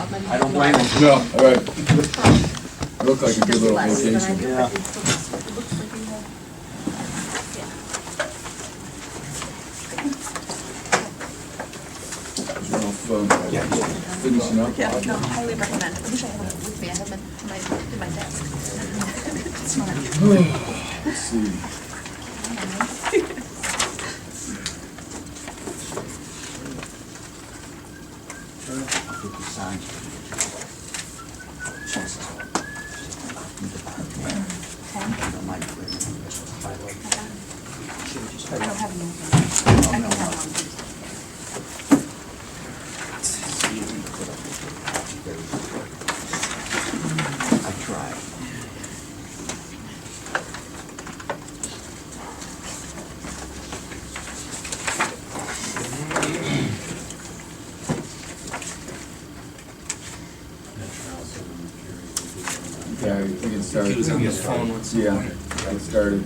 something. I don't blame him. No, all right. Looked like a good little Less than I vacation. do, Yeah. but it still looks like you have. Yeah. Finishing up. Yeah, no, highly recommend. I wish I had it with me. I have it in my desk. It's not. Let's see. I'll get the signs. I don't have anything. I don't have one. I tried. Yeah, we can start. He was on his phone once. Yeah, get started.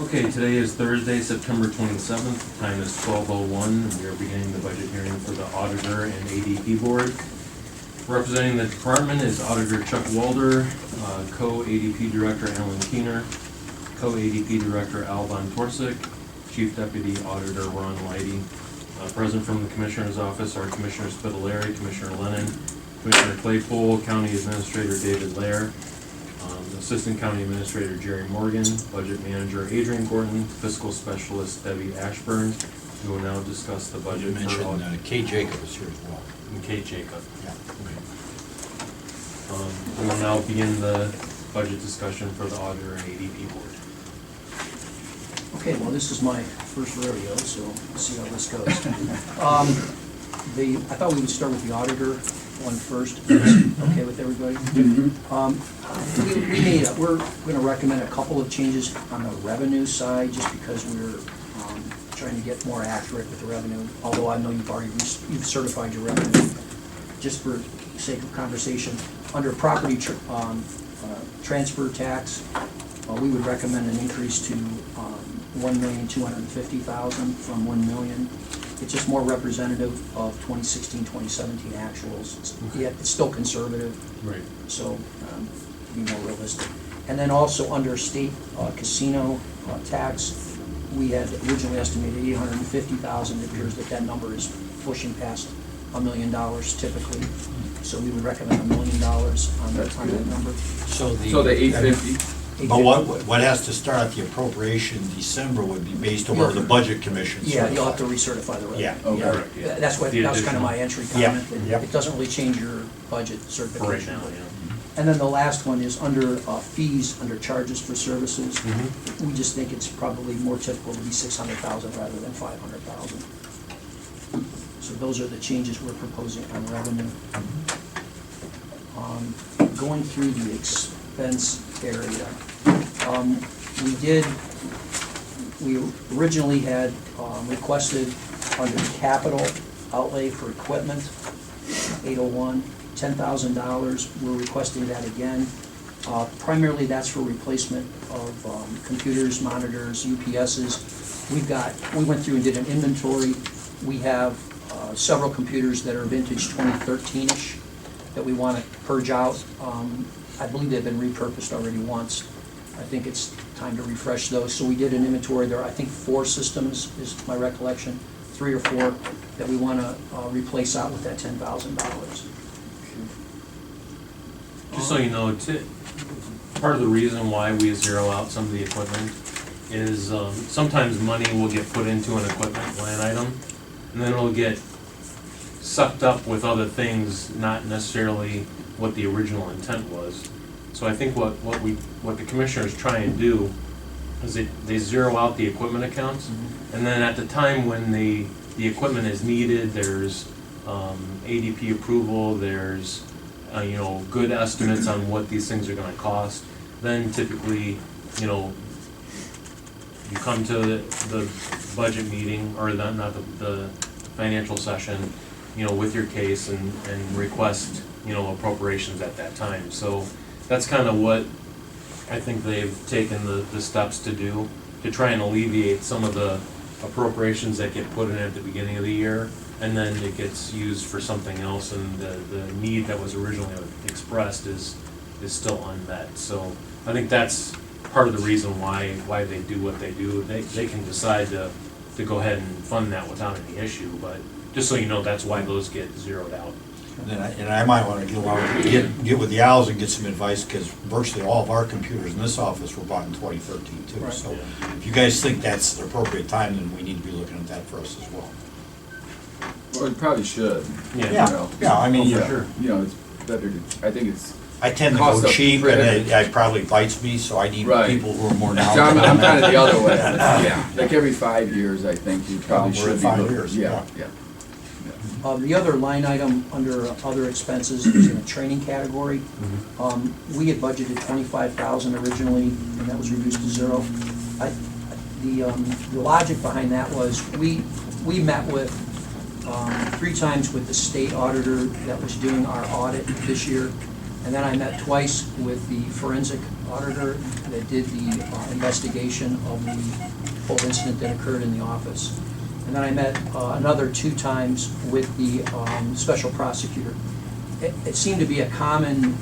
Okay, today is Thursday, September 27th. Time is 12:01. We are beginning the budget hearing for the auditor and ADP board. Representing the department is Auditor Chuck Walder, Co-ADP Director Alan Keener, Co-ADP Director Al Von Torsick, Chief Deputy Auditor Ron Leidy. Present from the Commissioner's Office are Commissioner Spitaleri, Commissioner Lennon, Commissioner Claypool, County Administrator David Lair, Assistant County Administrator Jerry Morgan, Budget Manager Adrian Gordon, Fiscal Specialist Debbie Ashburn. We will now discuss the You budget for mentioned all. Kay Jacob is here as well. And Kate Jacob. Yeah. We will now begin the budget discussion for the auditor and ADP board. Okay, well, this is my first rodeo, so we'll see how this goes. I thought we would start with the auditor one first. Okay with everybody? We're gonna recommend a couple of changes on the revenue side, just because we're trying to get more accurate with the revenue, although I know you've certified your revenue. Just for sake of conversation, under property transfer tax, we would recommend an increase to $1,250,000 from $1 million. It's just more representative of 2016, 2017 actuals. Yet it's still conservative, Right. so be more realistic. And then also under state casino tax, we had originally estimated $850,000. It appears that that number is pushing past $1 million typically. So we would recommend $1 million on that number. So So the 850. But what has to start at the appropriation in December would be based on where the budget commission. Yeah, you'll have to recertify the revenue. Yeah, okay. Correct, yeah. That's what, The that was kind of my additional. entry Yeah, comment. yep. It doesn't really change your budget For right certification. now, yeah. And then the last one is under fees, under charges for services. Mhm. We just think it's probably more typical to be 600,000 rather than 500,000. So those are the changes we're proposing on revenue. Going through the expense area, we originally had requested under capital outlay for equipment, 801, $10,000. We're requesting that again. Primarily that's for replacement of computers, monitors, UPSs. We went through and did an inventory. We have several computers that are vintage 2013-ish that we want to purge out. I believe they've been repurposed already once. I think it's time to refresh those. So we did an inventory. There are, I think, 4 systems is my recollection, 3 or 4 that we want to replace out with that $10,000. Just so you know, part of the reason why we zero out some of the equipment is sometimes money will get put into an equipment line item, and then it'll get sucked up with other things, not necessarily what the original intent was. So I think what the commissioners try and do is they zero out the equipment accounts, and then at the time when the equipment is needed, there's ADP approval, there's good estimates on what these things are going to cost. Then typically, you come to the budget meeting, or not the financial session, with your case and request, appropriations at that time. So that's kind of what I think they've taken the steps to do, to try and alleviate some of the appropriations that get put in at the beginning of the year, and then it gets used for something else, and the need that was originally expressed is still unmet. So I think that's part of the reason why they do what they do. They can decide to go ahead and fund that without any issue, but just so you know, that's why those get zeroed out. And I might want to get with the Owls and get some advice, because virtually all of our computers in this office were bought in 2013 too. Right. So if you guys think that's the appropriate time, then we need to be looking at that for us as well. Well, you probably should. Yeah. Yeah, You know. yeah, I mean, Oh, for yeah. sure. You know, it's better to, I think it's, I tend to Cost go of cheap, and credit. it probably bites me, so I need Right. people who are more so knowledgeable. I'm kind of the other way. Yeah, like every 5 years, I think you probably We're should at be 5 looking. years, Yeah, yeah. yeah. The other line item under other expenses is in the training category. We had budgeted 25,000 originally, and that was reduced to 0. The logic behind that was, we met with 3 times with the state auditor that was doing our audit this year, and then I met twice with the forensic auditor that did the investigation of the whole incident that occurred in the office. And then I met another 2 times with the special prosecutor. It seemed to be a common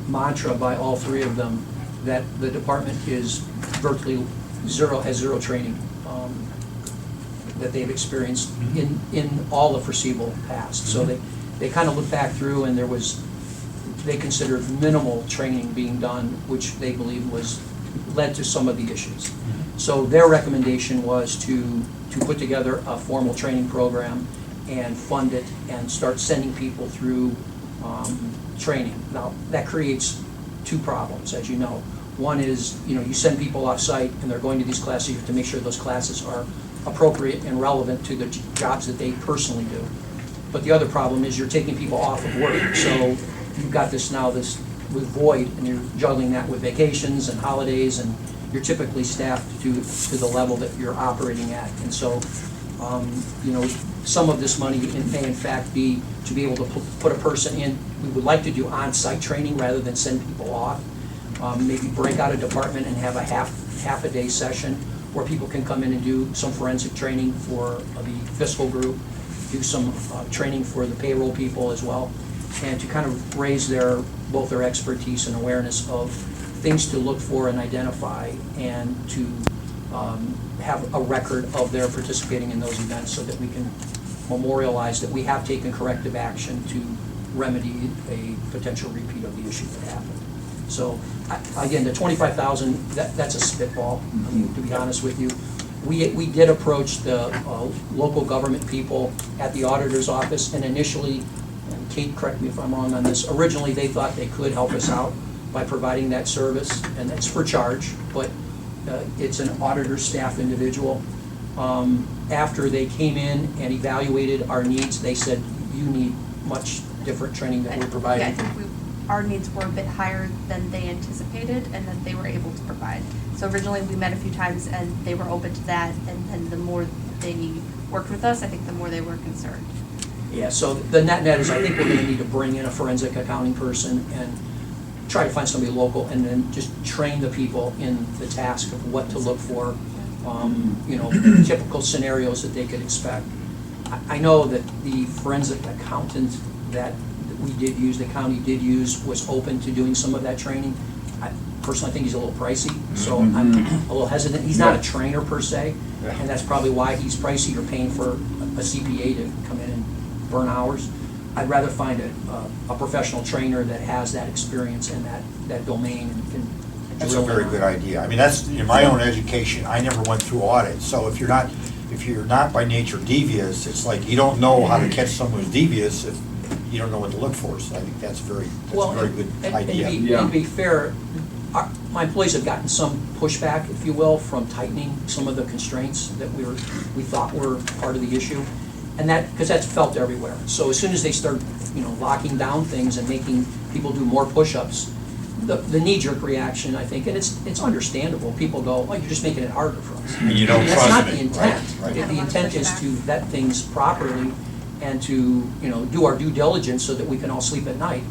mantra by all 3 of them that the department is virtually has zero training that they've experienced in all the foreseeable past. So they kind of looked back through, and they considered minimal training being done, which they believe led to some of the issues. So their recommendation was to put together a formal training program and fund it and start sending people through training. Now, that creates 2 problems, as you know. One is, you send people off-site and they're going to these classes. You have to make sure those classes are appropriate and relevant to the jobs that they personally do. But the other problem is you're taking people off of work. So you've got this with void, and you're juggling that with vacations and holidays, and you're typically staffed to the level that you're operating at. And so, some of this money may in fact be to be able to put a person in. We would like to do on-site training rather than send people off. Maybe break out a department and have a half a day session where people can come in and do some forensic training for the fiscal group, do some training for the payroll people as well, and to kind of raise both their expertise and awareness of things to look for and identify, and to have a record of their participating in those events so that we can memorialize that we have taken corrective action to remedy a potential repeat of the issue that happened. So, again, the 25,000, that's a spitball, I mean, to be honest with you. We did approach the local government people at the auditor's office, and initially, and Kate, correct me if I'm wrong on this, originally they thought they could help us out by providing that service, and it's for charge, but it's an auditor staff individual. After they came in and evaluated our needs, they said, you need much different training than we're providing. Yeah, I think our needs were a bit higher than they anticipated and that they were able to provide. So originally we met a few times and they were open to that, and then the more they worked with us, I think the more they were concerned. Yeah, so the net is, I think we're gonna need to bring in a forensic accounting person and try to find somebody local, and then just train the people in the task of what to look for, typical scenarios that they could expect. I know that the forensic accountant that we did use, the county did use, was open to doing some of that training. I personally think he's a little pricey, so I'm a little hesitant. He's not a trainer per se, and that's probably why he's pricey. You're paying for a CPA to come in and burn hours. I'd rather find a professional trainer that has that experience in that domain and can. That's a very good idea. I mean, that's, in my own education, I never went through audit, so if you're not by nature devious, it's like you don't know how to catch someone who's devious if you don't know what to look for. So I think that's a very good idea. And to be fair, my employees have gotten some pushback, if you will, from tightening some of the constraints that we thought were part of the issue. And because that's felt everywhere. So as soon as they start, locking down things and making people do more push-ups, the knee-jerk reaction, I think, and it's understandable. People go, "Oh, you're just making it harder for us." And you don't that's trust not me. the intent. Right. The intent is to vet things properly and to do our due diligence so that we can all sleep at night.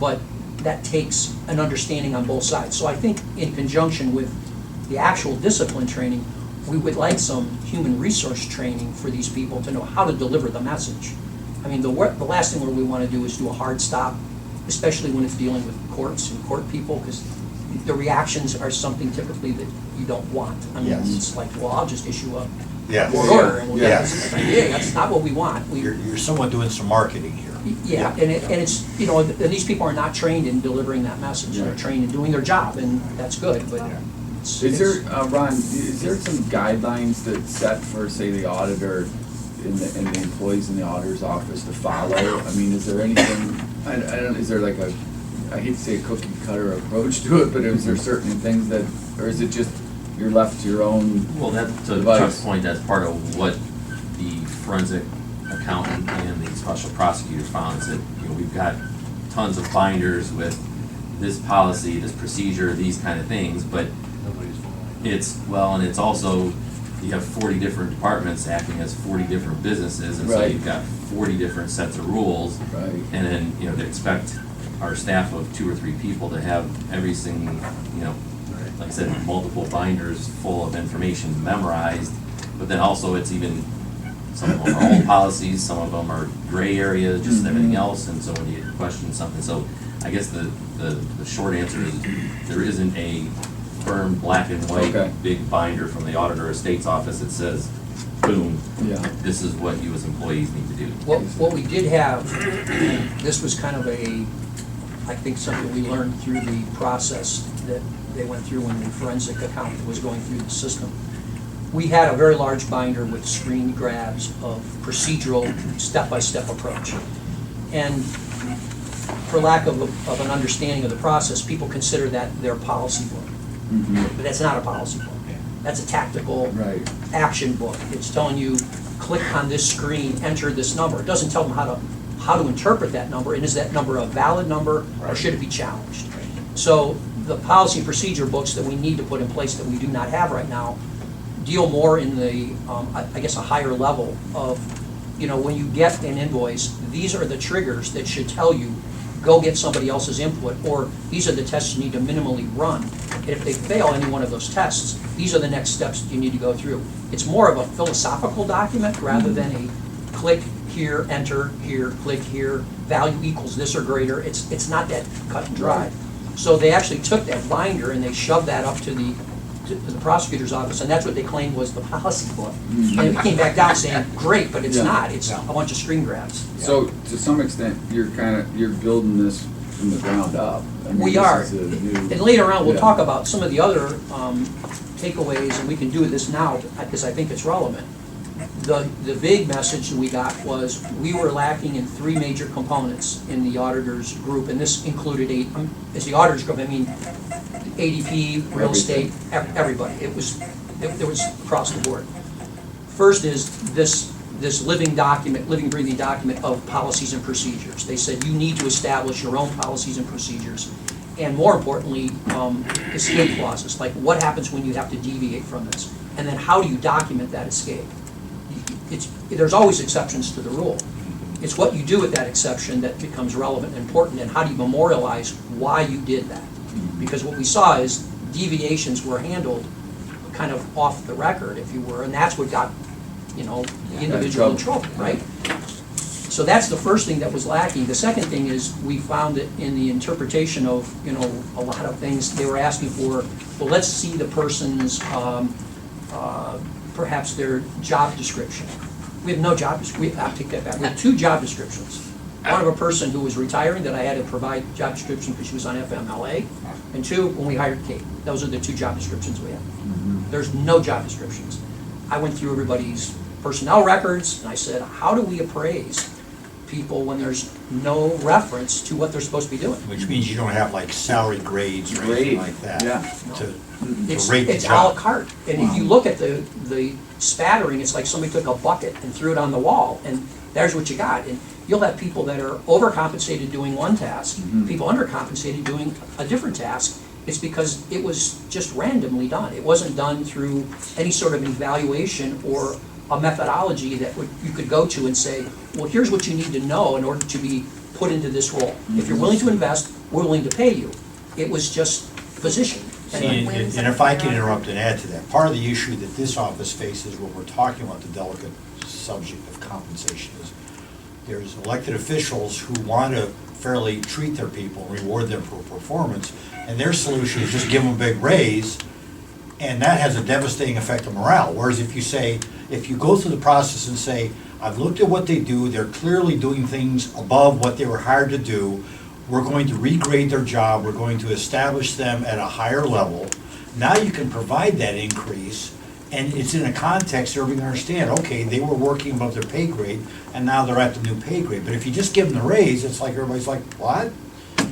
But that takes an understanding on both sides. So I think in conjunction with the actual discipline training, we would like some human resource training for these people to know how to deliver the message. I mean, the last thing we want to do is do a hard stop, especially when it's dealing with courts and court people, because the reactions are something typically that you don't want. I mean, Yes. it's like, well, I'll just issue a Yes. court order and we'll get Yes. this. Yeah, that's not what we want. You're someone doing some marketing here. Yeah, and it's, you know, and these people are not trained in delivering that message. They're Right. trained in doing their job, and that's good, but it's. Is there, Ron, is there some guidelines that set for, say, the auditor and the employees in the auditor's office to follow? I mean, is there anything, I don't, is there like a, I hate to say a cookie cutter approach to it, but is there certain things that, or is it just you're left to your own? Well, that, to Device. Chuck's point, that's part of what the forensic accountant and the special prosecutor found, is that, you know, we've got tons of binders with this policy, this procedure, these kind of things, but Nobody's following. it's, well, and it's also, you have 40 different departments acting as 40 different businesses, and so Right. you've got 40 different sets of rules. Right. And then, you know, to expect our staff of 2 or 3 people to have every single, you know, like I said, multiple binders full of information memorized, but then also it's even, some of them are old policies, some of them are gray areas, just everything else, and so when you question something, so I guess the short answer is, there isn't a firm black and white Okay. big binder from the auditor of state's office that says, boom, Yeah. this is what you as employees need to do. What we did have, this was kind of a, I think something we learned through the process that they went through when the forensic accountant was going through the system. We had a very large binder with screen grabs of procedural, step-by-step approach. And for lack of an understanding of the process, people consider that their policy book. But that's not a policy book. That's a tactical Right. action book. It's telling you, click on this screen, enter this number. It doesn't tell them how to interpret that number, and is that number a valid number, or should it be challenged? So the policy and procedure books that we need to put in place that we do not have right now deal more in the, I guess, a higher level of, you know, when you get an invoice, these are the triggers that should tell you, go get somebody else's input, or these are the tests you need to minimally run. And if they fail any one of those tests, these are the next steps you need to go through. It's more of a philosophical document rather than a click here, enter here, click here, value equals this or greater. It's not that cut and dry. So they actually took that binder and they shoved that up to the prosecutor's office, and that's what they claimed was the policy book. And it came back down saying, great, but it's Yeah. not. It's a bunch of screen grabs. So, to some extent, you're building this from the ground up. I mean, We this are. is a new- And later on, we'll Yeah. talk about some of the other takeaways, and we can do this now, because I think it's relevant. The big message that we got was, we were lacking in 3 major components in the auditors group, and this included as the auditors group, I mean, ADP, real estate, everybody. It was across the board. First is this living document, living, breathing document of policies and procedures. They said you need to establish your own policies and procedures. And more importantly, escape clauses, like what happens when you have to deviate from this? And then how do you document that escape? There's always exceptions to the rule. It's what you do with that exception that becomes relevant and important, and how do you memorialize why you did that? Because what we saw is deviations were handled kind of off the record, if you were, and that's what got, you know, the individual in trouble, right? So that's the first thing that was lacking. The second thing is, we found that in the interpretation of, you know, a lot of things, they were asking for, well, let's see the person's, perhaps their job description. We have no job, I'll take that back. We have 2 job descriptions. One of a person who was retiring that I had to provide job description because she was on FMLA, and 2, when we hired Kate. Those are the 2 job descriptions we have. There's no job descriptions. I went through everybody's personnel records, and I said, how do we appraise people when there's no reference to what they're supposed to be doing? Which means you don't have like salary grades or anything like that. Yeah. To It's rate the it's à la job. carte. And if you look at the spattering, it's like somebody took a bucket and threw it on the wall, and there's what you got. And you'll have people that are overcompensated doing one task, people undercompensated doing a different task. It's because it was just randomly done. It wasn't done through any sort of evaluation or a methodology that you could go to and say, well, here's what you need to know in order to be put into this role. If you're willing to invest, we're willing to pay you. It was just positioned. Any whims And of if I the can auditor? interrupt and add to that, part of the issue that this office faces when we're talking about the delicate subject of compensation is there's elected officials who want to fairly treat their people, reward them for performance, and their solution is just give them a big raise, and that has a devastating effect on morale. Whereas if you say, if you go through the process and say, I've looked at what they do, they're clearly doing things above what they were hired to do, we're going to regrade their job, we're going to establish them at a higher level. Now you can provide that increase, and it's in a context where we can understand, okay, they were working above their pay grade, and now they're at the new pay grade. But if you just give them the raise, it's like everybody's like, what?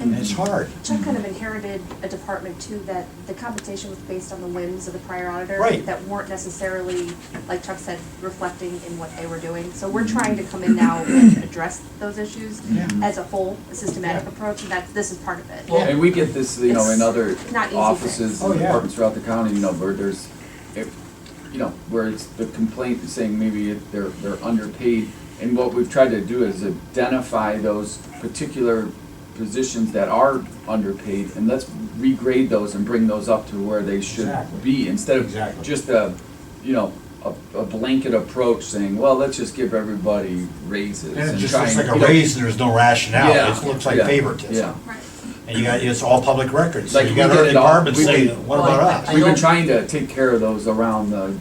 And it's hard. Chuck kind of inherited a department too, that the compensation was based on the whims of the prior auditor. Right. That weren't necessarily, like Chuck said, reflecting in what they were doing. So we're trying to come in now and address those issues Yeah. as a whole, a systematic Yeah. approach, and this is part of it. And we get this, in other Not easy offices fix. and Oh, yeah. departments throughout the county, where there's, where it's the complaint is saying maybe they're underpaid. And what we've tried to do is identify those particular positions that are underpaid, and let's regrade those and bring those up to where they should Exactly. be, instead of Exactly. just a blanket approach saying, well, let's just give everybody raises. And it just try looks and, like a raise and there's no rationale. Yeah. It looks like Yeah. favoritism. Yeah. Right. And you got, it's all public records. So Like, you we got get other it all. departments We saying, can- what Well, about I- us? I We've been know- trying to take care of those around the,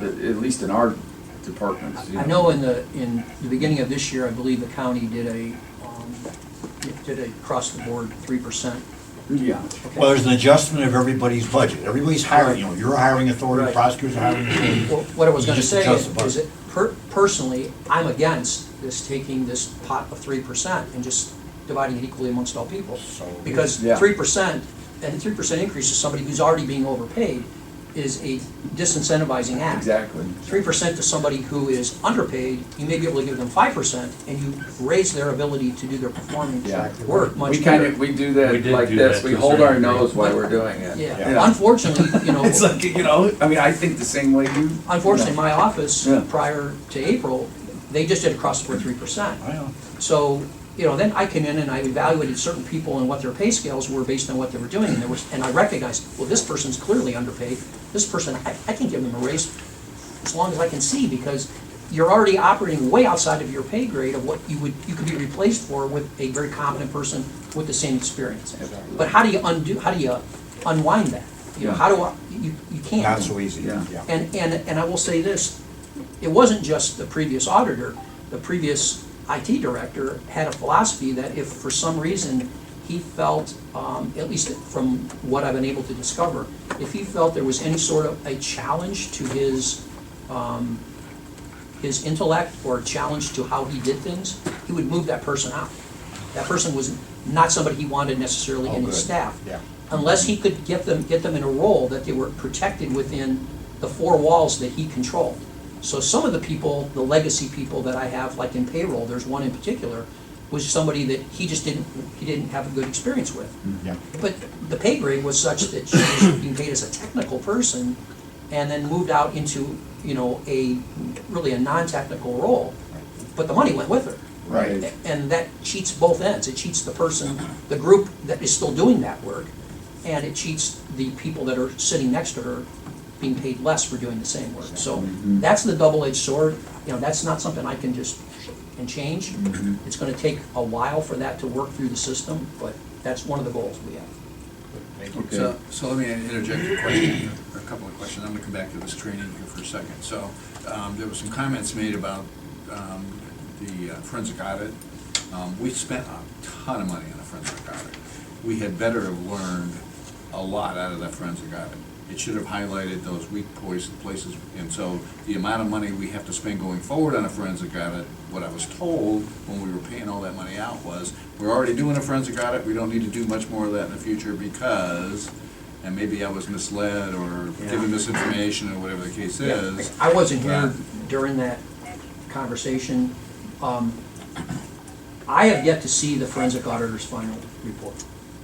at least in our departments. I know in the beginning of this year, I believe the county did a across the board 3%. Yeah. Okay. Well, there's an adjustment of everybody's budget. Everybody's hiring, you're a hiring authority, Right. prosecutors are hiring authority. Well, what I was You gonna just say adjust the is budget. that personally, I'm against taking this pot of 3% and just dividing it equally amongst all people. So- Because Yeah. 3%, and a 3% increase to somebody who's already being overpaid is a disincentivizing act. Exactly. 3% to somebody who is underpaid, you may be able to give them 5%, and you raise their ability to do their performance Yeah. work much We better. we do that We did like do this, that we to a hold certain our degree. nose while we're doing it. Yeah, unfortunately, It's like, I mean, I think the same way you. unfortunately, my office, Yeah. prior to April, they just did across the board 3%. I know. So, then I came in and I evaluated certain people and what their pay scales were based on what they were doing, and I recognized, well, this person's clearly underpaid. This person, I can give them a raise as long as I can see, because you're already operating way outside of your pay grade of what you could be replaced for with a very competent person with the same experience. But how do you unwind that? Yeah. You can't. Not so easy, Yeah. yeah. And I will say this, it wasn't just the previous auditor, the previous IT director had a philosophy that if for some reason he felt, at least from what I've been able to discover, if he felt there was any sort of a challenge to his intellect or a challenge to how he did things, he would move that person out. That person was not somebody he wanted necessarily in his good. staff. Yeah. Unless he could get them in a role that they were protected within the four walls that he controlled. So some of the people, the legacy people that I have, like in payroll, there's one in particular, was somebody that he didn't have a good experience with. Yeah. But the pay grade was such that she was being paid as a technical person and then moved out into, a really a non-technical role. But the money went with her. Right. And that cheats both ends. It cheats the person, the group that is still doing that work, and it cheats the people that are sitting next to her being paid less for doing the same work. So that's the double-edged sword. That's not something I can just change. It's gonna take a while for that to work through the system, but that's one of the goals we have. Okay. So let me interject a question, or a couple of questions. I'm gonna come back to this training here for a second. So, there were some comments made about, the forensic audit. We spent a ton of money on a forensic audit. We had better have learned a lot out of that forensic audit. It should have highlighted those weak places, and so the amount of money we have to spend going forward on a forensic audit, what I was told when we were paying all that money out was, we're already doing a forensic audit, we don't need to do much more of that in the future because, and maybe I was misled or given misinformation or whatever the case is. I wasn't here during that conversation. I have yet to see the forensic auditor's final report.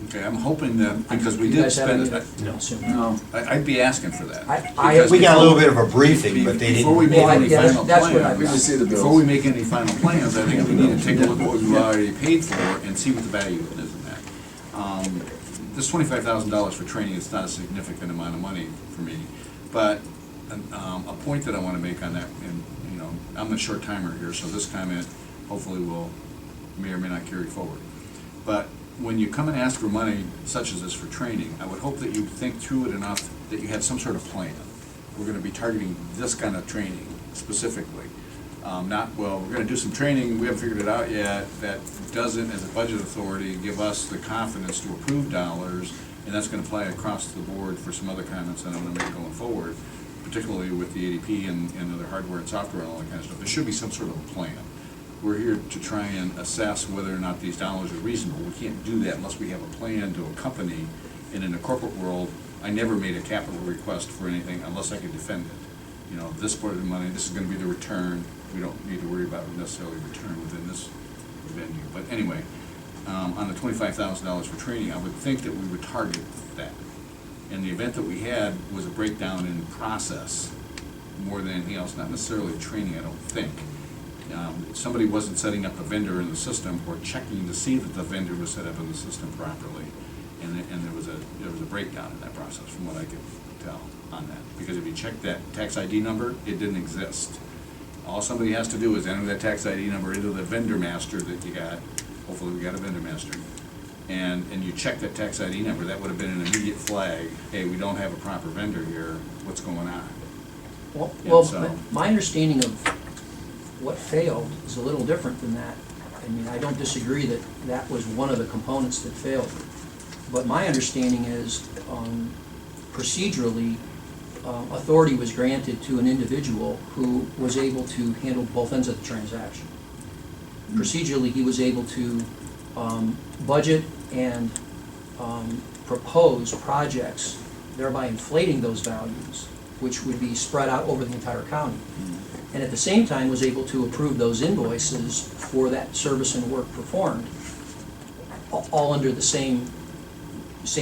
Okay, I'm hoping that, because we You did guys have any spend, of that? Soon. No. I'd be asking for that. I- We got a little bit of a briefing, but they Before we didn't. make any Yeah, final that's what I- plans, We just see the bills. before we make any final plans, I think we need to take a look at what we've already paid for and see what the value is in that. this $25,000 for training is not a significant amount of money for me, but a point that I want to make on that, and, you know, I'm the short timer here, so this comment hopefully may or may not carry forward. But when you come and ask for money such as this for training, I would hope that you think through it enough that you have some sort of plan. We're going to be targeting this kind of training specifically. Not, well, we're going to do some training, we haven't figured it out yet, that doesn't, as a budget authority, give us the confidence to approve dollars, and that's going to apply across the board for some other comments that I'm going to make going forward, particularly with the ADP and other hardware and software and all that kind of stuff. There should be some sort of a plan. We're here to try and assess whether or not these dollars are reasonable. We can't do that unless we have a plan to accompany, and in the corporate world, I never made a capital request for anything unless I could defend it. You know, this part of the money, this is going to be the return. We don't need to worry about necessarily return within this venue. But anyway, on the $25,000 for training, I would think that we would target that. And the event that we had was a breakdown in process more than anything else, not necessarily training, I don't think. Somebody wasn't setting up a vendor in the system or checking to see that the vendor was set up in the system properly. And there was a breakdown in that process from what I could tell on that. Because if you check that tax ID number, it didn't exist. All somebody has to do is enter that tax ID number into the vendor master that you got. Hopefully we got a vendor master. And you check that tax ID number, that would have been an immediate flag. Hey, we don't have a proper vendor here. What's going on? Well, so- my understanding of what failed is a little different than that. I mean, I don't disagree that that was one of the components that failed. But my understanding is, procedurally, authority was granted to an individual who was able to handle both ends of the transaction. Procedurally, he was able to budget and propose projects, thereby inflating those values, which would be spread out over the entire county. And at the same time was able to approve those invoices for that service and work performed, all under the same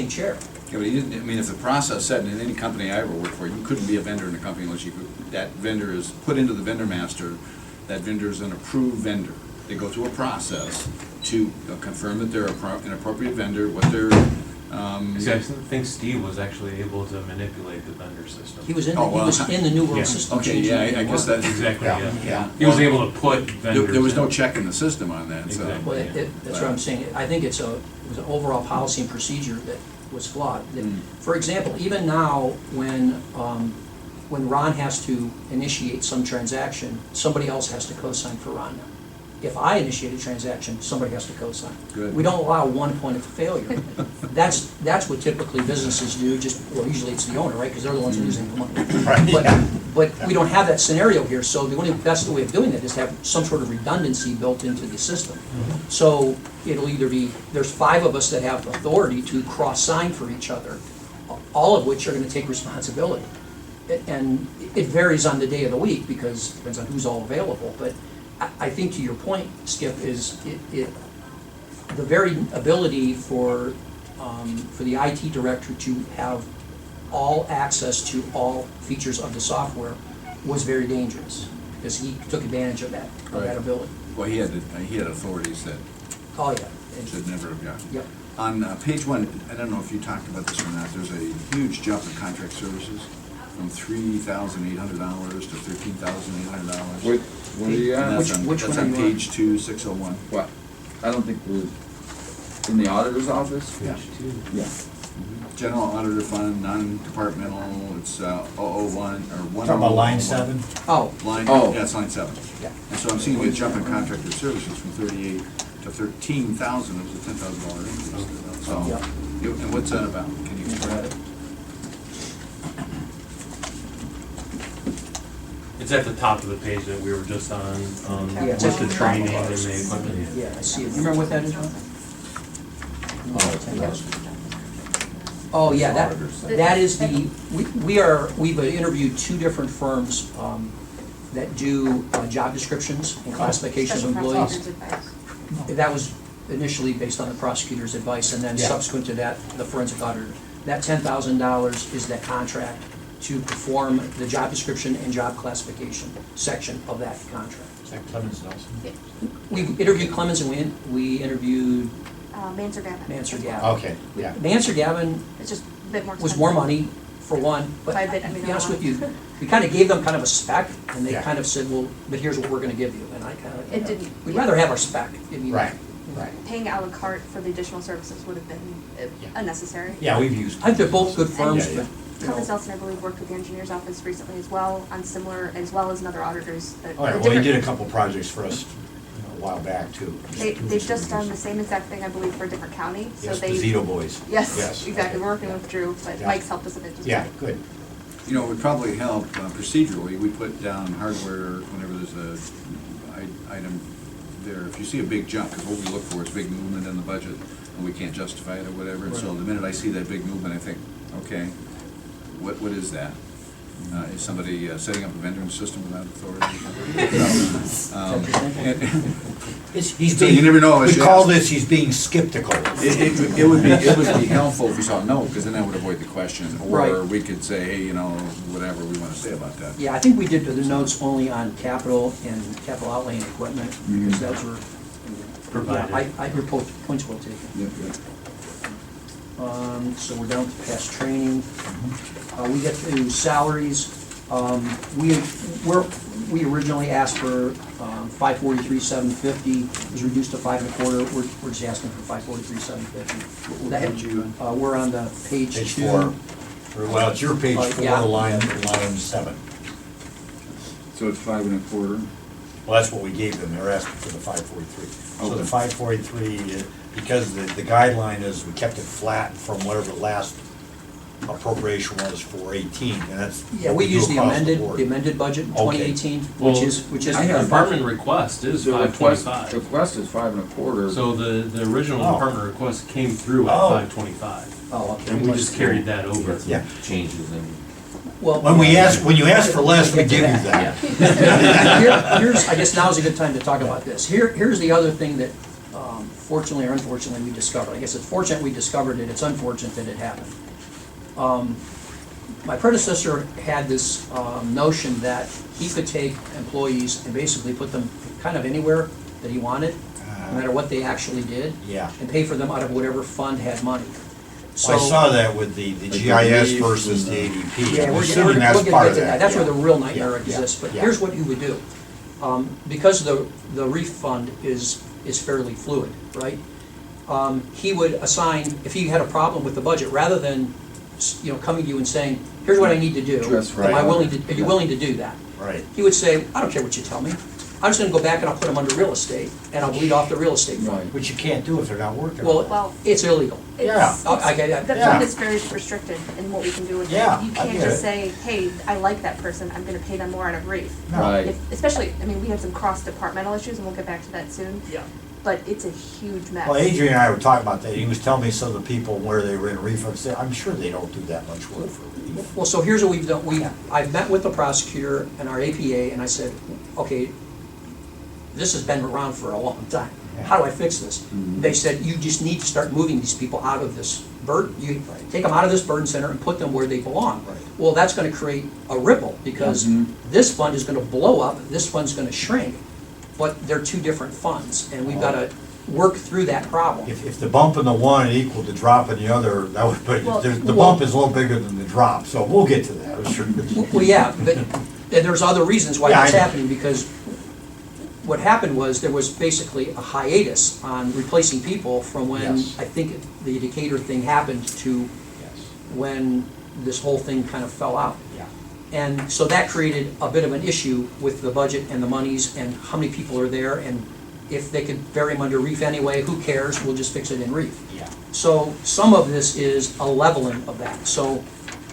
chair. Yeah, but he didn't, I mean, if the process said in any company I ever worked for, you couldn't be a vendor in a company unless you could, that vendor is put into the vendor master, that vendor is an approved vendor. They go through a process to confirm that they're an appropriate vendor, what they're, I think Steve was actually able to manipulate the vendor system. He was in, Oh, well, the New World yeah. System. okay, changing yeah, the I guess that's. Exactly, Yeah. yeah. He was able to put vendors. There was no in. check in the system on that, so. Exactly. Well, that's what I'm saying. I think it was an overall policy and procedure that was flawed. That, for example, even now, when Ron has to initiate some transaction, somebody else has to co-sign for Ron now. If I initiate a transaction, somebody has to co-sign. Good. We don't allow one point of failure. That's what typically businesses do, well, usually it's the owner, right, because they're the ones who are using the money. Right, But we don't have that scenario here, so the only best way of doing that is to have some sort of redundancy built into the system. So it'll either be, there's 5 of us that have authority to cross-sign for each other, all of which are gonna take responsibility. And it varies on the day of the week, because it depends on who's all available, but I think to your point, Skip, is the very ability for the IT director to have all access to all features of the software was very dangerous, because he took advantage of that Right. ability. Well, he had authorities that Oh, yeah. should never have gotten. Yep. On page 1, I don't know if you talked about this or not, there's a huge jump in contract services from $3,800 to $13,800. What are you at? Which That's one are on you on? page 2, 601. What? I don't think we're in the auditor's office? Yeah. Yeah. General auditor fund, non-departmental, it's 001 or 1. talking about line 7? Oh, Line, Oh. yeah, it's line 7. yeah. And so I'm seeing a jump in contracted services from 38 to 13,000, it was a $10,000 increase. So, Yeah. and what's that about? Can you explain it? It's at the top of the page that we were just on, Yeah, it's with at the the training top. and the equipment. Yeah, I see it. You remember what that is, Ron? Oh, yeah, that is we've interviewed 2 different firms that do job descriptions and classification of employees. That was initially based on the prosecutor's advice, and then Yeah. subsequent to that, the forensic auditor. That $10,000 is that contract to perform the job description and job classification section of that contract. Is that Clemens Nelson? We interviewed Clemens, and we interviewed Mansard Gavin. Mansard Gavin. Okay, yeah. Mansard Gavin It's just a bit more was expensive. more money for one, but By a bit, I to mean, be a honest lot. with you, we kind of gave them kind of a spec, and they Yeah. kind of said, well, but here's what we're gonna give you, and I kind of. It didn't. We'd rather have our spec. I mean, Right, right. Paying à la carte for the additional services would have been Yeah. unnecessary. Yeah, we've used. I think they're both good firms, Yeah, but, yeah. you know. Thomas Nelson, I believe, worked with the engineer's office recently as well on similar, as well as another auditors. that- All right, a well, he different- did a couple projects for us, a while back, too. They've just done the same exact thing, I believe, for a different county, so Yes, they. the Zito boys. Yes, Yes, exactly, okay. we're working with Drew, but Yeah. Mike's helped us a bit as well. Yeah, good. You know, it would probably help procedurally, we put down hardware whenever there's a item there. If you see a big jump, because what we look for is big movement in the budget, and we can't justify it or whatever, and so the minute I see that big movement, I think, okay, what is that? Is somebody setting up a vending system without authority? He's So you never know, We it's- call this, he's being skeptical. It would be helpful if we saw no, because then that would avoid the question. Or Right. we could say, hey, you know, whatever we want to say about that. Yeah, I think we did the notes only on capital and capital outlay and equipment, because those were. Provided. Yeah, your point's well taken. Yep, yep. So we're down to past training. We get to salaries. We originally asked for 543,750. It was reduced to 5.25. We're just asking for 543,750. We're on the page Page 2. 4. Well, it's your page Yeah. 4, line 7. So it's 5.25? Well, that's what we gave them, they're asking for the 543. So the Okay. 543, because the guideline is, we kept it flat from whatever the last appropriation was for 18, and that's. Yeah, what we do use the across amended, board. the amended budget in Okay. 2018, Well, which is. I have- Department request is The request, 525. the request is 5.25. So the original Oh. department request came through at Oh. 525. Oh, okay. And we just carried that over. Yeah. Changes in, Well, When you ask for less, we give you that. Here's, I guess now's a good time to talk about this. Here's the other thing that, fortunately or unfortunately, we discovered. I guess it's fortunate we discovered it, it's unfortunate that it happened. My predecessor had this notion that he could take employees and basically put them kind of anywhere that he wanted, no matter what they actually did, Yeah. and pay for them out of whatever fund had money. I So. saw that with the the GIS leaf versus and the the- ADP. Yeah, I'm we're assuming gonna that's get part to of that. that. That's where yeah. the real nightmare Yeah, exists, but yeah. here's what you would do. Because the refund is fairly fluid, right? He would assign, if he had a problem with the budget, rather than, coming to you and saying, here's what I need to do. Address Am I right. willing to, are you willing to do that? Right. He would say, I don't care what you tell me. I'm just gonna go back and I'll put them under real estate, and I'll bleed off the real estate fund. Right. Which you can't do if they're not working. Well, It's illegal. Yeah. I get it. The Yeah. fund is very restricted in what we can do with it. Yeah, You I can't get just it. say, hey, I like that person, I'm gonna pay them more out of REEF. No. Right. Especially, I mean, we had some cross-departmental issues, and we'll get back to that soon, Yeah. but it's a huge mess. Well, Adrian and I were talking about that. He was telling me some of the people where they were in refunds, I'm sure they don't do that much work for relief. Well, so here's what we've done. I've met with the prosecutor and our APA, and I said, okay, this has been around for a long time. How do I fix this? Mhm. They said, you just need to start moving these people out of this burden. You take them out of this burden center and put them where they belong. Right. Well, that's gonna create a ripple, because Mhm. this fund is gonna blow up, this fund's gonna shrink, but they're two different funds, and we've gotta work through that problem. If the bump in the one equaled the drop in the other, that would, but Well- the bump is a little bigger than the drop, so we'll get to that. Sure. Well, yeah, but there's other reasons why Yeah, that's I know. happening, because what happened was, there was basically a hiatus on replacing people from when, Yes. I think, the Decatur thing happened to Yes. when this whole thing kind of fell out. Yeah. And so that created a bit of an issue with the budget and the monies and how many people are there, and if they could bury them under REEF anyway, who cares, we'll just fix it in REEF. Yeah. So some of this is a leveling of that. So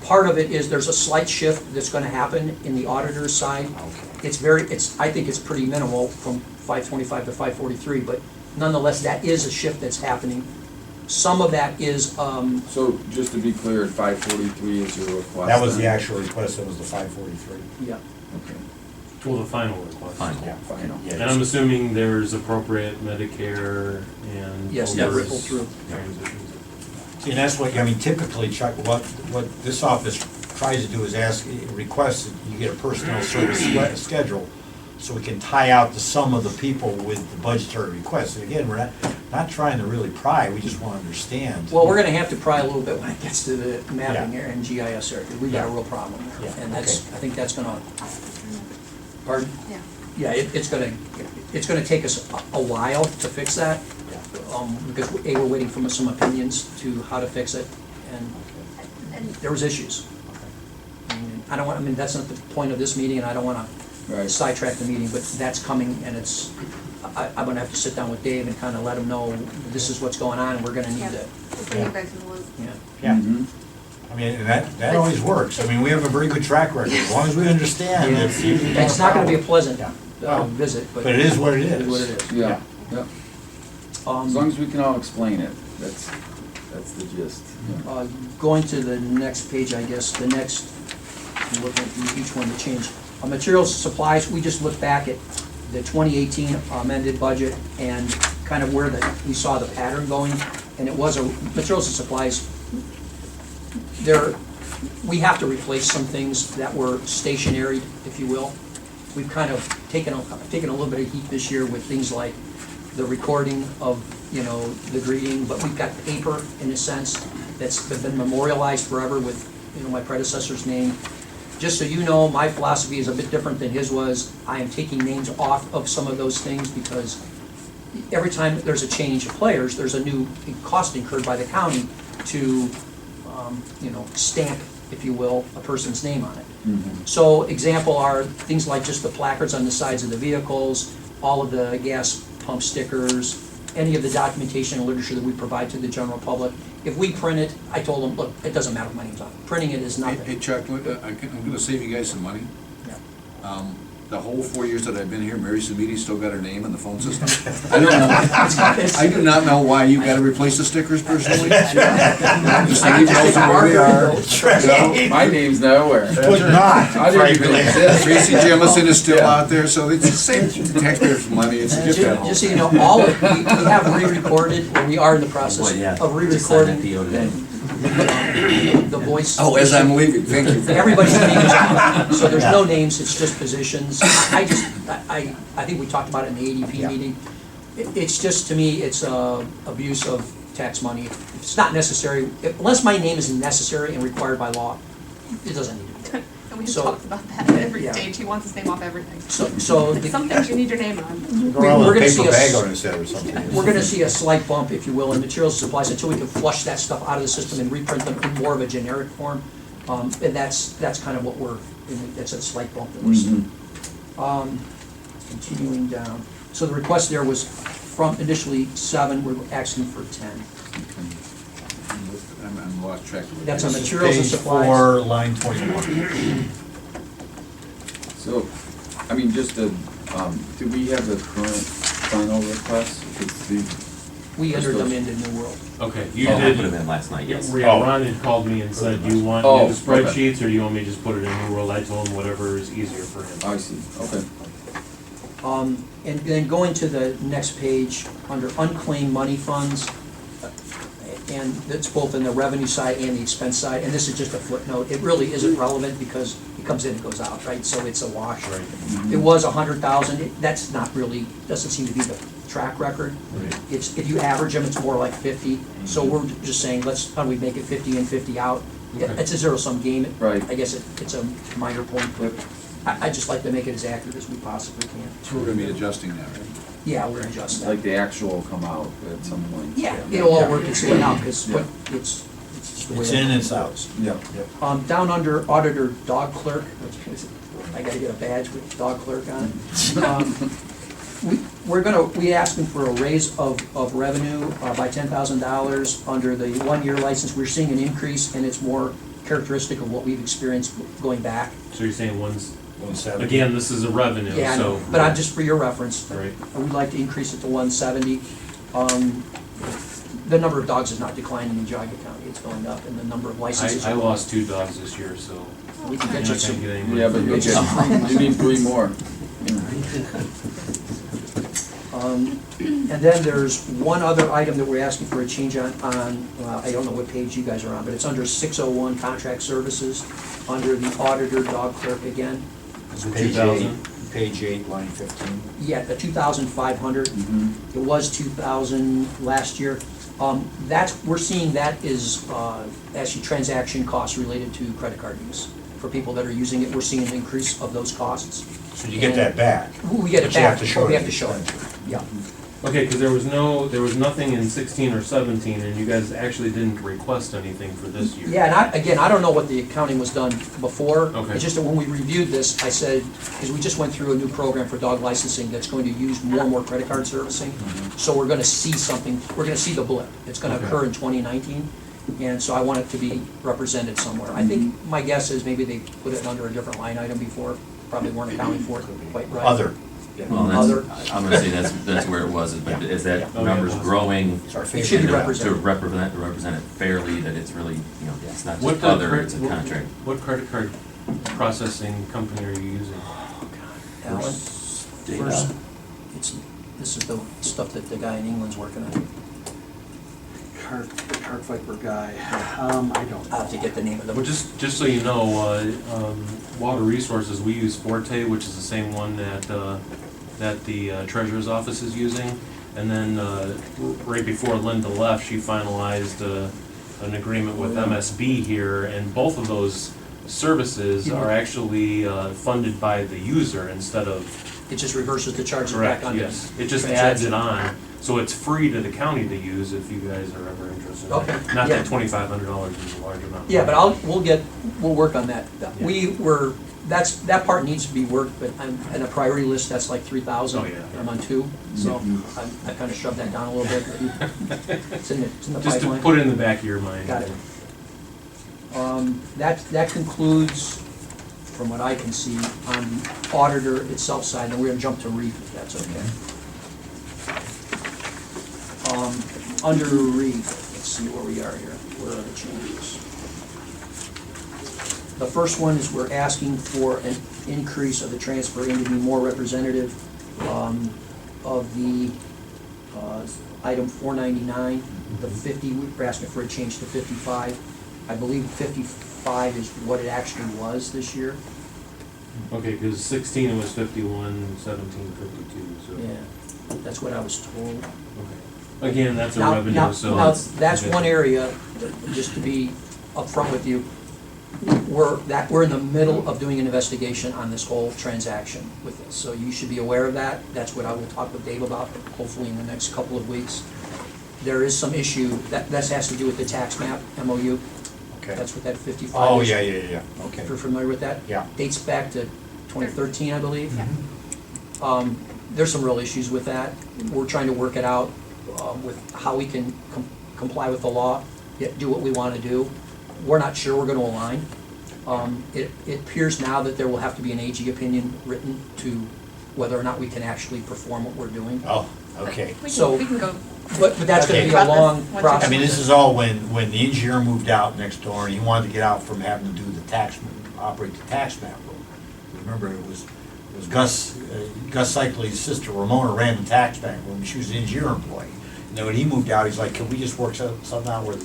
part of it is, there's a slight shift that's gonna happen in the auditor's side. Okay. I think it's pretty minimal, from 525 to 543, but nonetheless, that is a shift that's happening. Some of that is, So just to be clear, 543 is your request? That was the then? actual request, that was the 543. yeah, Okay, Well, the final request. Final. Yeah. final. Yeah, And I'm assuming there's appropriate Medicare and. yes, Yeah. that ripple through. Transitions. See, and that's what, I mean, typically, Chuck, what this office tries to do is request that you get a personnel service schedule, so we can tie out the sum of the people with the budgetary requests. And again, not trying to really pry, we just want to understand. Well, we're gonna have to pry a little bit when it gets to the mapping Yeah. area and GIS area, 'cause we've got a Yeah. real problem there. Yeah, And that's, okay. I think that's gonna, pardon? Yeah. Yeah, it's gonna take us a while to fix that, because we're waiting for some opinions to how to fix it, and And there was issues. I mean, that's not the point of this meeting, and I don't wanna Right. sidetrack the meeting, but that's coming, and I'm gonna have to sit down with Dave and kinda let him know, this is what's going on, and we're gonna need Yeah. to, we'll bring you guys in the loop. yeah. Yeah, Mhm. I mean, and that always works. I mean, we have a very good track record, as long as we understand. Yeah. it's It's not gonna be a pleasant Yeah. visit, but. But it is what it It is. is what it is. Yeah, yeah. As long Um, as we can all explain it, that's the gist. Yeah. Going to the next page, I guess, the next, I'm looking at each one to change. Materials, supplies, we just looked back at the 2018 amended budget and kind of where we saw the pattern going, and it was materials and supplies. We have to replace some things that were stationary, if you will. We've kind of taken a little bit of heat this year with things like the recording of, the greeting, but we've got paper, in a sense, that's been memorialized forever with, my predecessor's name. Just so you know, my philosophy is a bit different than his was. I am taking names off of some of those things because every time there's a change of players, there's a new cost incurred by the county to, stamp, if you will, a person's name on it. Mhm. So example are things like just the placards on the sides of the vehicles, all of the gas pump stickers, any of the documentation and literature that we provide to the general public. If we print it, I told them, look, it doesn't matter if my name's on it. Printing it is Hey, nothing. Chuck, look, I'm gonna save you guys some money. Yeah. The whole 4 years that I've been here, Mary Samiti still got her name in the phone system. I don't know, I do not know why you gotta replace the stickers personally. Just leave those where they are. My name's nowhere. Would not, I didn't even frankly. exist. Tracy Jemison is still Yeah. out there, so it's the same taxpayers' money, it's And just that whole. just so you know, we have re-recorded, or we are in the process Boy, yeah. of Just signed re-recording that PO today. the voice. Oh, as I'm leaving, thank you. Everybody's name is on it, so there's no names, it's just positions. I think we talked about it in the ADP Yeah. meeting. It's just, to me, it's abuse of tax money. If it's not necessary, unless my name is necessary and required by law, it doesn't need to be. And we just So- talked about that at every Yeah. stage, he wants his name off everything. So Some things you need your name on. Go around we're with a gonna see paper a bag s- on his head or something. We're gonna see a slight bump, if you will, in materials and supplies until we can flush that stuff out of the system and reprint them in more of a generic form. And that's kind of what that's a slight bump that we're seeing. Continuing down. So the request there was from initially 7, we're asking for 10. I'm lost track of it. That's on This is materials and page supplies. 4, line 21. So, I mean, just to, do we have the current final request? We entered them into New World. Okay, you Oh, I did. put them in last night, yes. Yeah, Ron had called me and said, do you want Oh, new okay. spreadsheets, or do you want me to just put it in New World? I told him whatever is easier for him. I see, okay. And then going to the next page, under unclaimed money funds, and it's both in the revenue side and the expense side, and this is just a footnote, it really isn't relevant because it comes in, it goes out, right? So it's a wash. Right. It was 100,000, that's not really, doesn't seem to be the track record. It's, if you average them, it's more like 50, so we're just saying, how do we make it 50 in, 50 out? Okay. It's a zero-sum game. Right. I guess it's a minor point, but I just like to make it as accurate as we possibly can. So we're gonna be adjusting that, right? Yeah, we're gonna adjust that. Like the actual will come out at some point. Yeah, it'll all work its way out, because Yeah. it's just the way. It's it in, it's goes. out. Yeah. Down under auditor dog clerk, which is, I gotta get a badge with dog clerk on it. We asking for a raise of revenue by $10,000 under the one-year license. We're seeing an increase, and it's more characteristic of what we've experienced going back. So you're saying one's, 170. again, this is a revenue, Yeah, I know, so. but I'm just for your reference. Right. I would like to increase it to 170. The number of dogs is not declining in Geauga County, it's going up, and the number of licenses. I are going lost 2 dogs this year, so. up. We can I'm get not you gonna some. get any money Yeah, but from you'll you. get, you need 3 more. And then there's one other item that we're asking for a change on, I don't know what page you guys are on, but it's under 601 contract services, under the auditor dog clerk again. Page 2,000. 8. Page 8, line 15. Yeah, the 2,500. Mhm. It was 2,000 last year. We're seeing that is actually transaction costs related to credit card use. For people that are using it, we're seeing an increase of those costs. So you get that back. We get it But you have back, to show but we it have to show it. expense. Yeah. Okay, because there was nothing in 16 or 17, and you guys actually didn't request anything for this year. Yeah, and I don't know what the accounting was done before. Okay. It's just that when we reviewed this, I said, because we just went through a new program for dog licensing that's going to use more and more credit card servicing. So we're gonna see something, we're gonna see the blip. It's gonna Okay. occur in 2019, and so I want it to be represented somewhere. I think, my guess is maybe they put it under a different line item before, probably weren't accounting for it quite right. Other. Well, Other. I'm gonna say that's where it was, but is that Yeah. number's growing It's our It favorite. should be to represented. represent it fairly, that it's really, it's not What just other, credit- it's a contract. What credit card processing company are you using? Alan, Data. first, this is the stuff that the guy in England's working on. Card Viper guy, I don't I'll have to get the name of the. Well, just so you know, Water Resources, we use Forte, which is the same one that the treasurer's office is using. And then right before Linda left, she finalized an agreement with MSB here, and both of those services are actually funded by the user instead of. It just reverses the charges Correct, back on. yes. It just adds it on, so it's free to the county to use if you guys are ever interested. Okay, Not yeah. that $2,500 is a large amount. Yeah, but we'll work on that. That part needs to be worked, but I'm, in a priority list, that's like 3,000. Oh, yeah. I'm on 2, so I kind of shoved that down a little bit. It's in the Just to pipeline. put it in the back of your mind. Got it. That concludes, from what I can see, on the auditor itself side, and we're gonna jump to REAP, if that's okay. Under REAP, let's see where we are here, where are the changes? The first one is we're asking for an increase of the transfer in to be more representative of the item 499, the 50, we're asking for a change to 55. I believe 55 is what it actually was this year. Okay, because 16 it was 51, 17, 52, so. Yeah, that's what I was told. Okay. Again, that's a Now, revenue, so. now, it's- that's one area, just to be upfront with you, we're in the middle of doing an investigation on this whole transaction with this, so you should be aware of that. That's what I will talk with Dave about, hopefully in the next couple of weeks. There is some issue, that has to do with the tax map, MOU. Okay. That's what that 55 Oh, is. yeah, okay. If you're familiar with that? Yeah. Dates back to 2013, I believe. Yeah. There's some real issues with that. We're trying to work it out with how we can comply with the law, yet do what we want to do. We're not sure we're going to align. It appears now that there will have to be an AG opinion written to whether or not we can actually perform what we're doing. Oh, okay. We So- can go. But that's going to be a About this long once you- process. I mean, this is all when the engineer moved out next door, and he wanted to get out from having to do the operate the tax map room. Remember, it was Gus Cycley's sister Ramona ran the tax map room, she was an engineer employee. And then when he moved out, he's like, can we just work something out where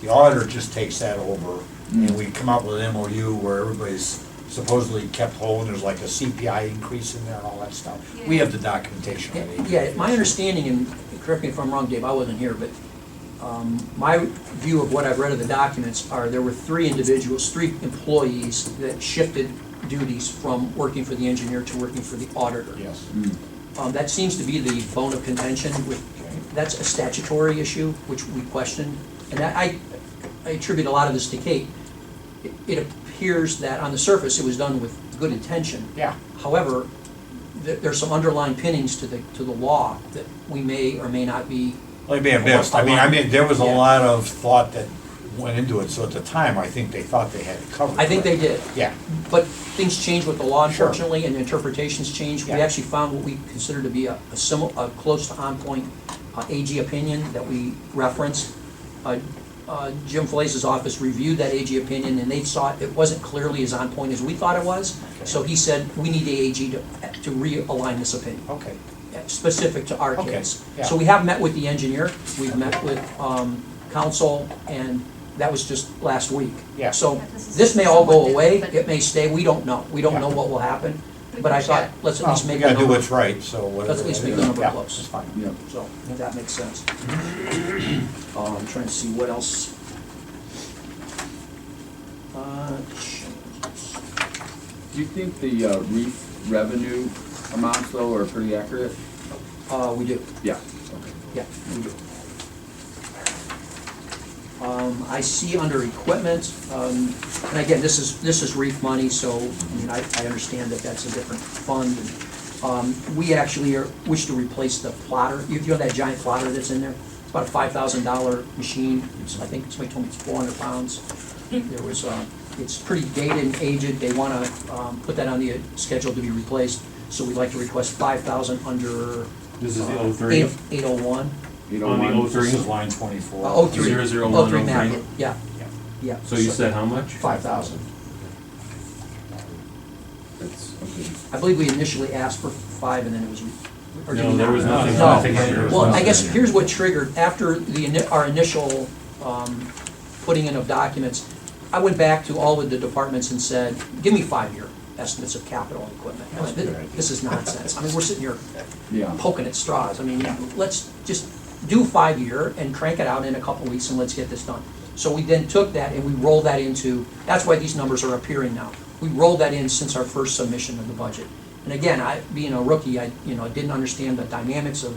the auditor just takes that over, and we come up with an MOU where everybody's supposedly kept whole, and there's like a CPI increase in there and all that stuff. We have the documentation on it. Yeah, my understanding, and correct me if I'm wrong, Dave, I wasn't here, but my view of what I've read of the documents are there were 3 employees that shifted duties from working for the engineer to working for the auditor. Yes. That seems to be the bone of contention. That's a statutory issue, which we questioned. And I attribute a lot of this to Kate. It appears that on the surface, it was done with good intention. Yeah. However, there's some underlying pinnings to the law that we may or may not be. Well, you may have missed. I mean, there was a Yeah. lot of thought that went into it, so at the time, I think they thought they had it covered. I think they did. Yeah. But things change with the law, Sure. unfortunately, and interpretations change. We Yeah. actually found what we consider to be a close to on-point AG opinion that we referenced. Jim Falace's office reviewed that AG opinion, and they saw it wasn't clearly as on point as we thought it was. Okay. So he said, we need the AG to realign this opinion, Okay. specific to our Okay, case. yeah. So we have met with the engineer, we've met with council, and that was just last week. Yeah. So Yeah, this is this may all go somewhat away, different, but- it may stay, we don't know. We don't know Yeah. what will happen. but I thought, let's at least We make a gotta do number. what's right, so whatever. Let's at least make the number Yeah, close. that's fine. Yeah. So, I think that makes sense. I'm trying to see what else. Do you think the reef revenue amounts though are pretty accurate? We do, Yeah. Okay. yeah, we do. I see under equipment, and again, this is reef money, so, I mean, I understand that that's a different fund. We actually wish to replace the plotter. You know that giant plotter that's in there? It's about a $5,000 machine. I think somebody told me it's 400 pounds. There was, it's pretty dated and aged. They want to put that on the schedule to be replaced. So we'd like to request 5,000 under This is the 03? 801. You On the know, one, 03? This is line 24. 03. 001, 03 03. Mac, yeah, yeah. So you said how much? 5,000. that's, okay. I believe we initially asked for 5 and then it was. Or did No, we there not? was nothing. No. I think there was Well, I nothing. guess here's what triggered, after our initial putting in of documents, I went back to all of the departments and said, give me 5-year estimates of capital and equipment. I mean, this is nonsense. I mean, we're sitting here Yeah. poking at straws. I mean, let's just do 5-year and crank it out in a couple weeks and let's get this done. So we then took that and we rolled that into, that's why these numbers are appearing now. We rolled that in since our first submission of the budget. And again, being a rookie, I didn't understand the dynamics of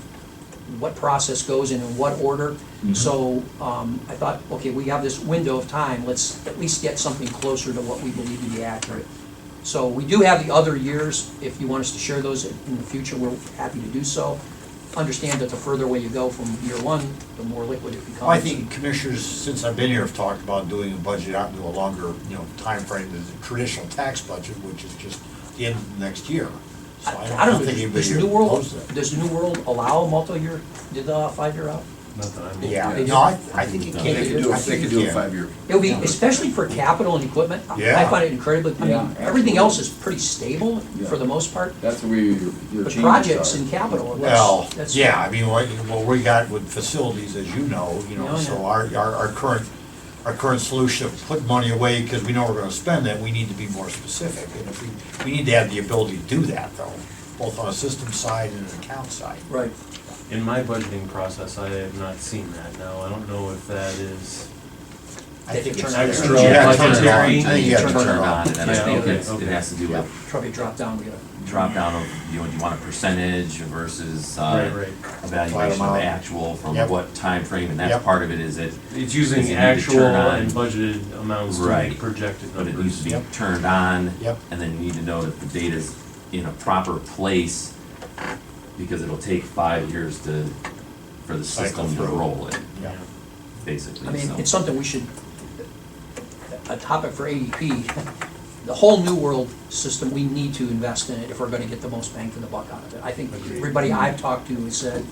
what process goes in what order. So I thought, okay, we have this window of time, let's at least get something closer to what we believe to be accurate. So we do have the other years. If you want us to share those in the future, we're happy to do so. Understand that the further away you go from year one, the more liquid it becomes. Well, I think commissioners, since I've been here, have talked about doing a budget out into a longer, timeframe than the traditional tax budget, which is just the end of next year. So I don't know, think anybody does here New World, opposed that. does New World allow a multi-year, did the 5-year out? Not that I'm. Yeah, They do. no, I think you They can. could do I it, think they could you do a can. 5-year. It'll be, especially for capital and equipment, I Yeah. find it incredibly, I Yeah, mean, everything else absolutely. is pretty stable Yeah. for the most part. That's where your But changes projects are. and capital, Well, that's. yeah, I mean, what we got with facilities, as you know, Oh, so yeah. our current solution of putting money away because we know we're gonna spend it, we need to be more specific. And if we need to have the ability to do that though, both on a system side and an account side. Right. In my budgeting process, I have not seen that. Now, I don't know if that is, I think it's Turn it extra on. You gotta turn it on. budgetary. I think you gotta Turn it on, and then I Yeah, think okay, it okay. has to do with Probably drop down, we gotta. drop down of, do you want a percentage versus right. evaluation of amount. actual from Yep. what time frame, and that's Yep. part of it, is it, It's Does using it need to actual turn on? and budgeted amounts to Right. make projected but numbers. it needs to be Yep. turned on. Yep. And then you need to know that the data's in a proper place, because it'll take 5 years for the Cycle system to through. roll it, Yeah. basically, I mean, so. it's something we should, a topic for AEP, the whole New World system, we need to invest in it if we're gonna get the most bang for the buck out of it. I think everybody I've talked to has said,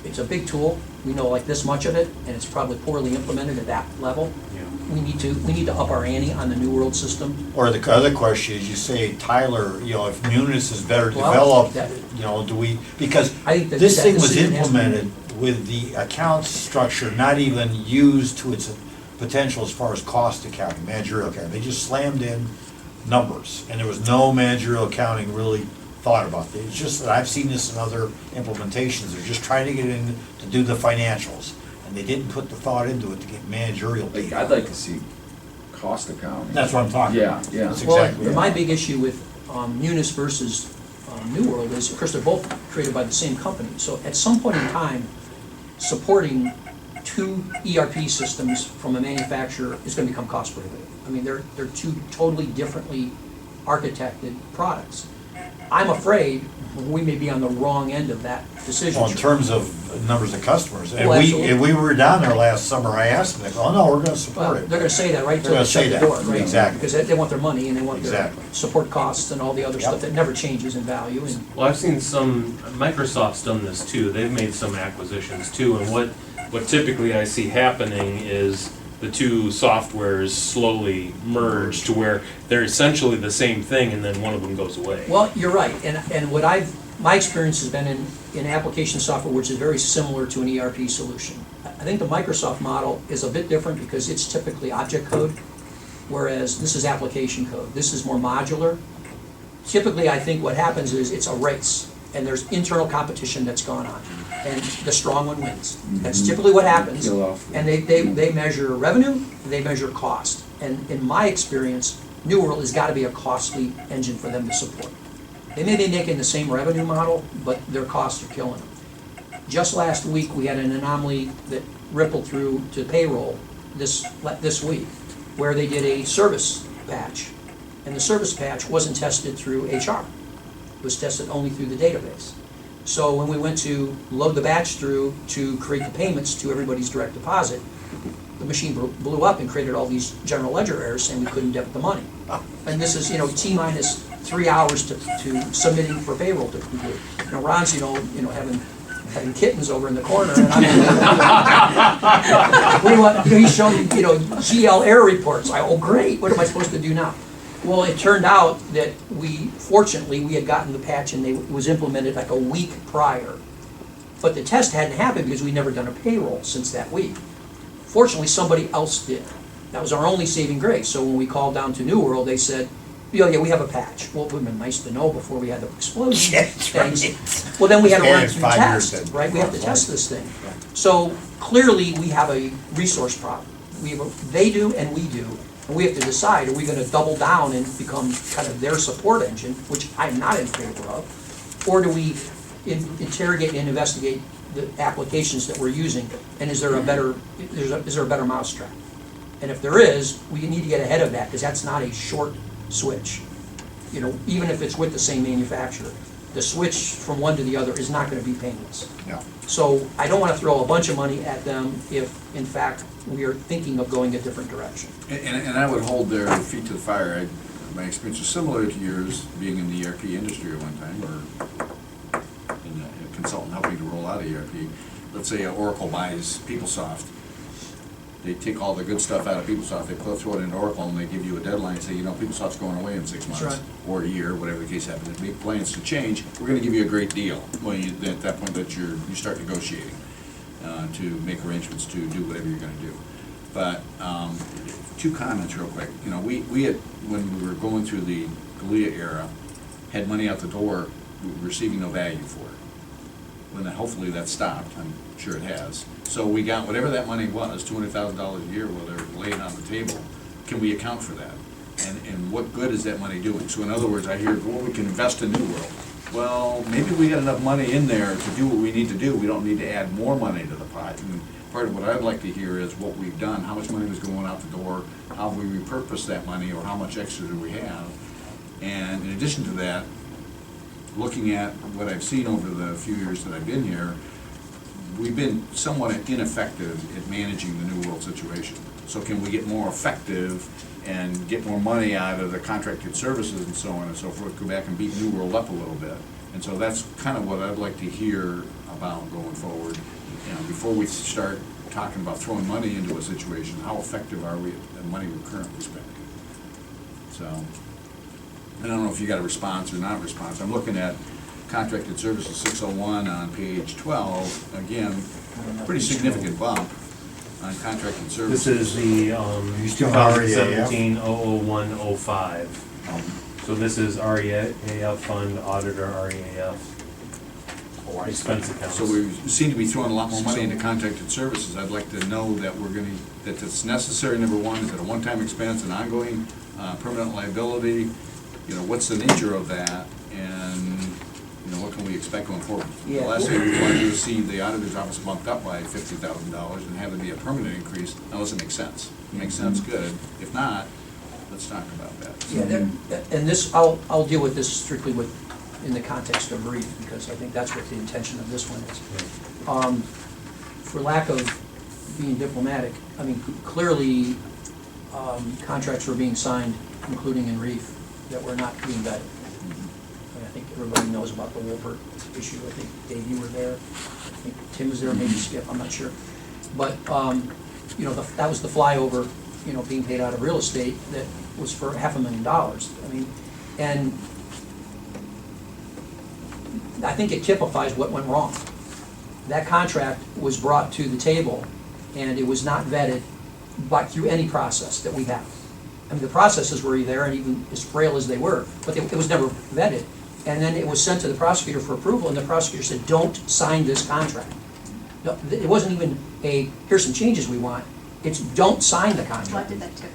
it's a big tool, we know like this much of it, and it's probably poorly implemented at that level. Yeah. We need to up our ante on the New World system. Or the other question is, you say, Tyler, if Munis is better Well, developed, that- do we, because I think that this that thing was decision has to be- implemented with the account structure not even used to its potential as far as cost accounting, managerial accounting. They just slammed in numbers, and there was no managerial accounting really thought about it. It's just that I've seen this in other implementations, they're just trying to get in to do the financials, and they didn't put the thought into it to get managerial Like, data. I'd like to see cost accounting. That's what I'm talking Yeah, about. yeah. That's Well, exactly my right. big issue with Munis versus New World is, of course, they're both created by the same company. So at some point in time, supporting 2 ERP systems from a manufacturer is gonna become cost prohibitive. I mean, they're 2 totally differently architected products. I'm afraid we may be on the wrong end of that decision. Well, in terms of numbers of customers, and Well, we, absolutely. and we were down there last summer, I asked them, they go, oh, no, we're gonna support Well, it. they're gonna say that right They're till gonna they shut say the that, door, right? exactly. Because they want their money and they want their Exactly. support costs and all the other stuff Yep. that never changes in value and. Well, I've seen Microsoft's done this too, they've made some acquisitions too, and what typically I see happening is the 2 softwares slowly merge to where they're essentially the same thing, and then one of them goes away. Well, you're right, and what my experience has been in application software, which is very similar to an ERP solution. I think the Microsoft model is a bit different because it's typically object code, whereas this is application code. This is more modular, typically, I think what happens is it's a race, and there's internal competition that's gone on, and the strong one wins. That's typically what happens, Kill off. and they measure revenue, they measure cost. And in my experience, New World has got to be a costly engine for them to support. They may be making the same revenue model, but their costs are killing them. Just last week, we had an anomaly that rippled through to payroll this week, where they did a service patch. And the service patch wasn't tested through HR. It was tested only through the database. So when we went to load the batch through to create the payments to everybody's direct deposit, the machine blew up and created all these general ledger errors saying we couldn't debit the money. And this is, T-minus 3 hours to submitting for payroll to complete. Ron's, having kittens over in the corner, and he's showing, GL error reports. Oh, great, what am I supposed to do now? Well, it turned out that fortunately, we had gotten the patch and it was implemented like a week prior. But the test hadn't happened because we'd never done a payroll since that week. Fortunately, somebody else did. That was our only saving grace. So when we called down to New World, they said, yeah, we have a patch. Well, it would have been nice to know before we had the explosion. Yes, right. Things. Well, then we had to run And through 5 years tests, then. right? We have to test this thing. So clearly, we have a resource problem. They do and we do. And we have to decide, are we going to double down and become kind of their support engine, which I'm not in favor of, or do we interrogate and investigate the applications that we're using, and is there a better mousetrap? And if there is, we need to get ahead of that, because that's not a short switch. Even if it's with the same manufacturer, the switch from one to the other is not going to be painless. No. So I don't want to throw a bunch of money at them if, in fact, we are thinking of going a different direction. And I would hold their feet to the fire. My experience is similar to yours, being in the ERP industry at one time, or in a consultant helping to roll out ERP. Let's say Oracle buys PeopleSoft. They take all the good stuff out of PeopleSoft, they throw it into Oracle, and they give you a deadline and say, PeopleSoft's going away in 6 months. That's right. Or a year, whatever the case happens. If you make plans to change, we're gonna give you a great deal. Well, at that point that you start negotiating to make arrangements to do whatever you're gonna do. But 2 comments real quick. We had, when we were going through the Galea era, had money out the door, we were receiving no value for it. When hopefully that stopped, I'm sure it has. So we got whatever that money was, $200,000 a year, while they're laying on the table. Can we account for that? And what good is that money doing? So in other words, I hear, well, we can invest in New World. Well, maybe we got enough money in there to do what we need to do. We don't need to add more money to the pot. And part of what I'd like to hear is what we've done, how much money was going out the door, how we repurpose that money, or how much extra do we have. And in addition to that, looking at what I've seen over the few years that I've been here, we've been somewhat ineffective at managing the New World situation. So can we get more effective and get more money out of the contracted services and so on and so forth, go back and beat New World up a little bit? And so that's kind of what I'd like to hear about going forward. Before we start talking about throwing money into a situation, how effective are we at the money we're currently spending? So, I don't know if you got a response or not response. I'm looking at contracted services 601 on page 12. Again, pretty significant bump on contracted services. This is the still REAF? 2017-001-05. So this is REAF fund, auditor, REAF. Expense accounts. So we seem to be throwing a lot more money into contracted services. I'd like to know that that it's necessary, number one. Is it a one-time expense, an ongoing permanent liability? What's the nature of that, and what can we expect going forward? Yeah. The last thing we want to do is see the auditor's office bumped up by $50,000 and have it be a permanent increase unless it makes sense. If it makes sense, good. If not, let's talk about that. Yeah, and this, I'll deal with this strictly in the context of REIT, because I think that's what the intention of this one is. For lack of being diplomatic, clearly, contracts were being signed, including in REIF, that were not being vetted. I think everybody knows about the Wolpert issue. I think Dave, you were there. I think Tim was there, maybe Skip, I'm not sure. But, that was the flyover, being paid out of real estate that was for $500,000. And I think it typifies what went wrong. That contract was brought to the table, and it was not vetted through any process that we have. I mean, the processes were there, and even as frail as they were, but it was never vetted. And then it was sent to the prosecutor for approval, and the prosecutor said, don't sign this contract. No, it wasn't even a, here's some changes we want, it's don't sign the Well, I contract. did that too.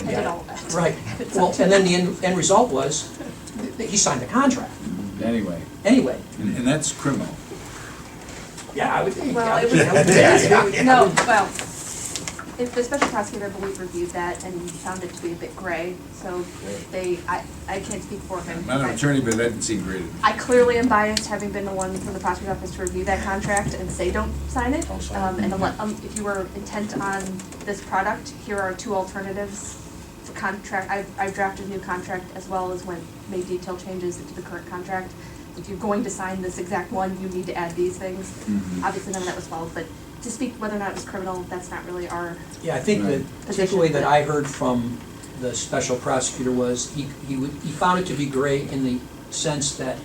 I did all of that. Right, It's well, up to- and then the end result was, that he signed the contract, Anyway, anyway. And that's criminal. Yeah, I would think. Well, I it would- was, I would- it is, no, I well, if the special prosecutor, I believe, reviewed that and found it to be a bit gray, so I can't speak for him. I'm not an attorney, but that didn't seem great. I clearly am biased, having been the one from the prosecutor's office to review that contract and say don't sign it. Don't sign it. And if you were intent on this product, here are two alternatives for contract. I've drafted a new contract as well as made detailed changes to the current contract. If you're going to sign this exact one, you need to add these things. Mhm. Obviously, none of that was followed, but to speak whether or not it was criminal, that's not really our, Yeah, I think the takeaway that I heard from the special prosecutor was he found it to be gray in the sense that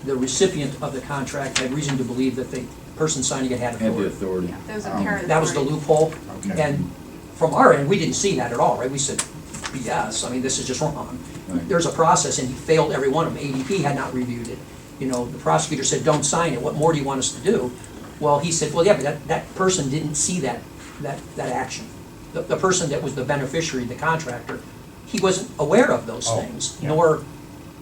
the recipient of the contract had reason to believe that the person signing it had had the authority. authority. yeah, there was apparent. That was the authority. loophole. Okay. And from our end, we didn't see that at all, right? We said, yes, I mean, this is just wrong. Right. There's a process, and he failed every one of them. ADP had not reviewed it. You know, the prosecutor said, don't sign it. What more do you want us to do? Well, he said, well, yeah, but that person didn't see that action. The person that was the beneficiary, the contractor, he wasn't aware of those Oh, things, yeah. nor.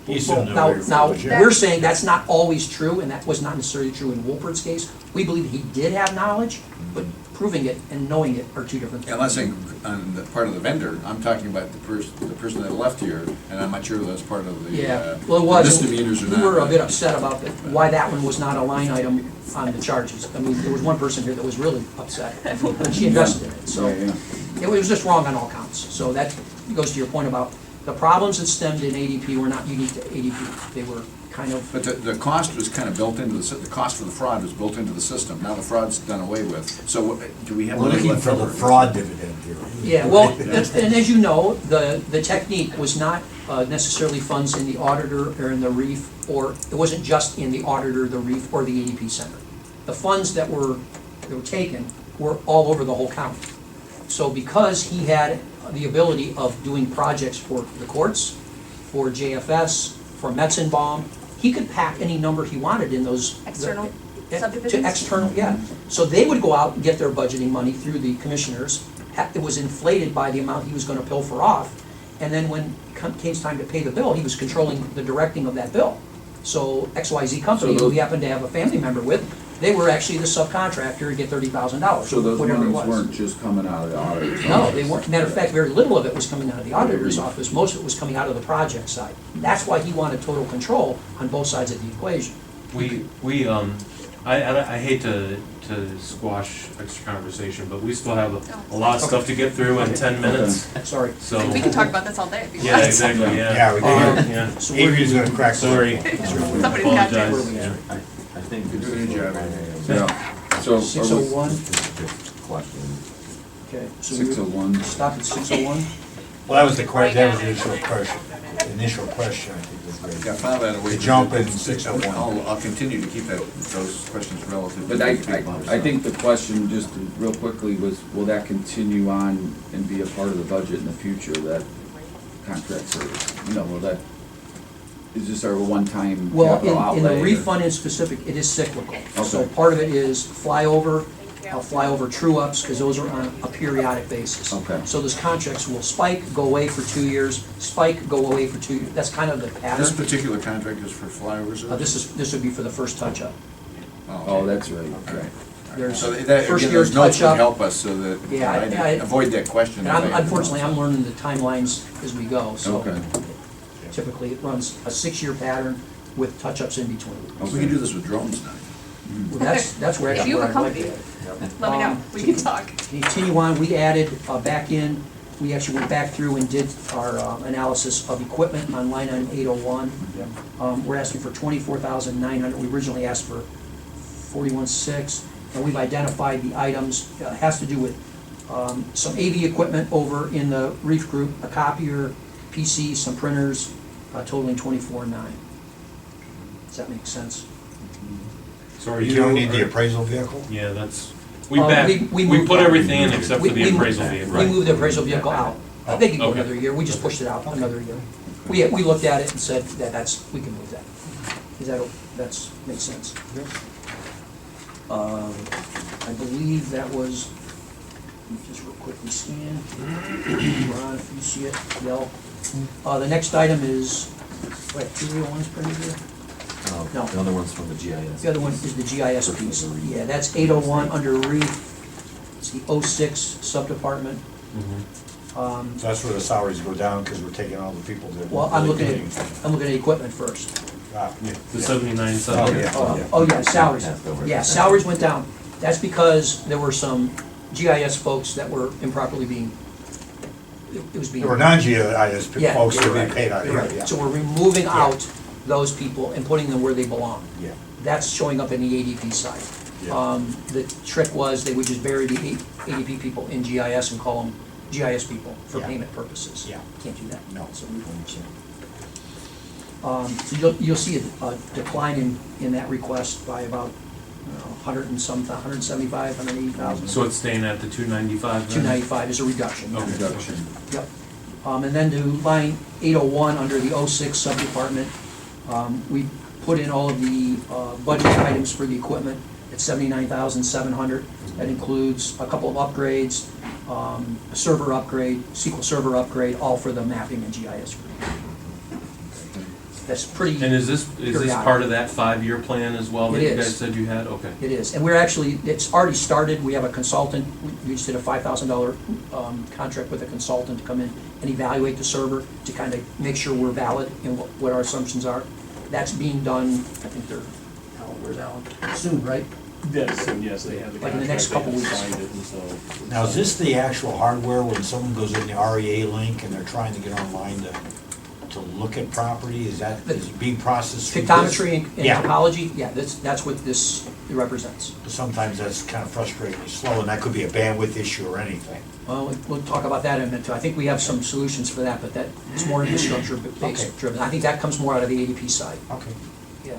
He still knew Now, they were now, legit. we're saying that's not always true, and that was not necessarily true in Wolpert's case. We believe he did have knowledge, but proving it and knowing it are two different things. I'm not saying on the part of the vendor, I'm talking about the person that left here, and I'm not sure that's part of the Yeah, well, it was. misdemeanors or not. We were a bit upset about why that one was not a line item on the charges. I mean, there was one person here that was really upset, and she invested in it, so. Yeah, yeah. It was just wrong on all counts. So that goes to your point about the problems that stemmed in ADP were not unique to ADP. They were kind of, But the cost was kind of built into the cost for the fraud was built into the system. Now the fraud's done away with. So do we have We're money looking left for the over? fraud dividend here. yeah, well, and as you know, the technique was not necessarily funds in the auditor or in the REEF, or it wasn't just in the auditor, the REEF, or the ADP center. The funds that were taken were all over the whole county. So because he had the ability of doing projects for the courts, for JFS, for Metzenbaum, he could pack any number he wanted in those. External to subdivisions? external, yeah. So they would go out and get their budgeting money through the commissioners. It was inflated by the amount he was gonna pilfer off. And then when it came time to pay the bill, he was controlling the directing of that bill. So XYZ company, So who those- he happened to have a family member with, they were actually the subcontractor to get $30,000, So those whatever it monies was. weren't just coming out of the auditor's No, office? they weren't. Matter of fact, very little of it was coming out of the auditor's office. Most of it was coming out of the project side. That's why he wanted total control on both sides of the equation. I hate to squash extra conversation, but we still have a lot of stuff to get through in 10 minutes, Sorry. so. We can talk about this all day if you want. Yeah, exactly, Yeah, yeah. we did. Yeah, So where- Avery's gonna crack. sorry. Somebody's got to. Apologize, yeah. I think. You're doing a job. Yeah, so. 601, Question. okay. So 601. Stop at 601? Well, that was the initial question. The initial question, I think, was Yeah, great. file that away. The jump in 601. I'll continue to keep those questions relative. But I think the question, just real quickly, was will that continue on and be a part of the budget in the future, that contract service? You know, will that, is this our one-time Well, capital outlay? in the or- refund in specific, it is cyclical. So Okay. part of it is flyover true-ups, because those are on a periodic basis. Okay. So those contracts will spike, go away for 2 years, spike, go away for 2 years. That's kind of the This pattern. particular contract is for flyovers? This would be for the first touch-up. Oh, that's right, right. There's So that, first again, year those notes would touch-up. help us so that Yeah, I avoid that question. And unfortunately, I'm learning the timelines as we go, so Okay. typically it runs a 6-year pattern with touch-ups in between. We can do this with drones now. Well, that's where If you have a I'd like company, to. let me know, we can talk. Continue on, we added back in, we actually went back through and did our analysis of equipment on line item 801. We're asking for 24,900, we originally asked for 41,600, and we've identified the items. It has to do with some AV equipment over in the Reef Group, a copier, PC, some printers, totaling 24,900. Does that make sense? Sorry, You don't need the appraisal vehicle? Yeah, that's, We we moved- put everything in except for the We- appraisal vehicle. We moved the appraisal vehicle out. They can go Okay. another year, we just pushed it out another year. We looked at it and said that we can move that. Is that's, makes sense. I believe that was, let me just real quickly scan. Ron, if you see it, yell. The next item is, wait, 201's printed here? No. The other one's from the GIS. The other one is the GIS piece. Yeah, that's 801 under REIT. It's the 06 subdepartment. Mhm. So that's where the salaries go down, because we're taking all the people that. Well, I'm looking at equipment first. The 79 Oh, sub. yeah. Oh, yeah, salaries. Passed over. Yeah, salaries went down. That's because there were some GIS folks that were improperly being, it was being. There were non-GIS Yeah, folks that you're are being right. paid out You're here, right. yeah. So we're removing out those people and putting them where they belong. Yeah, That's showing up in the ADP side. yeah. The trick was they would just bury the ADP people in GIS and call them GIS people for Yeah. payment purposes. Yeah. Can't do that. No. So we don't understand. So you'll see a decline in that request by about, 175, 180,000. So it's staying at the 295 then? 295 is a reduction. Okay. Reduction. Yep. And then to line 801 under the 06 subdepartment, we put in all of the budget items for the equipment at 79,700. That includes a couple of upgrades, a server upgrade, SQL Server upgrade, all for the mapping and GIS group. That's pretty. And is this periodic. part of that 5-year plan as well that It you guys is. said you had? Okay. It is, and we're actually, it's already started, we have a consultant, we just did a $5,000 contract with a consultant to come in and evaluate the server to kind of make sure we're valid in what our assumptions are. That's being done, I think they're, where's Alan? Soon, right? Yes, and yes, they have the Like in the next contract, they couple have weeks. signed it, and so. Now, is this the actual hardware when someone goes in the REA link and they're trying to get online to look at property? Is it being processed through this? Pictometry and Yeah. topology, yeah, that's what this represents. Sometimes that's kind of frustratingly slow, and that could be a bandwidth issue or anything. Well, we'll talk about that in a minute too. I think we have some solutions for that, but it's more infrastructure Okay. based driven. I think that comes more out of the ADP side, Okay. yeah.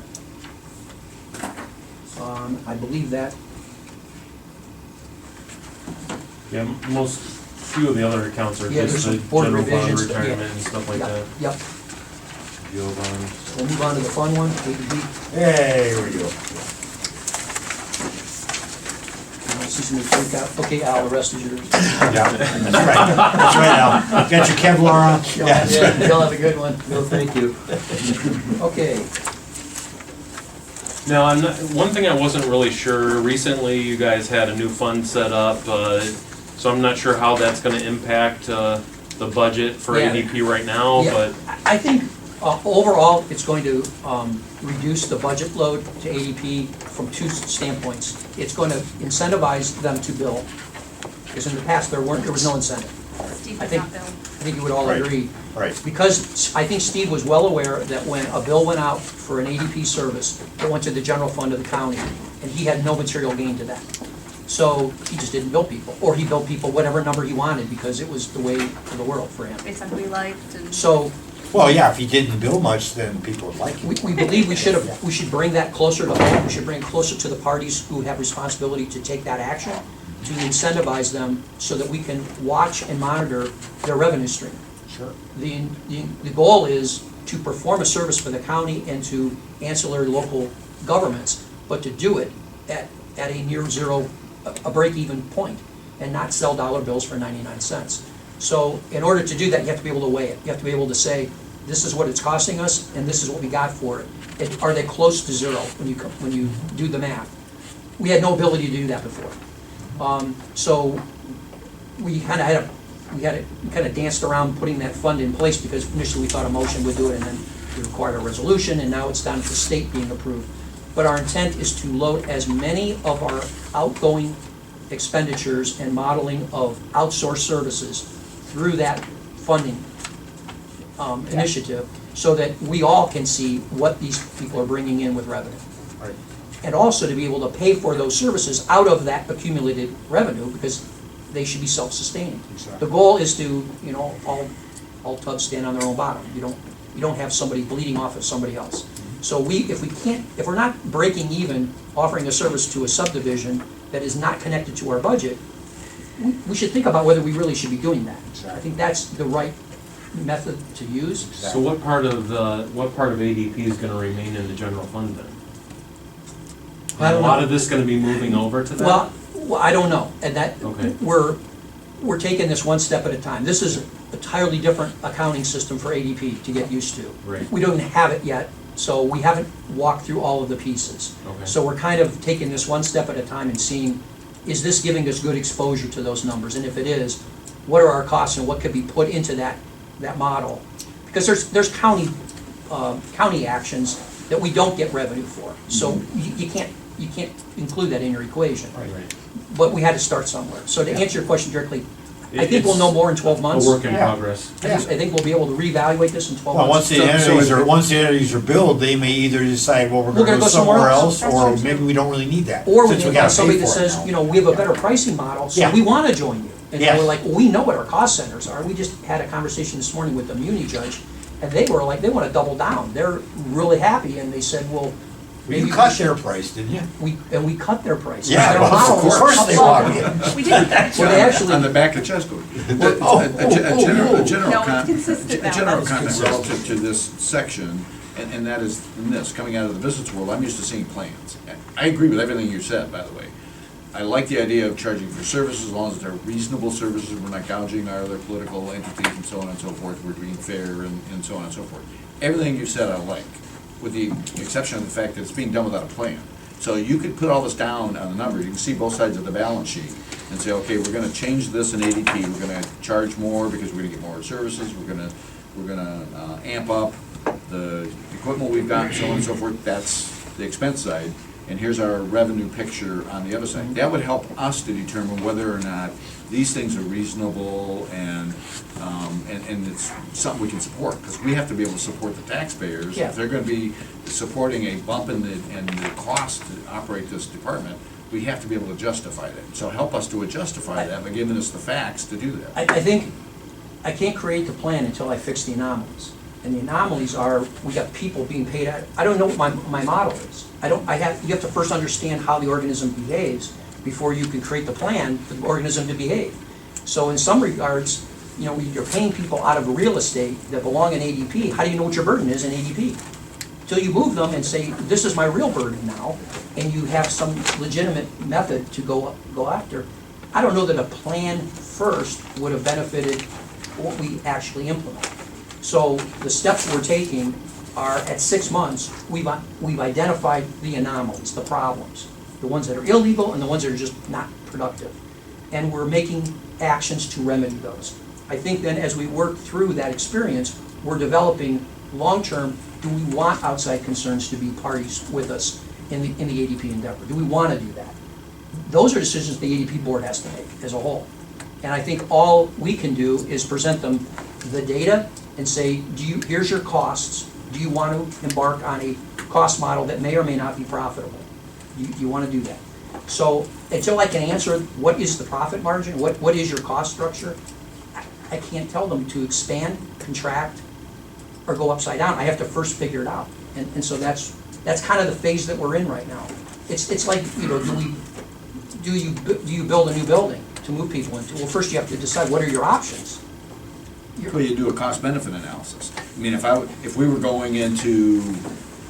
I believe that, Yeah, few of the other accounts are Yeah, just there's the some board general fund revisions, retirement and stuff like yep, that. yep. Geo bonds. We'll move on to the fun one, ADP. Hey, here we go. I see somebody freak out. Okay, Al, the rest is yours. Yeah, that's right. That's right, Al. Got your Kevlar on? Yeah, that's right. Yeah, you'll have a good one. No, thank you. Okay, Now, one thing I wasn't really sure, recently you guys had a new fund set up, so I'm not sure how that's gonna impact the budget for Yeah. ADP right now, Yeah. but, I think overall, it's going to reduce the budget load to ADP from two standpoints. It's going to incentivize them to bill, because in the past, there was no incentive. Steve I did think- not bill. I think you would all Right. agree. Right. Because I think Steve was well aware that when a bill went out for an ADP service, it went to the general fund of the county, and he had no material gain to that. So he just didn't bill people, or he billed people whatever number he wanted, because it was the way of the world for him. Based on who he liked and. So Well, yeah, if he didn't bill much, then people would like it. we believe we should bring that closer to home, we should bring it closer to the parties who have responsibility to take that action, to incentivize them so that we can watch and monitor their revenue stream. Sure. The goal is to perform a service for the county and to ancillary local governments, but to do it at a near zero, a break-even point, and not sell dollar bills for 99 cents. So in order to do that, you have to be able to weigh it. You have to be able to say, this is what it's costing us, and this is what we got for it. Are they close to zero when you do the math? We had no ability to do that before. So we kind of danced around putting that fund in place, because initially we thought a motion would do it, and then we required a resolution, and now it's down to the state being approved. But our intent is to load as many of our outgoing expenditures and modeling of outsourced services through that funding initiative, so that we all can see what these people are bringing in with revenue. Right. And also to be able to pay for those services out of that accumulated revenue, because they should be self-sustaining. Exactly. The goal is to, all tubs stand on their own bottom. You don't have somebody bleeding off of somebody else. So if we're not breaking even, offering a service to a subdivision that is not connected to our budget, we should think about whether we really should be doing that. I think that's the right method to use. So what part of ADP is gonna remain in the general fund then? I don't A lot know. of this gonna be moving over to that? Well, I don't know, and that, Okay. we're taking this one step at a time. This is an entirely different accounting system for ADP to get used to. Right. We don't even have it yet, so we haven't walked through all of the pieces. Okay. So we're kind of taking this one step at a time and seeing, is this giving us good exposure to those numbers? And if it is, what are our costs and what could be put into that model? Because there's county actions that we don't get revenue for. So you can't include that in your equation. Right. But we had to start somewhere. So to answer your question directly, I think we'll know more in 12 A months. work in progress. I think we'll be able to reevaluate this in 12 Well, months. once the entities are billed, they may either decide, well, we're We're gonna go somewhere else, That's or true. maybe we don't really need that. Or we since may gotta have somebody pay that for it says, now. you know, we have a better pricing model, so Yeah. we want to join you. And Yeah. we're like, well, we know what our cost centers are. We just had a conversation this morning with the muni judge, and they were like, they want to double down. They're really happy, and they said, well, maybe You we cut should- their price, didn't you? we cut their prices. Yeah, Their well, model of was course they upside want down. it. We did that. Well, they actually- On the back of Chesco. Oh, A general No, it's consistent now. a general That's comment consistent. relative to this section, and that is in this, coming out of the business world, I'm used to seeing plans. I agree with everything you said, by the way. I like the idea of charging for services as long as they're reasonable services, we're not gouging our other political entities and so on and so forth, we're being fair and so on and so forth. Everything you said I like, with the exception of the fact that it's being done without a plan. So you could put all this down on the numbers, you can see both sides of the balance sheet, and say, okay, we're gonna change this in ADP, we're gonna charge more because we're gonna get more services, we're gonna amp up the equipment we've got, so on and so forth, that's the expense side. And here's our revenue picture on the other side. That would help us to determine whether or not these things are reasonable and it's something we can support. Because we have to be able to support the taxpayers. Yeah. If they're gonna be supporting a bump in the cost to operate this department, we have to be able to justify that. So help us to justify that by giving us the facts to do that. I think I can't create the plan until I fix the anomalies. And the anomalies are, we got people being paid out. I don't know what my model is. You have to first understand how the organism behaves before you can create the plan for the organism to behave. So in some regards, you know, you're paying people out of real estate that belong in ADP. How do you know what your burden is in ADP? Till you move them and say, this is my real burden now, and you have some legitimate method to go after. I don't know that a plan first would have benefited what we actually implement. So the steps we're taking are, at 6 months, we've identified the anomalies, the problems, the ones that are illegal and the ones that are just not productive. And we're making actions to remedy those. I think then as we work through that experience, we're developing long-term, do we want outside concerns to be parties with us in the ADP endeavor? Do we want to do that? Those are decisions the ADP board has to make as a whole. And I think all we can do is present them the data and say, here's your costs. Do you want to embark on a cost model that may or may not be profitable? You want to do that. So until I can answer what is the profit margin, what is your cost structure, I can't tell them to expand, contract, or go upside down. I have to first figure it out. And so that's kind of the phase that we're in right now. It's like, you know, do you build a new building to move people into? Well, first you have to decide what are your options. Well, you do a cost-benefit analysis. I mean, if we were going into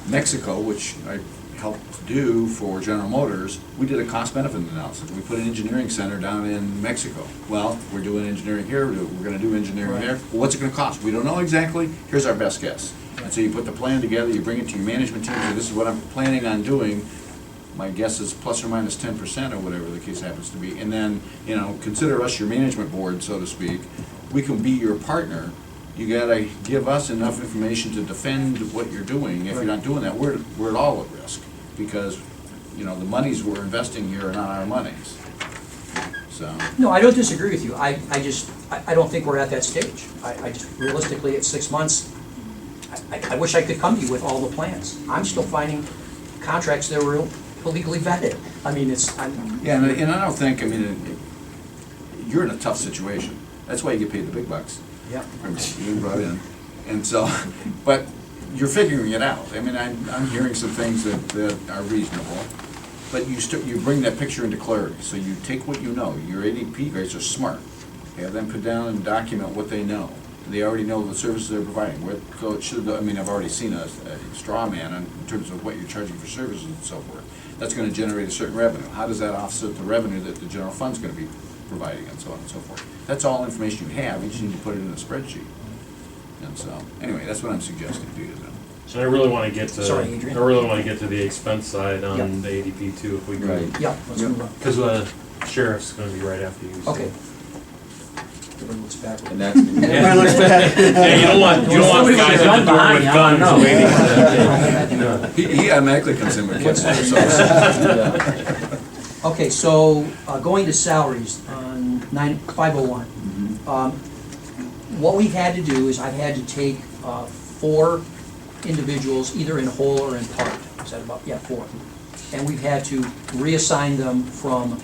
Mexico, which I helped do for General Motors, we did a cost-benefit analysis. We put an engineering center down in Mexico. Well, we're doing engineering here, we're gonna do engineering Right. there. Well, what's it gonna cost? We don't know exactly. Here's our best guess. And so you put the plan together, you bring it to your management team, say, this is what I'm planning on doing. My guess is plus or minus 10% or whatever the case happens to be. And then, you know, consider us your management board, so to speak. We can be your partner. You gotta give us enough information to defend what you're doing. If you're not doing that, we're at all at risk. Because, you know, the monies we're investing here are not our monies. So, No, I don't disagree with you. I don't think we're at that stage. I just, realistically, at 6 months, I wish I could come to you with all the plans. I'm still finding contracts that were illegally vetted. I mean, yeah, and I don't think, I mean, you're in a tough situation. That's why you get paid the big bucks. yeah. You brought in. And so, but you're figuring it out. I mean, I'm hearing some things that are reasonable. But you bring that picture into clarity, so you take what you know. Your ADP guys are smart. Have them put down and document what they know. They already know the services they're providing. So it should, I mean, I've already seen a straw man in terms of what you're charging for services and so forth. That's gonna generate a certain revenue. How does that offset the revenue that the general fund's gonna be providing, and so on and so forth? That's all information you have, you just need to put it in a spreadsheet. And so, anyway, that's what I'm suggesting to you then. So I really wanna get to, Sorry, Adrian. I really wanna get to the expense side on Yep. the ADP too, if we could. Right. Yeah, let's Yep. move on. Cause sheriff's gonna be right after you. so. Okay. Everybody looks backward. And that's. Yeah, you don't want Somebody guys with a at the gun door behind with you, I guns don't know. waiting for that. He automatically comes in with kids. Yeah. Okay, so going to salaries on 501. What we've had to do is I've had to take 4 individuals, either in whole or in part. Is that about, yeah, 4. And we've had to reassign them from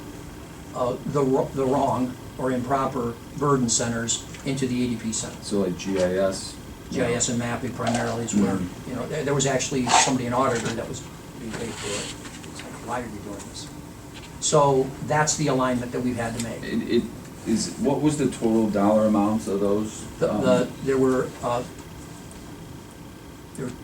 the wrong or improper burden centers into the ADP center. So like GIS. GIS and mapping primarily is where, you know, there was actually somebody, an auditor, that was being paid for it. It's like, why are we doing this? So that's the alignment that we've had to make. It is, what was the total dollar amounts of those? There were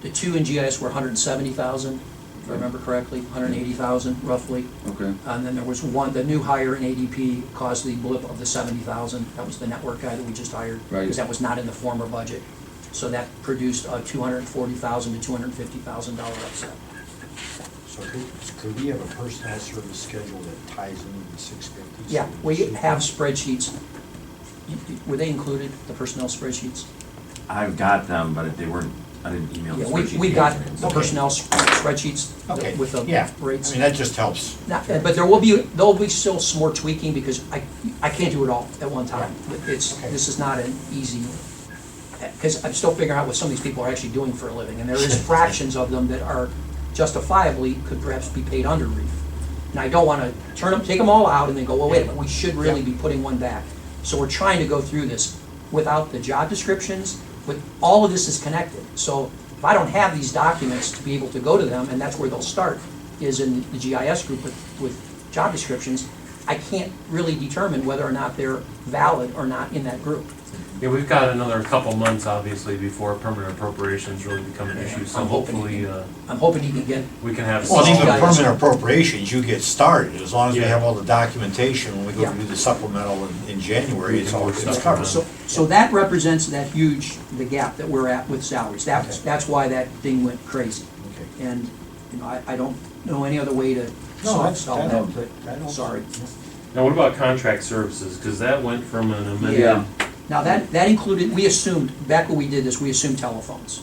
the 2 in GIS were 170,000, if I remember correctly, 180,000 roughly. Okay. And then there was one, the new hire in ADP caused the blip of the 70,000. That was the network guy that we just hired. Right. Because that was not in the former budget. So that produced a $240,000 to $250,000 upset. So could we have a personnel service schedule that ties into the 650? Yeah, we have spreadsheets. Were they included, the personnel spreadsheets? I've got them, but they weren't, I didn't email the Yeah, spreadsheet. we got to Adrian, the so- personnel spreadsheets Okay, with the yeah, rates. I mean, that just helps. But there'll be still some more tweaking because I can't do it all at one time. This is not an easy, because I'm still figuring out what some of these people are actually doing for a living. And there is fractions of them that are justifiably could perhaps be paid under reef. And I don't want to take them all out and then go, well, wait a minute, we should really be putting one back. So we're trying to go through this without the job descriptions, with all of this is connected. So if I don't have these documents to be able to go to them, and that's where they'll start, is in the GIS group with job descriptions, I can't really determine whether or not they're valid or not in that group. Yeah, we've got another couple months, obviously, before permanent appropriations really become an issue, so I'm hoping hopefully, I'm hoping he can get, we can have. Well, some- even guys- permanent appropriations, you get started, as long as we Yeah. have all the documentation, when we go Yeah. to do the supplemental in January, it's all, We can work it's stuff covered. around. so that represents that the gap that we're at with salaries. That's why that thing went crazy. Okay. And, you know, I don't know any other way to No, solve that's, that. that helps. Sorry. Now, what about contract services, because that went from an amended. Yeah. Now, that included, we assumed, back when we did this, we assumed telephones.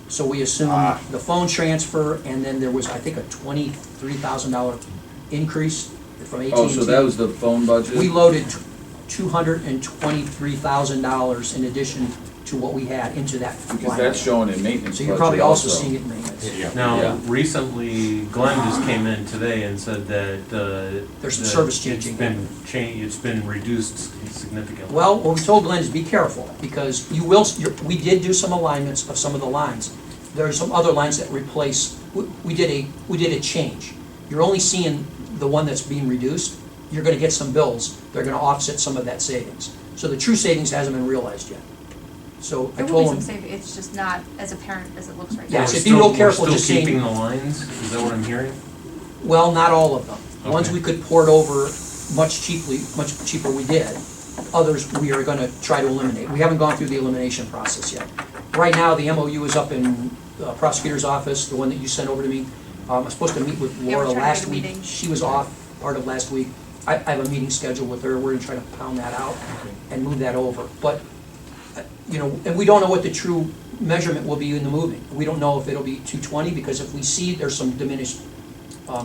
So we assumed the phone transfer, and then there was, I think, a $23,000 increase from AT&T. Oh, so that was the phone budget? We loaded $223,000 in addition to what we had into that Because line that's item. showing in maintenance So you're budget probably also seeing it in maintenance. Yeah. Now, Yeah. recently, Glenn just came in today and said that, There's some that service changing. It's been reduced significantly. Well, what we told Glenn is be careful, because we did do some alignments of some of the lines. There are some other lines that replace, we did a change. You're only seeing the one that's being reduced. You're gonna get some bills, they're gonna offset some of that savings. So the true savings hasn't been realized yet. So I There will told be some him, saving, it's just not as apparent as it looks right Yeah, now. so be real careful We're just still saying- keeping the lines, is that what I'm hearing? well, not all of them. Ones Okay. we could port over much cheaper we did. Others we are gonna try to eliminate. We haven't gone through the elimination process yet. Right now, the MOU is up in the prosecutor's office, the one that you sent over to me. I'm supposed to meet with Yeah, we're Laura trying to last get a week. meeting. She was off part of last week. I have a meeting scheduled with her. We're gonna try to pound that out and move that over. But, you know, and we don't know what the true measurement will be in the moving. We don't know if it'll be 220, because if we see there's some diminished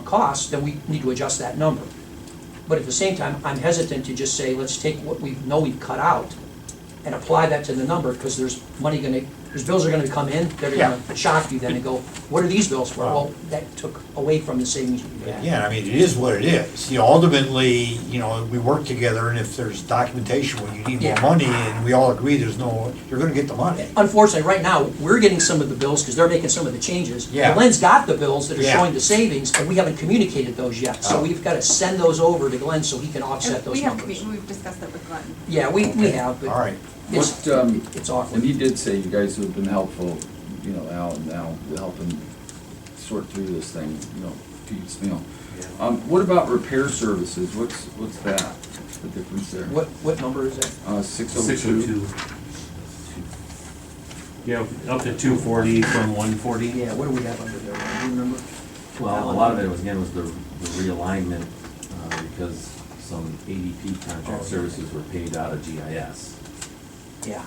costs, then we need to adjust that number. But at the same time, I'm hesitant to just say, let's take what we know we've cut out and apply that to the number, because there's money gonna Because bills are gonna come in, they're gonna shock you then and go, what are these bills for? Well, that took away from the savings we had. Again, I mean, it is what it is. You know, ultimately, you know, we work together, and if there's documentation where you need more Yeah. money, and we all agree there's no, you're gonna get the money. Unfortunately, right now, we're getting some of the bills because they're making some of the changes. Yeah. Glenn's got the bills that are Yeah. showing the savings, and we haven't communicated those yet. So Oh. we've got to send those over to Glenn so he can offset those We have, numbers. we've discussed that with Glenn. Yeah, we have, All but right. it's, What, it's And awkward. he did say you guys have been helpful, you know, Al and Al, helping sort through this thing, you know, piecemeal. What about repair services? What's that, the difference there? What number is that? 602? 602. Yeah, up to 240 from 140. Yeah, what do we have under there? Do you remember? Well, a lot of it was, again, was the realignment, because some ADP contract services were paid out of GIS. Yeah.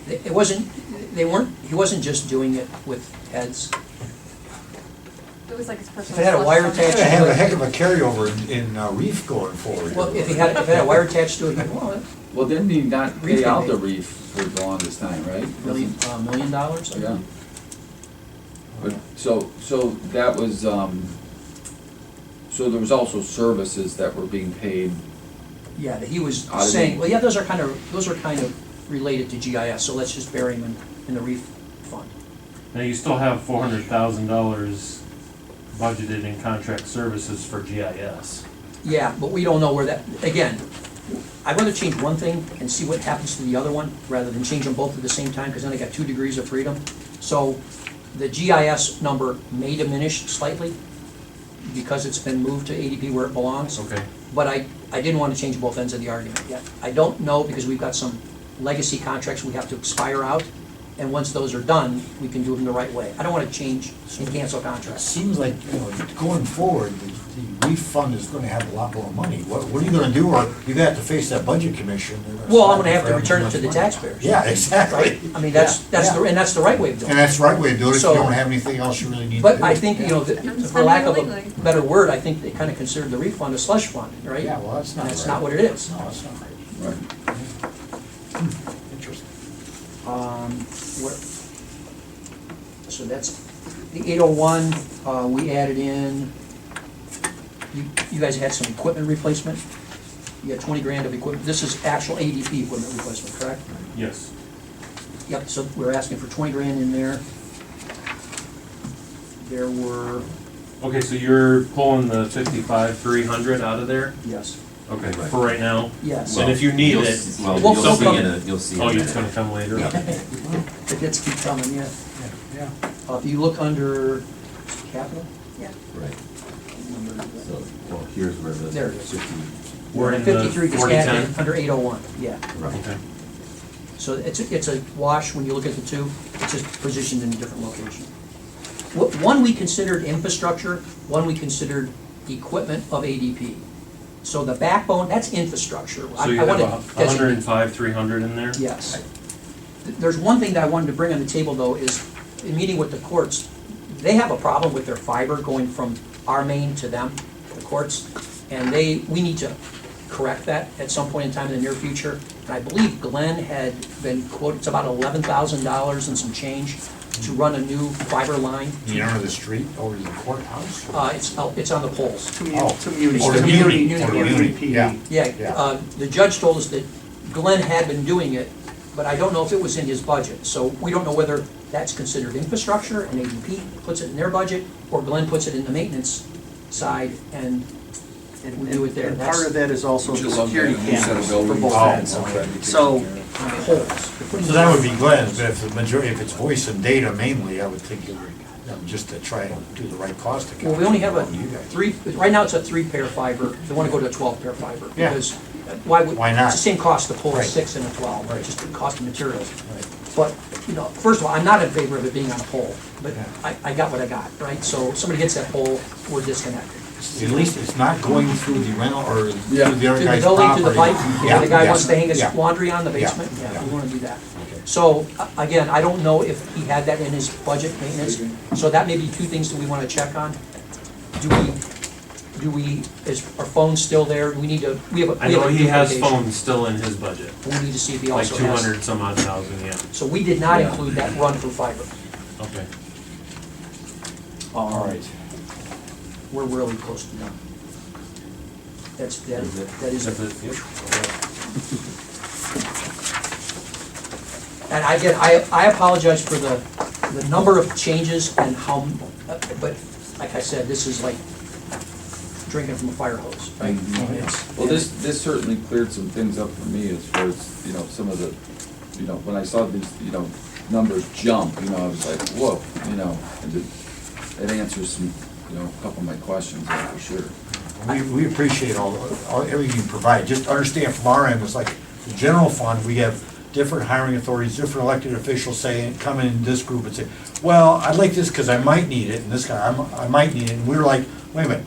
It wasn't, he wasn't just doing it with heads. It was like his personal. If it had a wire slush fund. attached You're gonna have a heck of a carryover in reef going forward. Well, if it had a wire attached to it, he'd, well, Well, didn't he not Reef pay out can the pay. reef for the longest time, right? $1 million? I think. Yeah. But, so that was, so there was also services that were being paid. Yeah, that he was Out of saying, the- well, yeah, those are kind of related to GIS, so let's just bury them in the reef fund. Now, you still have $400,000 budgeted in contract services for GIS. Yeah, but we don't know where that, again, I'd rather change one thing and see what happens to the other one, rather than change them both at the same time, because then I got 2 degrees of freedom. So the GIS number may diminish slightly, because it's been moved to ADP where it belongs. Okay. But I didn't want to change both ends of the argument yet. I don't know, because we've got some legacy contracts we have to expire out, and once those are done, we can do them the right way. I don't want to change and cancel It contracts. seems like, you know, going forward, the reef fund is gonna have a lot more money. What are you gonna do, or you're gonna have to face that budget commission? They're Well, I'm slap gonna you have for to having return too it to the much money. taxpayers. Yeah, exactly. Right? I mean, that's Yeah. and that's the right way of doing And it. that's the right way to do it, if you So- don't have anything else you really need to do. But I think, you know, Yeah. for lack of Spending a illegally. better word, I think they kind of considered the refund a slush fund, right? Yeah, well, that's not And that's right. not what it is. No, that's not right. Right. Interesting. Where, so that's, the 801, we added in, you guys had some equipment replacement? You had 20 grand of equipment, this is actual ADP equipment replacement, correct? Yes. Yep, so we're asking for 20 grand in there. There were, Okay, so you're pulling the 55,300 out of there? yes, Okay, Right. for right now? yes. And if you need You'll it, s- Well, We'll you'll see come- you'll see. oh, in a it's gonna minute. come later? The hits keep coming, yeah. Yeah. If you look under capital, Yeah. Right, so, well, here's where the. There it is. 50 We're in the 53 just 4010? added under 801, yeah. Right. Okay. So it's a wash when you look at the two, it's just positioned in a different location. One we considered infrastructure, one we considered equipment of ADP. So the backbone, that's infrastructure. So you I have wanna designate- 105,300 in there? Yes. There's one thing that I wanted to bring on the table, though, is in meeting with the courts, they have a problem with their fiber going from our main to them, the courts, and we need to correct that at some point in time in the near future. And I believe Glenn had been quoted, it's about $11,000 and some change to run a new fiber line. You know, the street over to the courthouse? It's on the poles. Oh. Or the community, muni, or the community. muni, yeah. Yeah, Yeah. the judge told us that Glenn had been doing it, but I don't know if it was in his budget. So we don't know whether that's considered infrastructure and ADP puts it in their budget, or Glenn puts it in the maintenance side and we do it there. And part of that is also the Just love security that. You said a cameras for building. both Oh, ends. okay. So, Poles. They're putting So that would be Glenn's, but if the majority, if it's voice and data mainly, I would think it would, just to try and do the right cost account. Well, we only have a You guys. 3, right now it's a 3-pair fiber. They want to go to a 12-pair fiber. Yeah. Because why would? Why not? It's the same cost to pull a Right. 6 and a 12, Right. just the cost of materials. Right. But, you know, first of all, I'm not in favor of it being on a pole, but Yeah. I got what I got, right? So if somebody hits that pole, we're disconnected. At least it's not going through the rental or through Yeah. the To other the guy's building, property. to the pipe, Yeah, the guy yeah, wants to hang his yeah. laundry on the Yeah, basement, yeah, yeah. we want to do that. Okay. So, again, I don't know if he had that in his budget maintenance, so that may be two things that we want to check on. do we, is our phone still there? Do we need to, we have a. I we have know a he has duplication. phones still in his budget, We need to see if he like also two has. hundred some odd thousand, yeah. So we did not Yeah. include that run for fiber. Okay. All right. We're really close to done. That is That's it. it, yep. And again, I apologize for the number of changes and how, but like I said, this is like drinking from a fire hose, right? Mhm. It's- Well, this certainly cleared some things up for me as far as, some of the, when I saw these, numbers jump, I was like, whoa, and it answers some, a couple of my questions there for sure. We appreciate everything you provide. Just understand from our end, it's like the general fund, we have different hiring authorities, different elected officials saying, come in this group and say, well, I'd like this because I might need it, and this guy, I might need it, and we're like, wait a minute,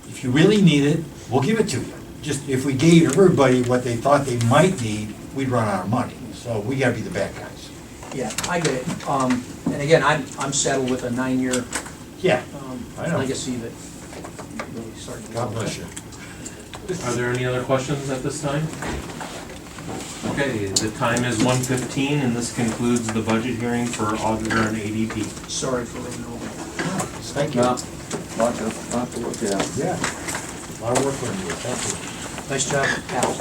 if you really need it, we'll give it to you. Just if we gave everybody what they thought they might need, we'd run out of money. So we gotta be the bad guys. Yeah, I get it. And again, I'm settled with a 9-year Yeah, I know. legacy that really started. to God develop. bless you. Are there any other questions at this time? Okay, the time is 1:15, and this concludes the budget hearing for auditor and ADP. Sorry for running over. Thank you. Lot to look at. Yeah, a lot of work on you, thank you. Nice job, Al.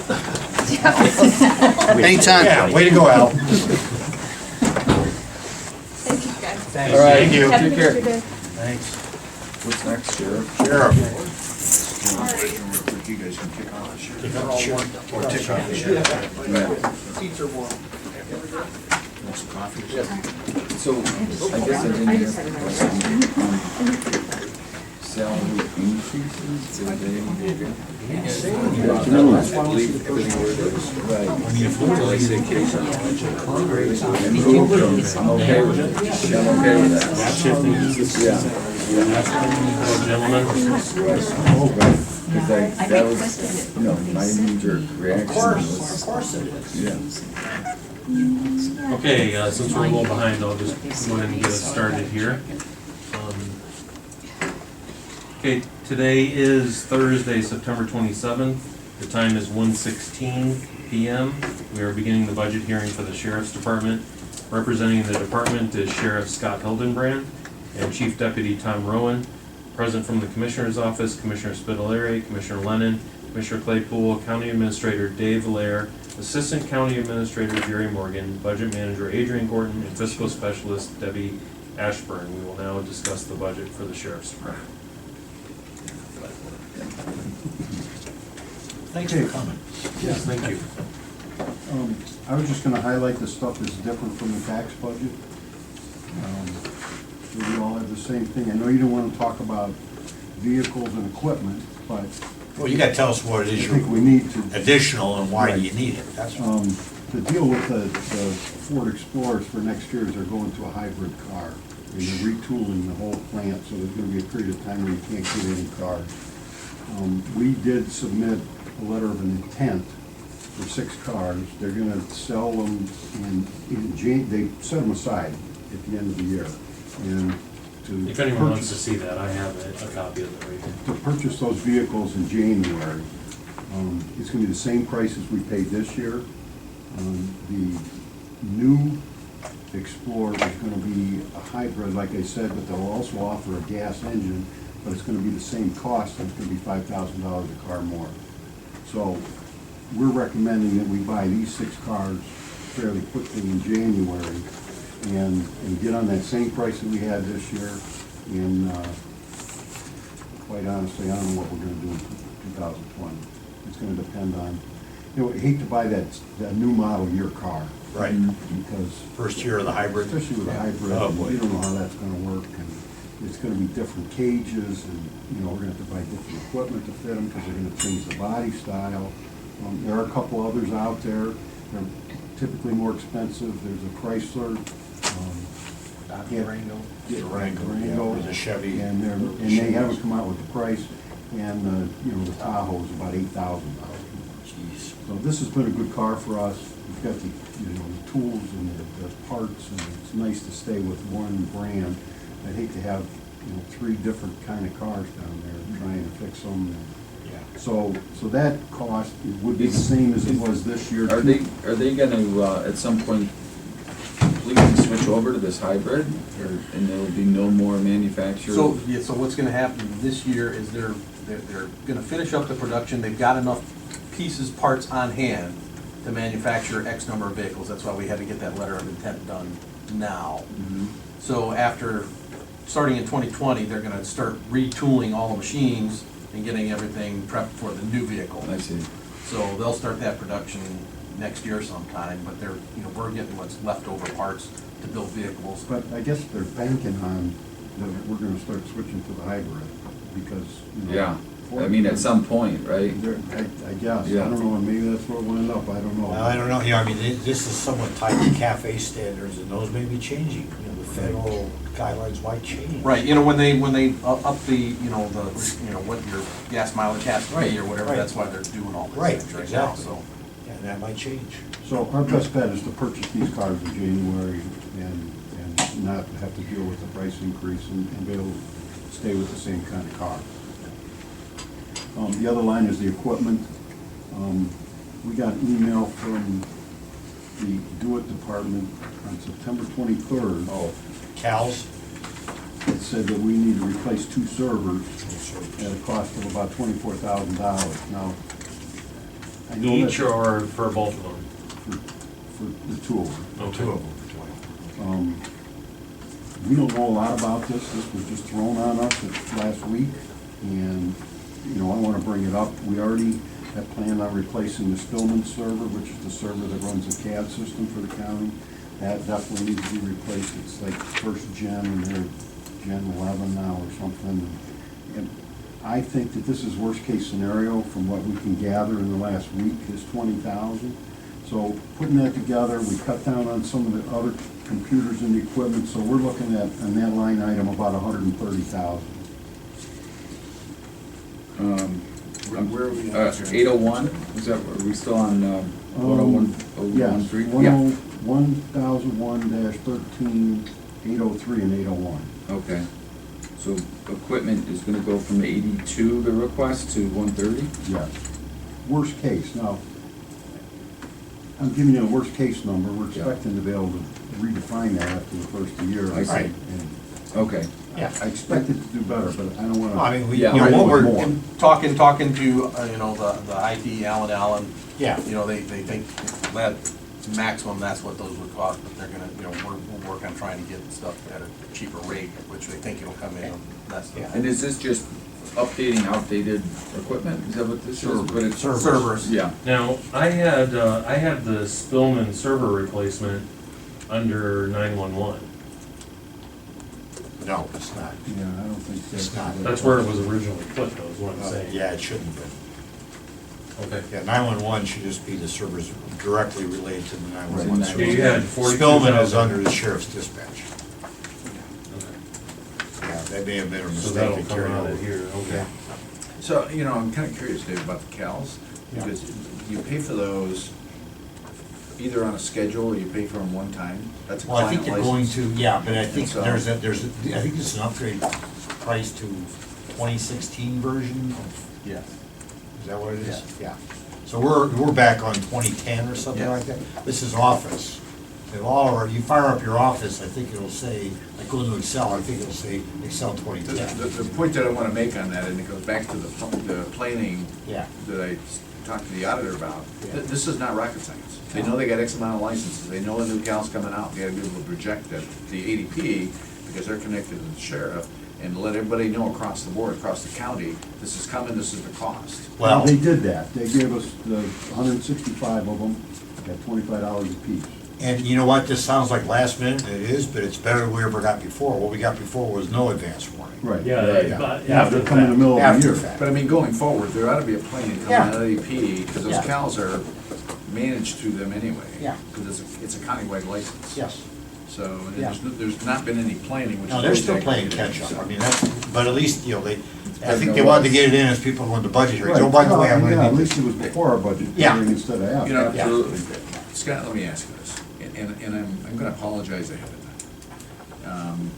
Anytime. Yeah, way to go, Al. Thank you, guys. Thanks. All right. Thank you. Have a Take good care. rest of your day. Thanks. What's next, Sheriff? Sheriff. You guys can kick off. Kick off the shirt. Or tick off the shirt. Want some coffee? So, I guess I didn't ask salary increases, did they? I believe everything where it is. Right. I mean, if we're like vacation. I'm okay with it. I'm okay with that. Yeah. Gentlemen, Because that was, my knee-jerk reaction was. Of course it is. Yeah. okay, since we're a little behind, I'll just go ahead and get us started here. Okay, today is Thursday, September 27th. The time is 1:16 p.m. We are beginning the budget hearing for the Sheriff's Department. Representing the department is Sheriff Scott Hildenbrand and Chief Deputy Tom Rowan. Present from the Commissioner's Office, Commissioner Spitaleri, Commissioner Lennon, Commissioner Claypool, County Administrator Dave Valaire, Assistant County Administrator Jerry Morgan, Budget Manager Adrian Gordon, and Fiscal Specialist Debbie Ashburn. We will now discuss the budget for the Sheriff's Department. Thanks for coming. Yes, thank you. I was just gonna highlight the stuff that's different from the tax budget. So we all have the same thing. I know you don't wanna talk about vehicles and equipment, but Well, you gotta tell us what it I is think we you're need to. additional and why do you need it, that's what. The deal with the Ford Explorers for next year is they're going to a hybrid car. And they're retooling the whole plant, so there's gonna be a period of time where you can't get any cars. We did submit a letter of intent for 6 cars. They're gonna sell them they set them aside at the end of the year. And to If anyone wants purchase- to see that, I have a copy of it right here. to purchase those vehicles in January. It's gonna be the same price as we paid this year. The new Explorer is gonna be a hybrid, like I said, but they'll also offer a gas engine, but it's gonna be the same cost, and it's gonna be $5,000 a car more. So, we're recommending that we buy these 6 cars fairly quickly in January and get on that same price that we had this year. And, quite honestly, I don't know what we're gonna do in 2020. It's gonna depend on, I hate to buy that new model year car. Right. Because. First year of the hybrid. Especially with a hybrid, Oh, boy. you don't know how that's gonna work, and it's gonna be different cages, and, we're gonna have to buy different equipment to fit them, because they're gonna change the body style. There are a couple others out there, they're typically more expensive, there's a Chrysler, Durango. Yeah, Durango. There's a Chevy. and they haven't come out with the price, and, the Tahoe's about $8,000. Jeez. So this has been a good car for us. We've got the, the tools and the parts, and it's nice to stay with one brand. I'd hate to have, 3 different kind of cars down there, trying to fix them. Yeah. So that cost would be the same as it was this year. Are they gonna, at some point, completely switch over to this hybrid? And there will be no more manufacturer? So, yeah, so what's gonna happen this year is they're gonna finish up the production, they've got enough pieces, parts on hand to manufacture X number of vehicles, that's why we had to get that letter of intent done now. Mhm. So after, starting in 2020, they're gonna start retooling all the machines and getting everything prepped for the new vehicle. I see. So they'll start that production next year sometime, but they're, we're getting what's leftover parts to build vehicles. But I guess they're banking on that we're gonna start switching to the hybrid, because, Yeah, I mean, at some point, right? I guess, I Yeah. don't know, and maybe that's where we'll end up, I don't know. Well, I don't know, I mean, this is somewhat tied to CAFE standards, and those may be changing, the federal guidelines might change. Right, when they up the, what your gas mileage has to be or whatever, Right. that's why they're doing all this Right, things right now, exactly. so. And that might change. So our best bet is to purchase these cars in January and not have to deal with the price increase and be able to stay with the same kind of car. The other line is the equipment. We got an email from the Do-It Department on September 23rd. Oh, CALs? It said that we need to replace 2 servers at a cost of about $24,000. Now, I know Each that or for both of them? for the 2 of them. Okay. 2 of them for 20. We don't know a lot about this. This was just thrown on us last week, and, I want to bring it up. We already have planned on replacing the Stillman server, which is the server that runs the CAD system for the county. That definitely needs to be replaced. It's like first gen, and they're Gen 11 now or something. And I think that this is worst-case scenario from what we can gather in the last week is $20,000. So putting that together, we cut down on some of the other computers and the equipment, so we're looking at, on that line item, about $130,000. Where are we? 801, is that, are we still on, 101, Yes, 013? Yeah, 1001-13, 803 and 801. okay. So equipment is gonna go from 82, the request, to 130? Yes. Worst case. Now, I'm giving you a worst case number. We're expecting to be able to redefine that after the first year. I see. And Okay. Yeah. I expect it to do better, but I don't want to. I mean, we, Yeah, you know, what we're, more. And talking to, the IT, Allen, yeah. they think that maximum, that's what those would cost, but they're gonna, we'll work on trying to get stuff at a cheaper rate, which they think it'll come in less than. And is this just updating outdated equipment? Is that what this is? But it's Servers. Yeah. Now, I had the Spillman server replacement under 911. No, it's not. Yeah, I don't think It's not. That's where it was originally put, though, is what I'm saying. Yeah, it shouldn't be. Okay. Yeah, 911 should just be the servers directly related to the 911 Right. service. You had 42,000. Spillman is under the sheriff's dispatch. Okay. Yeah, that may have been a So mistake that'll to come carry out over. of here, okay. So, I'm kind of curious, Dave, about the CALs, Yeah. because you pay for those either on a schedule or you pay for them one time. That's a Well, I client think you're going license. to, yeah, but I think so- I think this is an upgrade price to 2016 version of, Yes. is that what it is? Yeah. So we're back on 2010 or something Yeah. like that. This is Office. You fire up your Office, I think it'll say, like go into Excel, I think it'll say Excel The 2010. point that I want to make on that, and it goes back to the planning Yeah. that I talked to the auditor about, Yeah. this is not rocket science. They know they got X amount of licenses, they know a new CAL's coming out, they gotta be able to project that, the ADP, because they're connected to the sheriff, and let everybody know across the board, across the county, this is coming, this is the cost. Well, They did that. They gave us the 165 of them at $25 apiece. and you know what, this sounds like last minute, and it is, but it's better than we ever got before. What we got before was no advance warning. Right. Yeah, Yeah. after They come in the the middle of After the the year. fact. But I mean, going forward, there ought to be a plan coming Yeah. out of ADP, because those Yeah. CALs are managed through them anyway. Yeah. Because it's a countywide license. Yes. So, and Yeah. there's not been any planning, which is. No, they're still always playing aggravating, catch up. so. I mean, but at least, I think they wanted to get it in as people want the budget hearings. Oh, Right. by the way, I'm Yeah, gonna at need least this. it was before our budget Yeah. hearing instead of after. You know, Absolutely. Scott, let me ask you this, and I'm gonna apologize ahead of time.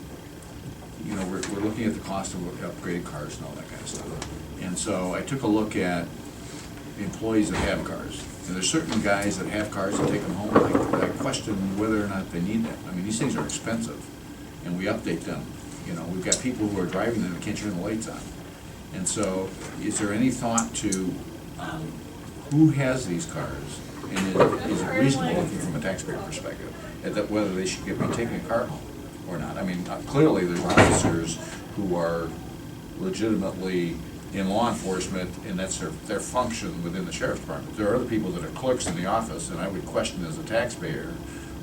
you know, we're looking at the cost of upgraded cars and all that kind of stuff. And so I took a look at the employees that have cars. And there's certain guys that have cars that take them home. I question whether or not they need them. I mean, these things are expensive, and we update them. You know, we've got people who are driving them that can't turn the lights on. And so, is there any thought to who has these cars? And is it reasonable, looking from a taxpayer perspective, that whether they should be taking a car home or not? I mean, clearly there's officers who are legitimately in law enforcement, and that's their function within the sheriff's department. There are other people that are clerks in the office, and I would question as a taxpayer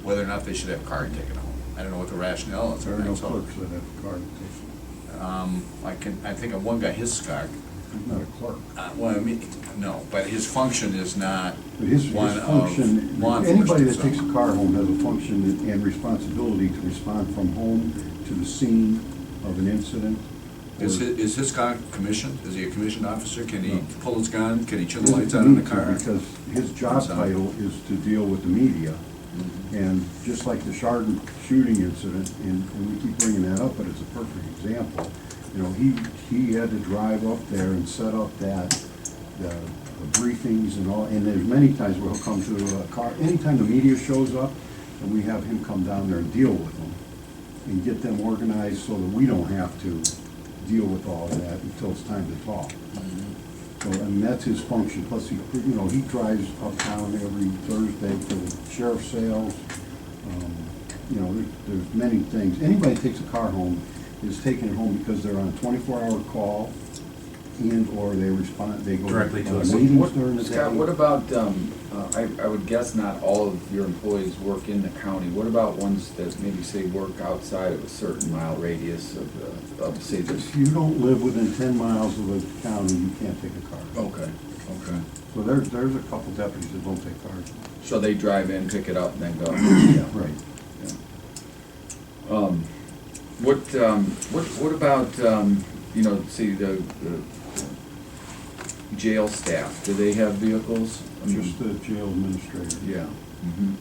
whether or not they should have a car taken home. I don't know what the rationale is. There are no So, clerks that have a card taken. I think of one guy, his car. He's not a clerk. Well, I mean, no, but his function is not But his one function, of law enforcement. anybody that so- takes a car home has a function and responsibility to respond from home to the scene of an incident. Is his guy commissioned? Is he a commissioned officer? Can he No. pull his gun? Can he turn the Doesn't lights on in the need to, car? Because his job So- title is to deal with the media. Mhm. And just like the Chardon shooting incident, and we keep bringing that up, but it's a perfect example. You know, he had to drive up there and set up the briefings and all, and there's many times where he'll come to a car, anytime the media shows up, and we have him come down there and deal with them, and get them organized so that we don't have to deal with all that until it's time to talk. So, I mean, that's his function, plus he, you know, he drives uptown every Thursday for the sheriff's sales. You know, there's many things. Anybody that takes a car home is taking it home because they're on a 24-hour call, and/or they respond, they go Directly to to us. meetings during the day. Scott, what about, I would guess not all of your employees work in the county. What about ones that maybe say work outside of a certain mile radius of say this? If you don't live within 10 miles of a county, you can't take a car. Okay, okay. So there's a couple deputies that don't take cars. So they drive in, pick it up, and then go? Yeah, right. Yeah. What about, you know, see, the jail staff, do they have vehicles? I mean, Just the jail administrator. Yeah. Mhm.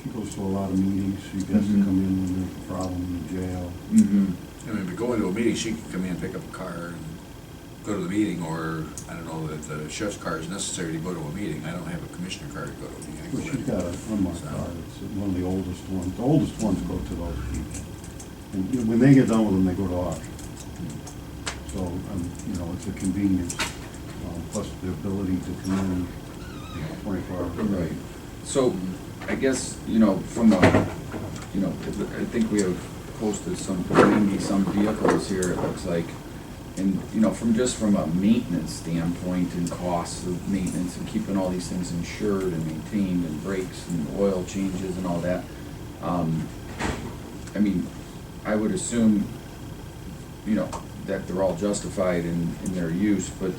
She goes to a lot of meetings, she gets to Mhm. come in when there's a problem in the jail. Mhm. I mean, if you go into a meeting, she can come in, pick up a car, and go to the meeting, or, I don't know, that the sheriff's car is necessary to go to a meeting. I don't have a commissioner car to go to a meeting. I Well, go she's in. got an unmarked car, it's one of the oldest ones. The oldest ones go to those people. And when they get done with them, they go to auction. So, you know, it's a convenience, plus the ability to come in, 24 hours. Right. So, I guess, you know, from a, you know, I think we have posted some vehicles here, it looks like. And, you know, from a maintenance standpoint and costs of maintenance and keeping all these things insured and maintained and brakes and oil changes and all that, I mean, I would assume, you know, that they're all justified in their use, but,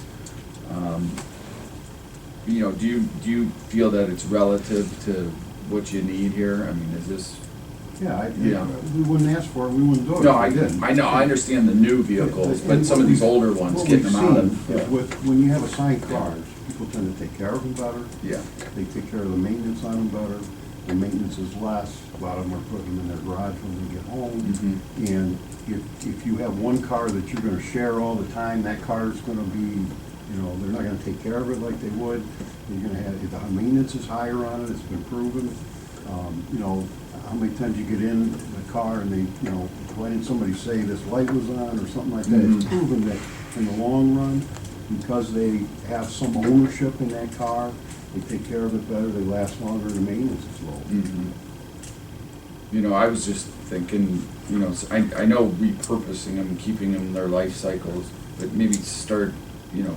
you know, do you feel that it's relative to what you need here? I mean, is this? Yeah, Yeah. we wouldn't ask for it, we wouldn't do it. No, if we didn't. I know, I understand the new vehicles, but some of these older ones, What getting we've them out seen of. is with, when you have assigned cars, people tend to take care of them better. Yeah. They take care of the maintenance on them better. The maintenance is less. A lot of them are putting them in their garage when they get home. Mhm. And if you have one car that you're gonna share all the time, that car is gonna be, you know, they're not gonna take care of it like they would. You're gonna have, the maintenance is higher on it, it's been proven. You know, how many times you get in the car and they, you know, why didn't somebody say this light was on or something like that? It's Mhm. proven that in the long run, because they have some ownership in that car, they take care of it better, they last longer, the maintenance is low. Mhm. You know, I was just thinking, you know, I know repurposing them, keeping them in their life cycles, but maybe start, you know,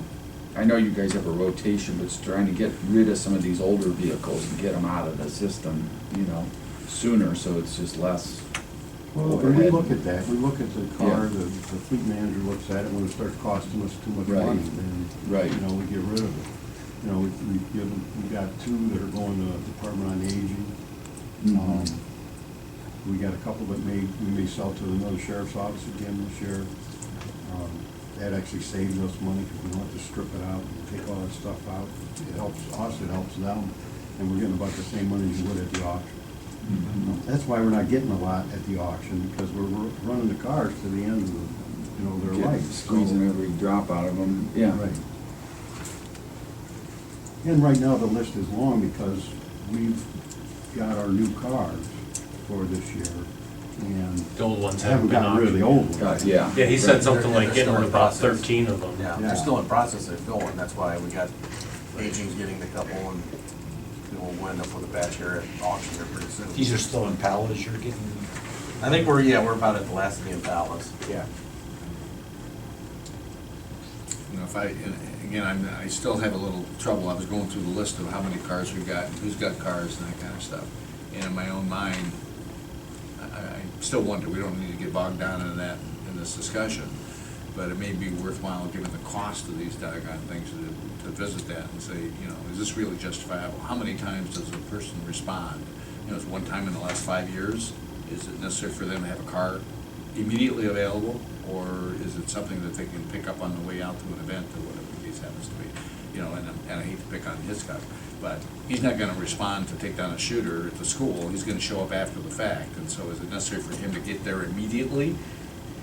I know you guys have a rotation, but trying to get rid of some of these older vehicles and get them out of the system, you know, sooner, so it's just less Well, and we overhead. look at that, we look at the car, Yeah. the fleet manager looks at it, when it starts costing us too much Right. money, then, Right. you know, we get rid of it. You know, we got two that are going to Department on Aging. Mhm. We got a couple that we may sell to another sheriff's office again this year. That actually saves us money, because we don't have to strip it out and take all that stuff out. It helps us, it helps them, and we're getting about the same money as you would at the auction. That's why we're not getting a lot at the auction, because we're running the cars to the end of the, you know, their Get- life. Squeezing every drop out of them, yeah. Right. And right now, the list is long because we've got our new cars for this year, and The old ones haven't haven't been gotten rid of the old ones. Got- Yeah. Yeah, he said Right. something like They're getting still rid in of about process. 13 of them. Yeah, Yeah. they're still in process of going, that's why we got, Aging's getting the couple, and we'll end up with a batch here at auction here pretty soon. These are still in Palas you're getting? I think we're about at the last of the Impalas. Yeah. You know, if I, and again, I still have a little trouble. I was going through the list of how many cars we've got, and who's got cars and that kind of stuff. And in my own mind, I still wonder, we don't need to get bogged down in that, in this discussion, but it may be worthwhile, given the cost of these doggone things, to visit that and say, you know, is this really justifiable? How many times does a person respond? You know, is one time in the last 5 years? Is it necessary for them to have a car immediately available? Or is it something that they can pick up on the way out to an event or whatever the case happens to be? You know, and I hate to pick on his stuff, but he's not gonna respond to take down a shooter at the school. He's gonna show up after the fact. And so is it necessary for him to get there immediately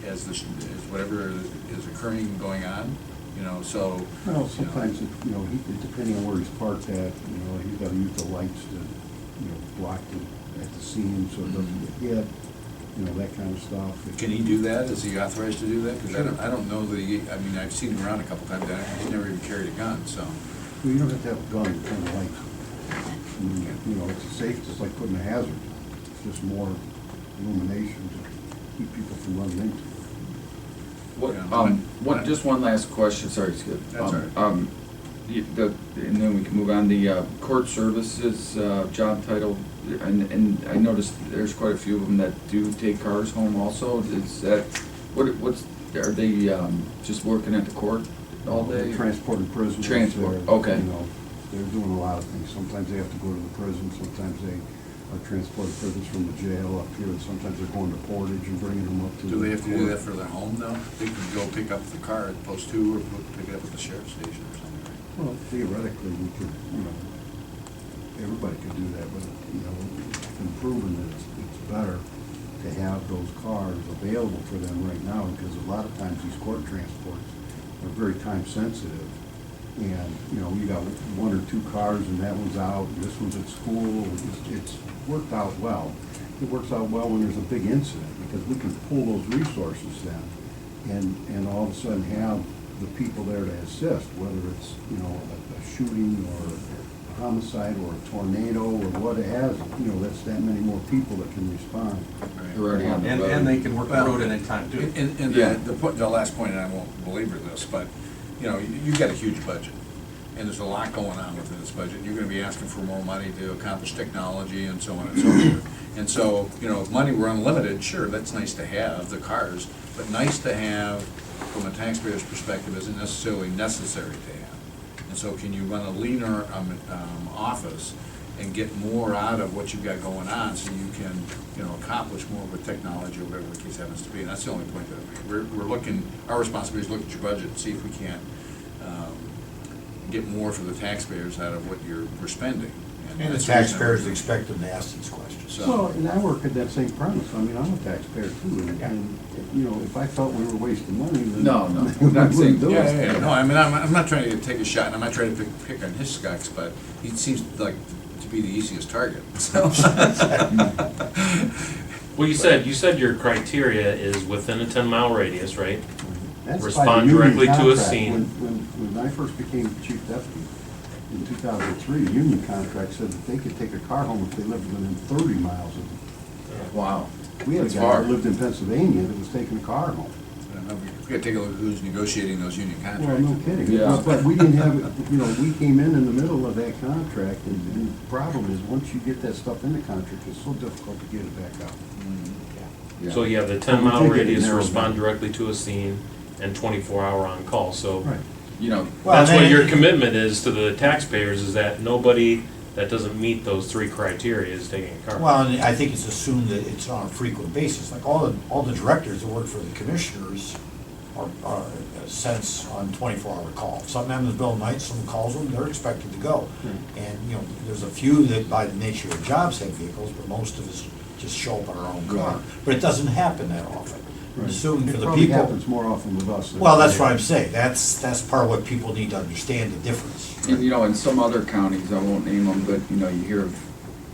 as as whatever is occurring going on? You know, so. Well, sometimes, depending on where he's parked at, he's gotta use the lights to, block at the scene so it doesn't get hit, that kind of stuff. Can he do that? Is he authorized to do that? Because I don't know that he, I mean, I've seen him around a couple times, he's never even carried a gun, so. Well, you don't have to have a gun to turn the lights on. It's safe, just like putting a hazard. It's just more illumination to keep people from running into it. Just one last question, sorry, Skip. That's all right. And then we can move on, the court services job title, and I noticed there's quite a few of them that do take cars home also. Is that, are they just working at the court all day? Transporting prisoners. Transport, They're, okay. They're doing a lot of things. Sometimes they have to go to the prison, sometimes they are transporting prisoners from the jail up here, and sometimes they're going to Portage and bringing them up to. Do they have to do court. that for their home, though? They can go pick up the car at post 2 or pick it up at the sheriff's station or something, right? Well, theoretically, we could, everybody could do that, but, it's been proven that it's better to have those cars available for them right now, because a lot of times these court transports are very time sensitive. And, you got 1 or 2 cars and that one's out, and this one's at school, it's worked out well. It works out well when there's a big incident, because we can pull those resources then, and all of a sudden have the people there to assist, whether it's, a shooting or a homicide or a tornado or what it has, that's that many more people that can respond. They're already on the road. And they can work the road at any time too. And Yeah. the last point, and I won't belabor this, but, you've got a huge budget, and there's a lot going on within this budget. You're gonna be asking for more money to accomplish technology and so on and so forth. And so, if money were unlimited, sure, that's nice to have, the cars, but nice to have from a taxpayer's perspective isn't necessarily necessary to have. And so can you run a leaner office and get more out of what you've got going on, so you can, accomplish more with technology or whatever the case happens to be? And that's the only point that I make. We're looking, our responsibility is to look at your budget and see if we can't get more for the taxpayers out of what we're spending. And the that's the reason taxpayers we're- expect them to ask these questions. So- Well, and I work at that same premise. I mean, I'm a taxpayer too, and, if I felt we were wasting money, then. No, we not saying- wouldn't do it. Yeah. No, I mean, I'm not trying to take a shot, and I'm not trying to pick on his specs, but he seems like to be the easiest target, so. Well, you said your criteria is within a 10-mile radius, right? That's by Respond the union directly to a contract. scene. When I first became chief deputy in 2003, the union contract said that they could take a car home if they lived within 30 miles of it. Wow. We had a That's guy far. that lived in Pennsylvania that was taking a car home. We gotta take a look at who's negotiating those union Well, contracts. no kidding. Yeah. But we didn't have, we came in the middle of that contract, and the problem is, once you get that stuff in the contract, it's so difficult to get it back out. Yeah. So you have the Well, 10-mile we take it radius, narrow respond down. directly to a scene, and 24-hour on-call. So Right. Well, that's what then- your commitment is to the taxpayers, is that nobody that doesn't meet those 3 criteria is taking a car. Well, and I think it's assumed that it's on a frequent basis, like all the directors that work for the commissioners cents on 24-hour call. Something happens in the middle of the night, someone calls them, they're expected to go. And, you know, there's a few that by the nature of jobs have vehicles, but most of us just show up in our own car. Right. But it doesn't happen that often. I'm Right. assuming for It the probably people. happens more often with us. than- Well, that's what I'm saying. That's part of what people need to understand, the difference. And, you know, in some other counties, I won't name them, but, you know, you hear of,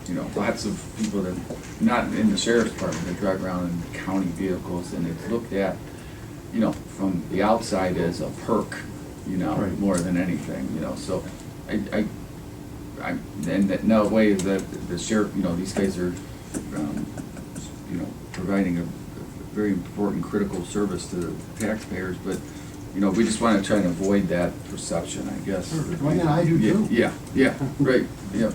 you know, lots of people that, not in the sheriff's department, they drive around in county vehicles, and it's looked at, you know, from the outside as a perk, you know, Right. more than anything, you know, so and that no way is that the sheriff, you know, these guys are, you know, providing a very important critical service to the taxpayers, but, you know, we just want to try and avoid that perception, I guess. Well, yeah, I do too. Yeah, yeah, right, yeah.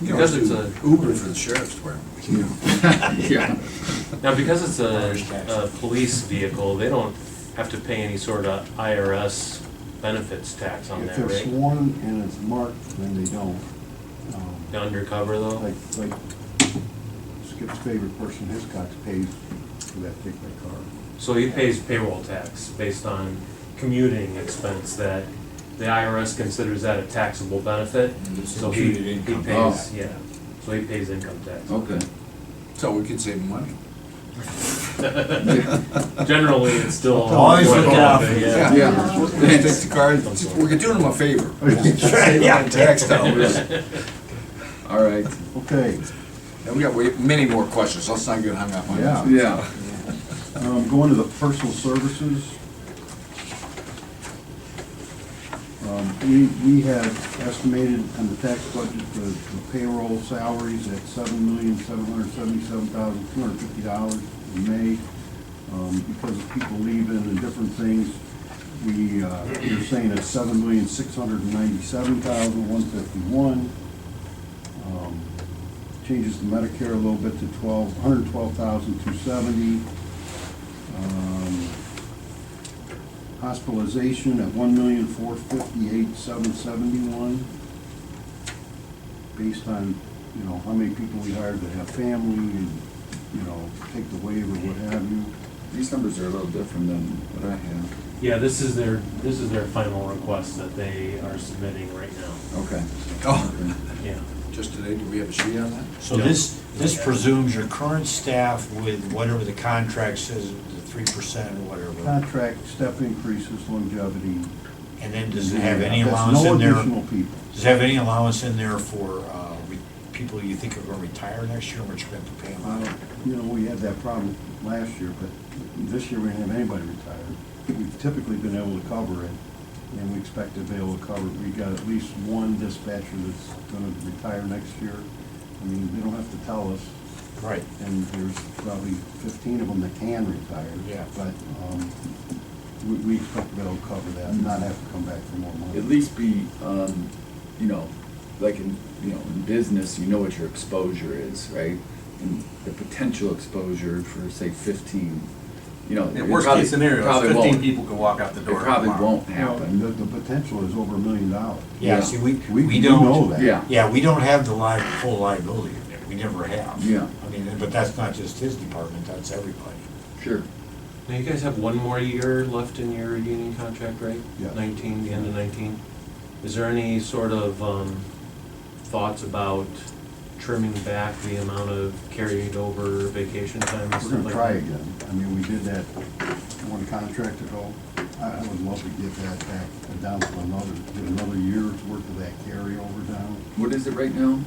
You know, Because it's a, Uber for the sheriff's department. Yeah. now because it's a police vehicle, they don't have to pay any sort of IRS benefits tax on If that, they're right? sworn and it's marked, then they don't. The undercover though? Like Skip's favorite person, Hiscox pays for that particular car. So he pays payroll tax based on commuting expense that the IRS considers that a taxable benefit. It's So he imputed income. pays, yeah, so he pays income tax. Okay. So we could save money. Generally, it's still. Always look out. Yeah. Yeah. Let's take the car, we're doing them a favor. Yeah. Tax dollars. All right. Okay, And we got many more questions, let's not get hung up on Yeah. that. Yeah. going to the personal services. We had estimated on the tax budget the payroll salaries at $7,777,250 in May. Because of people leaving and different things, we're saying it's $7,697,151. Changes the Medicare a little bit to $112,270. Hospitalization at $1,458,771. Based on, you know, how many people we hired that have family and, you know, take the waiver, what have you. These numbers are a little different than what I have. Yeah, this is their final request that they are submitting right now. Okay. Oh, Yeah. just today, do we have a sheet on that? So this presumes your current staff with whatever the contract says, the 3% or whatever. Contract, step increases, longevity. And then does it have any That's allowance no in there? additional people. Does it have any allowance in there for people you think are going to retire next year, which you're going to have to pay them out? You know, we had that problem last year, but this year we didn't have anybody retired. We've typically been able to cover it, and we expect to be able to cover it. We got at least one dispatcher that's gonna retire next year. I mean, they don't have to tell us, Right. and there's probably 15 of them that can retire. Yeah. But, we expect to be able to cover that, and not have to come back for more money. At least be, you know, like in, you know, in business, you know what your exposure is, right? And the potential exposure for, say, 15, you know. In it worst probably- case scenario, probably 15 won't. people can walk out the door It probably tomorrow. won't Well, happen. the potential is over $1 million. Yeah, Yeah. see, we We don't. know that. Yeah. Yeah, we don't have the full liability in there. We never have. Yeah. I mean, but that's not just his department, that's everybody. Sure. Now, you guys have one more year left in your union contract, right? Yeah. 19, the end of 19. Is there any sort of thoughts about trimming back the amount of carried over vacation time and We're stuff gonna like try that? again. I mean, we did that one contract ago. I would love to get that back down to get another year's worth of that carryover down, What is it right now?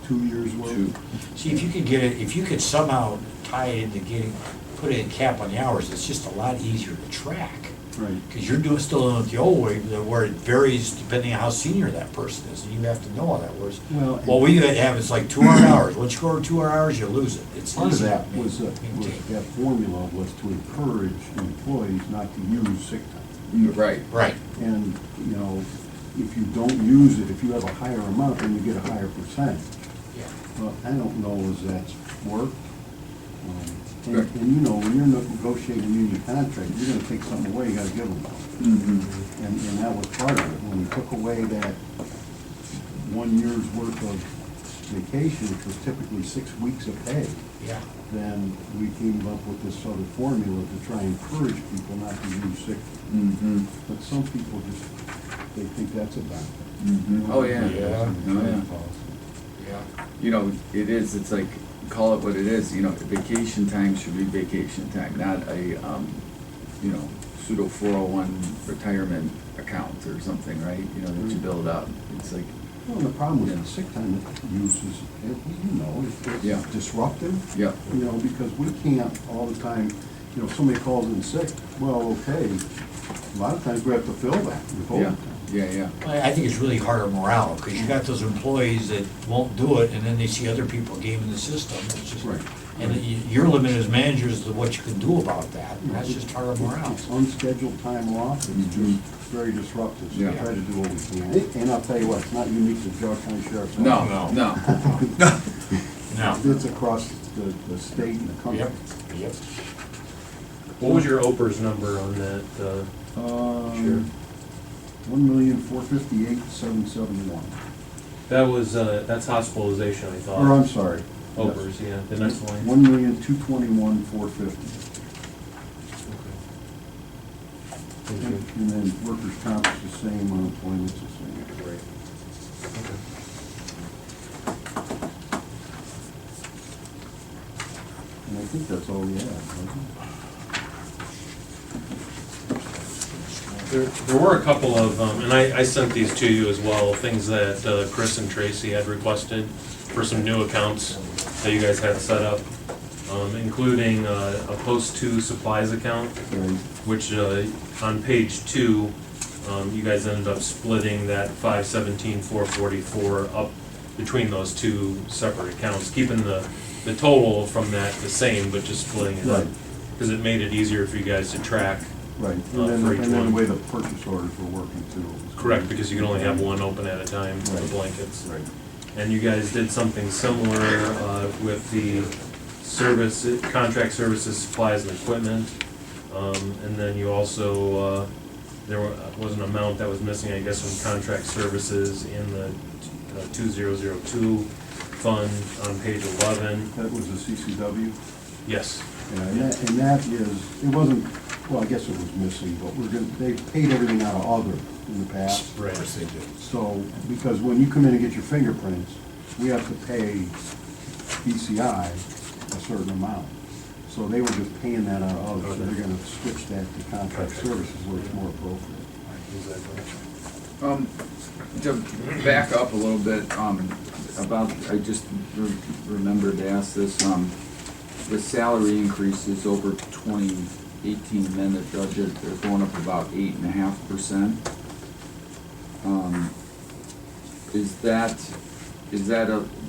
2 years' worth. Two. See, if you could get it, if you could somehow tie it into put a cap on the hours, it's just a lot easier to track. Right. Because you're still doing it the old way, where it varies depending on how senior that person is, and you have to know how that works. Well, What we have is like 200 hours. Once you go over 200 hours, you lose it. It's Part of easy that to was maintain. that formula was to encourage employees not to use sick time. Right. Right. And, you know, if you don't use it, if you have a higher amount, then you get a higher percentage. Yeah. Well, I don't know as that's worked. And Right. you know, when you're negotiating a union contract, you're gonna take something away, you gotta give them something. Mm-hmm. And that was part of it. When we took away that 1 year's worth of vacation, which was typically 6 weeks of pay, Yeah. then we came up with this sort of formula to try and encourage people not to use sick. Mm-hmm. But some people just, they think that's a benefit. Mm-hmm. Oh, yeah. Yeah. Oh, yeah. Yeah. You know, it is, it's like, call it what it is, you know, vacation time should be vacation time, not a, you know, pseudo 401 retirement account or something, right? You know, that you build up. It's like, Well, the problem Yeah. with the sick time use is, you know, Yeah. it's disruptive. yeah, You know, because we can't all the time, you know, somebody calls in sick, well, okay, a lot of times we have to fill that with yeah, overtime. yeah. I think it's really hard on morale, because you got those employees that won't do it, and then they see other people gaming the system. It's just, Right. and your limit as managers to what you can do about that, and that's just hard on morale. It's unscheduled time off, it's Mhm. just very disruptive, so we Yeah. try to do what we can. And I'll tell you what, it's not unique to Geauga County Sheriff's No, Office. no. No. It's across the state and the country. Yep, yep. What was your OPERS number on that, Sure. 1,458,771. That was, that's hospitalization, I thought. Or, I'm sorry. OPERS, yeah, the next line. 1,221,450. Thank you. And then workers' comp is the same, unemployment's the same. Great. Okay. And I think that's all we have, wasn't There were a couple of, and I sent these to you as well, things that Chris and Tracy had requested for some new accounts that you guys had set up, including a post-2 supplies account, Right. which on page 2, you guys ended up splitting that 517,444 up between those two separate accounts, keeping the total from that the same, but just splitting it up. Right. Because it made it easier for you guys to track. Right, For and each then the one. way the purchase orders were working too. Correct, because you can only have one open at a time for the Right. blankets. Right. And you guys did something similar with the service, contract services, supplies and equipment. And then you also, there was an amount that was missing, I guess, from contract services in the 2002 fund on page 11. That was the CCW. Yes. Yeah, and that is, it wasn't, well, I guess it was missing, but they paid everything out of other in the past. Of course they do. So, because when you come in and get your fingerprints, we have to pay BCI a certain amount. So they were just paying that out of other, so they're gonna switch that to contract services where it's more appropriate. To back up a little bit, about, I just remembered to ask this, the salary increases over 2018 amended budget, they're going up about 8.5%. Is that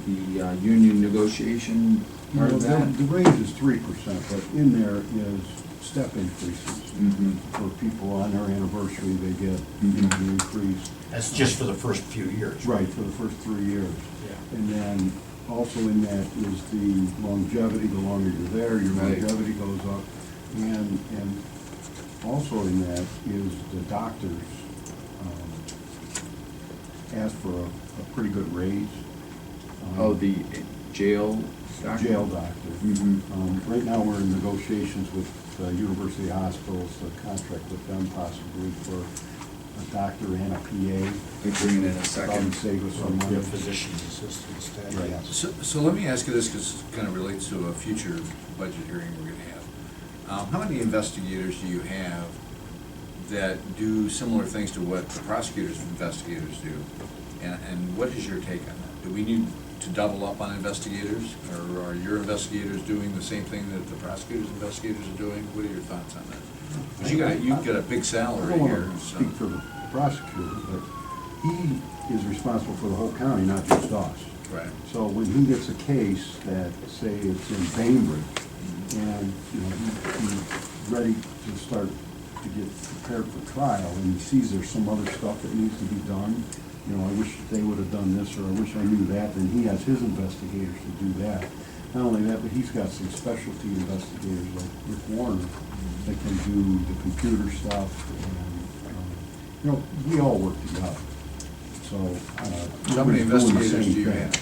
the union negotiation part of that? The range is 3%, but in there is step increases. Mhm. For people on their anniversary, they get Mhm. the increase. That's just for the first few years. Right, for the first 3 years. Yeah. And then also in that is the longevity, the longer you're there, your Right. longevity goes up. And also in that is the doctors ask for a pretty good raise. Oh, the jail doctor? Jail doctor. Mhm. Right now, we're in negotiations with University Hospitals, a contract with them possibly for a doctor and a PA. Like bringing in a Probably second. save us some money. Yeah, physician's assistants, that, Right. yes. So let me ask you this, because it kind of relates to a future budget hearing we're going to have. How many investigators do you have that do similar things to what the investigators do? And what is your take on that? Do we need to double up on investigators? Or are your investigators doing the same thing that the prosecutors' investigators are doing? What are your thoughts on that? Because you've got a big I salary don't here, want to so. speak for the prosecutor, but he is responsible for the whole county, not just us. Right. So when he gets a case that, say, it's in Bainbridge, and, you know, he's ready to start to get prepared for trial, and he sees there's some other stuff that needs to be done, you know, I wish they would have done this, or I wish I knew that, then he has his investigators to do that. Not only that, but he's got some specialty investigators like Rick Warner that can do the computer stuff, and, you know, we all work together. So, How many nobody's doing the investigators same do you thing. have?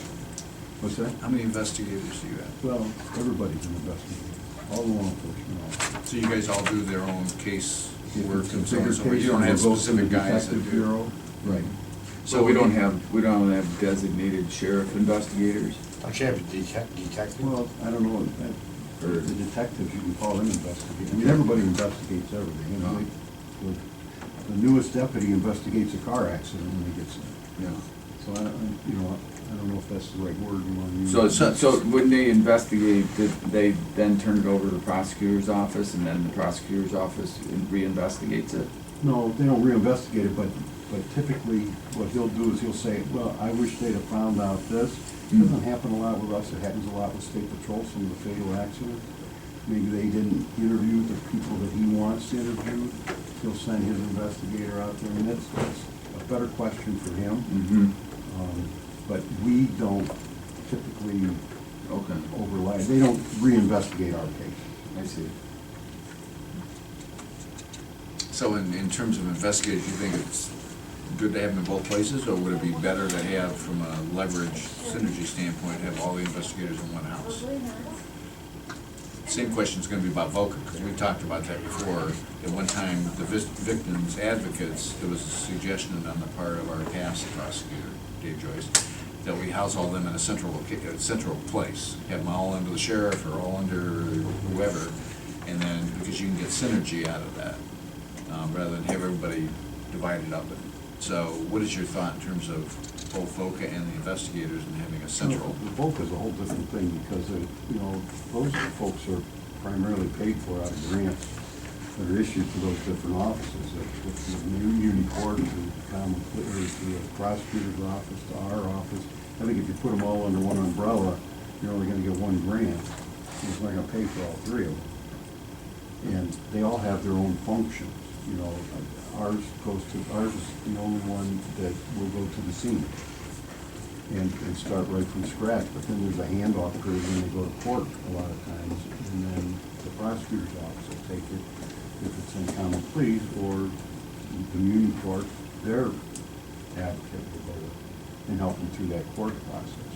What's that? How many investigators do you have? Well, everybody's an investigator, all law enforcement officers. So you guys all do their own case If work it's a and so on, bigger so forth? case, You don't have we'll go to specific the guys that detective do? bureau. Right. So we don't have designated sheriff investigators? Don't you have a detective? Well, I don't know, or the detectives, you can call them investigators. I mean, everybody investigates everything, you know. The newest deputy investigates a car accident when he gets there. Yeah. So I don't know if that's the right word you want to use. So when they investigate, they then turn it over to the prosecutor's office, and then the prosecutor's office reinvestigates it? No, they don't reinvestigate it, but typically what he'll do is he'll say, well, I wish they'd have found out this. It doesn't happen a lot with us, it happens a lot with state patrol, some of the fatal accidents. Maybe they didn't interview the people that he wants to interview. He'll send his investigator out there, and that's a better question for him. Mm-hmm. But we don't typically Okay. overlay, they don't reinvestigate our case. I see. So in terms of investigators, you think it's good to have them in both places, or would it be better to have, from a leverage synergy standpoint, have all the investigators in one house? Same question's gonna be about VOCA, because we talked about that before. At one time, the victims' advocates, there was a suggestion on the part of our past prosecutor, Dave Joyce, that we house all them in a central place, have them all under the sheriff or all under whoever, and then, because you can get synergy out of that, rather than have everybody divided up. So what is your thought in terms of both VOCA and the investigators and having a central? The vote is a whole different thing, because, those folks are primarily paid for out of grants that are issued to those different offices, the Muni Court, to the prosecutor's office, to our office. I think if you put them all under one umbrella, you're only gonna get one grant. It's not gonna pay for all three of them. And they all have their own functions, ours is the only one that will go to the scene and start right from scratch, but then there's a handoff period when they go to court a lot of times, and then the prosecutor's office will take it if it's in common pleas, or the community court, their advocate will go and help them through that court process.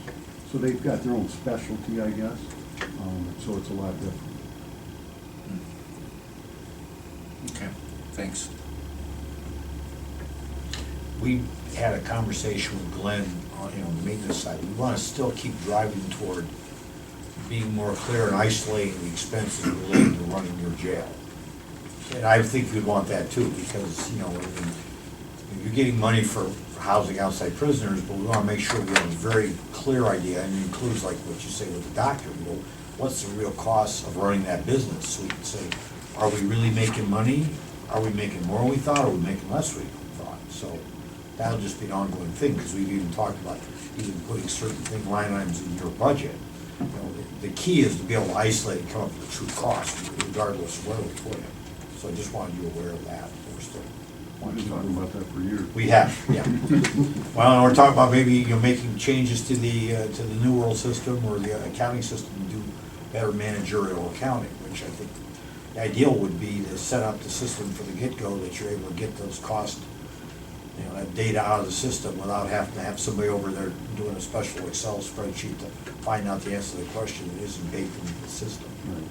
So they've got their own specialty, I guess, so it's a lot different. Okay, thanks. We had a conversation with Glenn on, the maintenance side. We want to still keep driving toward being more clear and isolating the expenses related to running your jail. And I think we'd want that too, because, you're getting money for housing outside prisoners, but we want to make sure we have a very clear idea, and it includes, like what you say with the doctor, what's the real cost of running that business? So we can say, are we really making money? Are we making more than we thought, or are we making less than we thought? So that'll just be an ongoing thing, because we've even talked about even putting certain line items in your budget. The key is to be able to isolate and come up with the true cost, regardless of where we put it. So I just wanted you aware of that. We're still We've been talking about that for years. We have, yeah. Well, and we're talking about maybe, making changes to the New World system or the accounting system to do better managerial accounting, which I think the ideal would be to set up the system for the get-go, that you're able to get those costs, that data out of the system without having to have somebody over there doing a special Excel spreadsheet to find out the answer to the question that isn't baked into the system. Right.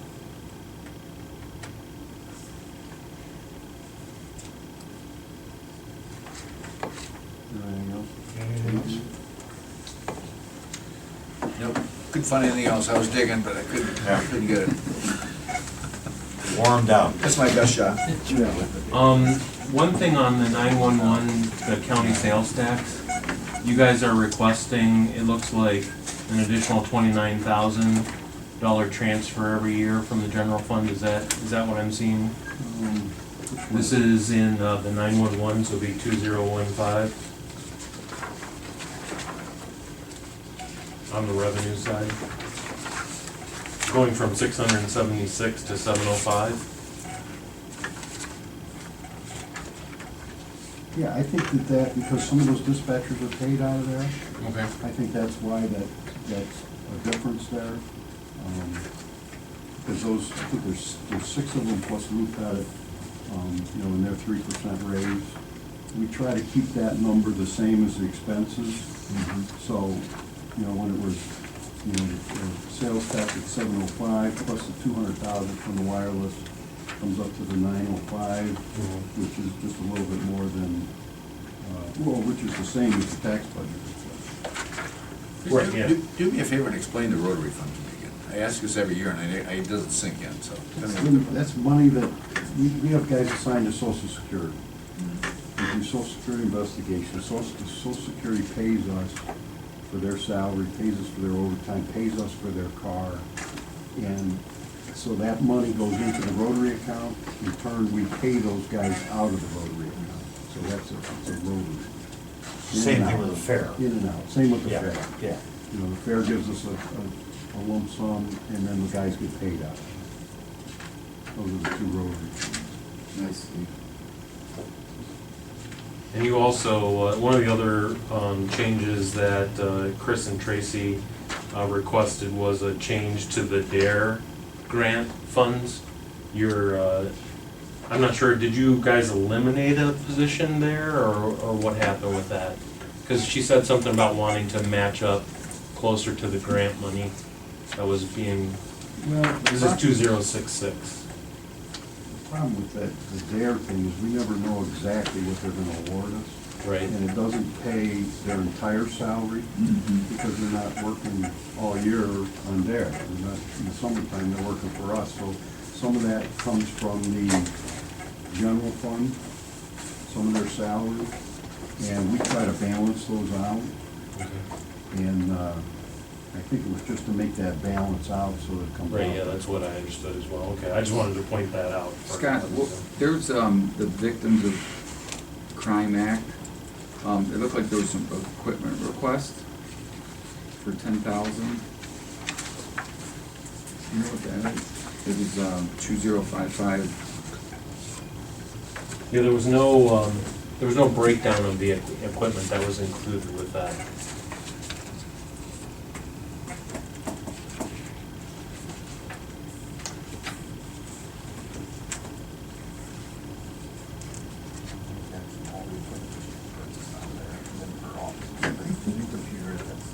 Anything else? Nope, couldn't find anything else. I was digging, but I couldn't get it. Warm down. That's my best shot. One thing on the 911, the county sales tax, you guys are requesting, it looks like, an additional $29,000 transfer every year from the general fund. Is that what I'm seeing? This is in the 911, so it'll be 2015. On the revenue side. Going from 676 to 705. Yeah, I think because some of those dispatchers are paid out of there, Okay. I think that's why that's a difference there. Because I think there's 6 of them plus Lou Pettit, and their 3% raise. We try to keep that number the same as the expenses. So, when it was you know, the sales tax at 705, plus the 200,000 from the wireless, comes up to the 905, which is just a little bit more than, well, which is the same as the tax budget. Right, yeah. Do me a favor and explain the Rotary Fund to me again. I ask this every year, and it doesn't sink in, so. tell me what the- That's money that, we have guys assigned to Social Security. We do Social Security investigation. Social Security pays us for their salary, pays us for their overtime, pays us for their car. And so that money goes into the Rotary account. In turn, we pay those guys out of the Rotary account. So that's a Rotary. In Same and thing out. with the fair. In and out, same with the Yeah, fair. yeah. You know, the fair gives us a lump sum, and then the guys get paid out. Those are the two Rotary. Nice. And you also, one of the other changes that Chris and Tracy requested was a change to the DARE grant funds. I'm not sure, did you guys eliminate a position there, or what happened with that? Because she said something about wanting to match up closer to the grant money that was being, Well, this is 2066. The problem with that, the DARE thing, is we never know exactly what they're gonna award us. Right. And it doesn't pay their entire salary, because they're not working all year on DARE. They're not, in the summertime, they're working for us, so some of that comes from the general fund, some of their salary, and we try to balance those out. And, I think it was just to make that balance out so that it comes out. Right, yeah, that's what I understood as well. Okay, I just wanted to point that out. Scott, there's, the Victims of Crime Act, it looked like there was some equipment request for 10,000. You know what that is? It was, 2055. Yeah, there was no breakdown of the equipment that was included with that.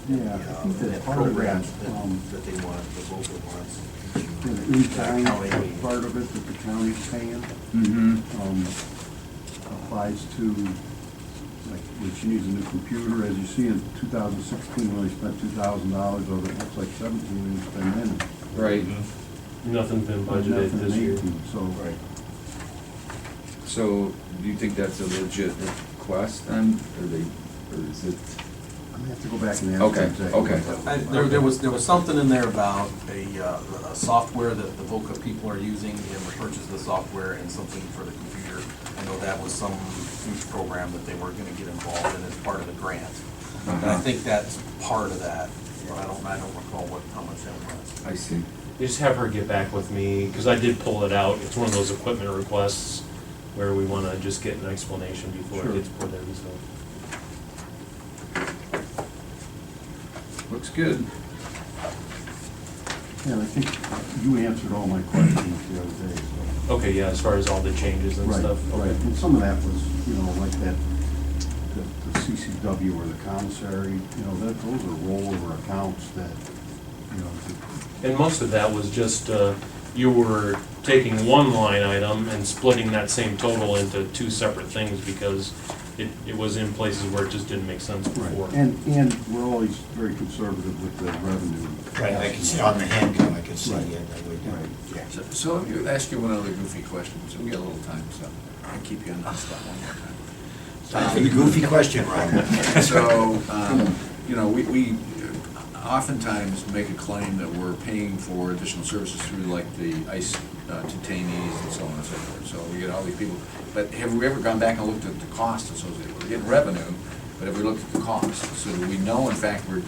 Yeah, I think that part of that, That they want, the local wants. the in-kind part of it that the county's paying, applies to, like, when she needs a new computer, as you see in 2016, we only spent $2,000, although it looks like 17 we didn't spend any. Right. Nothing's been Nothing budgeted in this year. 18, so. Right. So, do you think that's a legit request then, or is it? I'm gonna have to go back and ask. Okay, exactly okay. what that- There was something in there about a software that the VOCA people are using, and the purchase of the software and something for the computer. I know that was some huge program that they were gonna get involved in as part of the grant. And I think that's part of that. I don't recall how much that was. I see. You just have her get back with me, because I did pull it out. It's one of those equipment requests where we want to just get an explanation before Sure. it gets put in, so. Looks good. Yeah, I think you answered all my questions the other day, so. Okay, yeah, as far as all the changes and Right, stuff. right, Okay. and some of that was, you know, like that, the CCW or the commissary, you know, those are rollover accounts that, you know, And most of that was just, you were taking one line item and splitting that same total into two separate things because it was in places where it just didn't make sense before. and we're always very conservative with the revenue. Right, I can see on the handgun, I can see Right. it, that way down. Right. Yeah. So let me ask you one other goofy question, so we got a little time, so I'll keep you on that spot one more time. Time for the goofy question, Ron. So, you know, we oftentimes make a claim that we're paying for additional services through like the ICE detainees and so on and so forth. So we get all these people, but have we ever gone back and looked at the cost associated? We're getting revenue, but have we looked at the cost? So do we know, in fact, we're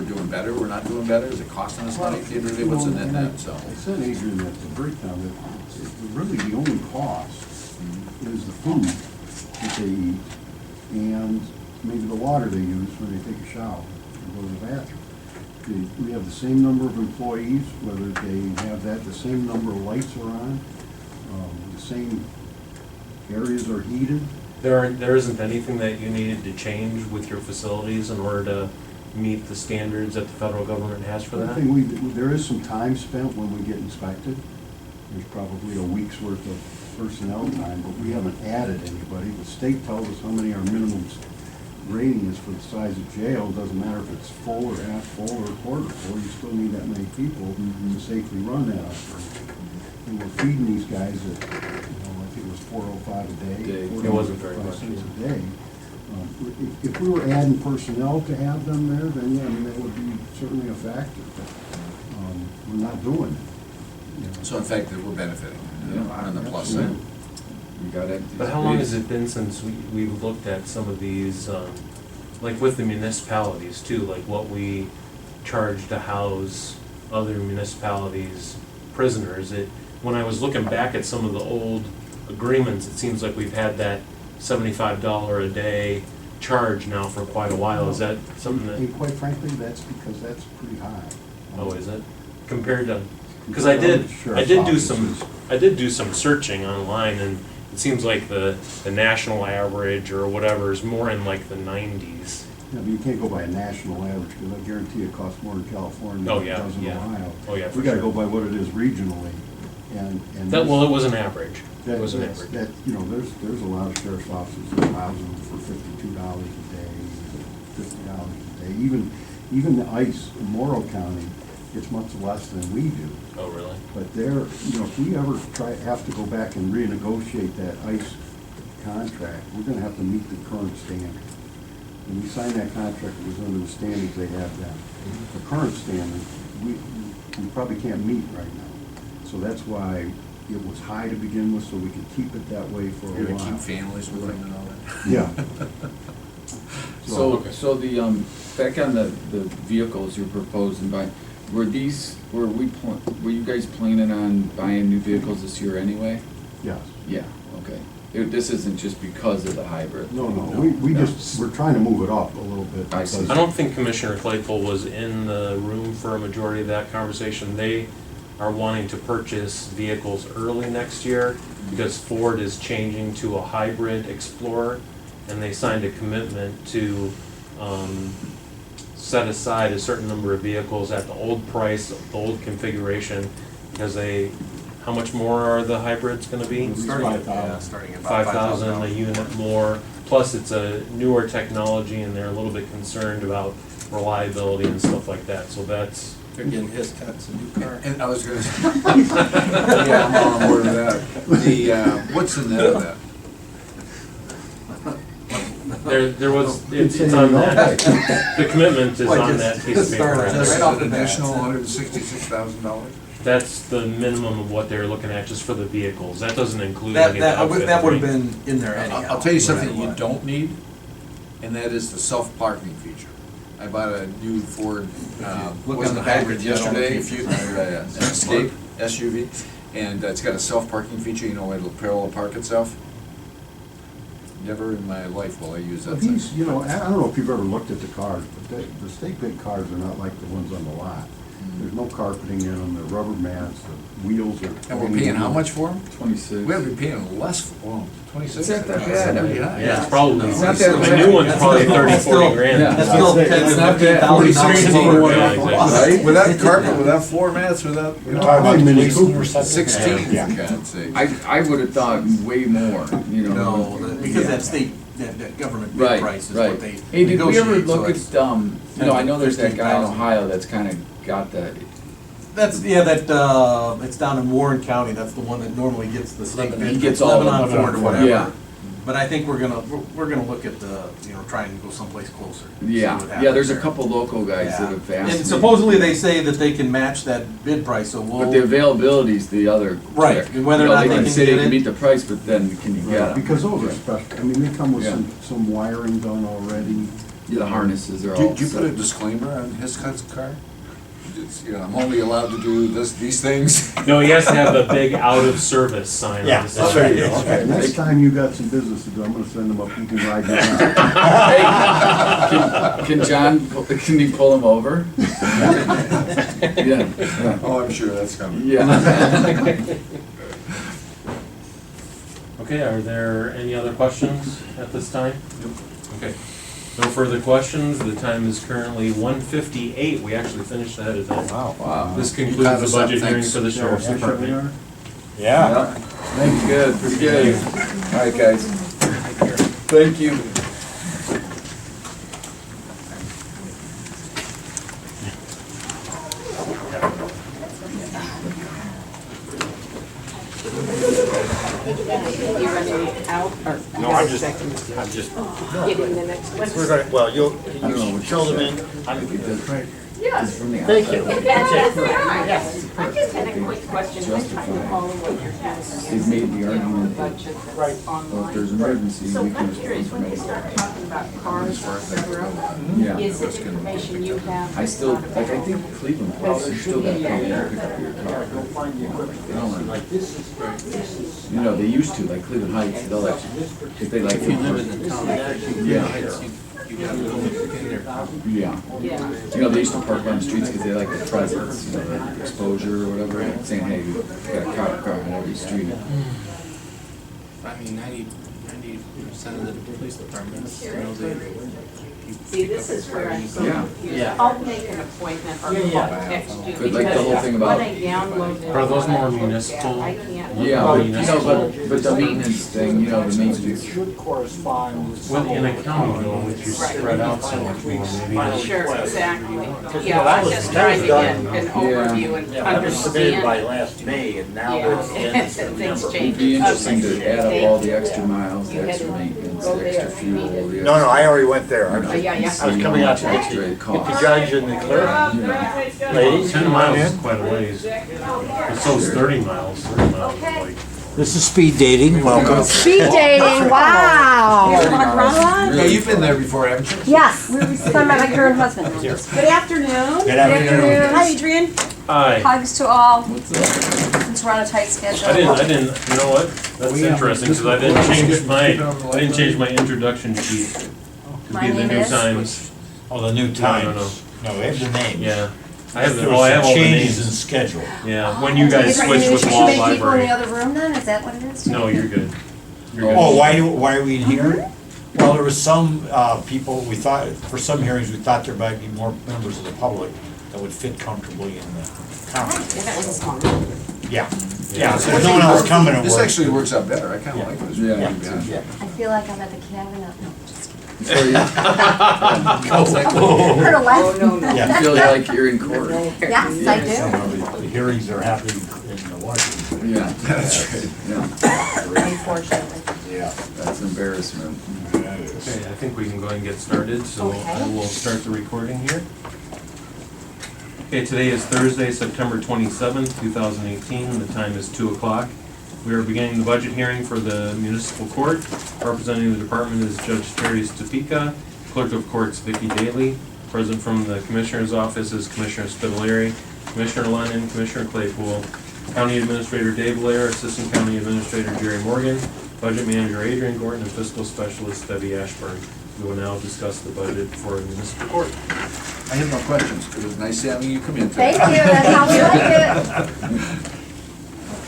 doing better, we're not doing better? Is it costing us money? Really, what's in that net, so? I said, Adrian, that the breakdown, that really the only cost is the food that they eat and maybe the water they use when they take a shower or go to the bathroom. We have the same number of employees, whether they have that, the same number of lights are on, the same areas are heated. There isn't anything that you needed to change with your facilities in order to meet the standards that the federal government has for I that? think there is some time spent when we get inspected. There's probably a week's worth of personnel time, but we haven't added anybody. The state tells us how many our minimum rating is for the size of jail. It doesn't matter if it's full or half full or quarter full, you still need that many people to safely run that operation. And we're feeding these guys at, I think it was $4.05 a day. It wasn't very much. $4.05 a day. If we were adding personnel to have them there, then yeah, I mean, that would be certainly a factor, but we're not doing it. You know. So in fact, we're benefiting on the plus side. Absolutely. We got it. But how long has it been since we've looked at some of these, like with the municipalities too, like what we charge to house other municipalities' prisoners? When I was looking back at some of the old agreements, it seems like we've had that $75 a day charge now for quite a while. Is that something And that, quite frankly, that's because that's pretty high. oh, is it? Compared to, because I did do some searching online, and it seems like the national average or whatever is more in like the 90s. Yeah, but you can't go by a national average, because I guarantee it costs more in California Oh, than it yeah, does in yeah. Ohio. Oh, yeah, for We gotta sure. go by what it is regionally, and. That, well, it was an average. It That, was an that's- average. that, there's a lot of sheriff's offices that house them for $52 a day, $50 a day. Even the ICE in Morrow County, it's much less than we do. Oh, really? But if we ever have to go back and renegotiate that ICE contract, we're gonna have to meet the current standard. When we signed that contract, it was under the standards they have then. The current standard, we probably can't meet right now. So that's why it was high to begin with, so we could keep it that way for a You're while. gonna keep families with them and all that? Yeah. So the, back on the vehicles you're proposing by, were you guys planning on buying new vehicles this year anyway? Yes. Yeah, okay. This isn't just because of the hybrid? No, we're trying to move it up a little bit. I see. because- I don't think Commissioner Claypool was in the room for a majority of that conversation. They are wanting to purchase vehicles early next year because Ford is changing to a hybrid Explorer, and they signed a commitment to set aside a certain number of vehicles at the old price, the old configuration, because how much more are the hybrids gonna be? Starting at about $5,000 a unit more, plus it's a newer technology and they're a little bit concerned about reliability and stuff like that, so that's. They're getting his cuts a new car. And I was gonna say, yeah, I'm all on board with that. What's the net of that? There was, it's on that, the commitment is on that piece of paper. Just an additional $166,000? That's the minimum of what they're looking at just for the vehicles, that doesn't include any of the That outfit. would have been in there anyhow. I'll tell you something no you matter don't need, and that is the self-parking feature. I bought a new Ford, look was on the the back hybrid of the yellow, yesterday, if you- an Escape SUV, and it's got a self-parking feature, it'll parallel park itself. Never in my life will I use that thing. These, I don't know if you've ever looked at the cars, but the state bid cars are not like the ones on the lot. There's no carpeting in them, they're rubber mats, the wheels are. And we're paying how much for them? 26. We ought to be paying less, well, 26? It's not that That's bad. pretty high. Yeah, it's probably, It's not that the bad. new one's probably 30, 40 grand. Yeah. That's still It's 10 to not bad. $15,000 lower. Yeah, exactly. Right? Without carpet, without floor mats, without, You're talking about the Mini police Cooper. interceptor? 16, for Yeah. God's sake. I would have thought way more, No, because that state, that government bid Right, price is right. what they Hey, did we ever negotiate, so look it's- at, I know there's that guy in 15,000. Ohio that's kind of got that. That's, it's down in Warren County, that's the one that normally gets the state bid. He gets all of Lebanon them. Ford or whatever. Yeah. But I think we're gonna look at trying to go someplace closer. see Yeah, what yeah, happens there's a there. couple local guys that Yeah. have asked me. And supposedly they say that they can match that bid price, so we'll. But the availability's the other Right, trick. and whether or not they can say get they can it. meet the price, but then can you get them? Because those are special, they come with Yeah. some wiring done already. Yeah, the harnesses are all. Did you put a disclaimer on his car? It's, I'm only allowed to do these things. No, he has to have a big out-of-service sign on Yeah, his that's side. right. Okay, next time you got some business to do, I'm gonna send them up, you can ride them out. Hey, can John, can you pull him over? Yeah. Oh, I'm sure that's coming. Yeah. Okay, are there any other questions at this time? Okay. No further questions, the time is currently 1:58, we actually finished ahead of time. Wow. This concludes the budget hearing for the sheriff's department. Yeah. Thank you, good, pretty good. All right, guys. Thank you. You running out or? No, I'm just getting the next one? we're gonna, well, I don't know what show them in. I think it does. It's from the Thank you. outside. Yes. I just had a quick question. I'm trying to follow what you're doing. They've made the argument that, Budget that's well, if online. there's an emergency, So we can I'm just. curious, when they start talking about cars, et cetera, Yeah. is it information you have? I still, like, I think Cleveland, Plaza, you still gotta pay to pick up your car. They don't like, you know, they used to, like Cleveland Heights, they'll actually, if they like. If you live in the town, yeah. Yeah. Yeah. You know, they used to park on the streets because they like the presence, you know, the exposure or whatever, and saying, hey, we got a cop car on every street. I mean, 90% of the police departments, you know, they. See, this is where I'm so Yeah. confused. I'll make an appointment or I'll text you But like the whole thing about. when I download it. Are those more I look at, municipal? I can't. Yeah, but, you know, but the maintenance thing, you know, the maintenance. Should correspond with. Well, in a county, though, which you spread out so much more, maybe. that's- Sure, exactly. Because, Yeah, that I'm was- just that trying was to done. get an overview and That was submitted by understand. last May, and now Yeah, it's in things September. change. It'd be interesting to Okay. add up all the extra Thank you. miles, the You had extra to maintenance, go the there extra if you fuel. needed. the No, no, I extra- already went there. You know, Yeah, yeah. so I was you coming know out how to much get extra the, it costs. get the judge and the clerk. You know. Ladies, 10 come on miles is in. quite a ways. But so is 30 miles, 30 miles is like. This is speed dating, welcome. Speed dating, wow. Yeah, you've been there before, haven't you? Yes, so I met my current husband. Good afternoon. Good afternoon. Hi, Adrian. Hi. Hugs to all, What's up? since we're on a tight schedule. I didn't, you know what? That's interesting, because I didn't change my introduction sheet to My be the name new is? times. Oh, the new No, times. No, we have the names. Yeah. I have, There oh, I have was all some the changes in names. schedule. Yeah, when you guys Should switch with we law make people in the library. other room then, is that what it is? No, you're good. You're Oh, good. why are we in here? Well, there was some people, we thought, for some hearings, we thought there might be more members of the public that would fit comfortably in the conference. Yeah, that was a small room. Yeah, yeah, so if no one else coming, it This works. actually works out better, I kinda like this. Yeah. Yeah. I feel like I'm at the cabinet, no, just kidding. So you Heard a laugh. Oh, no. Yeah. feel like you're in court. Yes, I do. The hearings are happening in Washington. Yeah. That's right. Yeah, Unfortunately. Yeah. that's embarrassment. Okay, I think we can go ahead and get started, so I will start the recording here. Okay, today is Thursday, September 27th, 2018, the time is 2 o'clock. We are beginning the budget hearing for the municipal court. Representing the department is Judge Terry Stupika, Clerk of Courts Vicki Daly. Present from the Commissioner's office is Commissioner Spitaleri, Commissioner Lennon, Commissioner Claypool, County Administrator Dave Blair, Assistant County Administrator Jerry Morgan, Budget Manager Adrian Gordon, and Fiscal Specialist Debbie Ashburn. We will now discuss the budget for the municipal court. I have no questions, it was nice having you come in today. Thank you, that's how we like it.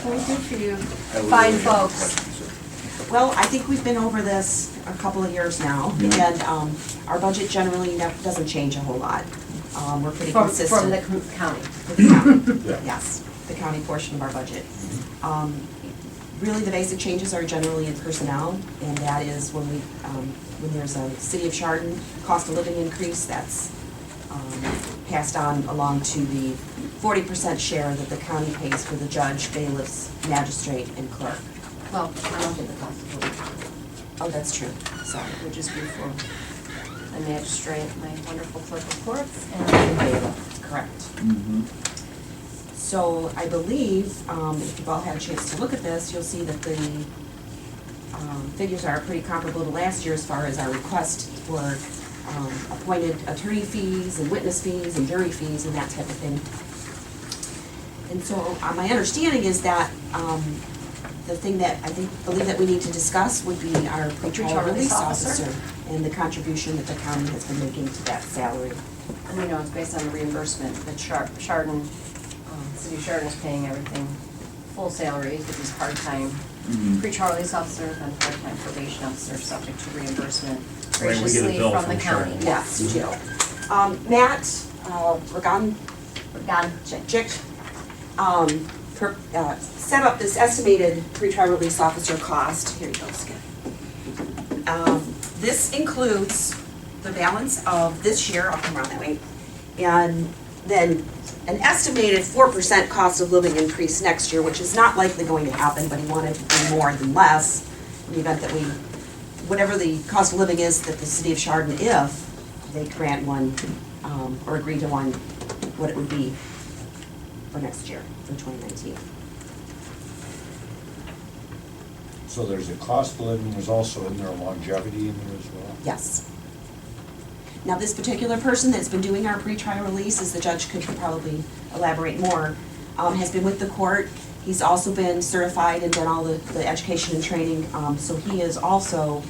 What can we do for you, I would fine really have no folks? questions, sir. Well, I think we've been over this a couple of years now, and our budget generally doesn't change a whole lot. We're pretty From consistent. the county. With the county, yes, the county portion of our budget. Really, the basic changes are generally in personnel, and that is when there's a City of Chardon cost of living increase, that's passed on along to the 40% share that the county pays for the judge, bailiffs, magistrate, and clerk. Well, I don't get the cost of living. Oh, that's true, sorry. It would just be for the magistrate, my wonderful clerk of courts, and the bailiff. Correct. Mhm. So I believe, if you've all had a chance to look at this, you'll see that the figures are pretty comparable to last year as far as our request for appointed attorney fees and witness fees and jury fees and that type of thing. And so my understanding is that the thing that I believe that we need to discuss would be our pretrial release officer and the contribution that the county has been making to that salary. And we know it's based on the reimbursement that Chardon, City of Chardon is paying everything, full salaries, which is part-time Mhm. pretrial release officer, and part-time probation officer, subject to reimbursement. Right, we get a graciously bill from the from county. Sharon. Yes, you do. Matt, Ragan, set up this estimated pretrial release officer cost. Here you go, Skip. This includes the balance of this year, I'll come around that way, and then an estimated 4% cost of living increase next year, which is not likely going to happen, but he wanted to be more than less in the event that we, whatever the cost of living is that the city of Chardon, if they grant one, or agree to one, what it would be for next year, for 2019. So there's a cost of living, there's also in there longevity in there as well? Yes. Now, this particular person that's been doing our pretrial release, as the judge could probably elaborate more, has been with the court. He's also been certified and done all the education and training, so he is also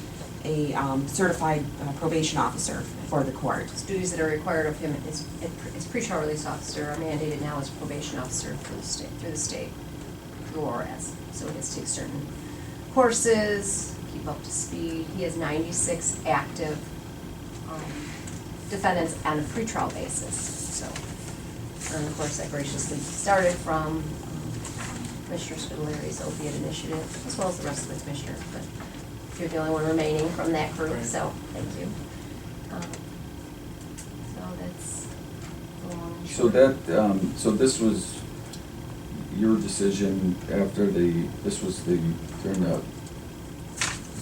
a certified probation officer for the court. His duties that are required of him is pretrial release officer are mandated now as probation officer for the state, through ORS. So he has to take certain courses, keep up to speed. He has 96 active defendants on a pretrial basis. So, and of course, that graciously started from Commissioner Scudery's opiate initiative, as well as the rest of the commissioners. But you're the only one remaining from that group, Right. so thank you. So that's the long and So short. that, so this was your decision after this was during the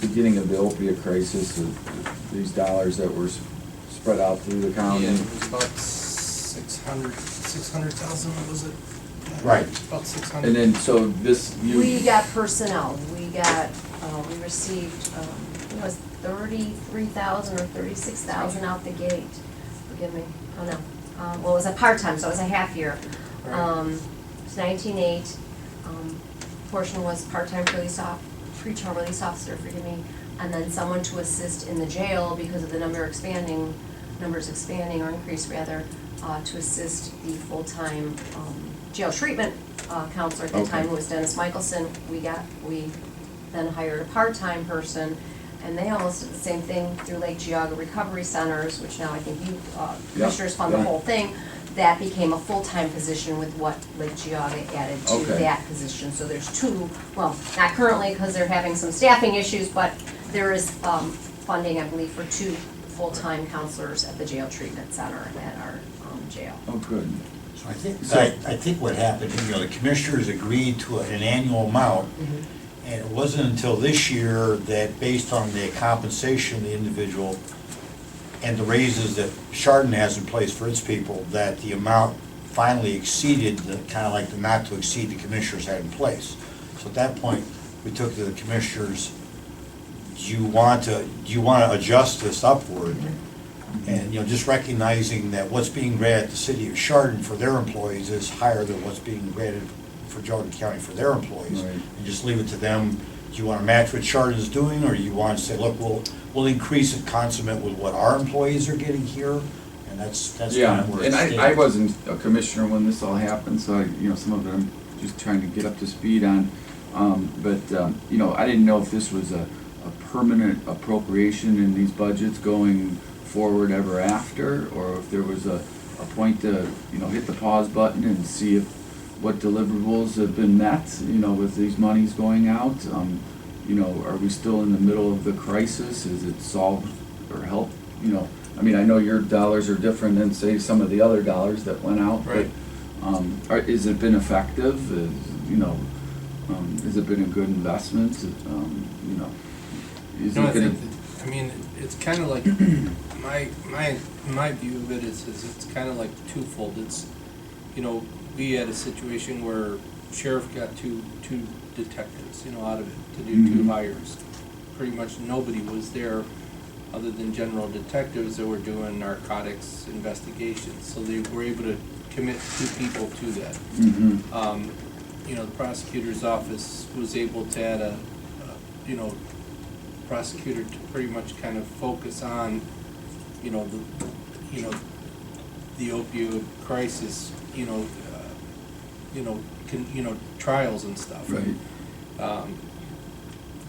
beginning of the opiate crisis, these dollars that were spread out through the county? Yeah, it was about 600,000, was it? Right. About 600. And then, so this, We got personnel, we received, it was 33,000 or 36,000 out the gate, forgive me, oh no. Well, it was a part-time, so it was a half year. Right. It was 19.8, portion was part-time pretrial release officer, forgive me, and then someone to assist in the jail because of the numbers expanding or increased rather, to assist the full-time jail treatment counselor at that time, who was Dennis Michelson. We then hired a part-time person, and they almost did the same thing through Lake Geauga Recovery Centers, which now I think you commissioners fund the whole thing. That became a full-time position with what Lake Geauga added to that position. So there's two, well, not currently because they're having some staffing issues, but there is funding, I believe, for 2 full-time counselors at the jail treatment center at our jail. oh, good. So I think what happened, the commissioners agreed to an annual amount, and it wasn't until this year that, based on the compensation of the individual and the raises that Chardon has in place for its people, that the amount finally exceeded the, kind of like the not to exceed the commissioners had in place. So at that point, we took to the commissioners, do you want to adjust this upward? And, just recognizing that what's being granted at the city of Chardon for their employees is higher than what's being granted for Geauga County for their employees. Right. And just leave it to them, do you want to match what Chardon's doing, or you want to say, look, we'll increase it consummate with what our employees are getting here? And that's kind Yeah, of where and it stands. I wasn't a commissioner when this all happened, so some of it I'm just trying to get up to speed on. But I didn't know if this was a permanent appropriation in these budgets going forward ever after, or if there was a point to, hit the pause button and see if what deliverables have been met, with these monies going out. Are we still in the middle of the crisis? Is it solved or helped? I know your dollars are different than, say, some of the other dollars that went out, Right. but has it been effective? Has it been a good investment? Is No, it I gonna? think it's kind of like, my view of it is it's kind of like twofold. It's, we had a situation where sheriff got two detectives, out of it to do 2 hires. Pretty much nobody was there other than general detectives that were doing narcotics investigations. So they were able to commit 2 people to that. The prosecutor's office was able to add a prosecutor to pretty much kind of focus on, the opioid crisis, trials and stuff. Right.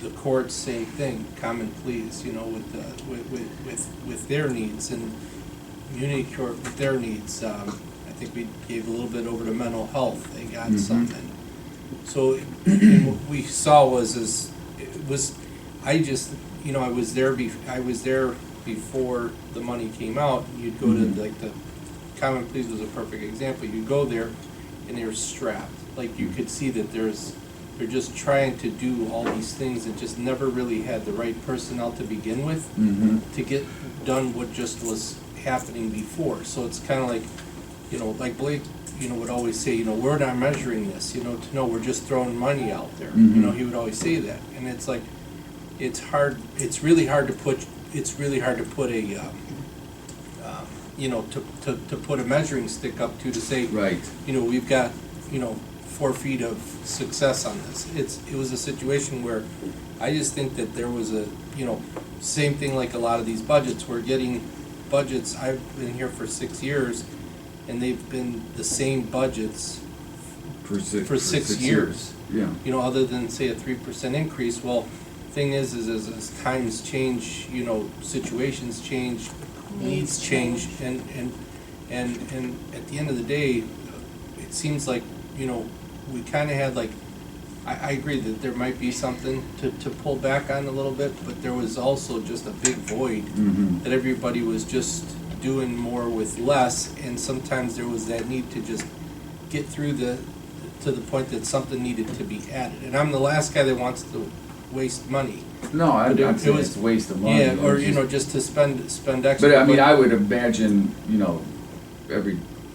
the courts, same thing, common pleas, you know, with with their needs, and community court with their needs. I think we gave a little bit over to mental health, they got some, and so and what we saw was, I just, you know, I was there before the money came out. You'd go to, like, the common pleas was a perfect example. You go there and they're strapped. Like, you could see that they're just trying to do all these things and just never really had the right personnel to begin with to get done what just was happening before. So it's kind of like, you know, like Blake, you know, would always say, you know, we're not measuring this, you know, to know we're just throwing money out there. You know, he would always say that. And it's like, it's really hard to put a, you know, to put a measuring stick up to say, Right. you know, we've got, you know, 4 feet of success on this. It was a situation where I just think that there was a, you know, same thing like a lot of these budgets. We're getting budgets, I've been here for 6 years, and they've been the same budgets for 6 years. Yeah. You know, other than, say, a 3% increase. Well, thing is as times change, you know, situations change, needs change, and at the end of the day, it seems like, you know, we kind of had, like, I agree that there might be something to pull back on a little bit, but there was also just a big void that everybody was just doing more with less, and sometimes there was that need to just get through to the point that something needed to be added. And I'm the last guy that wants to waste money. No, I'm But saying it's a waste of money. Yeah, or, It's you know, just- just to spend extra. But I mean, I would imagine, you know,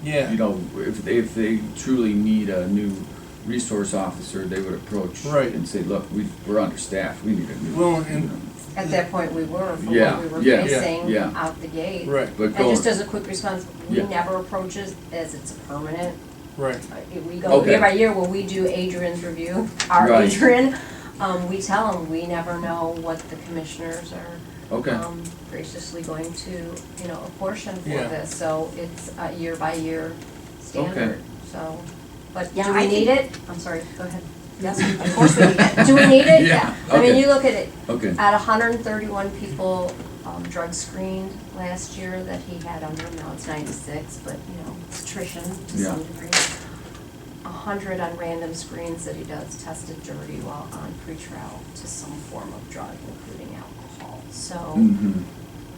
Yeah. you know, if they truly need a new resource officer, they would approach Right. and say, look, we're understaffed, we need a new. Well, you and- know. At that point, we were, for Yeah, what we were yeah, facing yeah. out the gate. Right. But And going, just as a quick response, we Yeah. never approach it as it's a permanent. Right. We go Okay. year by year, when we do Adrian's review, our Right. Adrian, we tell them, we never know what the commissioners are okay, graciously going to, you know, apportion for Yeah. this. So it's a year by year standard, so. But Yeah, do we I need think- it? I'm sorry, go ahead. Yes, of course we need it. Do we need it? Yeah, I mean, okay. you look at it, okay, at 131 people drug screened last year that he had under, now it's 96, but, you know, it's attrition to Yeah. some degree. 100 on random screens that he does tested dirty while on pretrial to some form of drug, including alcohol. So, mhm,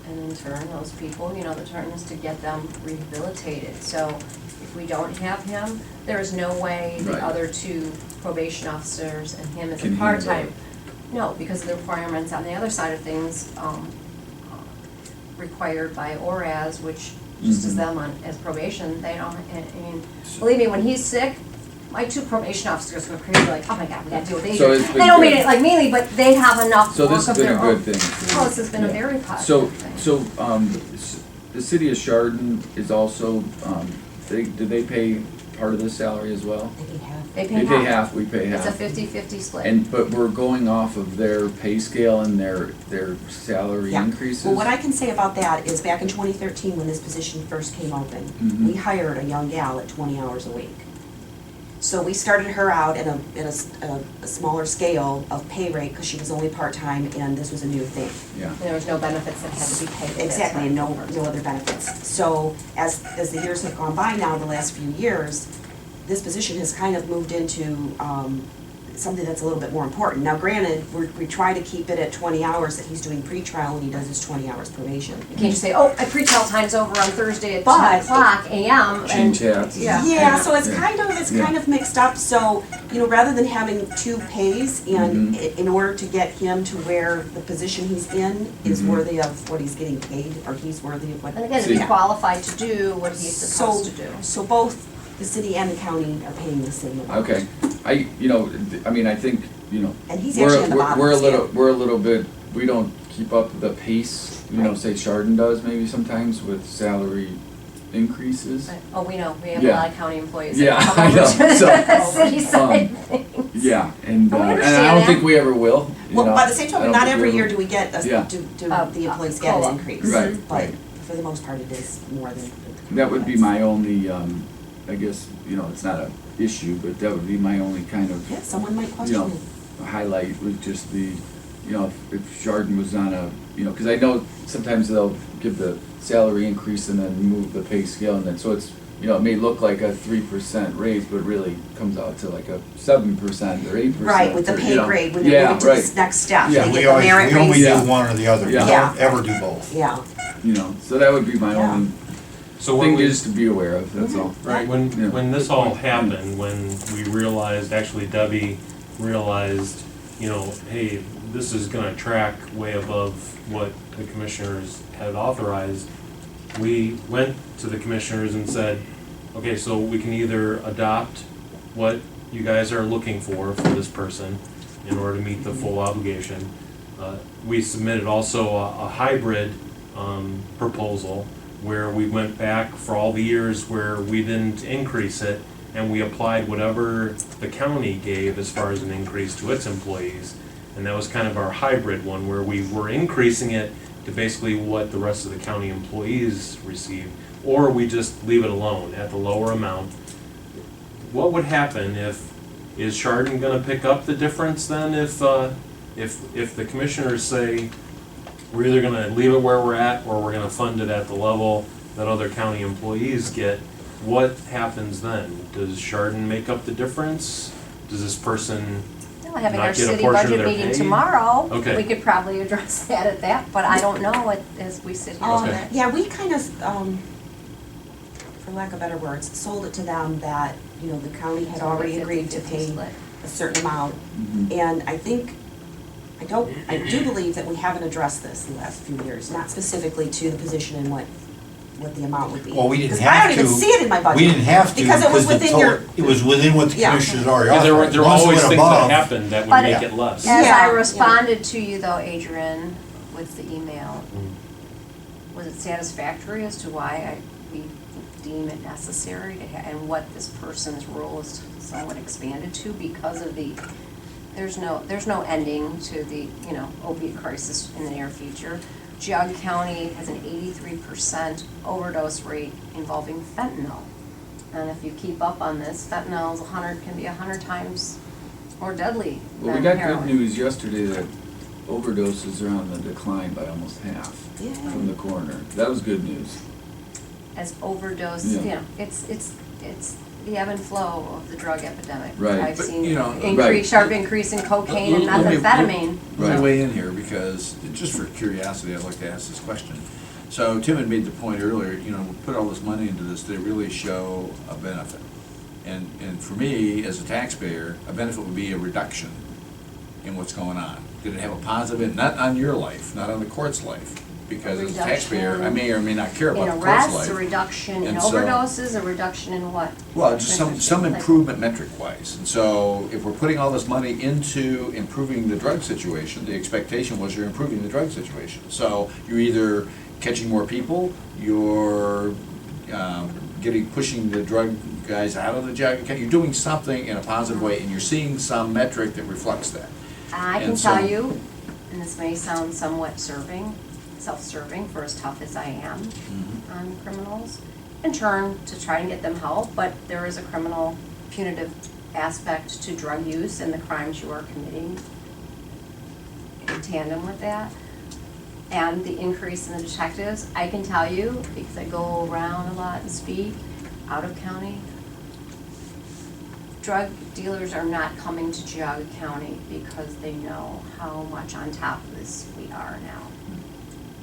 and in turn, those people, you know, the turn is to get them rehabilitated. So if we don't have him, there is no way the Right. other 2 probation officers and him as a Can handle part-time. it. No, because of the requirements on the other side of things, required by ORAS, which just as Mhm. them on, as probation, they don't, I mean, believe me, when he's sick, my 2 probation officers go crazy, like, oh my God, we gotta deal with So Adrian. it's been They don't mean good. it like meanly, but they have enough so work this of has been their a own. good thing. Well, this has been a Yeah. very So, positive thing. the city of Chardon is also, do they pay part of this salary as well? They can have. They They pay half, we pay half. It's a 50-50 split. And, but we're going off of their pay scale and their salary Yeah. increases? Well, what I can say about that is back in 2013, when this position first came open, Mhm. we hired a young gal at 20 hours a week. So we started her out at a smaller scale of pay rate because she was only part-time and this was a new thing. Yeah, There was no benefits that had to be paid. at that Exactly, and time. no other benefits. So as the years have gone by now, the last few years, this position has kind of moved into something that's a little bit more important. Now granted, we try to keep it at 20 hours that he's doing pretrial and he does his 20 hours probation. You can't just say, oh, my pretrial time's over on Thursday at But 10 o'clock AM. and- change hats. Yeah. Yeah, so it's Yeah. kind of mixed up, so, you know, rather than having 2 pays and in order to get him to where the position he's in is Mhm. worthy of what he's getting paid, or he's worthy of what. And again, if See. he's qualified to do what he's supposed to do. So both the city and the county are paying the same amount. Okay, I think, you know, And he's actually on the bottom we're a of the little, scale. we're a little bit, we don't keep up the pace, you know, say Chardon does maybe sometimes with salary increases. Right. Oh, we know, we have a Yeah. lot of county employees Yeah, that I come know. over to the So, city side things. Yeah, and Oh, we I understand don't that. think we ever will, you Well, know. by the same I token, don't not think we every ever- year do we get, Yeah. do the employees get COLA. an increase. Right, But right. for the most part, it is more than. That would be my only, I guess, you know, it's not a issue, but that would be my only kind of Yeah, someone might you question know, it. highlight was just the, you know, if Chardon was on a, you know, because I know sometimes they'll give the salary increase and then move the pay scale, and then, so it's, you know, it may look like a 3% raise, but really comes out to like a 7% or 8%. Right, with the or, pay you know. grade, when they Yeah, move to right. this next step, Yeah. they We get the always, merit we only raise. do one or the other, we Yeah. don't ever do both. Yeah, You know, so that would be my Yeah. only So what thing we, just to be aware of, that's all. right, Yeah. when this all happened, when we realized, actually Debbie realized, you know, hey, this is gonna track way above what the commissioners had authorized, we went to the commissioners and said, okay, so we can either adopt what you guys are looking for this person in order to meet the full obligation. We submitted also a hybrid proposal where we went back for all the years where we didn't increase it, and we applied whatever the county gave as far as an increase to its employees. And that was kind of our hybrid one, where we were increasing it to basically what the rest of the county employees received, or we just leave it alone at the lower amount. What would happen is Chardon gonna pick up the difference then if the commissioners say, we're either gonna leave it where we're at, or we're gonna fund it at the level that other county employees get? What happens then? Does Chardon make up the difference? Does this person Well, having our not get a city portion of budget their meeting pay? tomorrow, Okay. we could probably address that at that, but I don't know as we sit here Okay. today. yeah, we kind of, for lack of better words, sold it to them that, you know, the county had already agreed to 50-50 pay split. a certain amount. Mhm. And I think, I do believe that we haven't addressed this in the last few years, not specifically to the position and what the amount would be. Well, we didn't 'Cause have to. I don't even see it in my budget. We didn't have to. Because it was the within total- your. It was within what the Yeah. commissioners had already Yeah, there were authorized. Once it always went things above- that happened that would But make it- it less. As Yeah, I yeah. responded to you though, Adrian, with the email, Mm. was it satisfactory as to why we deem it necessary to and what this person's role is somewhat expanded to because of there's no ending to the, you know, opiate crisis in the near future. Geauga County has an 83% overdose rate involving fentanyl. And if you keep up on this, fentanyl can be 100 times more deadly Well, we than got heroin. good news yesterday that overdoses are on the decline by almost half Yeah. from the coroner. That was good news. As overdose, Yeah. you know, it's the ebb and flow of the drug epidemic. Right. I've But, seen you know, right. sharp increase in cocaine and Let me- methamphetamine. Let Right. me weigh in here, because, just for curiosity, I'd like to ask this question. So Tim had made the point earlier, you know, we put all this money into this, they really show a benefit. And for me, as a taxpayer, a benefit would be a reduction in what's going on. Did it have a positive, not on your life, not on the court's life? Because as a taxpayer, I may or may not care In about the court's life. arrests, a reduction in And so- overdoses, a reduction in what? Well, just some Like- improvement metric-wise. And so if we're putting all this money into improving the drug situation, the expectation was you're improving the drug situation. So you're either catching more people, you're pushing the drug guys out of the drug, you're doing something in a positive way, and you're seeing some metric that reflects that. I can And so- tell you, and this may sound somewhat self-serving for as tough as I am Mhm. on criminals, in turn to try and get them help, but there is a criminal punitive aspect to drug use and the crimes you are committing in tandem with that. And the increase in the detectives, I can tell you, because I go around a lot and speak, out of county, drug dealers are not coming to Geauga County because they know how much on top of this we are now.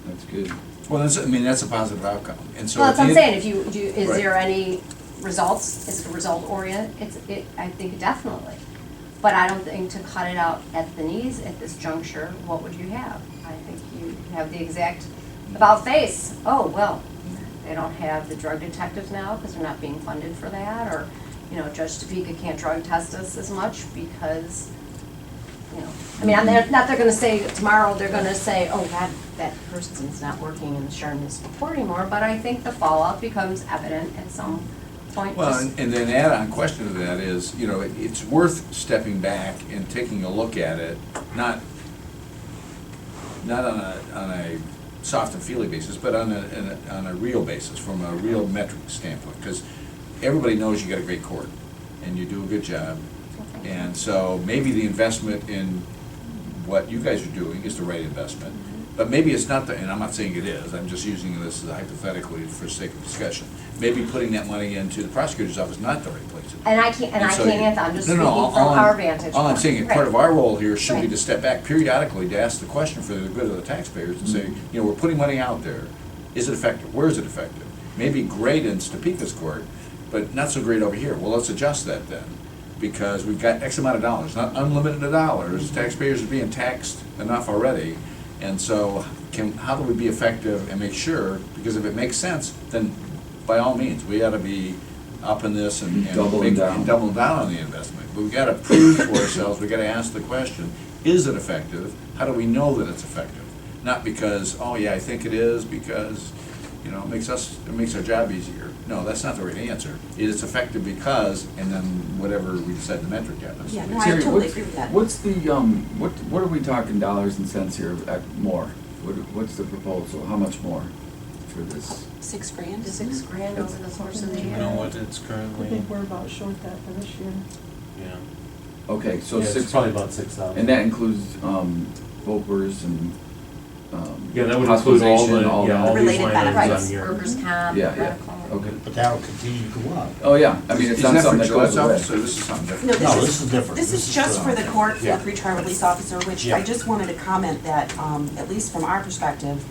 That's good. Well, that's a positive outcome. And so Well, at that's what the I'm end- saying, is Right. there any results, is it result oriented? I think definitely. But I don't think to cut it out at the knees at this juncture, what would you have? I think you have the exact about face. Oh, well, they don't have the drug detectives now because they're not being funded for that, or, you know, Judge Topeka can't drug test us as much because, you know, I mean, they're gonna say tomorrow, they're gonna say, oh, that person's not working in the Sharon Municipal Court anymore, but I think the fallout becomes evident at some point. Well, just- and then add-on question to that is, you know, it's worth stepping back and taking a look at it, not on a soft and feely basis, but on a real basis, from a real metric standpoint, because everybody knows you got a great court, and you do a good job. And so maybe the investment in what you guys are doing is the right investment. But maybe it's not the, and I'm not saying it is, I'm just using this as hypothetically for sake of discussion. Maybe putting that money into the prosecutor's office is not the right place to do it. And I can't so answer, I'm just No, speaking no, from all I'm- our vantage. All I'm saying, is part Right. of our role here should be Right. to step back periodically to ask the question for the good of the taxpayers and say, you know, we're putting money out there. Is it effective? Where is it effective? Maybe great in Topeka's court, but not so great over here. Well, let's adjust that then, because we've got X amount of dollars, not unlimited of dollars. Taxpayers are being taxed enough already. And so how do we be effective and make sure, because if it makes sense, then by all means, we ought to be up in this and Doubling down. double down on the investment. But we gotta prove to ourselves, we gotta ask the question, is it effective? How do we know that it's effective? Not because, oh yeah, I think it is, because, you know, it makes our job easier. No, that's not the right answer. It is effective because, and then whatever we decide the metric happens. Yeah, no, I Terry, totally what's- agree with that. What's the, what are we talking dollars and cents here, more? What's the proposal, how much more for this? $6,000? $6,000 over the course of the You year. know what it's I currently, think we're about short that for this year. yeah. Okay, so Yeah, it's six. probably about 6,000. And that includes, Vopers and, Yeah, that would include all the, hospitalization, all yeah, that. all these Related line items benefits. on here. Workers' comp, Yeah, yeah, medical. okay. But that'll continue to go up. Oh, yeah, I mean, it's Is not that for something that Gillette's goes away. office, or this is something different? No, No, this is different. This This is is just for- for the court, for Yeah. the pretrial release officer, which Yeah. I just wanted to comment that, at least from our perspective,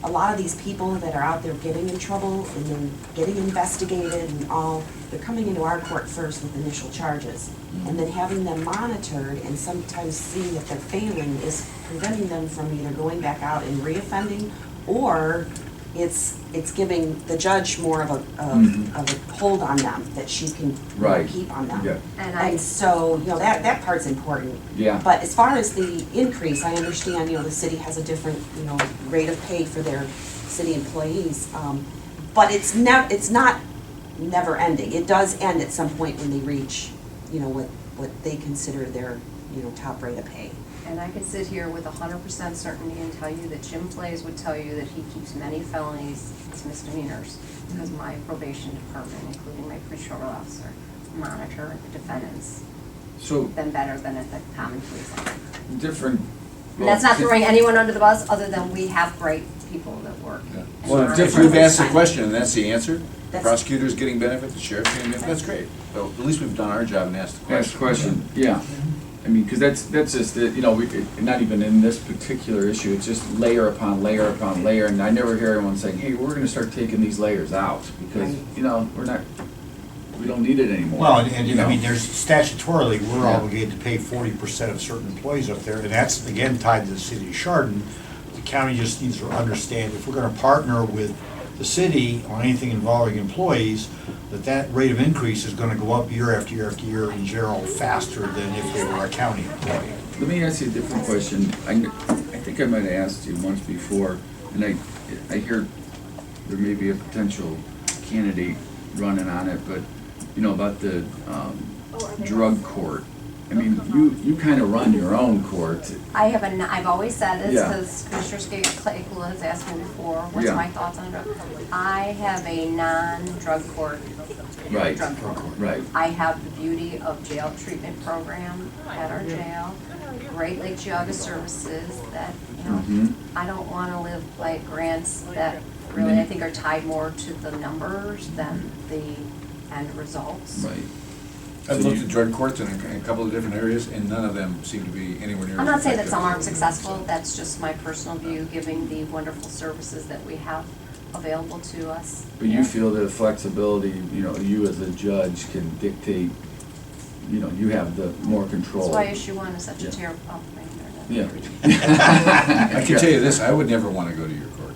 a lot of these people that are out there getting in trouble and then getting investigated and all, they're coming into our court first with initial charges. And then having them monitored and sometimes seeing that they're failing is preventing them from either going back out and reoffending, or it's giving the judge more of a hold on them, that she can Right. keep on them. Yeah, And so, you know, that part's important. yeah. But as far as the increase, I understand, you know, the city has a different, you know, rate of pay for their city employees. But it's not never ending. It does end at some point when they reach, you know, what they consider their, you know, top rate of pay. And I could sit here with 100% certainty and tell you that Jim Flays would tell you that he keeps many felonies as misdemeanors, because my probation department, including my pretrial officer, monitor the defendants So, than better than at the common police. different. And that's not throwing anyone under the bus, other than we have great people that work. Well, on if it. we've asked the question and that's the answer, the That's- prosecutor's getting benefit, the sheriff's getting benefit, that's great. So at least we've done our job and asked the question. Next question, yeah. I mean, because that's just, you know, not even in this particular issue, it's just layer upon layer upon layer, and I never hear anyone saying, hey, we're gonna start taking these layers out, because, Right. you know, we don't need it anymore. Well, and you I know? mean, there's statutorily, we're Yeah. obligated to pay 40% of certain employees up there, and that's, again, tied to the city of Chardon. The county just needs to understand, if we're gonna partner with the city on anything involving employees, that rate of increase is gonna go up year after year after year in general faster than if they were a county employee. Let me ask you a different question. I think I might have asked you once before, and I hear there may be a potential candidate running on it, but, you know, about the drug court. I mean, you kind of run your own court. I've always said this, Yeah. because Commissioner Claypool has asked me before, what's Yeah. my thoughts on drug? I have a non-drug court. Right, Drug court. right. I have the beauty of jail treatment program at our jail, Great Lake Geauga Services that, you know, Mhm. I don't wanna live by grants that really, I think, are tied more to the numbers than the end results. Right. I've looked at drug courts in a couple of different areas, and none of them seem to be anywhere near. I'm as not saying that effective. some aren't successful, that's just my personal view, given the wonderful services that we have available to us. But you feel the flexibility, you know, you as a judge can dictate, you know, you have the more control. That's why issue one is such a Yeah. terrible, oh, Yeah. I can tell you this, I would never want to go to your court.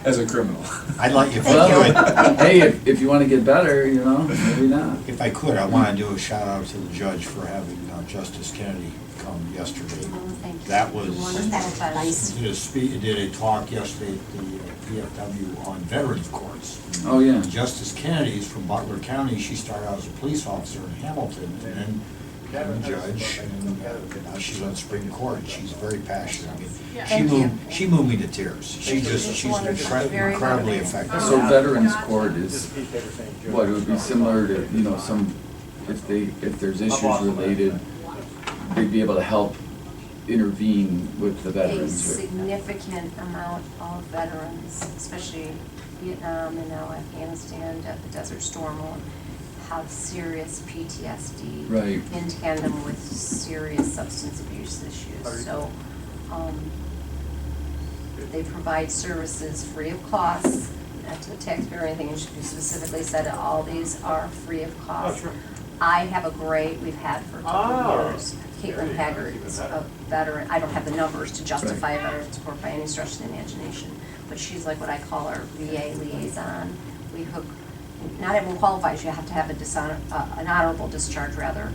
As a criminal. I'd like, if Well, I could, hey, if you want to get better, you know, maybe not. if I could, I want to do a shout out to the judge for having Justice Kennedy come yesterday. Thank you. That was, Wonderful judge. Nice. did a talk yesterday at the PFW on veterans courts. Oh, yeah. Justice Kennedy is from Butler County. She started out as a police officer in Hamilton and then became a judge, and now she's on Supreme Court. She's very passionate. I mean, she moved me to tears. She's Very incredibly motivating. effective. So Veterans Court is, what, it would be similar to, you know, if there's issues related, they'd be able to help intervene with the A veterans? or- significant amount of veterans, especially Vietnam and now Afghanistan, at the Desert Storm, will have serious PTSD. Right. In tandem with serious substance abuse issues, so, they provide services free of cost, not to the taxpayer or anything, it should be specifically said that all these are free of cost. I have a great, we've had for a couple of years, Caitlin Haggard is a veteran, I don't have the numbers to justify veteran support by any stretch of the imagination, but she's like what I call our VA liaison. We hook, not everyone qualifies, you have to have an honorable discharge rather,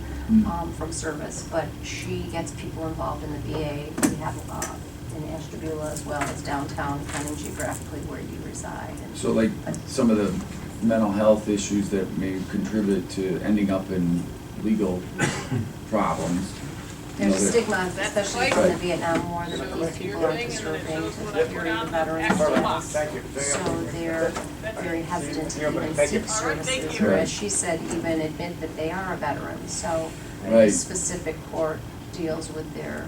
from service, but she gets people involved in the VA. We have, in Ashtabula as well as downtown, depending geographically where you reside. And So like some of the mental health issues that may contribute to ending up in legal problems. you know, There's a that- stigma, especially from the Vietnam War, that these people are deserving to carry the veterans' deaths. So they're very hesitant to even seek services, or as she said, even admit that they are a veteran. So Right. the specific court deals with their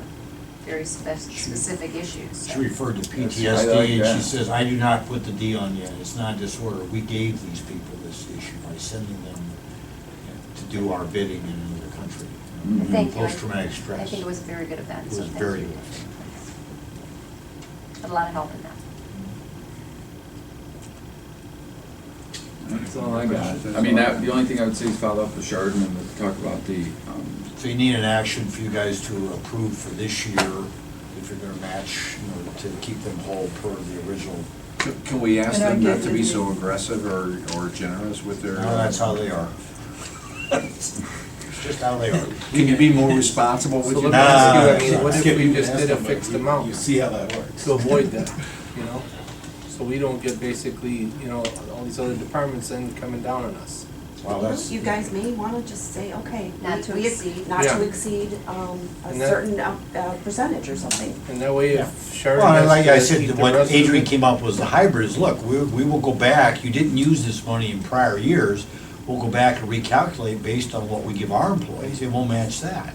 very specific issues. She referred to I like PTSD, and that. she says, I do not put the D on yet, it's not a disorder. We gave these people this issue by sending them to do our bidding in another country. Mhm. Thank you. Post-traumatic stress. I think it was a very good event, It so was thank very you. good. Had a lot of help in that. That's all I got. I mean, that, the only thing I would say is follow up with Chardon and talk about the, So you need an action for you guys to approve for this year, if you're gonna match, to keep them whole per the original. Can we ask And I them not get to be it. so aggressive or generous with their? No, that's how they are. It's just how they are. Can you be more responsible with So your? let me ask you, I Nah, mean, what if Skip, we you just asked did a them, but fixed you- amount You see how that works. to avoid that, you know? So we don't get basically, all these other departments then coming down on us. Well, that's. You guys may wanna just say, okay. Not to we- exceed. Not Yeah. to exceed, a And that- certain, percentage or something. And that way, Yeah. if Sharon Well, has like to I eat said, the what rest of Adrian it- came up was the hybrid is, look, we will go back, you didn't use this money in prior years, we'll go back and recalculate based on what we give our employees, and we'll match that.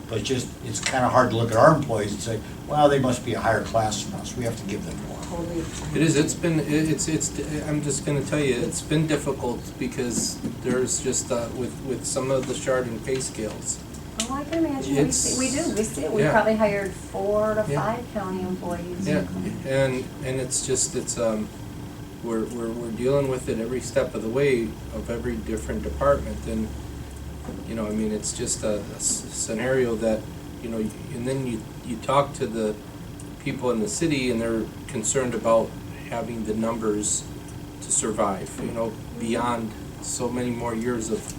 But it's kinda hard to look at our employees and say, well, they must be a higher class than us, we have to give them more. Totally. It is, I'm just gonna tell you, it's been difficult because there's just, with some of the Chardon pay scales. Oh, I can imagine, we see it, we Yeah. probably hired 4 to Yeah. 5 county employees. Yeah, and it's just, we're dealing with it every step of the way of every different department, and, I mean, it's just a scenario that, and then you talk to the people in the city and they're concerned about having the numbers to survive, beyond so many more years of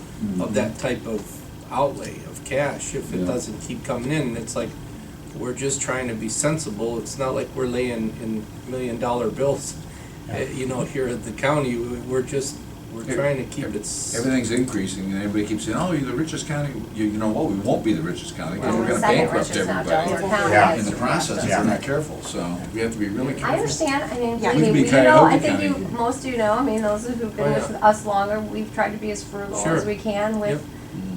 that type of outlay of cash, if it Yeah. doesn't keep coming in, it's like, we're just trying to be sensible, it's not like we're laying in $1-million bills, here at the county, we're trying to keep it. Everything's increasing, and everybody keeps saying, oh, you're the richest county, you know what, we won't be the richest county, because Well, we're we're gonna second bankrupt richest now, everybody Delaware County Yeah. has in the process surpassed if us. we're not careful, so we have to be really careful. I understand, I mean, Yeah. We could be I Cuyahoga think County. most of you know, I mean, those who've been Oh, with yeah. us longer, we've tried to be as frugal Sure. as we can with, Yep.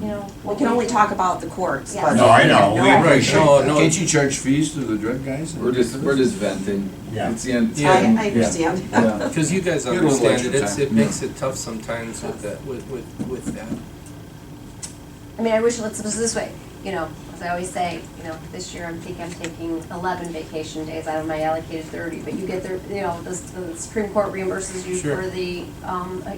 We what can only talk about the courts, Yeah. but. No, I know, we Right. appreciate No, that. no. Can't you charge fees to the drug guys? we're just venting. Yeah. It's the end. Yeah. I understand. Yeah. Because you guys You get a little understand it, extra it time. makes it tough sometimes with that, with that. I mean, I wish, let's put it this way, as I always say, this year I'm taking 11 vacation days out of my allocated 30, but you get the Supreme Court reimburses you Sure. for the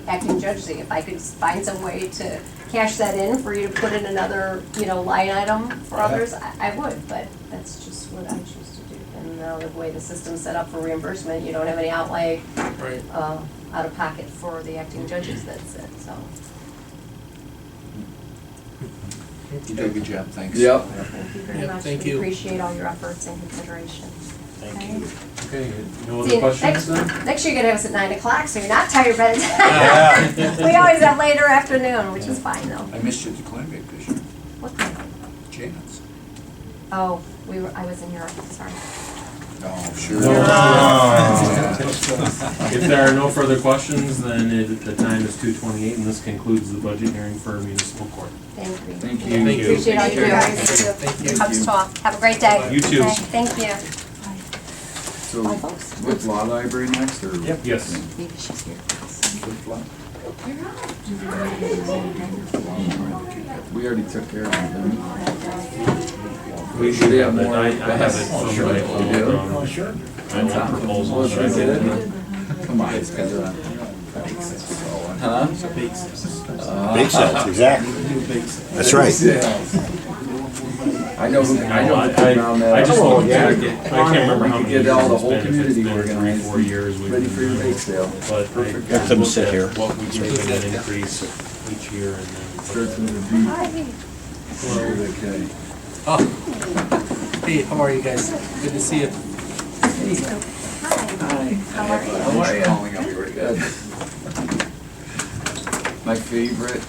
acting judge thing. If I could find some way to cash that in for you to put in another, line item for others, I would, but that's just what I choose to do. And now the way the system's set up for reimbursement, you don't have any outlay, Right. out of pocket for the acting judges, that's it, so. You did a good job, thanks. Yep. Thank you very Yep, much. thank We you. appreciate all your efforts and consideration. Thank Okay? you. Okay, no See, other questions then? Next year you're gonna have us at 9 o'clock, so you're not tired by the Yeah. time. We always have later afternoon, which is fine though. I missed you at the Coin Bake this year, What time? Janet's. Oh, I was in Europe, sorry. Oh, sure. If there are no further questions, then the time is 2:28, and this concludes the budget hearing for municipal court. Thank you. Thank you. Thank you. Appreciate all you do. Thank you. Hugs to all. Have a great day. You too. Okay, thank you. So, what's law library next, or? Yep. Yes. Maybe she's here. We already took care of it, didn't We should have it, I have it from Sure. my You old, do? my old proposals. Well, should I get it? Come on. Huh? Bake sales, exactly. That's right. I know, I know. I just looked back at, I can't remember how many Get years all the it's whole been, if it's community been 3, organized. 4 years. we've Ready been for your doing bake it. sale. But Perfect. Let them sit here. what we can do an increase each year and then. Starts with a B. Okay. Oh, hey, how are you guys? Good to see you. How are you? Calling up, you already got Good. My favorite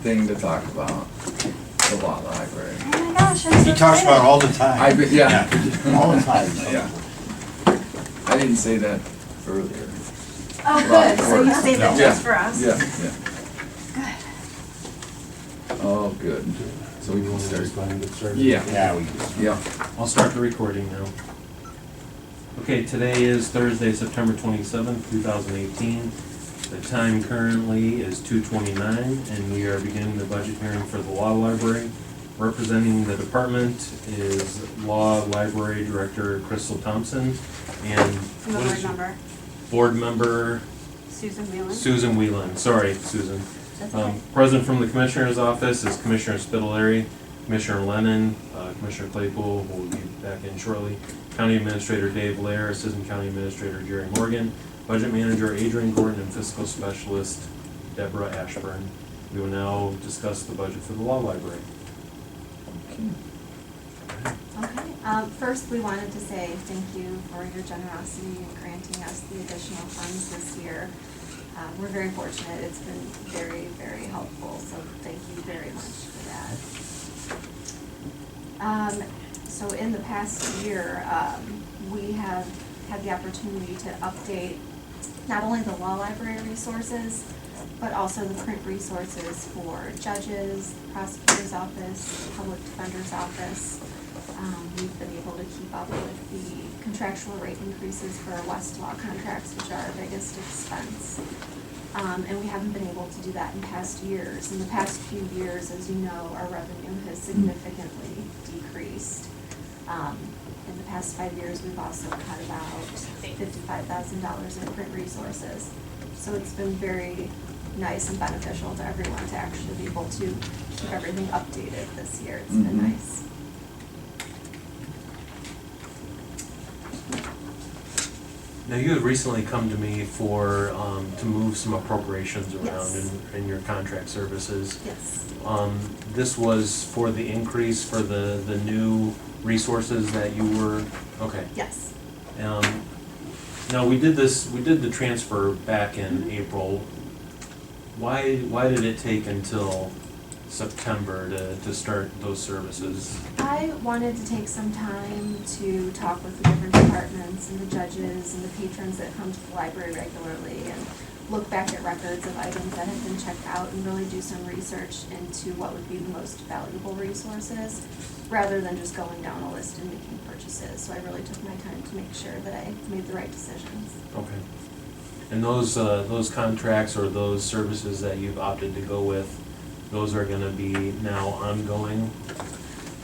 thing to talk about, the law library. Oh my gosh, I'm so He talks about it all the time. Yeah. All the time. Yeah. I didn't say that earlier. Oh, good, so you saved No. it just for us? Yeah, yeah. Oh, good. So we can start. Yeah. Yeah, we. Yeah. I'll start the recording now. Okay, today is Thursday, September 27th, 2018. The time currently is 2:29, and we are beginning the budget hearing for the law library. Representing the department is Law Library Director Crystal Thompson, and No what is board your- member, board member Susan Whelan. Susan Whelan. Sorry, Susan. That's okay. Present from the Commissioner's office is Commissioner Spitaleri, Commissioner Lennon, Commissioner Claypool, who will be back in shortly, County Administrator Dave Lair, Assistant County Administrator Jerry Morgan, Budget Manager Adrian Gordon, and Fiscal Specialist Deborah Ashburn. We will now discuss the budget for the law library. Okay, first, we wanted to say thank you for your generosity in granting us the additional funds this year. We're very fortunate, it's been very, very helpful, so thank you very much for that. So in the past year, we have had the opportunity to update not only the law library resources, but also the print resources for judges, prosecutor's office, public defender's office. We've been able to keep up with the contractual rate increases for Westlaw contracts, which are our biggest expense. And we haven't been able to do that in past years. In the past few years, as you know, our revenue has significantly decreased. In the past 5 years, we've also cut about $55,000 in print resources. So it's been very nice and beneficial to everyone to actually be able to keep everything updated this year. It's been nice. Now, you have recently come to me for, to move some appropriations around Yes. in your contract services. Yes. This was for the increase for the new resources that you were, okay. Yes. Now, we did the transfer back in April. Why did it take until September to start those services? I wanted to take some time to talk with the different departments and the judges and the patrons that come to the library regularly and look back at records of items that have been checked out and really do some research into what would be the most valuable resources, rather than just going down a list and making purchases. So I really took my time to make sure that I made the right decisions. Okay. And those contracts or those services that you've opted to go with, those are gonna be now ongoing?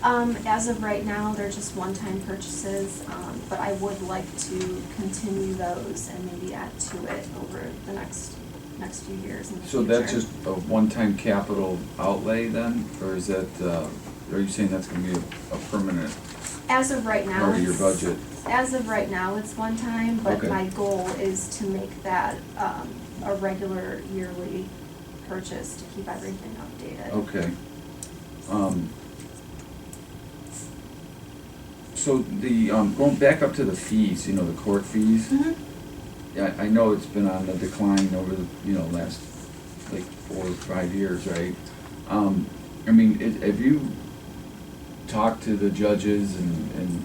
As of right now, they're just one-time purchases, but I would like to continue those and maybe add to it over the next few years in the future. So that's just a one-time capital outlay then, or is that, are you saying that's gonna be a permanent As of right now, part of your budget? As of right now, it's one time, but Okay. my goal is to make that, a regular yearly purchase to keep everything updated. Okay. So the, going back up to the fees, you know, the court fees, Mhm. yeah, I know it's been on the decline over the, last, like, 4 or 5 years, right? I mean, have you talked to the judges and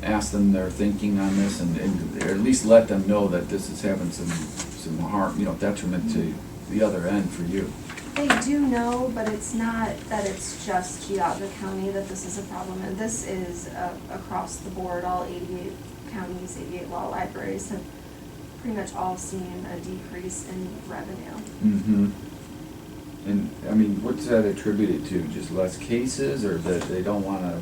ask them their thinking on this and or at least let them know that this is having some harm, detriment to the other end for you? They do know, but it's not that it's just Geauga County that this is a problem, and this is across the board. All 88 counties, 88 law libraries have pretty much all seen a decrease in revenue. Mm-hmm. And, I mean, what's that attributed to? Just less cases, or that they don't wanna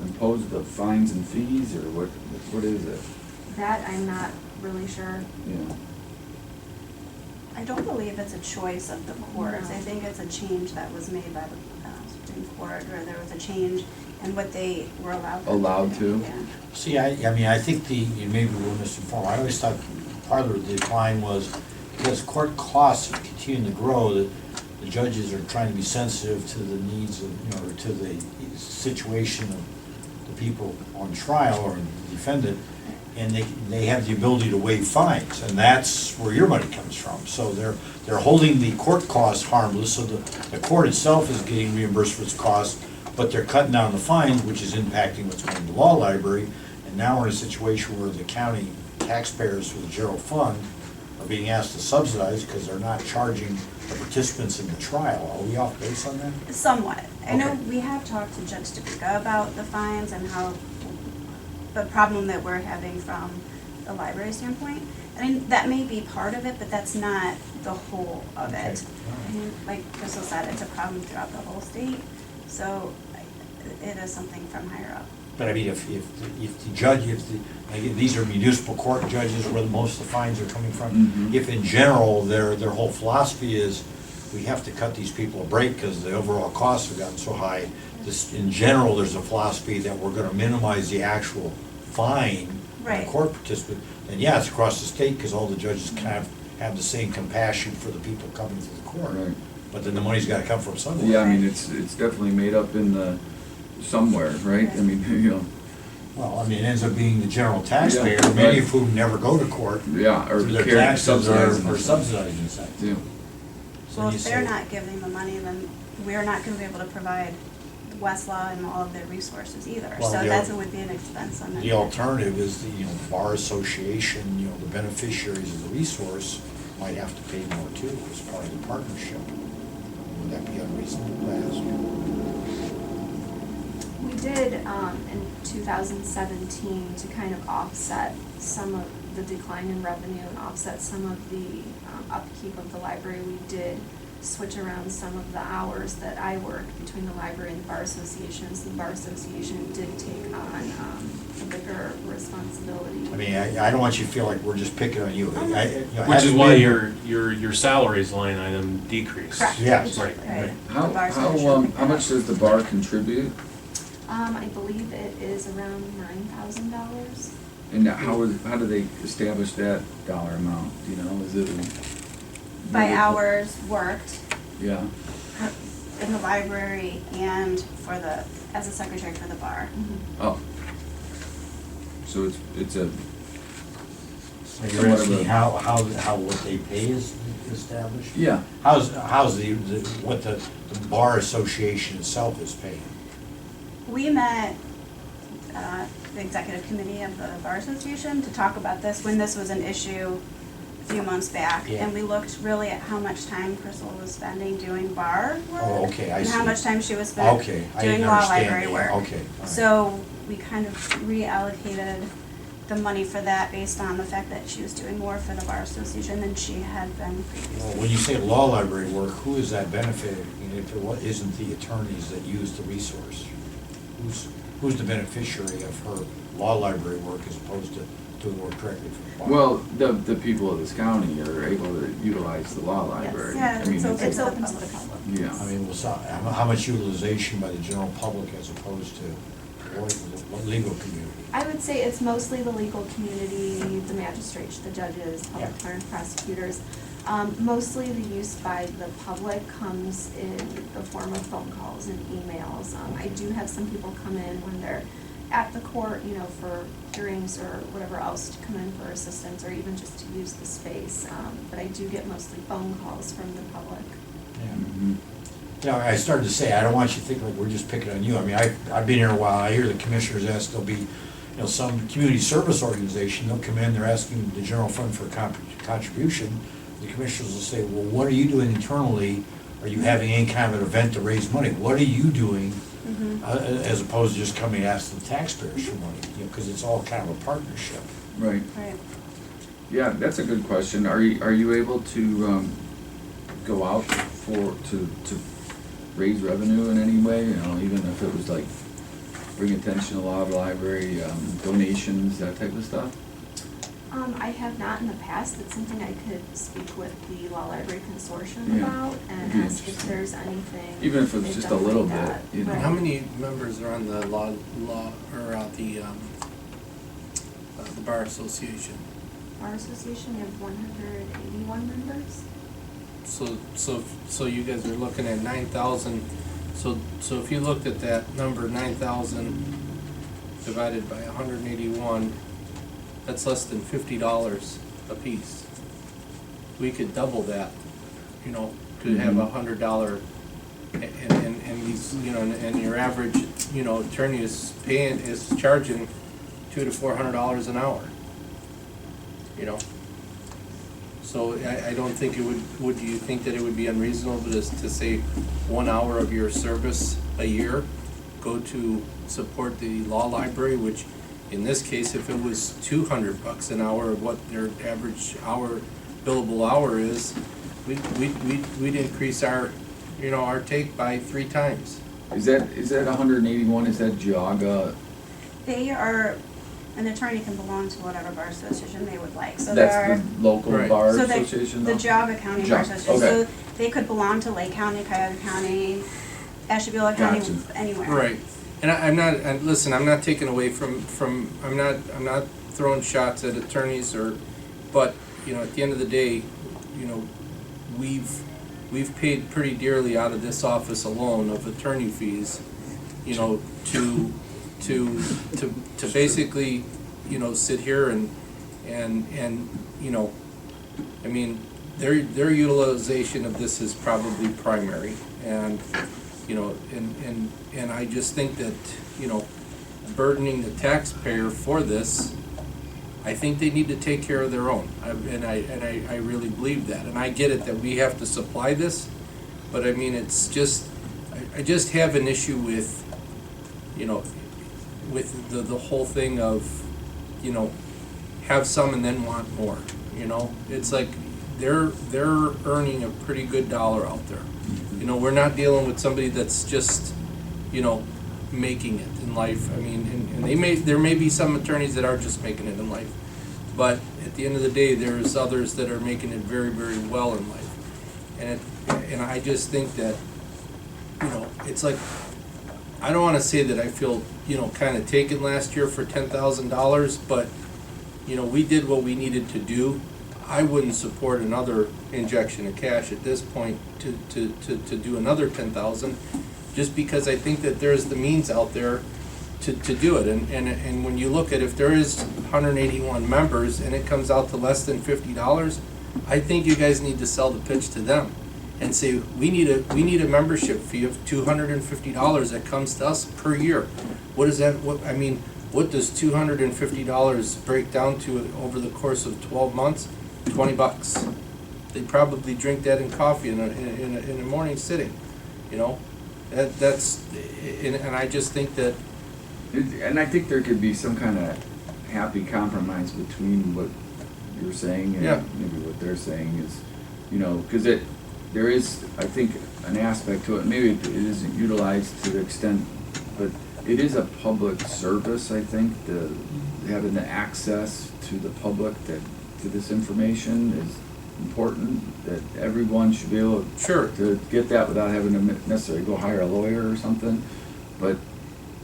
impose the fines and fees, or what is it? That I'm not really sure. Yeah. I don't believe it's a choice of the courts. No. I think it's a change that was made by the Supreme Court, where there was a change in what they were allowed to do. Allowed to? Yeah. See, I mean, I think maybe we're misinformed. I always thought part of the decline was because court costs have continued to grow, that the judges are trying to be sensitive to the needs of, or to the situation of the people on trial or the defendant, and they have the ability to waive fines, and that's where your money comes from. So they're holding the court costs harmless, so the court itself is getting reimbursed for its costs, but they're cutting down the fines, which is impacting what's going to the law library. And now we're in a situation where the county taxpayers for the general fund are being asked to subsidize because they're not charging the participants in the trial. Are we off base on that? Somewhat. I know Okay. we have talked to Judge Topeka about the fines and how the problem that we're having from the library standpoint. I mean, that may be part of it, but that's not the whole of Okay. it. I mean, like Crystal said, it's a problem throughout the whole state, so it is something from higher up. But I mean, if the judge, again, these are municipal court judges where most of the fines are coming from. Mhm. If in general, their whole philosophy is, we have to cut these people a break because the overall costs have gotten so high. This, in general, there's a philosophy that we're gonna minimize the actual fine of Right. the court participant. And yeah, it's across the state because all the judges kind of have the same compassion for the people coming to the court. Right. But then the money's gotta come from somewhere. Yeah, I mean, it's definitely made up in the, somewhere, right? I mean, Well, I mean, it ends up being the general taxpayer, Yeah, many right. of whom never go to court. Yeah, or Through their carry- taxes subsidizing or it. subsidizing things. Yeah. So Well, you if they're say- not giving the money, then we're not gonna be able to provide Westlaw and all of their resources either. Well, So the that al- would be an expense on them. The alternative is the, bar association, the beneficiaries of the resource might have to pay more too as part of the partnership. Would that be unreasonable to ask? We did, in 2017, to kind of offset some of the decline in revenue and offset some of the upkeep of the library, we did switch around some of the hours that I worked between the library and the bar associations. The bar association did take on a bigger responsibility. I mean, I don't want you to feel like we're just picking on you. Which is why your salaries line item decreased. Correct. Yeah. Right. Right. How, The bar how association. much does the bar contribute? I believe it is around $9,000. And how do they establish that dollar amount? Do you know, is it? By hours worked Yeah, in the library and as a secretary for the bar. oh. So it's a, You're asking how what they pay is established? yeah, How's what the bar association itself is paying? We met, the executive committee of the Bar Association to talk about this when this was an issue a few months back. Yeah. And we looked really at how much time Crystal was spending doing bar work. Oh, okay, I And how see. much time she was spending Okay, I doing didn't law understand library that. work. Okay, all right. So we kind of reallocated the money for that based on the fact that she was doing more for the Bar Association than she had been Well, previously. when you say law library work, who is that benefiting? If it isn't the attorneys that use the resource? Who's the beneficiary of her law library work as opposed to doing work directly for the bar? well, the people of this county are able to utilize the law library. Yeah, I mean, it's open to the public. Yeah. I mean, how much utilization by the general public as opposed to the legal community? I would say it's mostly the legal community, the magistrates, the judges, public Yeah. attorneys, prosecutors. Mostly the use by the public comes in the form of phone calls and emails. I do have some people come in when they're at the court, for hearings or whatever else, to come in for assistance or even just to use the space. But I do get mostly phone calls from the public. Yeah. I started to say, I don't want you to think like we're just picking on you. I mean, I've been here a while. I hear the commissioners ask, there'll be some community service organization, they'll come in, they're asking the general fund for a contribution. The commissioners will say, well, what are you doing internally? Are you having any kind of an event to raise money? What are you doing? As opposed to just coming and asking the taxpayers for money, because it's all kind of a partnership. Right. Right. Yeah, that's a good question. Are you able to go out to raise revenue in any way? Even if it was like bring attention to law, library, donations, that type of stuff? I have not in the past. It's something I could speak with the Law Library Consortium Yeah. about and It'd be ask if there's anything. Even if it's they've just done a little like bit, that. you know. Right. How many members are on the law, or the Bar Association? Our association, we have 181 members. So you guys are looking at 9,000, so if you looked at that number, 9,000 divided by 181, that's less than $50 a piece. We could double that, could have $100, and these, and your average, attorney is charging $200 to $400 an hour, So I don't think it would you think that it would be unreasonable to say 1 hour of your service a year go to support the law library, which in this case, if it was $200 an hour of what their average billable hour is, we'd increase our take by 3 times. Is that 181? Is that Geauga? They are, an attorney can belong to whatever bar association they would like, so That's there are. the local Right. bar So association, the though? Geauga County Bar Association, Okay. so they could belong to Lake County, Geauga County, Ashtabula County, Gotcha. anywhere. Right, and I'm not taking away from, I'm not throwing shots at attorneys but, at the end of the day, we've paid pretty dearly out of this office alone of attorney fees, to basically, sit here and, I mean, their utilization of this is probably primary, and, and I just think that, burdening the taxpayer for this, I think they need to take care of their own, and I really believe that, and I get it that we have to supply this, but I mean, it's just, I just have an issue with, with the whole thing of, have some and then want more, it's like, they're earning a pretty good dollar out there. We're not dealing with somebody that's just, making it in life. I mean, and there may be some attorneys that are just making it in life, but at the end of the day, there's others that are making it very, very well in life. And I just think that, it's like, I don't want to say that I feel, kind of taken last year for $10,000, but, we did what we needed to do. I wouldn't support another injection of cash at this point to do another 10,000, just because I think that there's the means out there to do it. And when you look at, if there is 181 members and it comes out to less than $50, I think you guys need to sell the pitch to them and say, we need a membership fee of $250 that comes to us per year. What is that? What does $250 break down to over the course of 12 months? $20. They probably drink that in coffee in a morning sitting, That's and I just think that. And I think there could be some kind of happy compromise between what you're saying and maybe what they're saying is, because there is, I think, an aspect to it. Maybe it isn't utilized to the extent, but it is a public service. I think having the access to the public to this information is important. That everyone should be able to get that without having to necessarily go hire a lawyer or something. But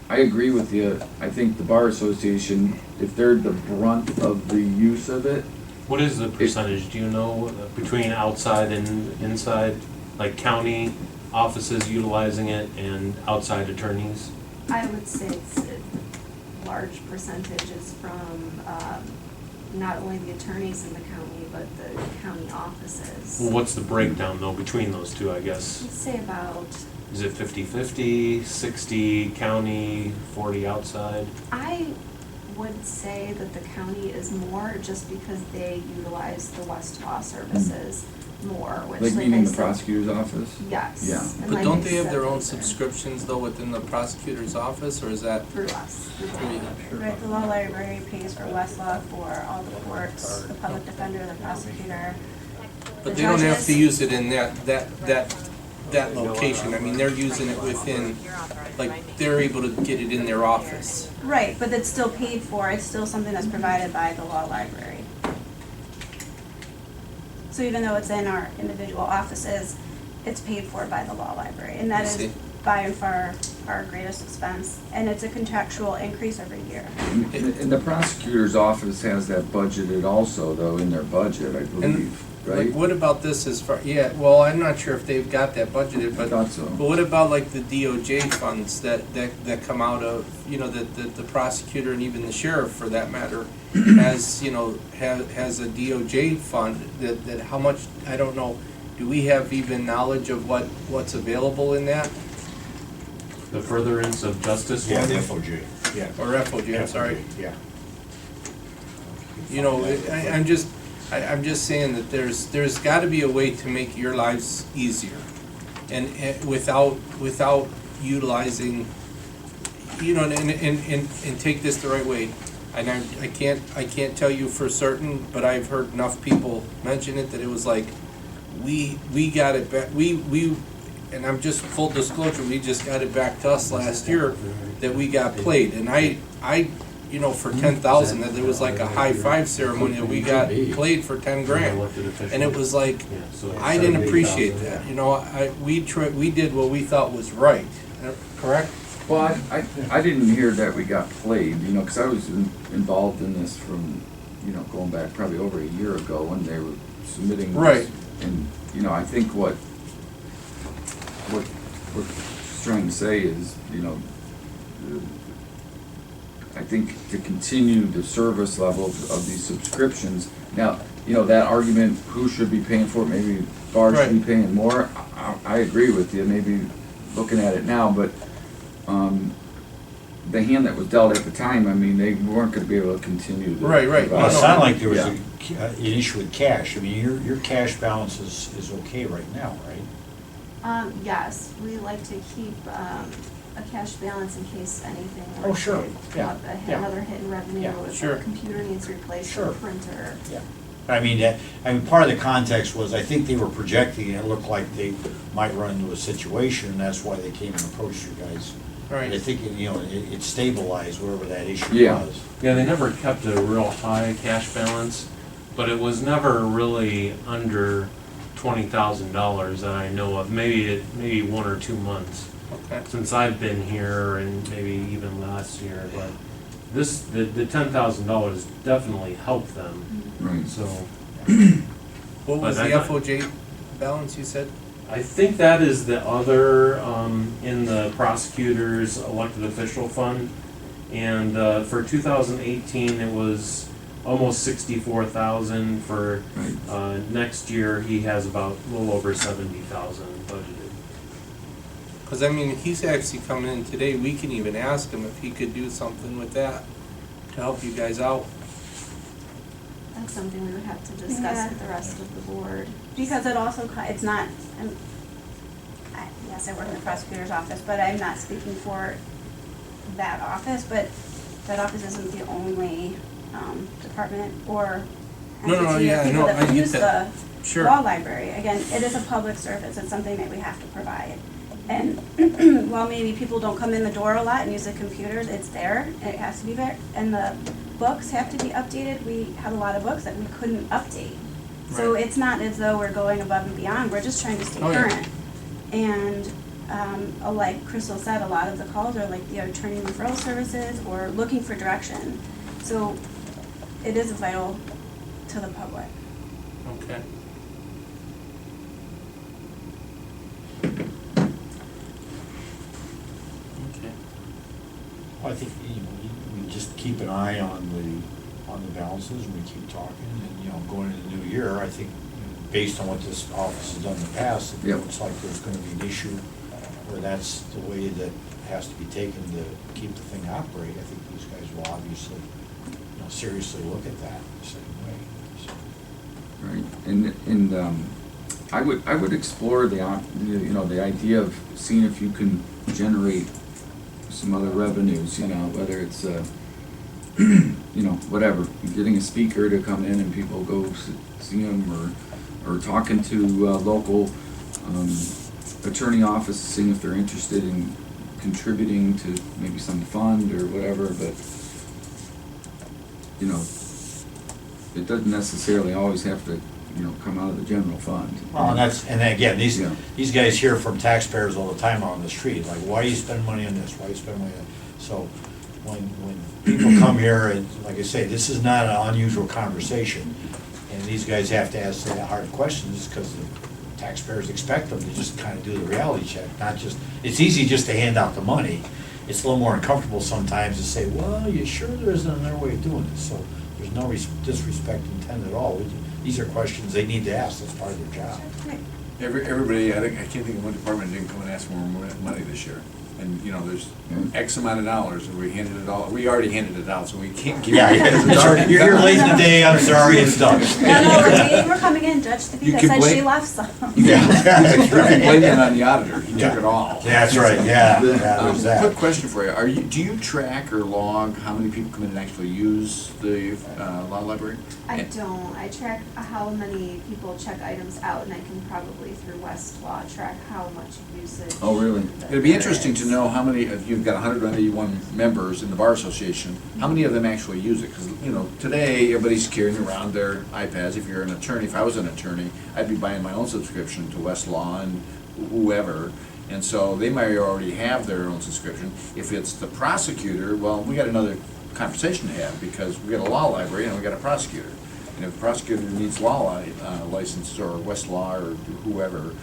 I agree with you. I think the Bar Association, if they're the brunt of the use of it. What is the percentage, do you know, between outside and inside, like county offices utilizing it and outside attorneys? I would say it's a large percentage is from not only the attorneys in the county, but the county offices. Well, what's the breakdown though between those two, I guess? I'd say about. Is it 50-50, 60 county, 40 outside? I would say that the county is more just because they utilize the Westlaw services more, which Like like meaning I the said. prosecutor's office? Yes. Yeah. And But like don't I they have said their own before, subscriptions though within the prosecutor's office, or is that? Through us. through the Through- Right, the law library pays for Westlaw for all the courts, the public defender, the prosecutor. But the they don't have to judges. use it in that location, I mean, they're using it within, like, they're able to get it in their office. Right, but it's still paid for, it's still something that's provided by the law library. So even though it's in our individual offices, it's paid for by the law library, and that I is see. by and far our greatest expense, and it's a contractual increase every year. And the prosecutor's office has that budgeted also, though, in their budget, I believe, right? Like, what about this as far, yeah, well, I'm not sure if they've got that budgeted, I but thought so. But what about like the DOJ funds that come out of, you know, that the prosecutor and even the sheriff for that matter has, you know, has a DOJ fund that how much, I don't know, do we have even knowledge of what's available in that? The furtherance of justice. Yeah, one? the FOJ, yeah. Or FOJ, I'm sorry. Yeah. You know, I'm just saying that there's gotta be a way to make your lives easier. And without utilizing, you know, and take this the right way. And I can't tell you for certain, but I've heard enough people mention it that it was like, we got it back, and I'm just full disclosure, we just got it back to us last year that we got played. And I you know, for 10,000, that there was like a high five ceremony that we got played for 10 grand. And it was like, I didn't appreciate that, you know, we did what we thought was right, correct? Well, I didn't hear that we got played, you know, because I was involved in this from, you know, going back probably over a year ago when they were submitting this. Right. And, you know, I think what we're trying to say is, you know, I think to continue the service level of these subscriptions. Now, you know, that argument, who should be paying for it, maybe bars should be Right. paying more. I agree with you, maybe looking at it now, but the hand that was dealt at the time, I mean, they weren't gonna be able to continue to. Right. provide. Well, it sounded like there was Yeah. an issue with cash. I mean, your cash balance is okay right now, right? Yes, we like to keep, a cash balance in case anything. Oh, like sure. could Yeah. come up, Yeah. Another hit in revenue, Yeah. if Sure. a computer needs replaced, or Sure. a printer. Yeah. I mean, part of the context was, I think they were projecting, and it looked like they might run into a situation, and that's why they came and approached you guys. Right. I think, you know, it stabilized whatever that issue Yeah. was. Yeah, they never kept a real high cash balance, but it was never really under $20,000 that I know of, maybe 1 or 2 months Okay. since I've been here, and maybe even last year, but the $10,000 definitely helped them, Right. so. What was But the I thought- FOJ balance you said? I think that is the other, in the prosecutor's elected official fund. And, for 2018, it was almost 64,000. For, Right. next year, he has about a little over 70,000 budgeted. Because, I mean, he's actually coming in today, we can even ask him if he could do something with that to help you guys out. That's something we would have to discuss Yeah. with the rest of the board. Because it also, it's not, yes, I work in the prosecutor's office, but I'm not speaking for that office, but that office isn't the only department or No, entity yeah, of I people know, that I get use the that. Sure. law library. Again, it is a public service, it's something that we have to provide. And while maybe people don't come in the door a lot and use the computers, it's there, and it has to be there. And the books have to be updated. We have a lot of books that we couldn't update. So Right. it's not as though we're going above and beyond, we're just trying to stay Oh, yeah. current. And like Crystal said, a lot of the calls are like the attorney referral services or looking for direction. So it is vital to the public. Okay. Okay. Well, I think, you know, we just keep an eye on the balances, and we keep talking, and, you know, going into the new year, I think, you know, based on what this office has done in the past, it Yep. looks like there's gonna be an issue where that's the way that has to be taken to keep the thing operating. I think these guys will obviously seriously look at that the same way. So, Right, and I would explore the idea of seeing if you can generate some other revenues, whether it's, whatever, getting a speaker to come in and people go see them, or talking to local attorney office, seeing if they're interested in contributing to maybe some fund or whatever, but, it doesn't necessarily always have to, come out of the general fund. Well, and again, Yeah. these guys hear from taxpayers all the time on the street, like, why do you spend money on this, why do you spend money on that? So, when people come here, and like I say, this is not an unusual conversation, and these guys have to ask the hard questions, because the taxpayers expect them to just kind of do the reality check, not just, it's easy just to hand out the money. It's a little more uncomfortable sometimes to say, well, you sure there isn't another way of doing this? So there's no disrespect intended at all. These are questions they need to ask, that's part of their job. Everybody, I can't think of one department that didn't come and ask for more money this year. And, there's X amount of dollars, and we already handed it out, so we can't give. Yeah, you're here late in the day, I'm sorry, it's done. No, we're coming in, Judge Tavita said she left some. Yeah, that's right. You Blame it on the auditor, he took it all. That's right, yeah, there's that. Quick question for you, do you track or log how many people come in and actually use the law library? I don't. I track how many people check items out, and I can probably through Westlaw track how much usage. Oh, really? It'd be interesting to know how many, if you've got 191 members in the Bar Association, how many of them actually use it? Because, today, everybody's carrying around their iPads. If you're an attorney, if I was an attorney, I'd be buying my own subscription to Westlaw and whoever. And so they might already have their own subscription. If it's the prosecutor, well, we got another conversation to have, because we got a law library and we got a prosecutor. And if the prosecutor needs law license or Westlaw or whoever,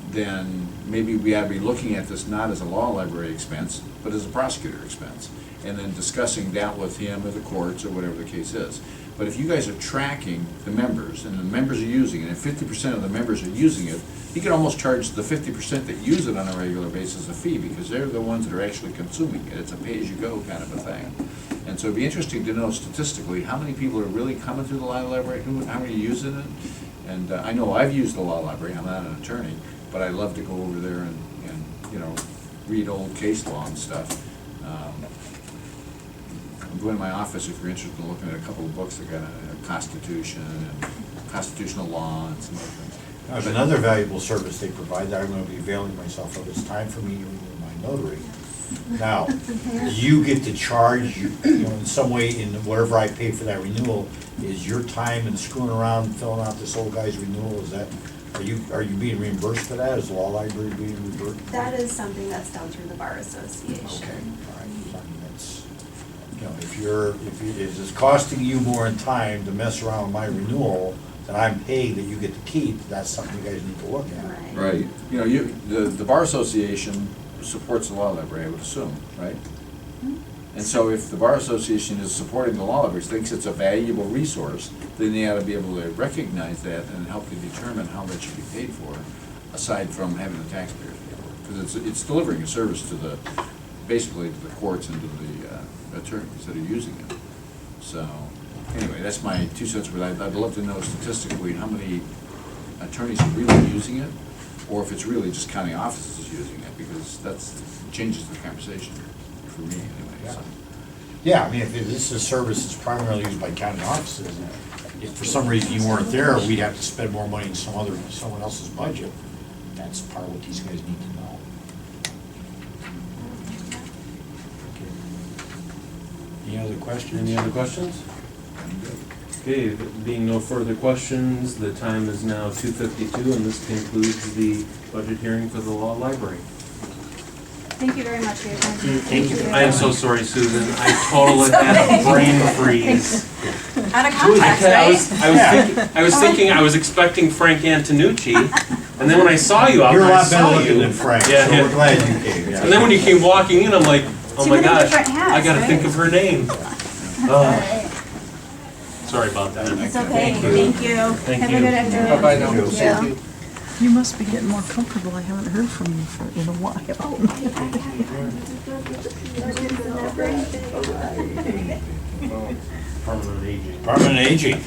then maybe we ought to be looking at this not as a law library expense, but as a prosecutor expense, and then discussing that with him or the courts or whatever the case is. But if you guys are tracking the members, and the members are using it, and 50% of the members are using it, you could almost charge the 50% that use it on a regular basis a fee, because they're the ones that are actually consuming it. It's a pay-as-you-go kind of a thing. And so it'd be interesting to know statistically how many people are really coming through the law library, how many are using it. And I know I've used the law library, I'm not an attorney, but I love to go over there and read old case law and stuff. I'm going to my office if you're interested in looking at a couple of books that got a Constitution and constitutional law and some other things. There's another valuable service they provide that I'm going to be availing myself of. It's time for me to renew my notary. Now, you get to charge, in some way, in whatever I pay for that renewal, is your time and screwing around filling out this old guy's renewal, is that, are you being reimbursed for that? Is the law library being reimbursed? That is something that's done through the Bar Association. Okay, all right, I mean, that's, if it's costing you more in time to mess around with my renewal that I'm paying that you get to keep, that's something you guys need to look at. Right. The Bar Association supports the law library, I would assume, right? And so if the Bar Association is supporting the law library, thinks it's a valuable resource, then they ought to be able to recognize that and help you determine how that should be paid for, aside from having the taxpayers pay for it. Because it's delivering a service to basically to the courts and to the attorneys that are using it. So, anyway, that's my 2 cents worth. I'd love to know statistically how many attorneys are really using it, or if it's really just county offices using it, because that changes the conversation for me anyway. So. Yeah, I mean, if this is a service that's primarily used by county offices, and if for some reason you weren't there, we'd have to spend more money in someone else's budget. That's part of what these guys need to know. Okay. Any other questions? Any other questions? Okay, being no further questions, the time is now 2:52, and this concludes the budget hearing for the law library. Thank you very much for your time. Thank you. I am so sorry, Susan. I totally had a brain freeze. Out of context, right? I was expecting Frank Antonucci, and then when I saw you, You're a lot better saw looking you. than Frank, Yeah, so yeah. we're glad you came. Yeah. And then when you came walking in, I'm like, oh Too my many gosh, different hats, I gotta right? think of her name. Sorry about that. It's okay, thank you. Thank Have you. a good afternoon. Bye-bye now. Thank you. You must be getting more comfortable. I haven't heard from you in a while. Permanent aging. Permanent aging.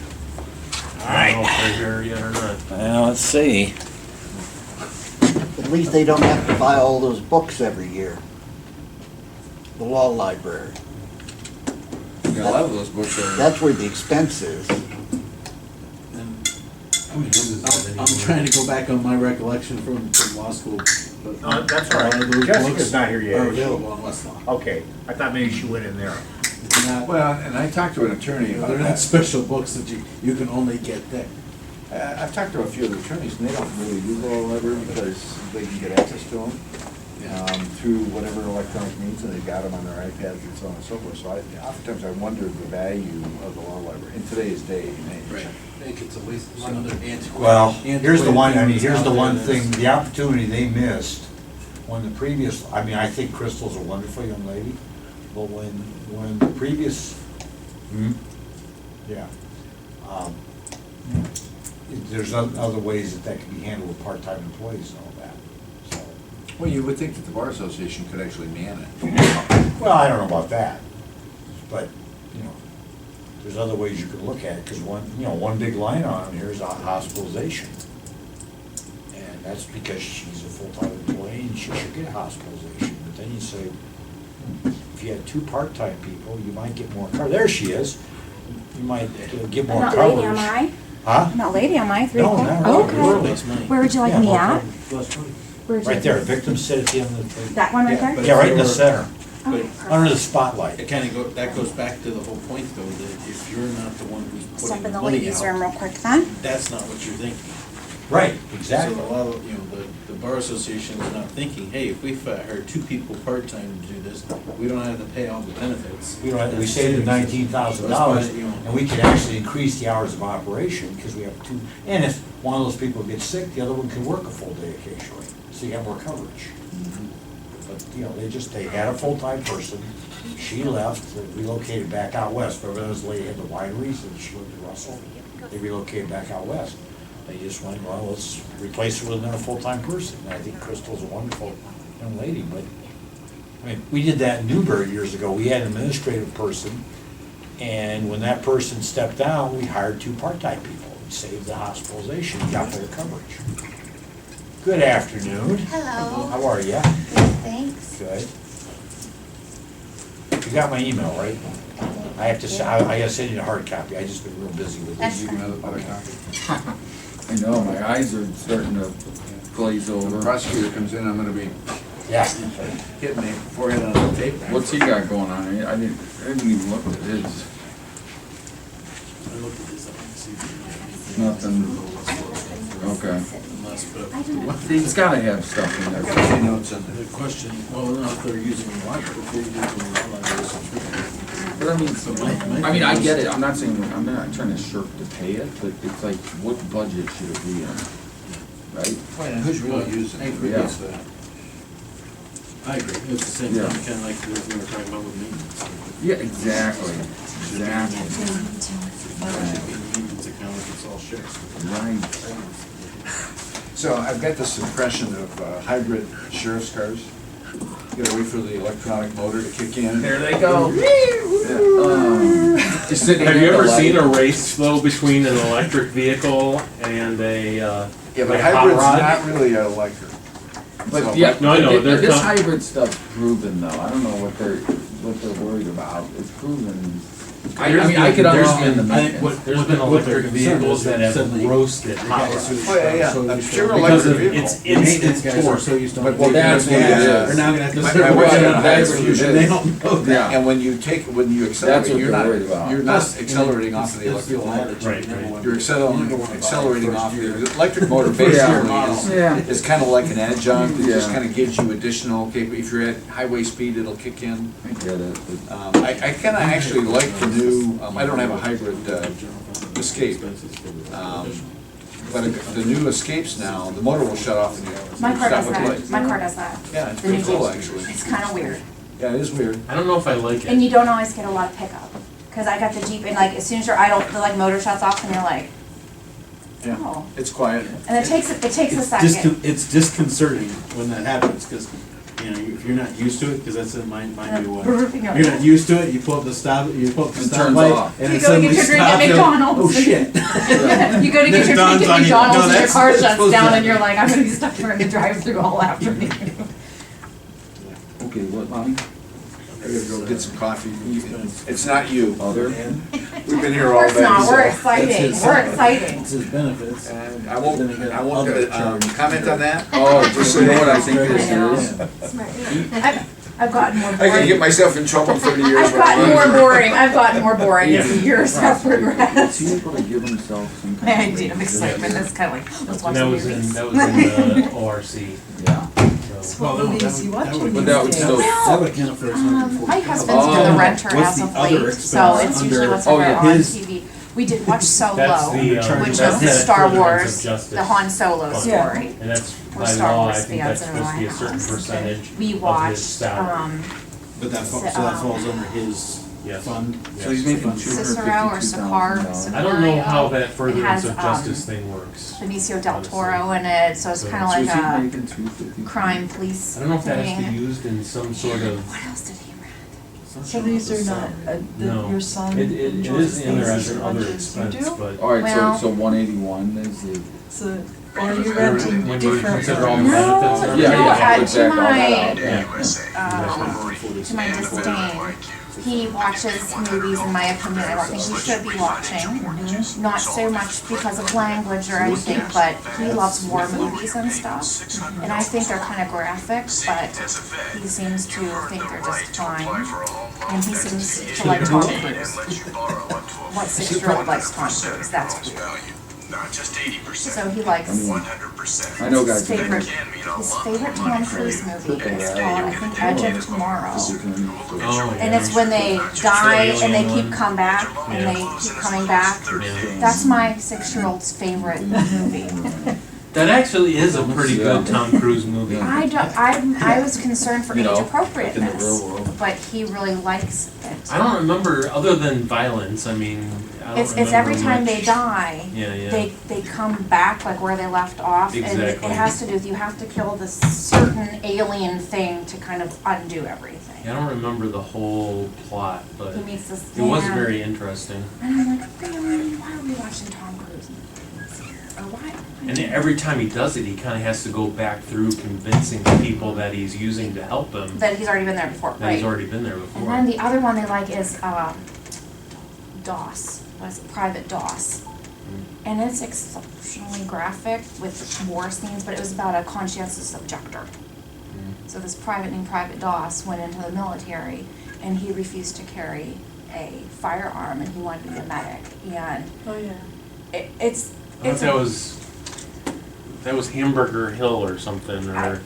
I don't know if they're here yet or not. Well, let's see. At least they don't have to buy all those books every year. The law library. Yeah, a lot of those books are. That's where the expense is. I'm trying to go back on my recollection from law school, but. No, that's all right. a lot of those Jessica's books not here yet, Are is she? available on Westlaw. Okay, I thought maybe she went in there. It's not, Well, and I talked to an attorney about they're not that. special books that you can only get there. I've talked to a few of the attorneys, and they don't really use the law library because they can get access to them through whatever electronic means, and they've got them on their iPads and so on and so forth. So oftentimes I wonder the value of the law library in today's day and age. I think it's a waste, it's another antiquated. Well, here's the one, I mean, antiquated here's the thing one that's thing, out the there. opportunity they missed when the previous, I mean, I think Crystal's a wonderful young lady, but when the previous, yeah. There's other ways that can be handled with part-time employees and all that, so. Well, you would think that the Bar Association could actually man it. Well, I don't know about that, but, you know, there's other ways you could look at it, because one big line on here is hospitalization. And that's because she's a full-time employee and she should get hospitalization, but then you say, if you had two part-time people, you might get more coverage. There she is. You might get more I'm not coverage. lady, am I? Huh? I'm not lady, am I? 3 No, o'clock? not Oh, really. okay. Really. Where would you like Yeah, me more at? coverage. Where'd you Right like there, me? victims sit at the end of the table. That one right there? Yeah, right in the But- center, Okay, under the spotlight. It kind of that goes back to the whole point though, that if you're not the one who's Step putting in the the money ladies' room out, real quick then. that's not what you're thinking. Right, exactly. So a lot of, the Bar Association is not thinking, hey, if we hired 2 people part-time to do this, we don't have to pay all the benefits. We saved the $19,000, That's why, you know. and we could actually increase the hours of operation, because we have two, and if one of those people gets sick, the other one can work a full day occasionally, so you have more coverage. But, they had a full-time person, she left, relocated back out west, remember those lady had the wineries, and she lived in Russell, they relocated back out west. They just went, well, let's replace her with another full-time person, and I think Crystal's a wonderful young lady, but, I mean, we did that in Newbury years ago, we had an administrative person, and when that person stepped down, we hired 2 part-time people, we saved the hospitalization, got better coverage. Good afternoon. Hello. How are you? Thanks. Good. You got my email, right? I have to, I gotta send you a hard copy, I just been real busy with That's this. fine. Another copy? I know, my eyes are starting to glaze When the over. prosecutor comes in, I'm gonna be Yeah. hitting me forehead on the tape. What's he got going on? I didn't even look at his, I looked at this, I didn't see. nothing, okay. Unless, He's gotta have stuff in there. Got notes on the question, well, if they're using the library, if they're using the library, But I mean, I get it, I'm not saying, I'm not trying to shirk to pay it, but it's like, what budget should it be in? Right? Wait, and who's really using I it? agree Yeah. with that. I agree, it's the same Yeah. thing, kinda like we were talking about with maintenance. Yeah, exactly, exactly. It should be a maintenance account if it's all shared. Right. So I've got this impression of hybrid sheriff's cars. You gotta wait for the electronic motor to kick in. There they go. Just sitting Have in you the ever light. seen a race though between an electric vehicle and a, Yeah, like but a hot hybrid's rod? not really electric. But So- yeah, No, I know, they're this tough. hybrid stuff's proven though, I don't know what they're worried about, it's proven. I mean, I could understand the maintenance. There's been electric vehicles that have roasted hot rods. Oh, yeah. I'm sure Because electric of vehicle. its The maintenance instant guys are torque. so used to. Well, that's what it is. They're now gonna have to. My start wife working had on a hybrids, hybrid, and they don't know that. Yeah. And when you accelerate, what you're they're worried about. not accelerating off of the That's the electric law motor. that you Right, never right. want You're to- accelerating off year. the electric motor basically Yeah. is kind of like an adjunct, it just Yeah. kind of gives you additional, if you're at highway speed, it'll kick in. I get it, but I kind of actually like the new, I don't have a hybrid Escape. But the new Escapes now, the motor will shut off and you My car stop does with that. lights. My car does that. Yeah, it's The pretty new cool Jeep. actually. It's kind of weird. Yeah, it is weird. I don't know if I like And it. you don't always get a lot of pickup. Because I got the Jeep and like as soon as you're idle, the like motor shuts off and you're like, Yeah, Oh. it's quiet. And it takes a It's second. It's disconcerting when that happens, because, you know, if you're not used to it, because that's in mind you, Yeah. you're not used to it, you pull up the stop, It turns stoplight, off. and You it go to suddenly get your drink at stops, you're like, McDonald's. oh shit. You go to get Then your it dawns drink at on you, no, McDonald's and your that's car not shuts supposed to down and happen. you're like, I'm gonna be stuck here in the drive-through all afternoon. Okay, what, Lonnie? I gotta go get some coffee. It's not you. Other? We've been here Of all course day. not, we're so- exciting, we're exciting. It's his benefits. And I won't Other charge. comment on that. Oh, just so you know what I think this is. I've gotten more I can boring. get myself in trouble 30 years. I've gotten more boring, I've gotten more boring as the years have Is progressed. he able to give himself some My kind of? idea of excitement is kind of like, let's watch And the that was in, movies. that was in the ORC, Yeah. so. What movies you watching But that would these still. days? That would account for his My husband's been Oh. the renter What's as the of other late, expense so it's usually under- what's Oh, ever yeah. on His- TV. We did watch Solo, That's the, which that's is the that Star furtherance of Wars, justice the Han Solo fund. story. And that's, We're by Star law, I Wars think fans that's in supposed to be a my certain house. percentage We of his watched, salary. But that, so So, that falls under his Yes. fund? So he's making Cicero or $252,000. I don't know how that It furtherance has, of justice thing works. Benicio del honestly. Toro in it, so it's So- kind of So like is he a making 250? crime police I don't know if that has to thing. be used in some sort of, What else did he rent? So these are not, no. your son It enjoys is in there these as an as other much as you expense, do? but. All right, Well- so 181 is the. So, or are you renting When you different consider all the ones? benefits and Yeah, everything. yeah, to exactly, all that out, my, yeah. to my disdain, he watches movies, in my opinion, I don't think he should be watching. Not so much because of language or anything, but he loves war movies and stuff. And I think they're kind of graphic, but he seems to think they're just fine. And he seems to like Tom Cruise. What 6-year-old likes Tom Cruise? That's cool. So he likes I know guys. his favorite Tom Cruise movie is called, I think, Edge of Tomorrow. Oh, And yeah. it's when they die and they keep come back and they keep coming back. That's my 6-year-old's favorite movie. That actually is a pretty good Tom Cruise movie. I was concerned for You age know, appropriateness, like in the real world. but he really likes it. I don't remember, other than violence, I mean, I don't It's every remember time much. they die, Yeah, yeah. they come back like where they left off. And it Exactly. has to do with you have to kill this certain alien thing to kind of undo everything. I don't remember the whole plot, but He meets this it was man. very interesting. And I'm like, really? Why are we watching Tom Cruise movies here? Or why? And every time he does it, he kind of has to go back through convincing people that he's using to help them, That he's already been there before, that he's right? already been there And before. then the other one they like is DOS, was Private DOS. And it's exceptionally graphic with war scenes, but it was about a conscientious objector. So this private named Private DOS went into the military and he refused to carry a firearm and he wanted to be a medic. And Oh, yeah. it's I thought that was Hamburger Hill or something, or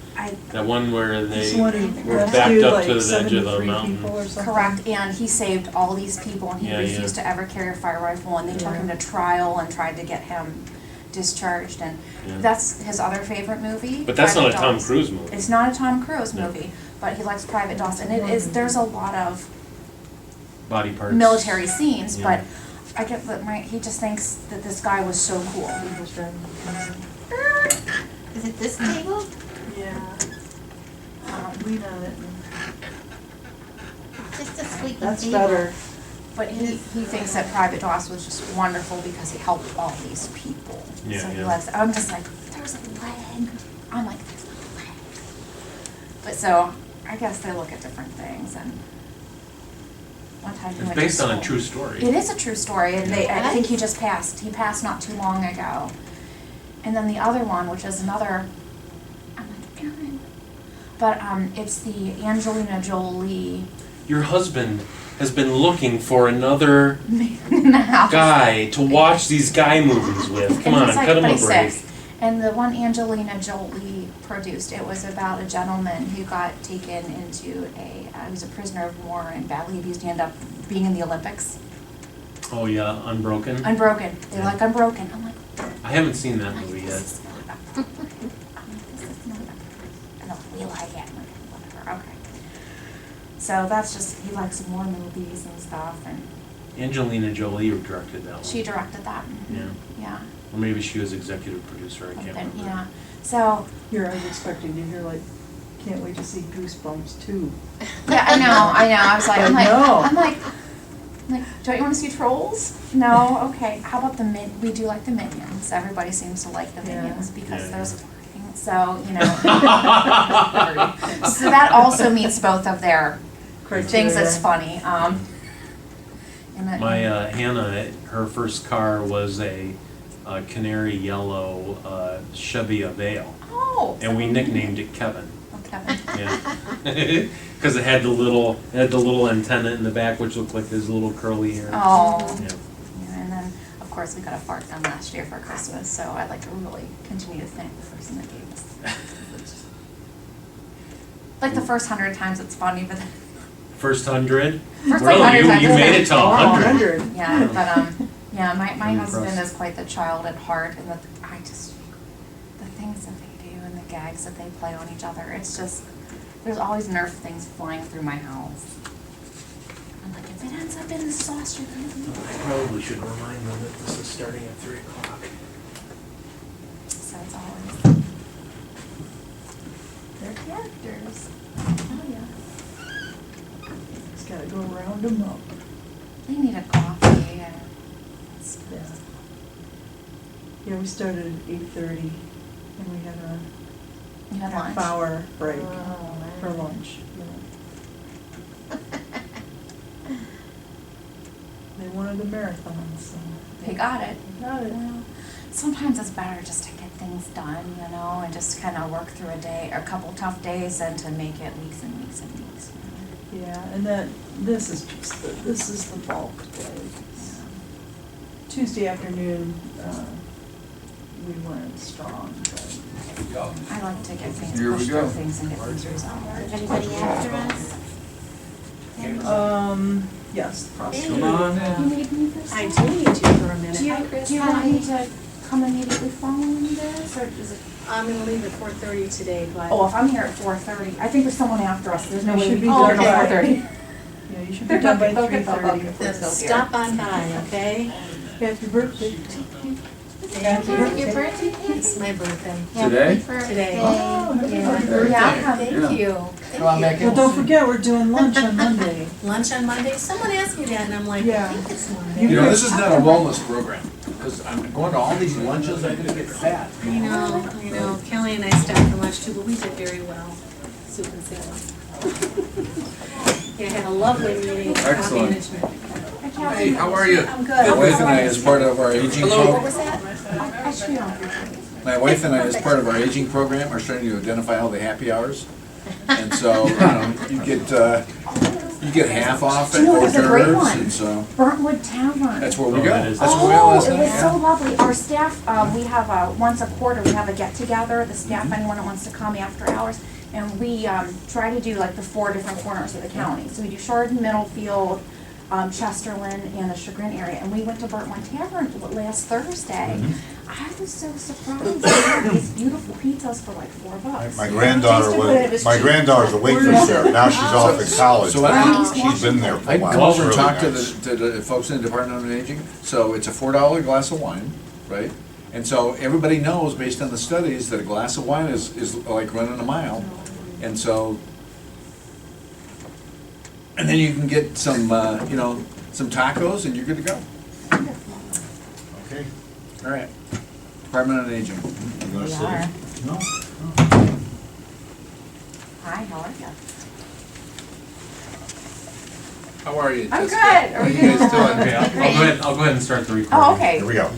that one where they This one who were backed rescued up like to the edge of the 73 mountain. people or something. correct, and he saved all these people and he Yeah, refused yeah. to ever carry a fire rifle and they took him to trial and tried to get him discharged and Yeah. that's his other favorite movie. But that's not a Private Tom DOS. Cruise movie. It's not a Tom Cruise No. movie, but he likes Private DOS and it is, there's a lot of Body parts. military scenes, Yeah. but I get that he just thinks that this guy was so cool. Is it this table? Yeah. Lean on it. Just a squeaky That's table. better. But he thinks that Private DOS was just wonderful because he helped all these people. Yeah, So he yeah. likes, I'm just like, there's a leg. I'm like, there's a leg. But so, I guess they look at different things and one time he It's went to based on a school. true story. It is a true story and I Yeah. think he just passed. He passed not too long ago. And then the other one, which is another, I'm like, Aaron. But it's the Angelina Jolie Your husband has been looking for another man in the house. guy to watch these guy movies with. Come And on, he's like cut him a 26. break. And the one Angelina Jolie produced, it was about a gentleman who got taken into he was a prisoner of war and badly abused, he ended up being in the Olympics. Oh yeah, Unbroken. Unbroken, they Yeah. like Unbroken, I'm like, I haven't seen that I'm like, movie this yet. is not about I'm like, this is not about and they're like, we like it, I'm like, whatever, okay. So that's just, he likes some more movies and stuff, and Angelina Jolie directed that one. she directed that. Yeah. Yeah. Or maybe she was executive producer, I can't Then, remember. yeah, so, Here, I was expecting to hear like, can't wait to see Goosebumps too. yeah, I know, I was like, I know. I'm like, don't you wanna see Trolls? No, okay, how about we do like the Minions, everybody seems to like the Yeah. Minions because Yeah. there's flirting, so, you know. So that also meets both of their things that's funny, and that. My Hannah, her first car was a canary yellow Chevy Aveo, Oh. and we nicknamed it Kevin. Oh, Kevin. Yeah, because it had the little antenna in the back, which looked like his little curly hair. Oh. Yeah. Yeah, and then, of course, we got a fart gun last year for Christmas, so I'd like to really continue to thank the person that gave us. Like the first 100 times it's funny, but then. First 100? First like 100 Really? times. You made it to 100? Yeah, but, yeah, my I'm husband impressed. is quite the child at heart, and the things that they do and the gags that they play on each other, it's just, there's always Nerf things flying through my house. I'm like, if it ends up in the sauce, you're gonna be. I probably should remind them that this is starting at 3 o'clock. So it's always, they're characters. Oh, yeah. Just gotta go round them up. They need a coffee and it's, Yeah. Yeah, we started at 8:30 and we had a you had lunch. half-hour break Oh, for man. lunch. They wanted a marathon, so. They got it. Got it. Well, sometimes it's better just to get things done, you know, and just kind of work through a day, or a couple tough days, than to make it weeks and weeks and weeks. You know? Yeah, and this is the bulk day. Tuesday afternoon, we went strong, but. I like to get things, Here we push go. through things and get things resolved. Anybody after us? Yes, Come on in. You need me for I something? do need you for a minute. Do you, Hi, Chris. do you want me to come immediately following this, or is it? I'm gonna leave at 4:30 today, but. Oh, if I'm here at 4:30, I think there's someone after us, there's no You way should we be can done get by- 4:30. Yeah, you should be They're done by not- they'll get the 3:30. buck if we're still here. Stop on by, okay? Happy birthday. Thank you. Your birthday? It's my birthday. Today? Today. Oh, happy Yeah. birthday. Yeah, Yeah. thank you. Come on back in. Well, don't forget, we're doing lunch on Monday. Lunch on Monday? Someone asked me that and I'm like, Yeah. I think it's Monday. You know, this is not a wellness program, because I'm going to all these lunches, I'm gonna get fat. I know. Kelly and I stopped for lunch too, but we did very well. Soup and salad. Yeah, I had a lovely meeting with Excellent. management. Hey, how are you? I'm good. My wife and I, as part of our aging What program, was that? I should be on. my wife and I, as part of our aging program, are starting to identify all the happy hours. And so, you get half off Do at you know hors what's a great d'oeuvres, one? and so, Burntwood Tavern. that's where we Oh, go. that is- That's where we went last Oh, it night, was yeah. so lovely. Our staff, we have once a quarter, we have a get-together, the staff, anyone that wants to come after hours. And we try to do like the 4 different corners of the county. So we do Chardon, Middlefield, Chesterland, and the Chagrin area. And we went to Burntwood Tavern last Thursday. I was so surprised. They had these beautiful pizzas for like $4. My granddaughter Tasted good, it was, was my cheap. granddaughter's a waitress there, now she's off at college, So but I- she's been there for a I'd while. come It's over and really talk to nice. the folks in the Department on Aging. So it's a $4 glass of wine, right? And so everybody knows, based on the studies, that a glass of wine is like running a mile. And so, and then you can get some, some tacos and you're good to go. Okay. All right. Department on Aging. You gonna We sit? are. No? Hi, how are you? How are you? I'm Jessica? good. How are you guys doing? Okay, I'll go ahead and start the recording. Oh, okay. Here we go.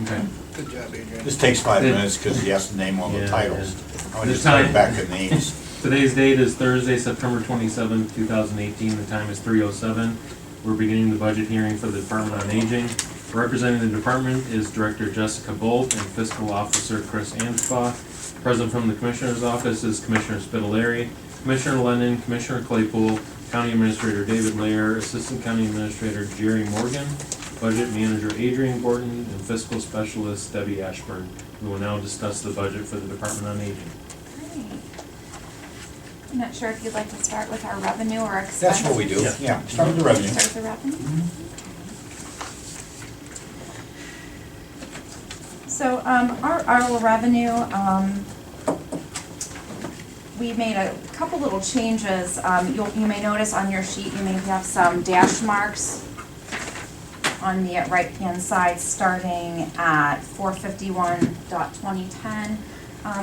Okay. Good job, Adrian. This takes 5 Good. minutes because he has to name all the Yeah, titles. yeah. I'll The just type time- back the names. Today's date is Thursday, September 27th, 2018. The time is 3:07. We're beginning the budget hearing for the Department on Aging. Representing the department is Director Jessica Bolt and Fiscal Officer Chris Anspaugh. Present from the Commissioner's Office is Commissioner Spitaleri, Commissioner Lennon, Commissioner Claypool, County Administrator David Layer, Assistant County Administrator Jerry Morgan, Budget Manager Adrian Gordon, and Fiscal Specialist Debbie Ashburn. We will now discuss the budget for the Department on Aging. Great. I'm not sure if you'd like to start with our revenue or expenses. That's what we do, yeah, start with the revenue. Start with the revenue? So, our revenue, we made a couple little changes. You may notice on your sheet, you may have some dash marks on the right-hand side, starting at 451.2010.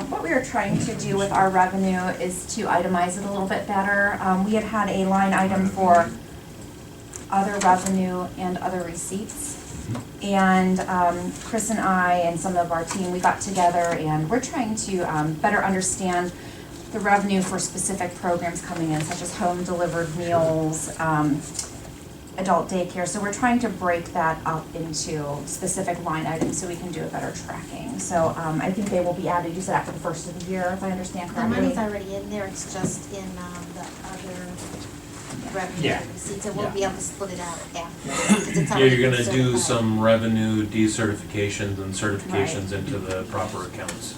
What we are trying to do with our revenue is to itemize it a little bit better. We had a line item for other revenue and other receipts. And Chris and I and some of our team, we got together and we're trying to better understand the revenue for specific programs coming in, such as home delivered meals, adult daycare. So we're trying to break that up into specific line items so we can do a better tracking. So I think they will be added, you said after the first of the year, if I understand The correctly. money's already in there, it's just in the other revenue receipts, and we'll be able to split it out after. 'cause it's Yeah, already you're gonna been do certified. some revenue decertifications and certifications into the proper accounts.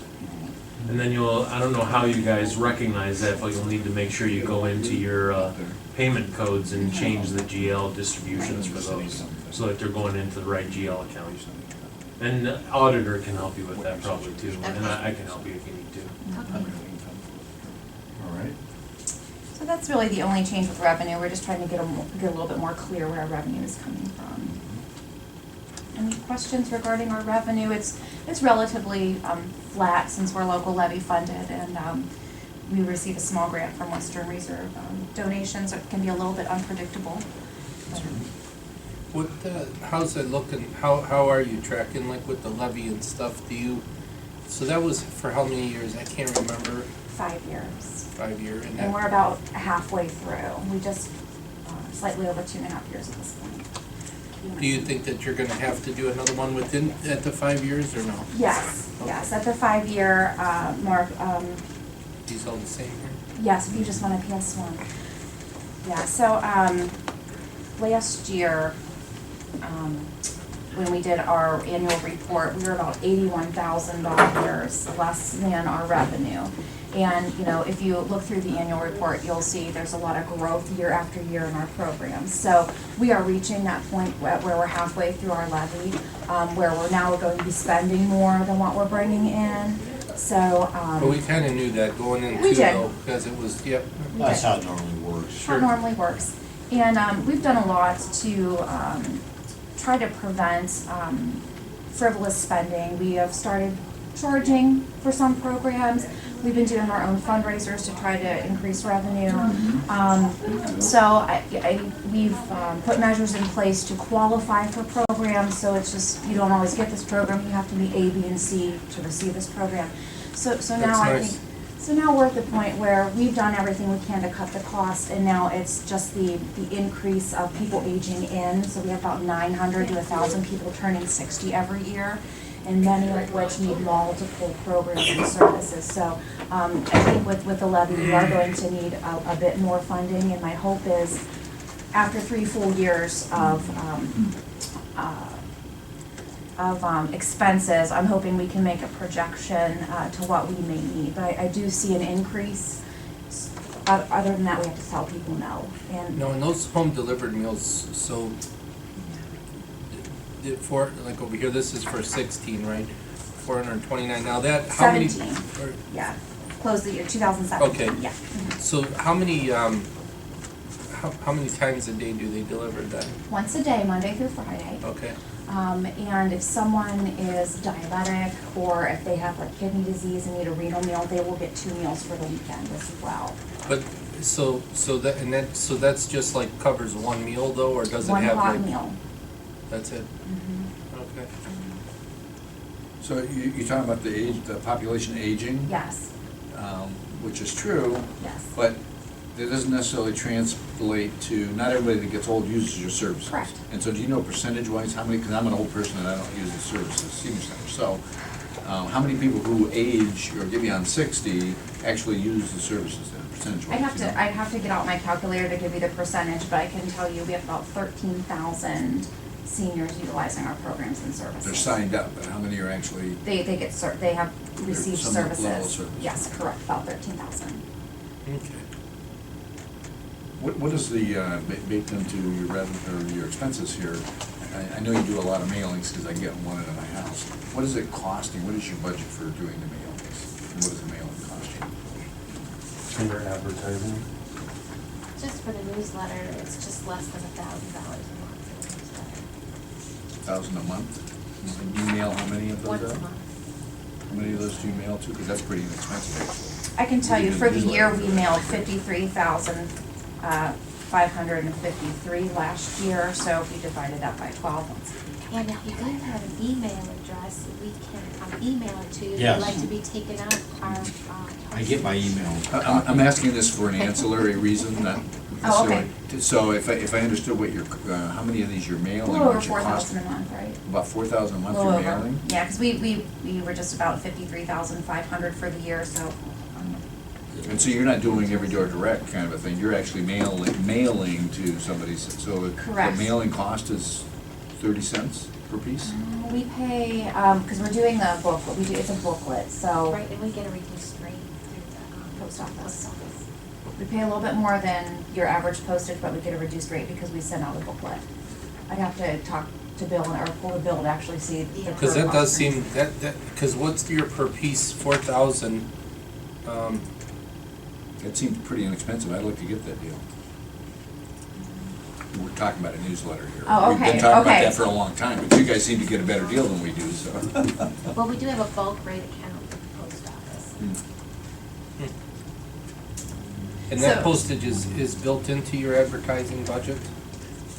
And then you'll, I don't know how you guys recognize that, but you'll need to make sure you go into your payment codes and change the GL distributions for those, so that they're going into the right GL account. And the auditor can help you with that probably too, and I can help you if you need to. All right. So that's really the only change with revenue. We're just trying to get a little bit more clear where our revenue is coming from. Any questions regarding our revenue? It's relatively flat since we're local levy funded, and we receive a small grant from Western Reserve. Donations can be a little bit unpredictable. What, how's it looking, how are you tracking, like with the levy and stuff, so that was for how many years, I can't remember. 5 years. 5 year, And we're about halfway through. We just, slightly over 2.5 years at this point. Do you think that you're gonna have to do another one at the 5 years, or no? Yes, yes, at the 5-year mark, These all the same here? yes, if you just want a PS1. Yeah, so, last year, when we did our annual report, we were about $81,000 less than our revenue. And, you know, if you look through the annual report, you'll see there's a lot of growth year after year in our programs. So we are reaching that point where we're halfway through our levy, where we're now going to be spending more than what we're bringing in. So, But we kinda knew that going in we too, did. though, because it was, yep. That's how it normally works. how it normally works. And we've done a lot to try to prevent frivolous spending. We have started charging for some programs. We've been doing our own fundraisers to try to increase revenue. So we've put measures in place to qualify for programs, so it's just, you don't always get this program, you have to be A, B, and C to receive this program. So now That's I nice. think, so now we're at the point where we've done everything we can to cut the cost, and now it's just the increase of people aging in. So we have about 900 to 1,000 people turning 60 every year, and many of which need multiple programs and services. So I think with the levy, we are going to need a bit more funding, and my hope is after 3 full years of expenses, I'm hoping we can make a projection to what we may need. But I do see an increase. Other than that, we have to tell people no. And No, and those home delivered meals, so, for, like over here, this is for 16, right? 429, now that, how many? 17. or- Yeah, close the year, 2017. Okay. Yeah. So how many, how many times a day do they deliver that? Once a day, Monday through Friday. Okay. And if someone is diabetic, or if they have like kidney disease and need a renal meal, they will get 2 meals for the weekend as well. But, so that's just like covers one meal though, or does it have like? 1 hot meal. That's it? Mhm. Okay. So you're talking about the population aging? Yes, Which is true. yes. But that doesn't necessarily translate to, not everybody that gets old uses your services. Correct. And so do you know percentage-wise, how many, because I'm an old person and I don't use the services, senior center, so how many people who age or get beyond 60 actually use the services then, percentage-wise? I'd have to get out my calculator to give you the percentage, but I can tell you we have about 13,000 seniors utilizing our programs and services. They're signed up, but how many are actually? They have received Some level of services. service. Yes, correct, about 13,000. Okay. What is the, baked into your revenue, or your expenses here? I know you do a lot of mailings, because I get one at my house. What is it costing, what is your budget for doing the mailings? And what does the mailing cost you? Under advertising. Just for the newsletter, it's just less than $1,000 a month for the newsletter. $1,000 a month? And you mail how many of those Once out? a month. How many of those do you mail to? Because that's pretty inexpensive, actually. I can tell you, Even for the year, newsletter. we mailed 53,553 last year, so if you divide it up by 12. And if you guys have an email address, we can email it to you. If Yes. you'd like to be taken up, our. I get my email. I'm asking this for an ancillary reason, not Oh, okay. necessarily. So if I understood what how many of these you're A mailing, little over what your cost? 4,000 a month, right? About 4,000 a A month little you're over. mailing? Yeah, because we were just about 53,500 for the year, so. And so you're not doing every door direct kind of a thing, you're actually mailing to somebody, so Correct. the mailing cost is 30 cents per piece? We pay, because we're doing the book, but it's a booklet, so. Right, and we get a reduced rate through the Post office. post office. We pay a little bit more than your average postage, but we get a reduced rate because we send out a booklet. I'd have to talk to Bill or pull the bill to actually see the. Because per that does cost. seem, because what's your per piece, 4,000, That seems pretty inexpensive, I'd like to get that deal. We're talking about a newsletter here. Oh, We've been okay, talking about okay. that for a long time, but you guys seem to get a better deal than we do, so. Well, we do have a bulk rate account with the post office. and that So- postage is built into your advertising budget?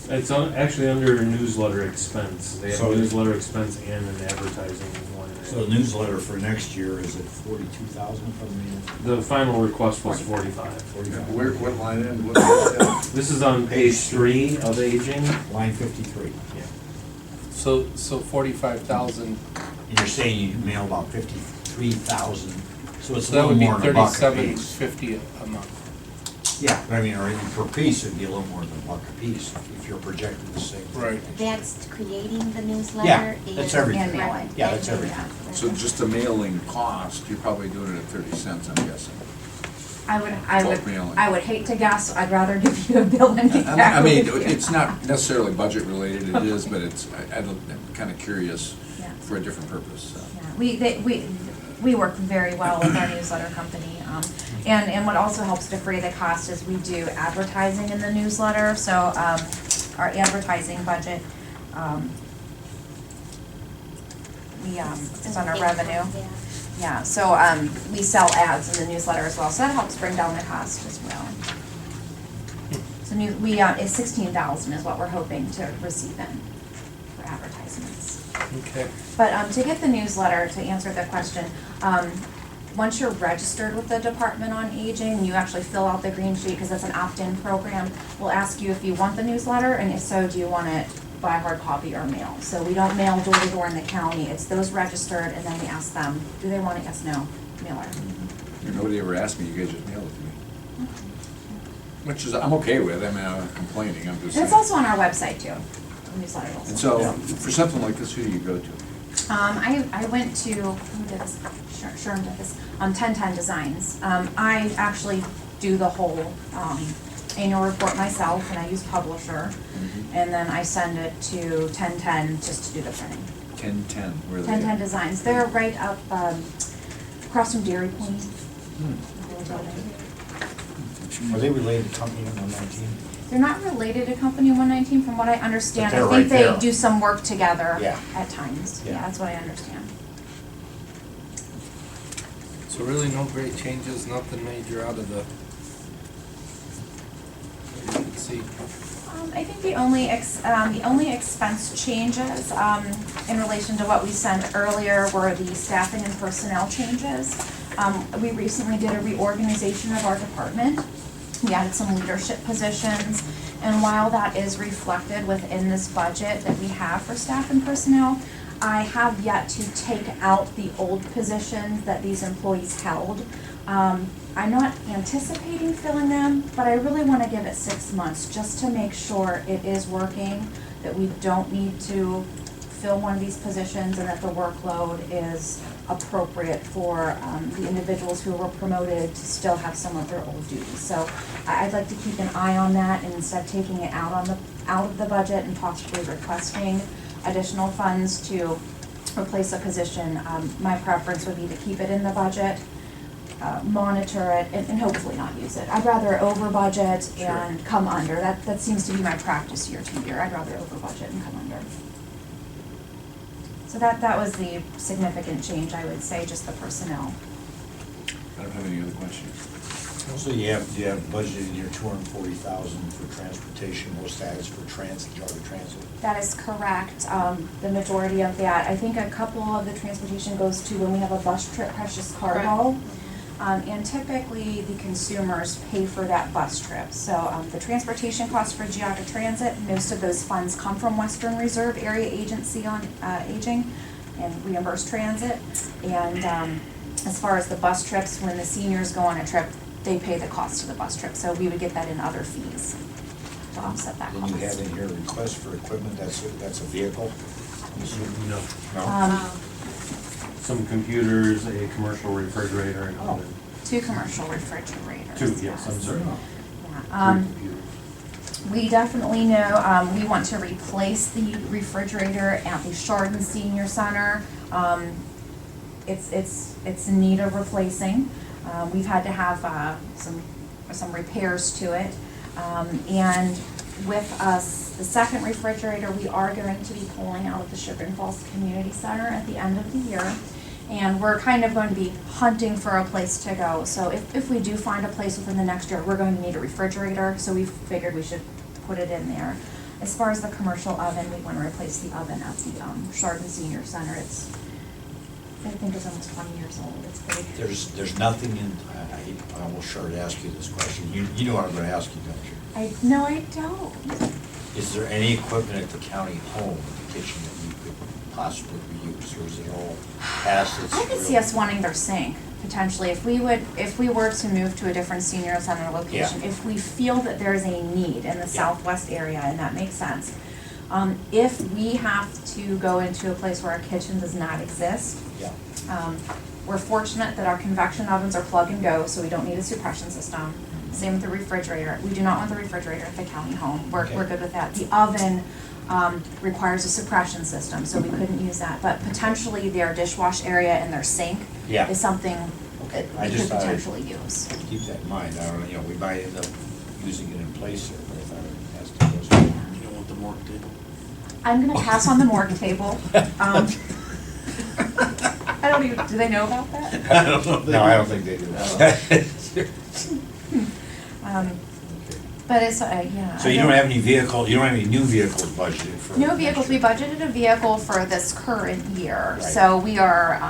It's actually under newsletter expense. They have So- newsletter expense and an advertising one. So the newsletter for next year is at 42,000 from The final request was 45. Where, what line in, what is that? This is on page 3 of aging. line 53. Yeah. So 45,000, And you're saying you mail about 53,000, so it's a so that little would be more than a buck a piece. $37.50 a month. Yeah, but I mean, or per piece, it'd be a little more than a buck a piece if you're projecting the same. thing. Right. That's creating the newsletter. Yeah, that's and- everything. And mailing. Yeah, that's and everything. mailing. So just the mailing cost, you're probably doing it at 30 cents, I'm guessing. Bulk mailing. I would hate to guess, I'd rather give you a bill and be I mean, back with you. it's not necessarily budget related, it is, but it's, I'm kind of curious Yeah. for a different purpose, so. Yeah, we work very well with our newsletter company. And what also helps defray the cost is we do advertising in the newsletter, so our advertising budget, it's on our revenue. Yeah. Yeah, so we sell ads in the newsletter as well, so that helps bring down the cost as well. So it's 16,000 is what we're hoping to receive in for advertisements. Okay. But to get the newsletter, to answer the question, once you're registered with the Department on Aging, you actually fill out the green sheet, because it's an opt-in program. We'll ask you if you want the newsletter, and if so, do you want it by hard copy or mail? So we don't mail door to door in the county, it's those registered, and then we ask them, do they want it, yes, no, mailer. Nobody ever asked me, you guys just mailed it to me. Which is, I'm okay with, I mean, I'm not complaining, I'm just And saying. it's also on our website too, the newsletter also. And so, for something like this, who do you go to? I went to, who did this, Sherm did this, 1010 Designs. I actually do the whole annual report myself, and I use Publisher, and then I send it to 1010 just to do the printing. 1010, where are they? 1010 Designs, they're right up across from Dairy Queen. Are they related to Company 119? They're not related to Company 119 from what I understand. But they're I think right they there. do some work together Yeah. at times. Yeah. Yeah, that's what I understand. So really no great changes, nothing major out of the, you can see. I think the only expense changes in relation to what we sent earlier were the staffing and personnel changes. We recently did a reorganization of our department. We added some leadership positions, and while that is reflected within this budget that we have for staff and personnel, I have yet to take out the old positions that these employees held. I'm not anticipating filling them, but I really want to give it 6 months just to make sure it is working, that we don't need to fill one of these positions, and that the workload is appropriate for the individuals who were promoted to still have some of their old duties. So I'd like to keep an eye on that, and instead of taking it out of the budget and possibly requesting additional funds to replace a position, my preference would be to keep it in the budget, monitor it, and hopefully not use it. I'd rather over budget and come under. That seems to be my practice year to year. I'd rather over budget and come under. So that was the significant change, I would say, just the personnel. I don't have any other questions. So you have budgeted your 240,000 for transportation, most of that is for transit, Geauga Transit? That is correct. The majority of that, I think a couple of the transportation goes to when we have a bus trip, Precious Cargo. And typically, the consumers pay for that bus trip. So the transportation costs for Geauga Transit, most of those funds come from Western Reserve Area Agency on Aging and Reimbursed Transit. And as far as the bus trips, when the seniors go on a trip, they pay the cost of the bus trip. So we would get that in other fees to offset that cost. Then you have in here request for equipment, that's a vehicle? No. No? Um, Some computers, a commercial refrigerator, and Oh. 2 commercial refrigerators. 2, yes, I'm sorry. Yeah. 3 computers. We definitely know, we want to replace the refrigerator at the Chardon Senior Center. It's in need of replacing. We've had to have some repairs to it. And with us, the second refrigerator, we are going to be pulling out of the Sugar Falls Community Center at the end of the year. And we're kind of going to be hunting for a place to go. So if we do find a place within the next year, we're going to need a refrigerator, so we figured we should put it in there. As far as the commercial oven, we want to replace the oven at the Chardon Senior Center. I think it's almost 20 years old. It's big. There's nothing in, I almost sure to ask you this question, you know what I'm gonna ask you, don't you? No, I don't. Is there any equipment at the county home, in the kitchen, that you could possibly reuse, or is it all past its? I could see us wanting their sink, potentially, if we were to move to a different senior center location, if we feel that there's a need in the southwest area, and that makes sense. If we have to go into a place where our kitchen does not exist, we're fortunate that our convection ovens are plug and go, so we don't need a suppression system. Same with the refrigerator. We do not want the refrigerator at the county home. We're good with that. The oven requires a suppression system, so we couldn't use that. But potentially their dishwash area and their sink is something that we could potentially use. Keep that in mind, I don't know, we might end up using it in place there, but if I has to go. You don't want the morgue table? I'm gonna pass on the morgue table. I don't even, do they know about that? I don't know. No, I don't think they do. But it's, yeah. So you don't have any vehicle, you don't have any new vehicles budgeted for? No vehicles, we budgeted a vehicle for this current year, so we are,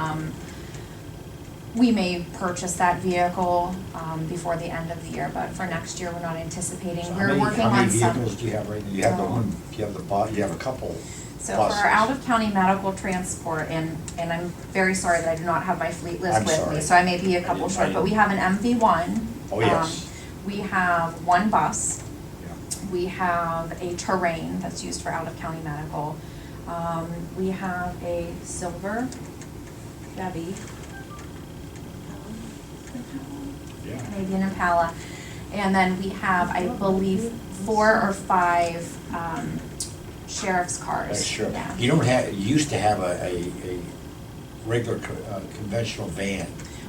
we may purchase that vehicle, before the end of the year, but for next year, we're not anticipating, So we're working on some. How many vehicles do you have right now? You have the one, you have the bus, you have a couple So for buses. our out-of-county medical transport, and I'm very sorry that I do not have my fleet list I'm with sorry. me, so I may be a couple short, but we have an MV1. Oh, yes. We have 1 bus. Yeah. We have a Terrain that's used for out-of-county medical. We have a silver Chevy. Yeah. Maybe an Impala. And then we have, I believe, 4 or 5 sheriff's cars. Sure. Yeah. You don't have, you used to have a regular conventional van.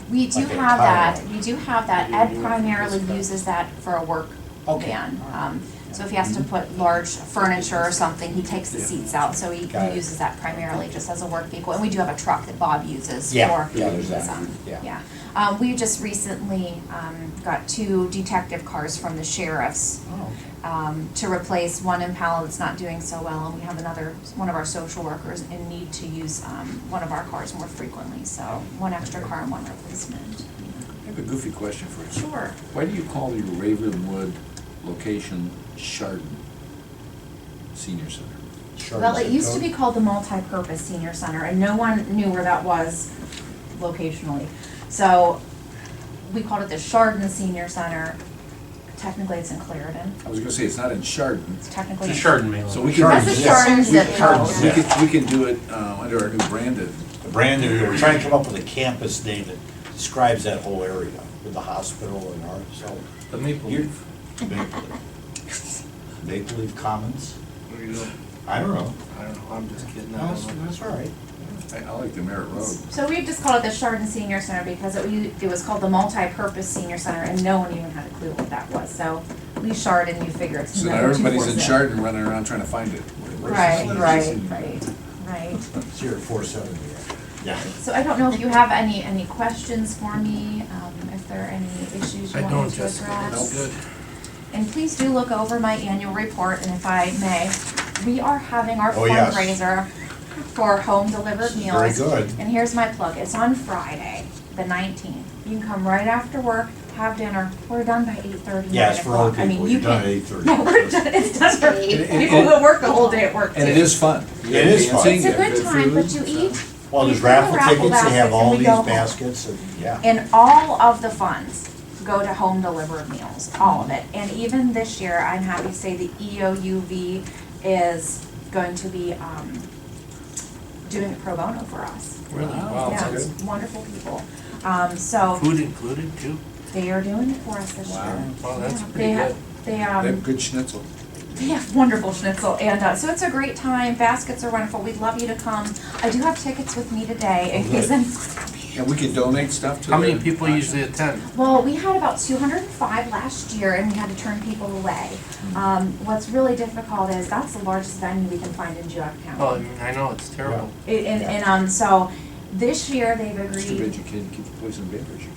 We do like a have car that, one. we do have that. Ed primarily uses that for a work Okay. van. So if he has to put large furniture or something, he takes the seats out, so he Got it. uses that primarily just as a work vehicle. And we do have a truck that Bob uses for Yeah, his, there's that. Yeah. yeah. We just recently, got 2 detective cars from the sheriffs, Oh, to replace one Impala that's not doing so well, and we have one of our social workers in need to use, one of our cars more frequently, so 1 extra car and 1 replacement. I have a goofy question for you. Sure. Why do you call your Ravenwood location Chardon Senior Center? Well, it used to be called the Multi-Purpose Senior Center, and no one knew where that was locationally. So we called it the Chardon Senior Center. Technically, it's in Clarendon. I was gonna say, it's not in Chardon. It's technically. It's a Chardon mail. So we can. That's a Chardon zip code. We can do it under our new branded brand new, they're trying to come up with a campus name that describes that whole area with the hospital and our, so. The Maple You're- Leaf. Maple Leaf. Maple Leaf Commons? There you go. I don't know. I don't know, I'm just kidding. I No, don't know. that's all right. I like the Merritt Road. So we've just called it the Chardon Senior Center because it was called the Multi-Purpose Senior Center, and no one even had a clue what that was. So we Chardon, you figure it's So now another everybody's in 247. Chardon running around trying to find it. Right. It's here at 470. Yeah. So I don't know if you have any questions for me, if there are any issues you I want me don't, to Jessica, that's address. good. And please do look over my annual report, and if I may, we are having our Oh, yes. fundraiser for home delivered meals. Very good. And here's my plug, it's on Friday, the 19th. You can come right after work, have dinner, we're done by 8:30, 9 Yeah, it's for old o'clock. I mean, people. you You're done can- at 8:30. Yeah, we're done, it's done for people who work the whole day at work too. And it is fun. It is fun. It's a good time, but you eat. Well, you there's fill the raffle tickets, they have baskets, all and we these go home. baskets, and, yeah. And all of the funds go to home delivered meals, all of it. And even this year, I'm happy to say the EOUV is going to be doing it pro bono for us. Really? Wow, Yeah, that's it's good. wonderful people. So Food included too? they are doing it for us this Wow. year. Wow, that's Yeah, pretty they have- good. They, They have good schnitzel. they have wonderful schnitzel, and so it's a great time. Baskets are wonderful. We'd love you to come. I do have tickets with me today in case any. And we could donate stuff to How many the people auction. usually attend? Well, we had about 205 last year, and we had to turn people away. What's really difficult is that's the largest venue we can find in Geauga County. Well, I mean, I know, it's terrible. So this year they've It's too bad agreed. you can't keep the place in Bainbridge, you could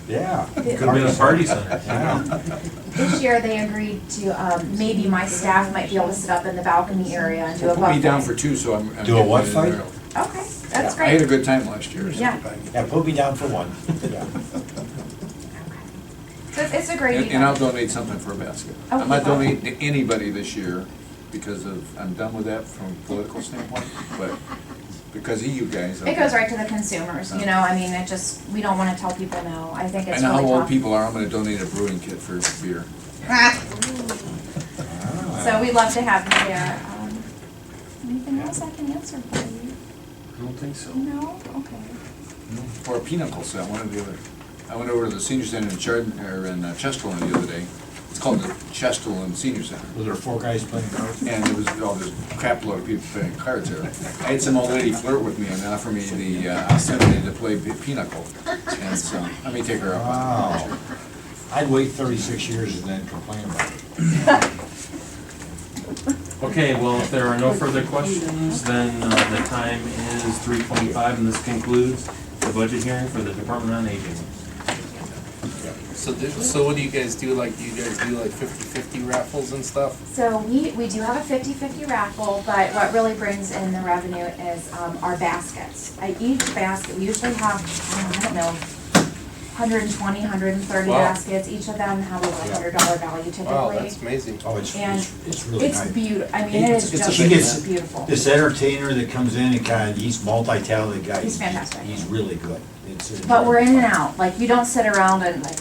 Yeah. It Could have been a party center. Yeah. This year they agreed to, maybe my staff might be able to sit up in the balcony area and do a Put buffet. me down for two, so I'm. Do a getting what in fight? there. Okay, that's I had a great. good time last year. so. Yeah. Yeah, put me down for one. Yeah. So it's a great And I'll event. donate something for a basket. Okay. I'm not donating to anybody this year because of, I'm done with that from a political standpoint, but because of you guys. It goes right to the consumers, you know, I mean, it just, we don't wanna tell people no. I think I it's know really how tough. old people are, I'm gonna donate a brewing kit for beer. So we'd love to have you there. Anything else I can answer for you? I don't think so. No? Okay. Or a pinnacle set, one or the other. I went over to the senior center in Chardon, or in Chesterland the other day. It's called the Chesterland Senior Center. Was there four guys playing cards? And there was, oh, there's a crap load of people playing cards there. I had some old lady flirt with me and offer me the opportunity to play pinochle. And so, let me take her up. Wow. I'd wait 36 years and then complain about it. Okay, well, if there are no further questions, then the time is 3:25, and this concludes the budget hearing for the Department on Aging. So what do you guys do? Like, do you guys do like 50-50 raffles and stuff? So we do have a 50-50 raffle, but what really brings in the revenue is our baskets. Each basket, we usually have, I don't know, 120, 130 Wow. baskets. Each of them have a $100 value typically. Wow, that's amazing. Oh, it's And really nice. it's beautiful. I mean, it is just She gets beautiful. this entertainer that comes in and kind of, he's multi-talented guy. He's fantastic. He's really good. But we're in and out. Like, you don't sit around and like,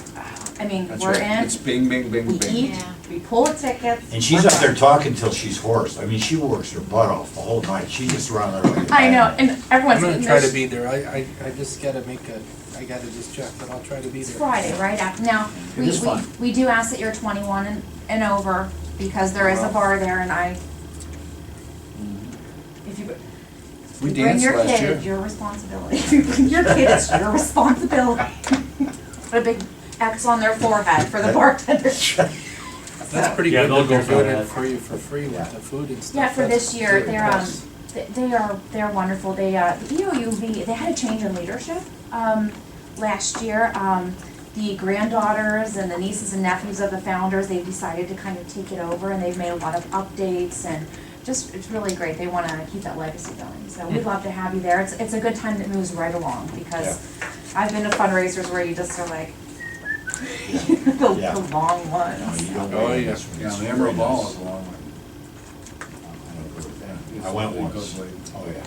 I mean, That's we're right. in, It's bing, bing, bing, we bing. eat, we pull the tickets. And she's we're up there done. talking till she's hoarse. I mean, she works her butt off the whole night. She's just around there like. I know, and everyone's I'm gonna eating try their to be there. I just gotta I gotta just check, but I'll try to be It's there. Friday, right after. Now, It is fun. we do ask that you're 21 and over, because there is a bar there, and if you We bring danced your last kid, year. it's your responsibility. If you bring your kid, it's your responsibility. Put a big X on their forehead for the bartender. That's pretty Yeah, good they'll that they're go for doing that. it for you for free with the food and stuff. Yeah, for That's this year, really they're, nice. they're wonderful. The EOUV, they had a change in leadership, last year. The granddaughters and the nieces and nephews of the founders, they've decided to kind of take it over, and they've made a lot of updates, and just, it's really great. They wanna keep that legacy going, so we'd love to have you there. It's a good time that moves right along, because I've been to fundraisers where you just are like, the long ones. Oh, yeah. Yeah, the Emerald Ball is a long one. I went It once. goes late. Oh, yeah.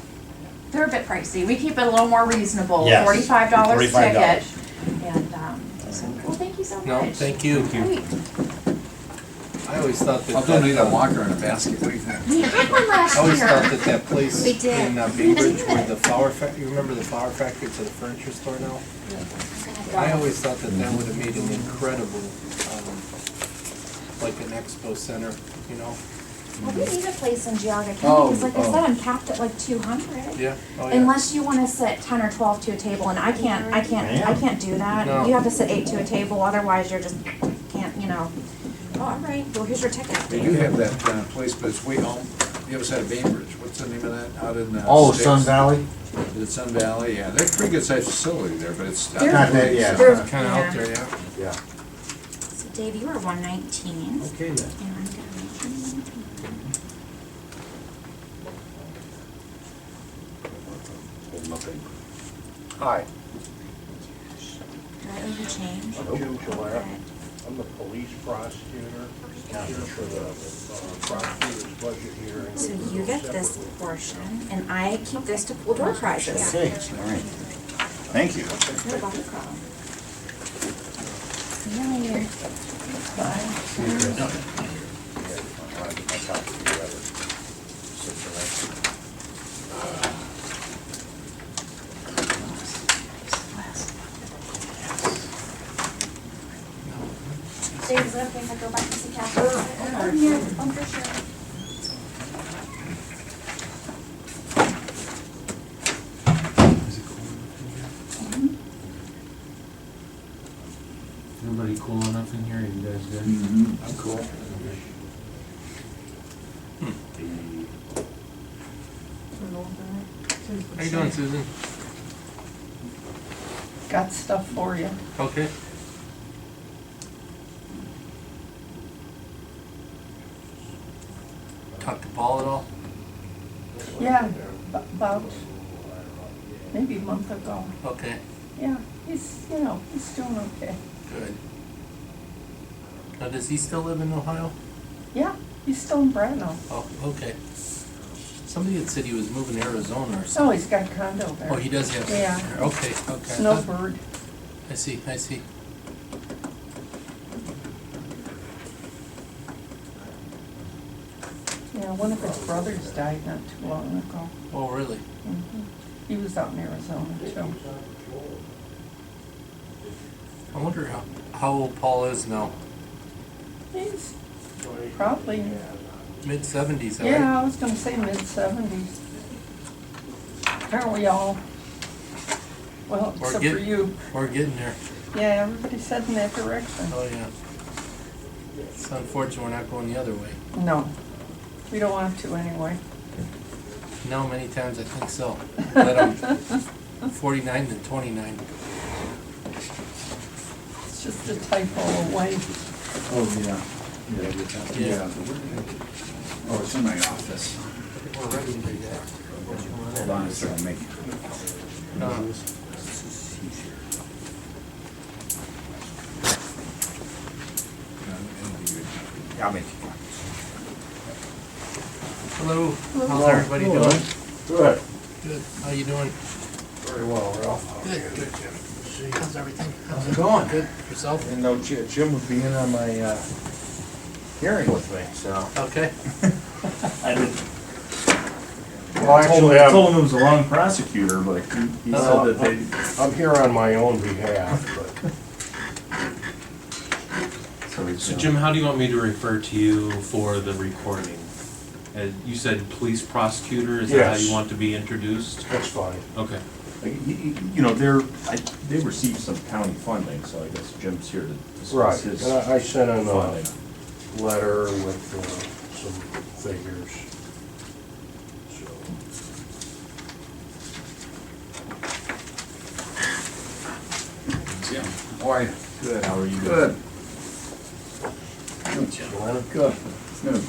They're a bit pricey. We keep it a little more reasonable. Yes, $45 $45. ticket. And, so, well, thank you so much. No, thank you. Great. I always thought that. I'll donate a walker and a basket, what do you think? We had one last I always year. thought that that place We did. in Bainbridge where the flower factory, you remember the flower factory to the furniture store now? I always thought that that would have made an incredible, like an expo center, you know? Well, we need a place in Geauga County, Oh, because like I said, I'm capped at like 200. Yeah, oh yeah. Unless you wanna sit 10 or 12 to a table, and I can't do that. No. You have to sit 8 to a table, otherwise you're just, can't, you know. Oh, all right, well, here's your ticket. They do have that place, but it's way home, the other side of Bainbridge, what's the name of that, out in Oh, Sticks? Sun Valley? Is it Sun Valley? Yeah, they're a pretty good sized facility there, but it's. They're- Not that, yeah. they're- Kinda out there, yeah. Yeah. So Dave, you are 119. Okay then. And I'm gonna make sure. Hi, Do I owe you change? I'm Jim Gillette. Okay. I'm the police prosecutor, here for the prosecutor's budget hearing. So you get this portion, and I keep this to pool door prizes. Okay, all right. Thank you. You're welcome. See you later. Bye. Dave, is it okay if I go back to see Catherine? Yeah, for sure. Everybody cool enough in here? You guys good? I'm cool. How you doing, Susan? Got stuff for you. Okay. Talk to Paul at all? Yeah, about maybe a month ago. Okay, Yeah, he's doing okay. good. Now, does he still live in Ohio? Yeah, he's still in Bradno. Oh, okay. Somebody had said he was moving to Arizona or Oh, something. he's got a condo there. Oh, he does have. Yeah. Okay, okay. Snowbird. I see, I see. Yeah, one of his brothers died not too long ago. Oh, really? Mhm. He was out in Arizona too. I wonder how old Paul is now. He's probably, Mid-70s, right? yeah, I was gonna say mid-70s. Aren't we all? Well, We're except for getting- you. We're getting there. Yeah, everybody's heading that direction. Oh, yeah. It's unfortunate we're not going the other way. No, we don't want to anyway. No, many times I think so. Let 'em 49 and 29. It's just a typo away. Oh, yeah. Yeah. Oh, it's in my office. We're ready to do that. Hold on a second, make. Yeah, I'll make it. Hello, how's everybody doing? Good. Good, how you doing? Very well, Ralph. Good, good. How's everything? How's it going? Good, yourself? Didn't know Jim would be in on my hearing with me, so. Okay. I didn't. Well, I told him it was the wrong prosecutor, but he said that they. I'm here on my own behalf, but. So Jim, how do you want me to refer to you for the recording? You said police prosecutor, is that how you Yes. want to be introduced? That's fine. Okay. You know, they received some county funding, so I guess Jim's here to discuss Right, his and I sent in funding. a letter with some figures. Jim, boy, good, how are you? Good. Good, Jim. Good. Good.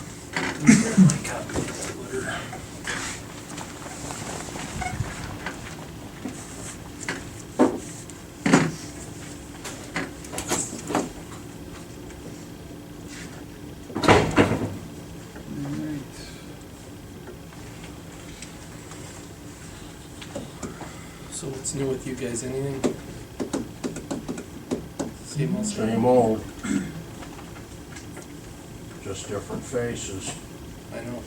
So what's new with you guys, anything? Same old Same old. just different faces. I know.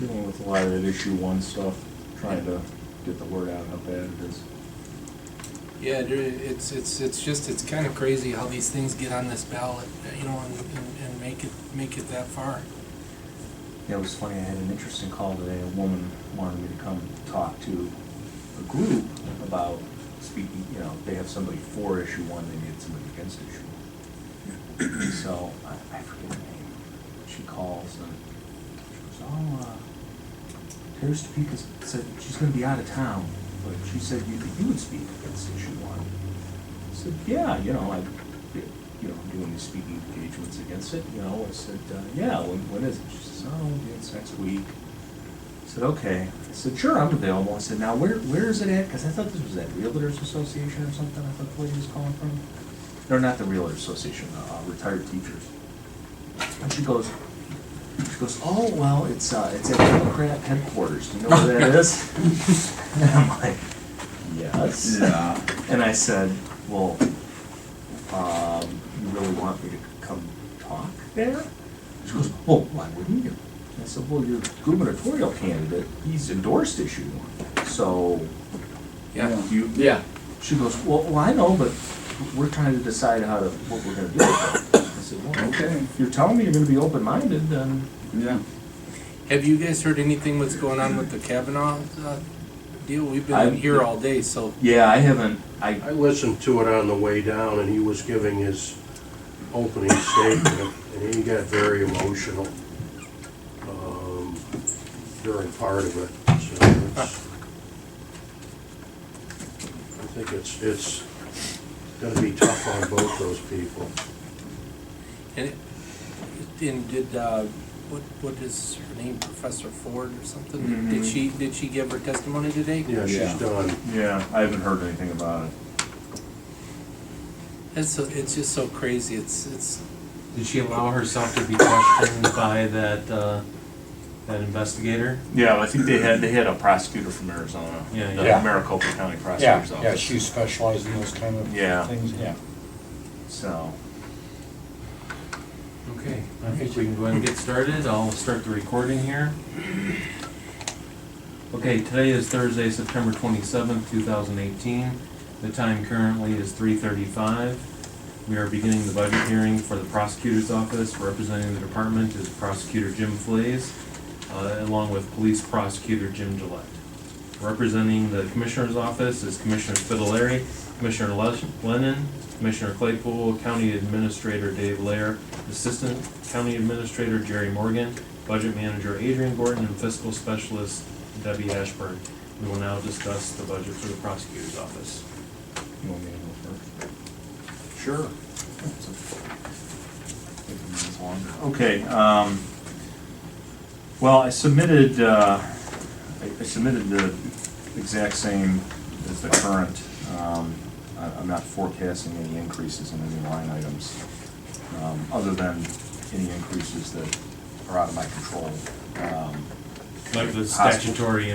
Dealing with a lot of that issue one stuff, trying to get the word out how bad it is. Yeah, it's kind of crazy how these things get on this ballot, you know, and make it that far. Yeah, it was funny, I had an interesting call today. A woman wanted me to come talk to a group about speaking, you know, they have somebody for issue one, they need somebody against issue one. So, I forget her name. She calls and she goes, oh, Terry Topeka said she's gonna be out of town, but she said you would speak against issue one. I said, yeah, you know, I'm doing these speaking engagements against it, you know. I said, yeah, when is it? She says, oh, it's next week. I said, okay. I said, sure, I'm available. I said, now, where is it at? Because I thought this was at Realtors Association or something, I thought the lady was calling from. No, not the Realtors Association, retired teachers. And she goes, oh, well, it's at Democrat headquarters. Do you know where that is? And I'm like, yes. Yeah. And I said, well, you really want me to come talk there? She goes, well, why wouldn't you? I said, well, your gubernatorial candidate, he's endorsed issue one. So, Yeah. She goes, well, I know, but we're trying to decide what we're gonna do with it. I said, well, okay, if you're telling me you're gonna be open-minded, then. Yeah. Have you guys heard anything what's going on with the Kavanaugh deal? We've been here all day, so. Yeah, I haven't, I listened to it on the way down, and he was giving his opening statement, and he got very emotional during part of it. So I think it's going to be tough on both those people. And did what is her name, Professor Ford or something? Mm-hmm. Did she give her testimony today? Yeah, she's done. Yeah, I haven't heard anything about it. It's just so crazy. It's. Did she allow herself to be questioned by that investigator? Yeah, I think they had a prosecutor from Arizona. Yeah, the yeah. Maricopa County Prosecutor's Office. Yeah, she specialized in those kind of things, yeah. So. Okay, I think we can go ahead and get started. I'll start the recording here. Okay, today is Thursday, September 27th, 2018. The time currently is 3:35. We are beginning the budget hearing for the prosecutor's office. Representing the department is Prosecutor Jim Flays, along with Police Prosecutor Jim Gillette. Representing the Commissioner's office is Commissioner Spitaleri, Commissioner Lennon, Commissioner Claypool, County Administrator Dave Lair, Assistant County Administrator Jerry Morgan, Budget Manager Adrian Gorton, and Fiscal Specialist Debbie Ashburn. We will now discuss the budget for the prosecutor's office. You want me to go first? Sure. Okay, well, I submitted the exact same as the current. I'm not forecasting any increases in any line items, other than any increases that are out of my control. Like the statutory,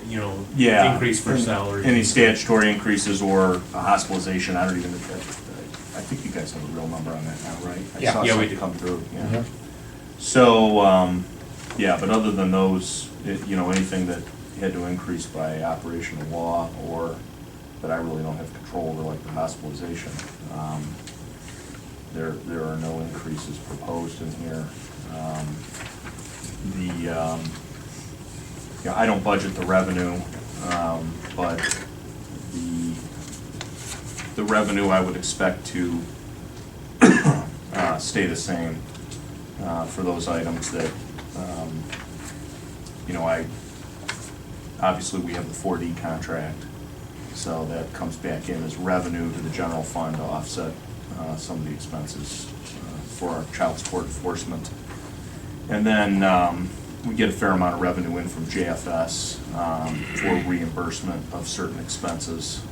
Yeah. increase for salary. Any statutory increases or a hospitalization, I don't even, I think you guys have a real number on that now, right? I saw Yeah, we something do. come through, yeah. Mhm. So, yeah, but other than those, anything that had to increase by operation of law or that I really don't have control over, like the hospitalization, there are no increases proposed in here. I don't budget the revenue, but the revenue I would expect to stay the same for those items that, obviously we have the 4D contract, so that comes back in as revenue to the general fund to offset some of the expenses for our child support enforcement. And then we get a fair amount of revenue in from JFS for reimbursement of certain expenses.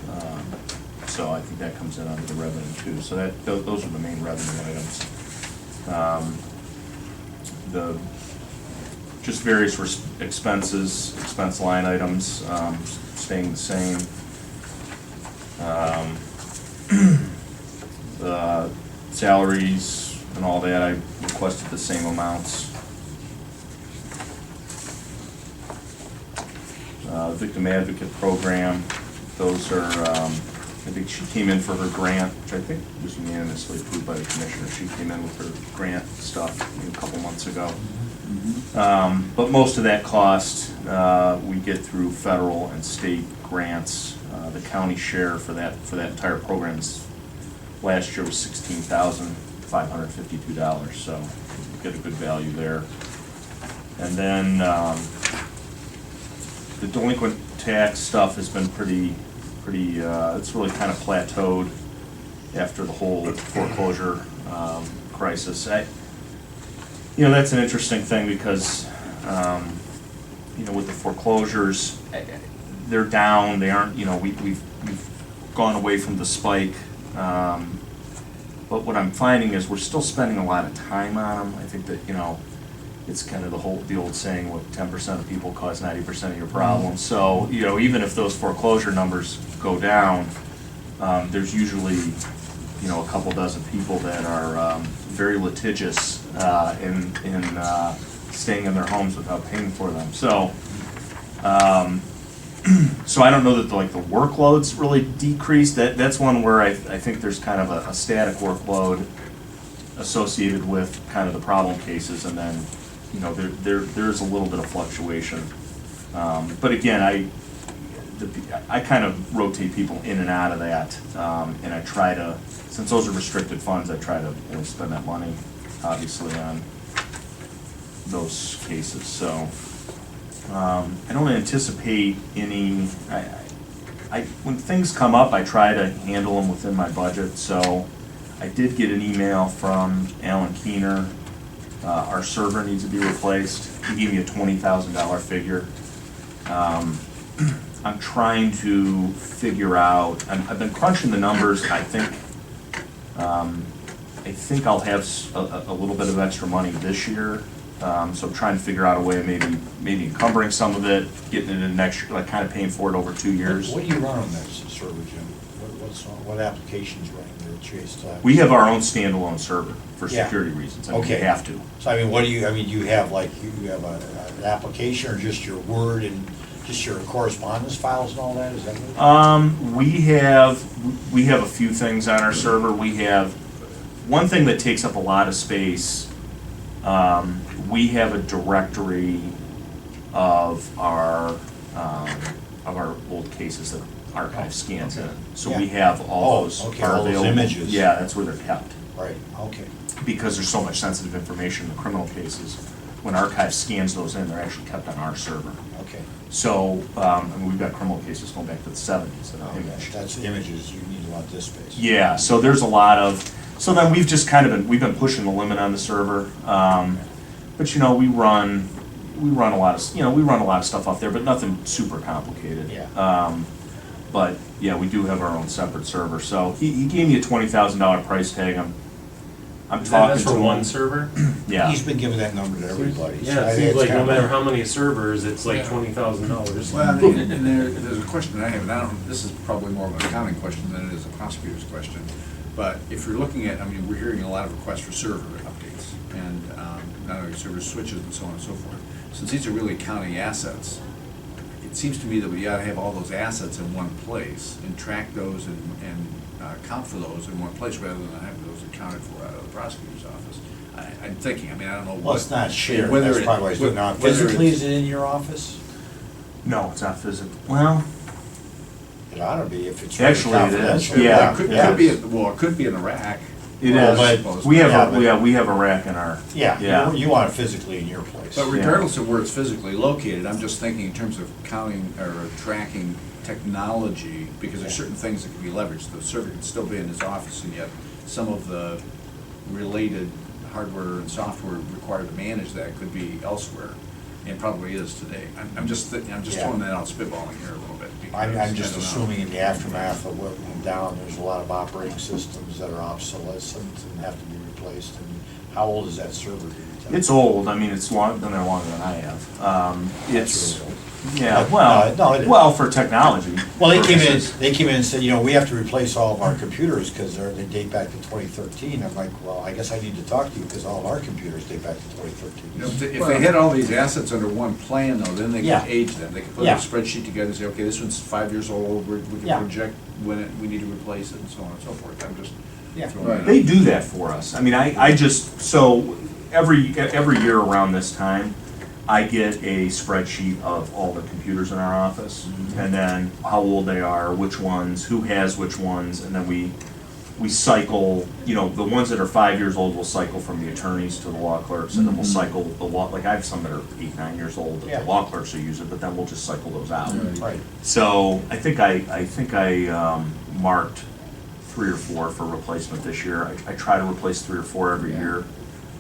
So I think that comes in under the revenue too. So those are the main revenue items. Just various expense line items staying the same. The salaries and all that, I requested the same amounts. Victim Advocate Program, those are, I think she came in for her grant, which I think was unanimously approved by the commissioner. She came in with her grant stuff a couple months ago. But most of that cost, we get through federal and state grants. The county share for that entire program last year was $16,552, so we get a good value there. And then the delinquent tax stuff has been pretty, it's really kind of plateaued after the whole foreclosure crisis. That's an interesting thing because, with the foreclosures, they're down, they aren't, we've gone away from the spike. But what I'm finding is we're still spending a lot of time on them. I think that, it's kind of the old saying, what 10% of people cause 90% of your problems. So, even if those foreclosure numbers go down, there's usually, a couple dozen people that are very litigious in staying in their homes without paying for them. So, so I don't know that the workload's really decreased. That's one where I think there's kind of a static workload associated with kind of the problem cases, and then there's a little bit of fluctuation. But again, I kind of rotate people in and out of that, and I try to, since those are restricted funds, I try to spend that money obviously on those cases. So I don't anticipate any. When things come up, I try to handle them within my budget. So I did get an email from Alan Keener. Our server needs to be replaced. He gave me a $20,000 figure. I'm trying to figure out. I've been crunching the numbers. I think I'll have a little bit of extra money this year. So I'm trying to figure out a way of maybe encumbering some of it, getting it in next year, like kind of paying for it over 2 years. What do you run on this server, Jim? What applications running there, Chase? We have our own standalone server for Yeah. security reasons. Okay. We have to. So what do you have you have an application or just your Word and just your correspondence files and all that? Is that what we have a few things on our server. We have one thing that takes up a lot of space. We have a directory of our old cases that archive scans in. So we have all those are all those available. images. Yeah, that's where they're kept. Right, okay. Because there's so much sensitive information in the criminal cases, when archive scans those in, they're actually kept on our server. Okay. So, we've got criminal cases going back to the 70s that are imaged. That's the images, you need a lot of disk space. Yeah, so there's a lot of, so then we've just kind of we've been pushing the limit on the server. But we run a lot of stuff off there, but nothing super complicated. Yeah. But yeah, we do have our own separate server. So he gave me a $20,000 price tag. I'm talking That's to for him. one server? Yeah. He's been giving that number to everybody. Yeah, it seems like no matter how many servers, it's like $20,000. Well, and there's a question that I have, and I don't, this is probably more of an accounting question than it is a prosecutor's question. But if you're looking at, we're hearing a lot of requests for server updates, and not only server switches and so on and so forth. Since these are really county assets, it seems to me that we ought to have all those assets in one place and track those and account for those in one place rather than have those accounted for out of the prosecutor's office. I'm thinking, I don't know what. Well, it's not shared, whether that's it- probably why it's not. whether Physically, it's- is it in your office? No, it's not physical. Well, It ought to be if it's really actually it is. confidential. Yeah. It could be, it could be in a rack. It Well, is. I suppose. We have Yeah, we have a rack in our. Yeah, you want it physically in your place. But regardless of where it's physically located, I'm just thinking in terms of counting or tracking technology, because there's certain things that can be leveraged. The server can still be in his office, and yet some of the related hardware and software required to manage that could be elsewhere, and probably is today. I'm just throwing that out, spitballing here a little bit. because I'm just I don't know. assuming in the aftermath of what went down, there's a lot of operating systems that are obsolescent and have to be replaced. And how old is that server? It's old, I mean, it's long, been there longer than I have. It's, really old. yeah, No, well, it is. well, for technology. Well, they came in, purposes. they came in and said, you know, we have to replace all of our computers because they date back to 2013. I'm like, well, I guess I need to talk to you because all of our computers date back to 2013. You know, if they had all these assets under one plan though, then they Yeah. could age them. They could put a Yeah. spreadsheet together and say, okay, this one's 5 years old, we Yeah. can project when we need to replace it and so on and so forth. I'm just Yeah. throwing that out. They do that for us. I mean, I just, so every year around this time, I get a spreadsheet of all the computers in our office, and then how old they are, which ones, who has which ones, and then we cycle, you know, the ones that are 5 years old will cycle from the attorneys to the law clerks, and then we'll cycle the law, like I have some that are 8, 9 years old that Yeah. the law clerks will use it, but then we'll just cycle those out. Right. So I think I marked 3 or 4 for replacement this year. I try to replace 3 or 4 every year.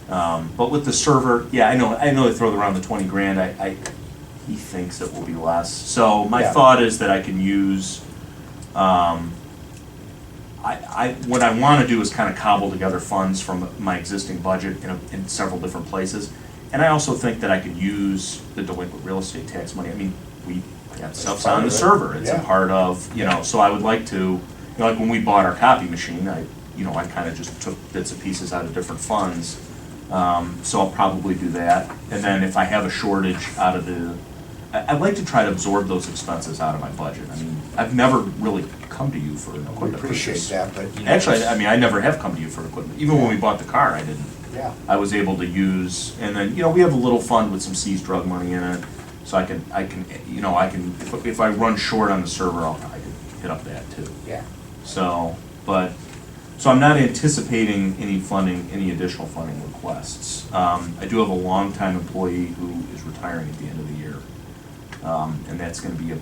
But with the server, yeah, I know they throw around the 20 grand. He thinks it will be less. So my Yeah. thought is that I can use, what I want to do is kind of cobble together funds from my existing budget in several different places. And I also think that I could use the delinquent real estate tax money. I mean, that stuff's part on the of it. server. It's a Yeah. part of, you know, so I would like to, you know, like when we bought our copy machine, I kind of just took bits and pieces out of different funds. So I'll probably do that. And then if I have a shortage out of I'd like to try to absorb those expenses out of my budget. I mean, I've never really come to you for an We equipment appreciate purchase. that, but, you know. Actually, I mean, I never have come to you for equipment. Even when we bought the car, I didn't. Yeah. I was able to use, and then, you know, we have a little fund with some seized drug money in it. So I can, you know, if I run short on the server, I can hit up that too. Yeah. So, so I'm not anticipating any additional funding requests. I do have a longtime employee who is retiring at the end of the year. And that's gonna be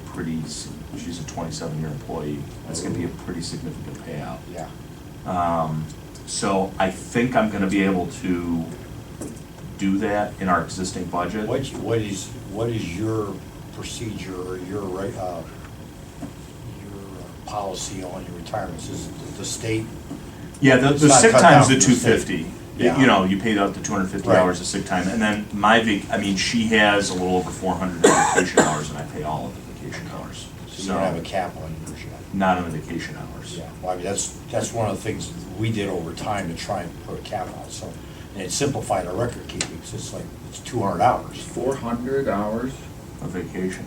she's a 27-year employee. That's gonna be a pretty significant payout. Yeah. So I think I'm gonna be able to do that in our existing budget. What is your procedure or your policy on your retirements? Is it the state? Yeah, the It's not sick cut time's down the from the state. 250. Yeah. You know, you paid out the 250 Right. hours of sick time. And then I mean, she has a little over 400 vacation hours, and I pay all of the vacation hours. So you don't have a cap on yours yet? Not on the vacation hours. Yeah, well, I mean, that's one of the things we did over time to try and put a cap on it, so, and it simplified our record keeping, so it's like, it's 200 hours. 400 hours? Of vacation.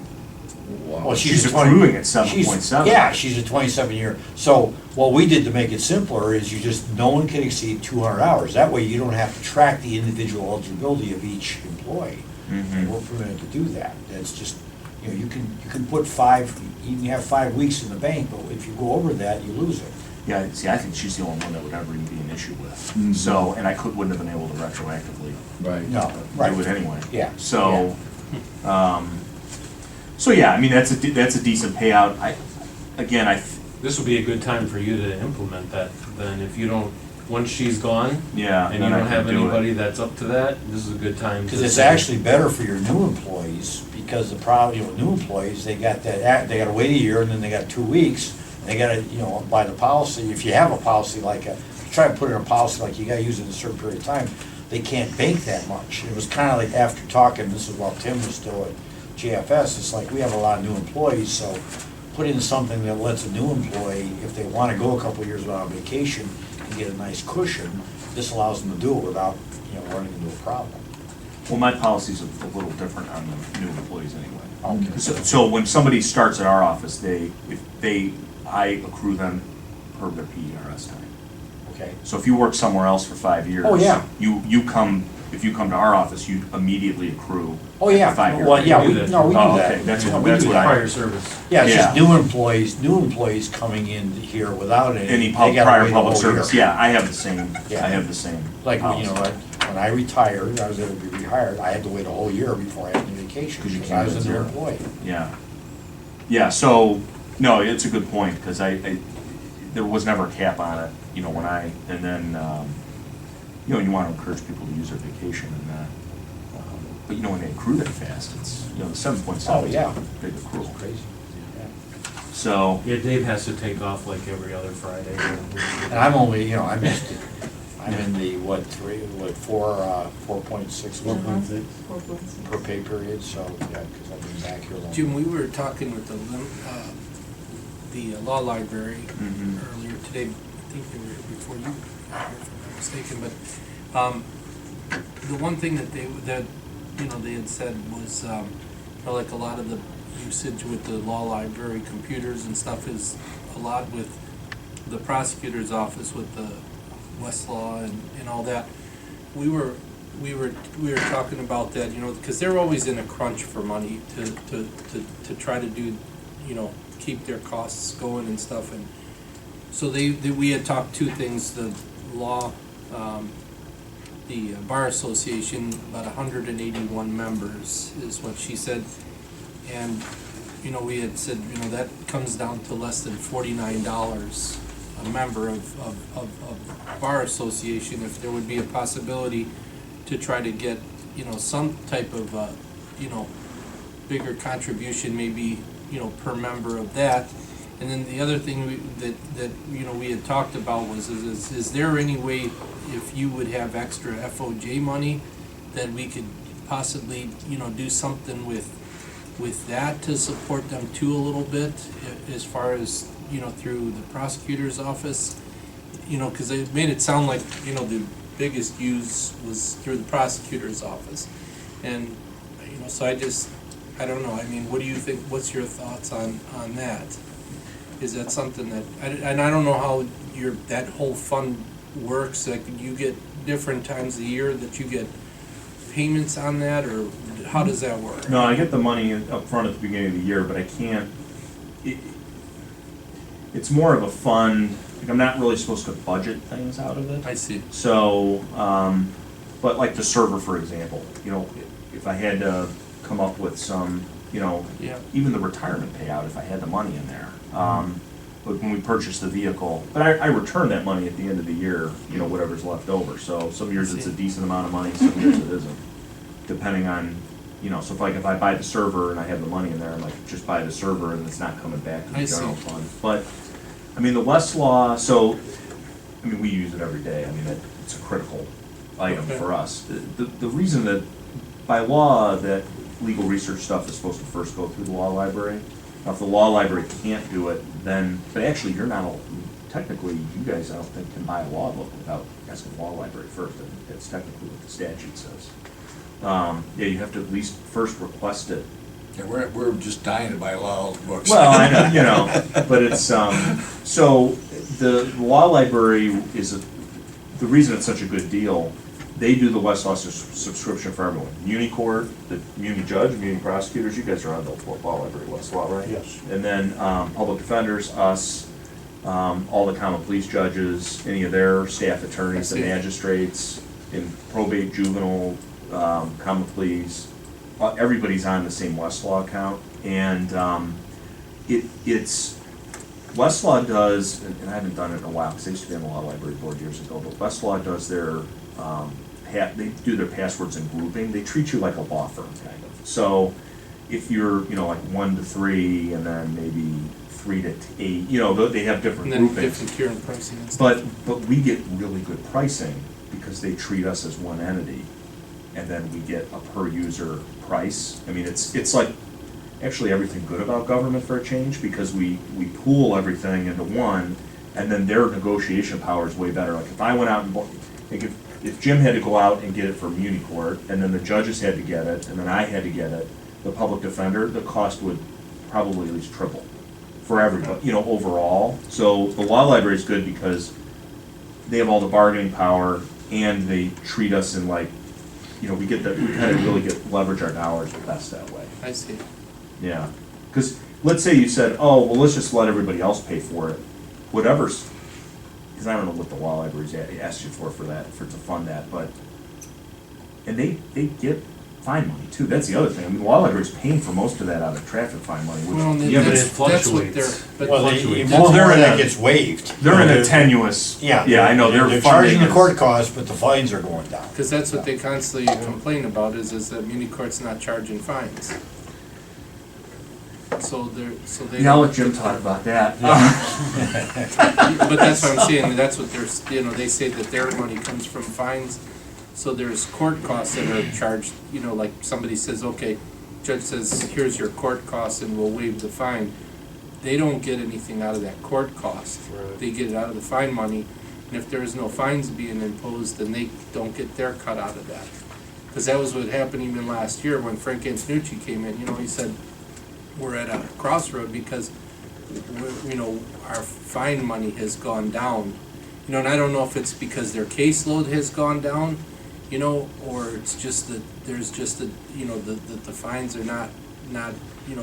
Well, She's a 20 accruing at she's- 7.7. Yeah, she's a 27-year. So what we did to make it simpler is no one can exceed 200 hours. That way you don't have to track the individual eligibility of each employee. And we're permitted to do that. That's just, you know, you can put you can have 5 weeks in the bank, but if you go over that, you lose it. Yeah, see, I think she's the only one that would ever even be an issue with. So, and I wouldn't have been able to retroactively No, right. do it anyway. Yeah. So, so yeah, I mean, that's a decent payout. This would be a good time for you to implement that, then, if you don't, once she's gone. Yeah, And you then I don't can have do it. anybody that's up to that, this is a good time to. Because it's say- actually better for your new employees, because the problem, you know, new employees, they gotta wait a year, and then they got 2 weeks, and they gotta, you know, by the policy, if you have a policy like try to put in a policy like you gotta use it in a certain period of time, they can't bank that much. It was kinda like after talking, this is while Tim was still at JFS, it's like, we have a lot of new employees, so put in something that lets a new employee, if they wanna go a couple of years without a vacation, and get a nice cushion, this allows them to do it without, you know, running into a problem. Well, my policy's a little different on the new employees anyway. Okay. So when somebody starts at our office, I accrue them per their PERS time. Okay. So if you work somewhere else for 5 years. Oh, yeah. If you come to our office, you immediately accrue. Oh, yeah. the 5 year Well, yeah, we period. do that. Oh, We do okay, that. that's Yeah, what, we that's do what that. I. Prior service. Yeah, it's just new employees coming in here without Any they gotta prior wait a public whole service, year. yeah, I have the same, Yeah. I have the same. Like, you policy. know, when I retired, I was able to be rehired, I had to wait a whole year before I had any vacation, 'Cause you because can't I was get a new zero. employee. Yeah. Yeah, so, no, it's a good point, because there was never a cap on it, you know, and then, you know, you want to encourage people to use their vacation and that. But you know, when they accrue that fast, it's, you know, the 7.7 Oh, is yeah. a big accrual. Crazy. So, Yeah, Dave has to take off like every other Friday. And I'm only, you know, I'm in the, what, 4.6 per pay period, so, yeah, because I've been back here long. Jim, we were talking with the law library earlier today, I think they were before you, if I'm not mistaken, but the one thing that they had said was, like a lot of the usage with the law library computers and stuff is a lot with the prosecutor's office with the Westlaw and all that. We were talking about that, because they're always in a crunch for money to try to do, keep their costs going and stuff. And so we had talked two things, the law, the Bar Association, about 181 members is what she said. And, we had said, that comes down to less than $49 a member of Bar Association. If there would be a possibility to try to get, some type of, bigger contribution, maybe, per member of that. And then the other thing that we had talked about was, is there any way, if you would have extra FOJ money, that we could possibly, do something with that to support them too a little bit, as far as, through the prosecutor's office? Because they made it sound like, the biggest use was through the prosecutor's office. And, so I don't know, I mean, what do you think, what's your thoughts on that? Is that something that, and I don't know how that whole fund works, like you get different times of the year that you get payments on that, or how does that work? No, I get the money up front at the beginning of the year, but I can't, it's more of a fund, like I'm not really supposed to budget things out of it. I see. So, but like the server, for example, if I had to come up with some, Yeah. even the retirement payout, if I had the money in there. But when we purchased the vehicle, but I return that money at the end of the year, whatever's left over. So some years it's a decent amount of money, some years it isn't, depending on, so if I buy the server and I have the money in there, I'm like, just buy the server and it's not coming back to the general fund. But, I mean, the Westlaw, so, I mean, we use it every day. I mean, it's a critical item for us. The reason that, by law, that legal research stuff is supposed to first go through the law library. Now, if the law library can't do it, then, but actually, you're not, technically, you guys, I don't think, can buy a law book without asking the law library first. That's technically what the statute says. Yeah, you have to at least first request it. Yeah, we're just dying to buy law books. Well, I know, but it's, so the law library is, the reason it's such a good deal, they do the Westlaw subscription for everyone. Muni court, the muni judge, muni prosecutors, you guys are on the law library, Westlaw, right? Yes. And then public defenders, us, all the common police judges, any of their staff attorneys, the magistrates, in probate, juvenile, common pleas, everybody's on the same Westlaw account, and it's Westlaw does, and I haven't done it in a while because I used to be on the law library board years ago, but Westlaw does their they do their passwords and grouping. They treat you like a law firm kind of. So if you're like 1 to 3 and then maybe 3 to 8, they have different and then groupings. different tier and pricing and stuff. But we get really good pricing because they treat us as one entity, and then we get a per user price. I mean, it's like actually everything good about government for a change, because we pool everything into one, and then their negotiation power is way better. Like if I went out and bought, like if Jim had to go out and get it from muni court, and then the judges had to get it, and then I had to get it, the public defender, the cost would probably at least triple for everybody, overall. So the law library is good because they have all the bargaining power, and they treat us in like, we kind of really leverage our dollars the best that way. I see. Yeah, because let's say you said, oh, well, let's just let everybody else pay for it, whatever's, because I don't know what the law library's asked you for that, to fund that, but, and they get fine money too. That's the other thing. I mean, the law library's paying for most of that out of traffic fine money, which, Well, Yeah, but it that's what fluctuates. they're, Well, fluctuates. more They're in that a- gets waived. they're in a tenuous, Yeah. I know, They're they're charging the funding court is- costs, but the fines are going down. because that's what they constantly complain about is that muni court's not charging fines. so they. Yeah, I'll let Jim talk about that. But that's what I'm saying, that's what there's, they say that their money comes from fines. So there's court costs that are charged, like somebody says, okay, judge says, here's your court costs and we'll waive the fine. They don't get anything out of that court cost. Right. They get it out of the fine money. And if there is no fines being imposed, then they don't get their cut out of that. Because that was what happened even last year when Frank Antonucci came in, he said, we're at a crossroad because, our fine money has gone down. And I don't know if it's because their caseload has gone down, or it's just that there's just the fines are not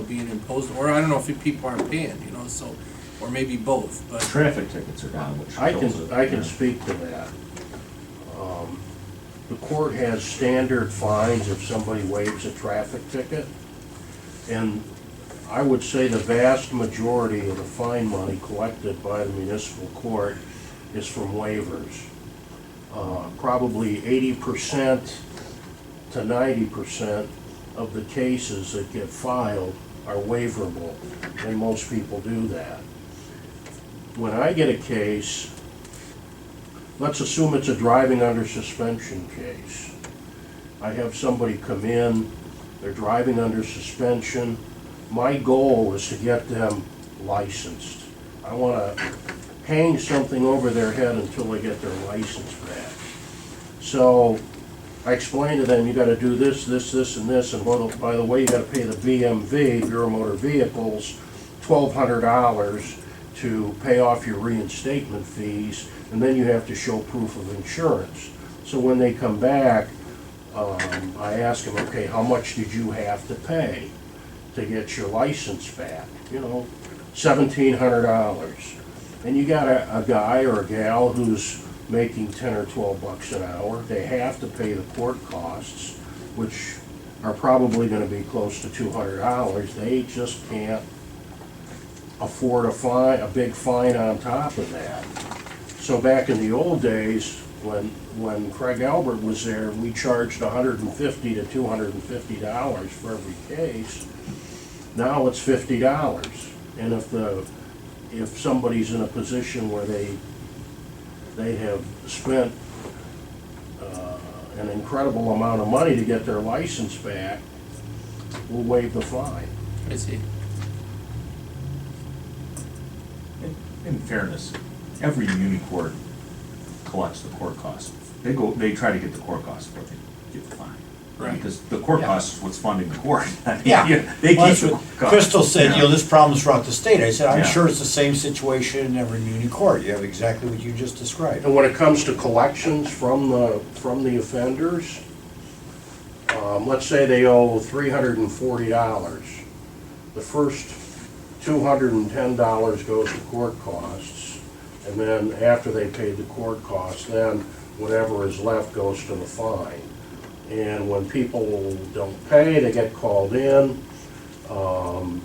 being imposed, or I don't know if people aren't paying, so, or maybe both, but. Traffic tickets are down, which I kills it. can speak to that. The court has standard fines if somebody waives a traffic ticket. And I would say the vast majority of the fine money collected by the municipal court is from waivers. Probably 80% to 90% of the cases that get filed are waiverable, and most people do that. When I get a case, let's assume it's a driving under suspension case. I have somebody come in, they're driving under suspension. My goal is to get them licensed. I want to hang something over their head until they get their license back. So I explain to them, you got to do this, this, this, and this, and by the way, you got to pay the BMV, Bureau of Motor Vehicles, $1,200 to pay off your reinstatement fees, and then you have to show proof of insurance. So when they come back, I ask them, okay, how much did you have to pay to get your license back? $1,700. And you got a guy or a gal who's making 10 or 12 bucks an hour. They have to pay the court costs, which are probably going to be close to $200. They just can't afford a big fine on top of that. So back in the old days, when Craig Albert was there, we charged $150 to $250 for every case. Now it's $50. And if somebody's in a position where they have spent an incredible amount of money to get their license back, we'll waive the fine. I see. In fairness, every muni court collects the court costs. They try to get the court costs before they get the fine. Right. Because the court cost is what's funding the court. I mean, Yeah. They Well, keep that's the what cost. Crystal said, Yeah. this problem's throughout the state. I said, I'm Yeah. sure it's the same situation in every muni court. You have exactly what you just described. And when it comes to collections from the offenders, let's say they owe $340. The first $210 goes to court costs, and then after they paid the court costs, then whatever is left goes to the fine. And when people don't pay, they get called in, and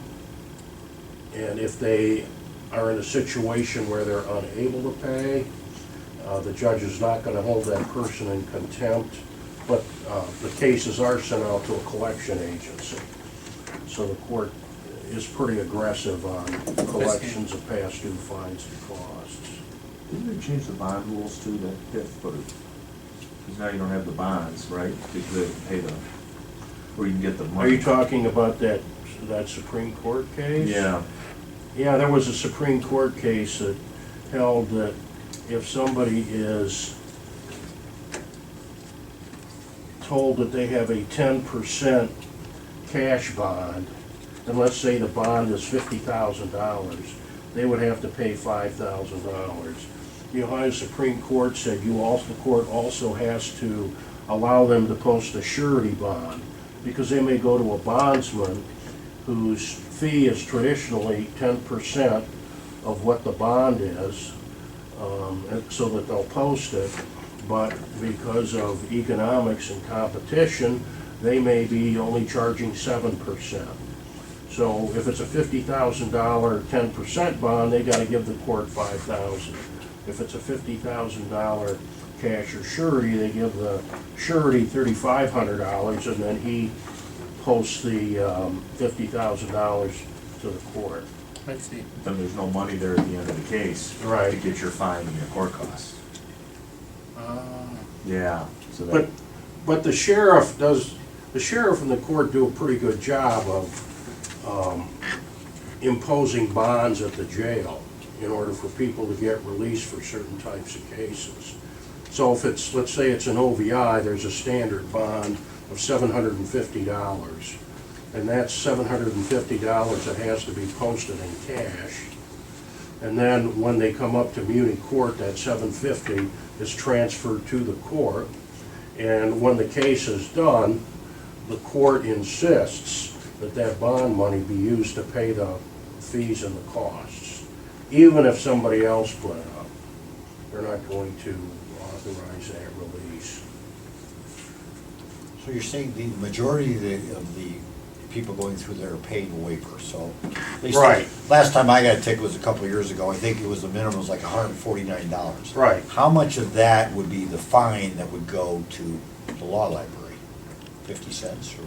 if they are in a situation where they're unable to pay, the judge is not going to hold that person in contempt, but the cases are sent out to a collection agency. So the court is pretty aggressive on collections of past due fines and costs. Didn't they change the bond rules too, that put it, because now you don't have the bonds, right? Because they pay the, or you can get the money. Are you talking about that Supreme Court case? Yeah. Yeah, there was a Supreme Court case that held that if somebody is told that they have a 10% cash bond, and let's say the bond is $50,000, they would have to pay $5,000. The Ohio Supreme Court said the court also has to allow them to post a surety bond, because they may go to a bondsman whose fee is traditionally 10% of what the bond is, so that they'll post it, but because of economics and competition, they may be only charging 7%. So if it's a $50,000 10% bond, they gotta give the court $5,000. If it's a $50,000 cash or surety, they give the surety $3,500, and then he posts the $50,000 to the court. I see. Then there's no money there at the end of the case. Right. To get your fine and your court costs. Yeah, so that. But the sheriff and the court do a pretty good job of imposing bonds at the jail in order for people to get released for certain types of cases. So if it's, let's say it's an OVI, there's a standard bond of $750. And that's $750 that has to be posted in cash. And then when they come up to Muni Court, that $750 is transferred to the court. And when the case is done, the court insists that that bond money be used to pay the fees and the costs. Even if somebody else put it up, they're not going to authorize that release. So you're saying the majority of the people going through there are paid waivers, so. at least Right. Last time I got a ticket was a couple of years ago, I think it was, the minimum was like $149. Right. How much of that would be the fine that would go to the law library? 50 cents or?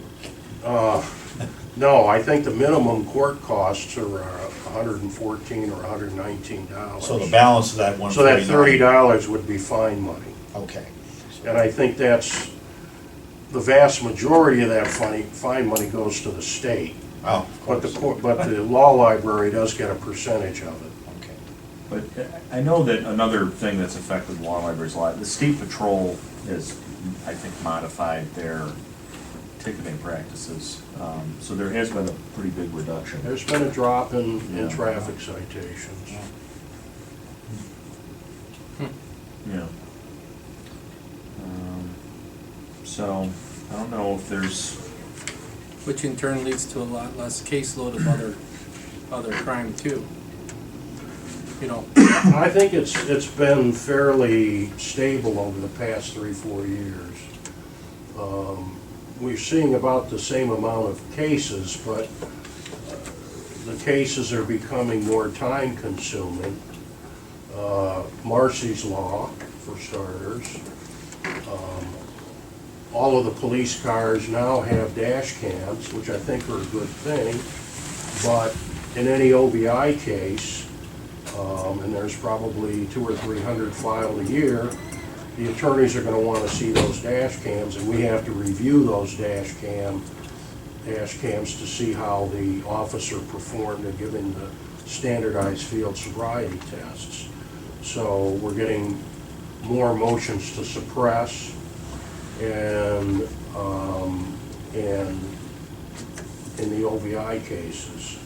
No, I think the minimum court costs are $114 or $119. So the balance of that $149? So that $30 would be fine money. Okay. And I think that's, the vast majority of that fine money goes to the state. Oh, But the law library does get a percentage of it. Okay. But I know that another thing that's affected law libraries a lot, the state patrol has, I think, modified their ticketing practices. So there has been a pretty big reduction. There's been a drop in Yeah. traffic citations. Yeah. So, I don't know if there's, Which in turn leads to a lot less caseload of other crime too. You know, I think it's been fairly stable over the past 3-4 years. We're seeing about the same amount of cases, but the cases are becoming more time consuming. Marcy's Law, for starters. All of the police cars now have dash cams, which I think are a good thing, but in any OBI case, and there's probably 200 or 300 filed a year, the attorneys are going to want to see those dash cams, and we have to review those dash cams to see how the officer performed in giving the standardized field sobriety tests. So we're getting more motions to suppress and in the OVI cases.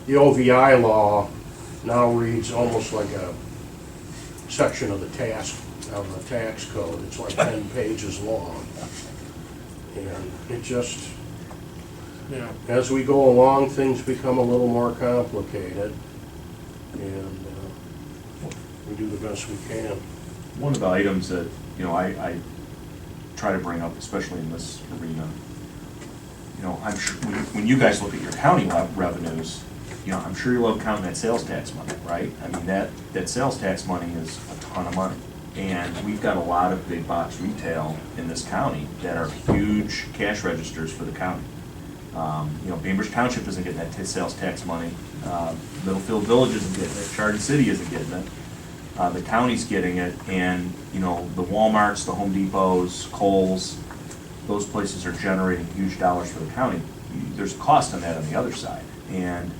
The OVI law now reads almost like a section of the tax code. It's like 10 pages long. And it just, as we go along, things become a little more complicated. And we do the best we can. one of the items that, I try to bring up, especially in this arena, I'm sure, when you guys look at your county revenues, I'm sure you love counting that sales tax money, right? I mean, that sales tax money is a ton of money. And we've got a lot of big box retail in this county that are huge cash registers for the county. Bainbridge Township isn't getting that sales tax money. Middlefield Village isn't getting it. Chardon City isn't getting it. The county's getting it, and the Walmarts, the Home Depots, Kohl's, those places are generating huge dollars for the county. There's a cost on that on the other side, and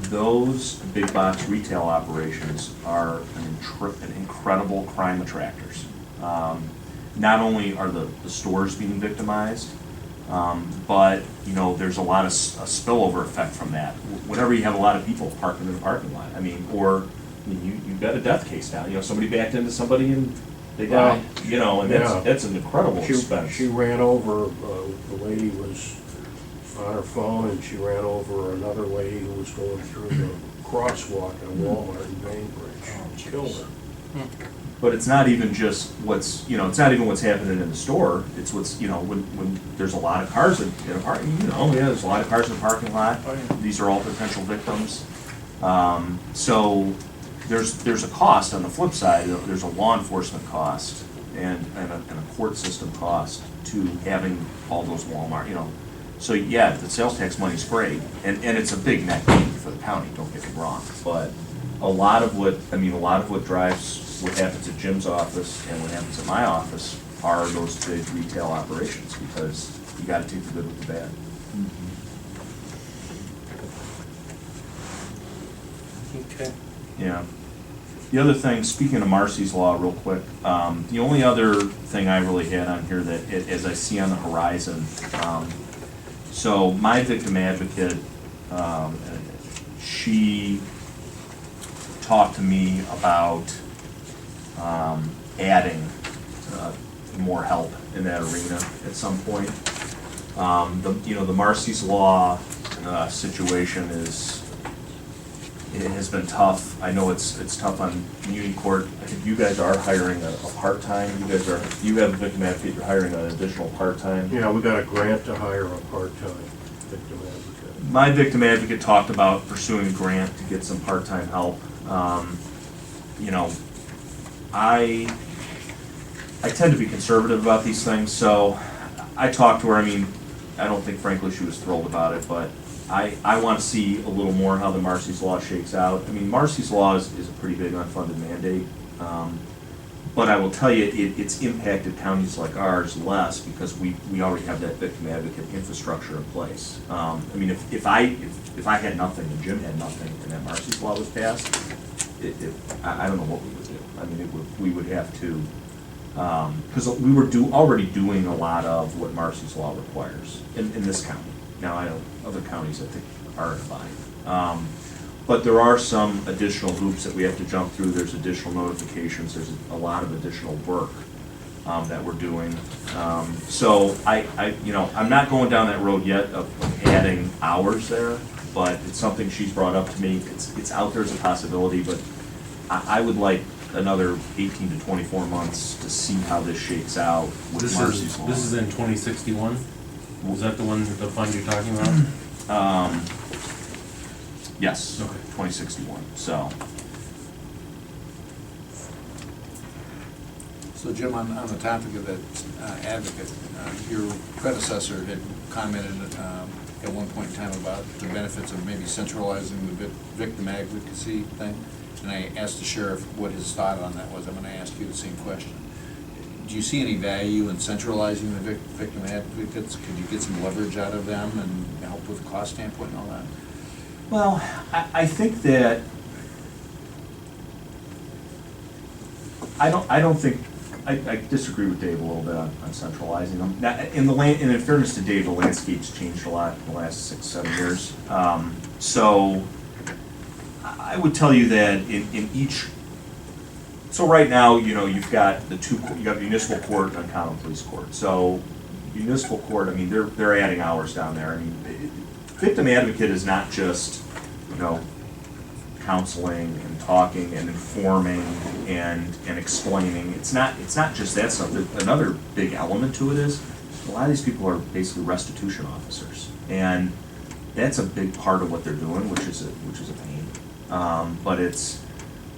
those big box retail operations are an incredible crime attractors. Not only are the stores being victimized, but there's a lot of a spillover effect from that. Whenever you have a lot of people parking in the parking lot, you've got a death case now. Somebody backed into somebody and they died. And that's an incredible expense. She ran over. The lady was on her phone, and she ran over another lady who was going through the crosswalk at Walmart in Bainbridge. Killed her. But it's not even just what's what's happening in the store. It's what's, when there's a lot of cars in a parking, there's a lot of cars in the parking lot. These are all potential victims. So there's a cost on the flip side. There's a law enforcement cost and a court system cost to having all those Walmart, So, yeah, the sales tax money's great, and it's a big net gain for the county, don't get me wrong, but a lot of what drives what happens at Jim's office and what happens at my office are those big retail operations, because you gotta take the good with the bad. Okay. Yeah. The other thing, speaking of Marcy's Law real quick, the only other thing I really had on here that, as I see on the horizon, so my victim advocate, she talked to me about adding more help in that arena at some point. The Marcy's Law situation it has been tough. I know it's tough on community court. I think you guys are hiring a part-time. You have a victim advocate, you're hiring an additional part-time. Yeah, we got a grant to hire a part-time victim advocate. My victim advocate talked about pursuing a grant to get some part-time help. I tend to be conservative about these things, so I talked to her. I mean, I don't think frankly she was thrilled about it, but I want to see a little more how the Marcy's Law shakes out. I mean, Marcy's Law is a pretty big unfunded mandate, but I will tell you, it's impacted counties like ours less because we already have that victim advocate infrastructure in place. I mean, if I had nothing and Jim had nothing and that Marcy's Law was passed, I don't know what we would do. I mean, we would have to, because we were already doing a lot of what Marcy's Law requires in this county. Now, I know other counties I think are in line. But there are some additional hoops that we have to jump through. There's additional notifications. There's a lot of additional work that we're doing. So I'm not going down that road yet of adding hours there, but it's something she's brought up to me. It's out there as a possibility, but I would like another 18 to 24 months to see how this shakes out with Marcy's Law. This is in 2061? Is that the fund you're talking about? Yes, okay. 2061, so. So Jim, on the topic of that advocate, your predecessor had commented at one point in time about the benefits of maybe centralizing the victim advocacy thing, and I asked the sheriff what his thought on that was. I'm going to ask you the same question. Do you see any value in centralizing the victim advocates? Could you get some leverage out of them and help with the cost standpoint and all that? Well, I think that I disagree with Dave a little bit on centralizing them. Now, in fairness to Dave, the landscape's changed a lot in the last 6-7 years. So I would tell you that in each. So right now, you've got you got municipal court and common police court. So municipal court, I mean, they're adding hours down there. I mean, victim advocate is not just, counseling and talking and informing and explaining. It's not just that stuff. Another big element to it is a lot of these people are basically restitution officers, and that's a big part of what they're doing, which is a pain. But it's,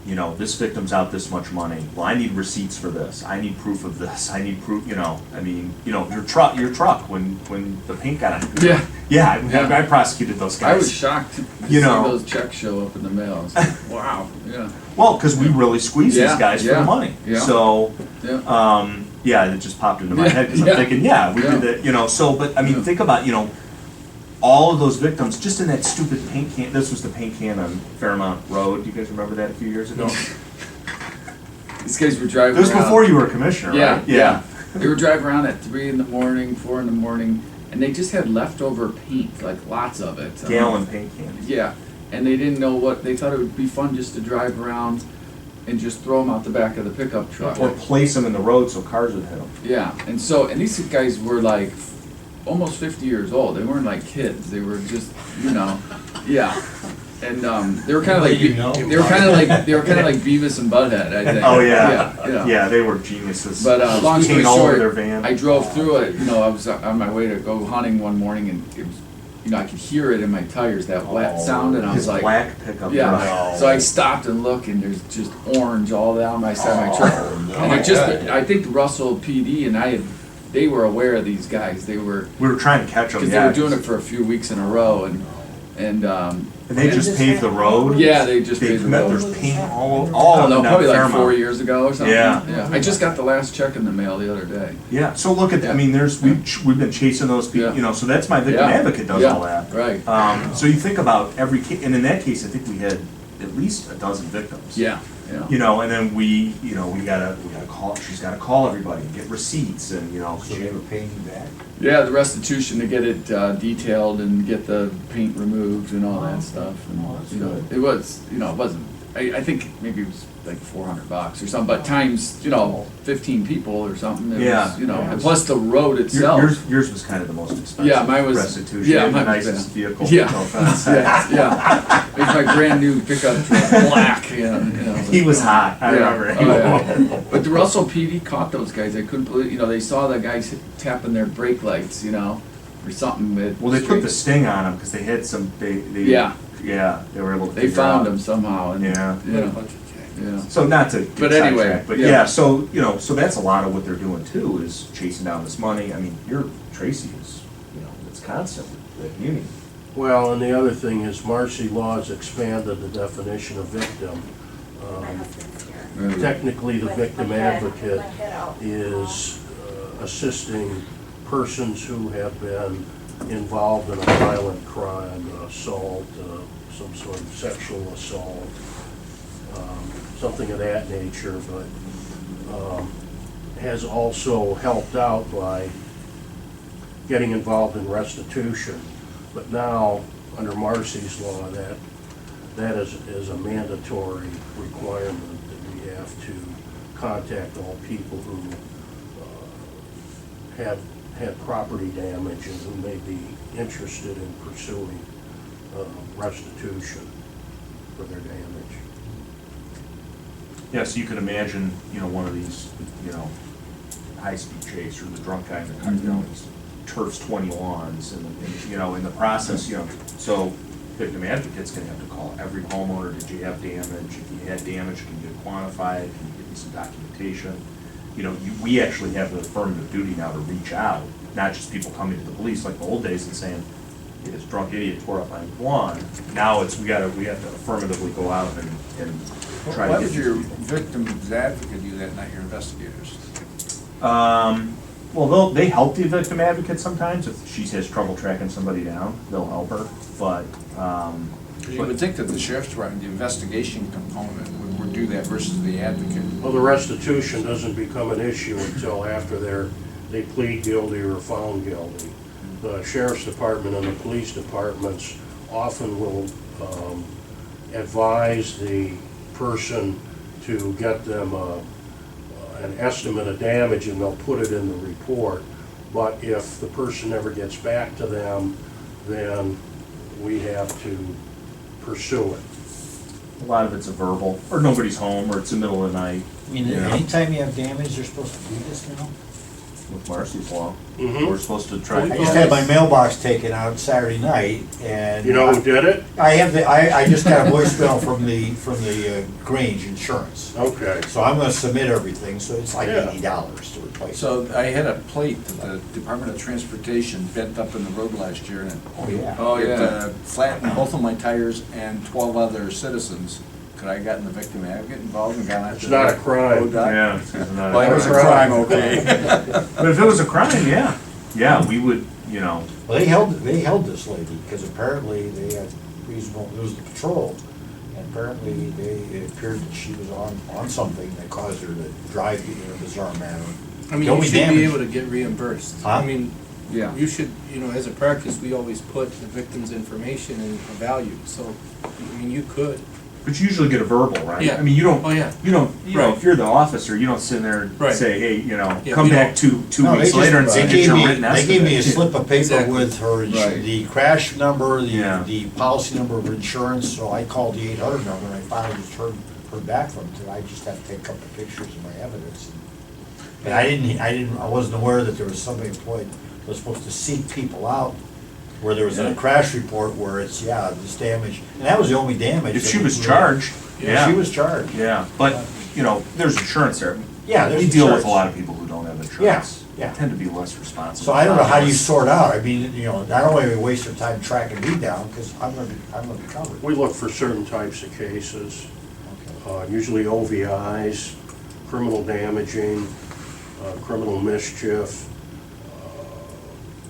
this victim's out this much money. Well, I need receipts for this. I need proof of this. I need proof, your truck when the paint got on. Yeah, I prosecuted those guys. I was shocked to see those checks show up in the mail. I was like, wow, yeah. Well, because we really squeezed these guys for the money. Yeah. So, it just popped into my head because I'm thinking, we did that, but I mean, think about, all of those victims just in that stupid paint can. This was the paint can on Fairmount Road. Do you guys remember that a few years ago? These guys were driving around. It was before you were a commissioner, right? Yeah. They were driving around at 3 in the morning, 4 in the morning, and they just had leftover paint, like lots of it. Gallon paint cans. Yeah, and they didn't know they thought it would be fun just to drive around and just throw them out the back of the pickup truck. Or place them in the road so cars would hit them. Yeah, and these guys were like almost 50 years old. They weren't like kids. They were just, yeah. And they were kind of like Beavis and Butthead, I think. Oh yeah. Yeah, they were geniuses. But long story short, their van. I drove through it. I was on my way to go hunting one morning, and it was, I could hear it in my tires, that wet sound, and I was like, black pickup. Yeah. So I stopped and looked, and there's just orange all down my side of my truck. And I think Russell PD and I had they were aware of these guys, they were, We were trying to catch them, because they were doing it for a few weeks in a row, and. And they just paved the road? Yeah, they just paved the road. There's paint all Oh, no, up and probably down like 4 Fairmount. years ago or something. Yeah. I just got the last check in the mail the other day. Yeah, so look at, I mean, we've been chasing those people, Yeah. you know, so that's my victim Yeah. advocate does Yeah. all that. Right. So you think about every case, and in that case, I think we had at least a dozen victims. Yeah. You know, and then we gotta call, she's gotta call everybody, get receipts and, you know. So they were paying you back? Yeah, the restitution to get it detailed and get the paint removed and all that stuff. And, that's you know, good. it was, you know, it wasn't, I think maybe it was like $400 or something, but times, you know, 15 people or something. It Yeah. was, you know, Yeah. and plus the road itself. Yours was kind of the most expensive. Yeah, mine was. Restitution. Yeah, You had mine the was, nicest vehicle. Yeah. No offense. yeah. It was my brand new pickup truck, black, you know. He was hot, I remember. Oh, yeah. But the Russell PD caught those guys. I couldn't believe, you know, they saw the guys tapping their brake lights, you know, or something. Well, they put the sting on them because they had some, they Yeah. they were able to They figure found out. them somehow, and Yeah. you know, yeah. So not to get But anyway, sidetracked, but yeah. yeah, so, you know, so that's a lot of what they're doing too, is chasing down this money. I mean, Tracy is, you know, it's constant with the union. Well, and the other thing is Marcy Law has expanded the definition of victim. Technically, the victim advocate is assisting persons who have been involved in a violent crime, assault, some sort of sexual assault, something of that nature, but has also helped out by getting involved in restitution. But now, under Marcy's law, that is a mandatory requirement that we have to contact all people who have had property damage and who may be interested in pursuing restitution for their damage. Yeah, so you could imagine, you know, one of these, you know, high-speed chase or the drunk guy in the car, you know, he's turfs 20 lawns and, you know, in the process, you know, so victim advocate's gonna have to call every homeowner, did you have damage? If you had damage, can you quantify it? Can you give me some documentation? You know, we actually have the affirmative duty now to reach out, not just people coming to the police like the old days and saying, hey, this drunk idiot tore up my lawn. Now we have to affirmatively go out and try to Why get would your these people. victim's advocate do that, not your investigators? Well, they help the victim advocate sometimes. If she has trouble tracking somebody down, they'll help her, but, You would think that the sheriff's department, the investigation component would do that versus the advocate. Well, the restitution doesn't become an issue until after they plead guilty or are found guilty. The sheriff's department and the police departments often will advise the person to get them an estimate of damage, and they'll put it in the report. But if the person never gets back to them, then we have to pursue it. a lot of it's a verbal, or nobody's home, or it's the middle of the night. I mean, anytime you have damage, they're supposed to do this now? With Marcy's law. Mhm. We're supposed to try. I just had my mailbox taken out Saturday night, and. You know who did it? I just got a voicemail from the Grange Insurance. Okay. So I'm gonna submit everything, so it's like Yeah. $80 to replace it. So I had a plate that the Department of Transportation bent up in the road last year, and Oh, yeah. Oh, it yeah. flattened both of my tires and 12 other citizens. Could I have gotten the victim advocate involved and gone after? It's not a crime. road guy? Yeah. it's not- Well, it was a crime, okay. But if it was a crime, yeah, we would, you know, Well, they held this lady, because apparently they had reasonable, it was the patrol. And apparently it appeared that she was on something that caused her to drive in a bizarre manner. I mean, The you only should be damage- able to get reimbursed. Huh? I mean, Yeah. you should, as a practice, we always put the victim's information and a value, so, I mean, you could. but you usually get a verbal, right? Yeah. I mean, you don't, Oh, yeah. you know, Right. if you're the officer, you don't sit there and Right. say, hey, Yeah, come we back don't. two No, they weeks just- later and they say, get gave your me- written estimate. They gave me a slip of paper Exactly. with her, Right. the crash number, Yeah. the policy number of insurance, so I called the 800 number, and I finally just heard back from them, I just have to take a couple of pictures of my evidence. And I wasn't aware that there was somebody employed that was supposed to seek people out, where there was a crash report where it's, this damage, and that was the only damage. If that she we was really- charged, yeah. She was charged. Yeah, but, there's insurance there. Yeah, there's We deal with insurance. a lot of people who don't have insurance. Yeah. tend to be less responsible. So I don't know how you sort out, I mean, you know, not only are we wasting time tracking me down, because I'm gonna be covered. We look for certain types of cases, usually OVIs, criminal damaging, criminal mischief,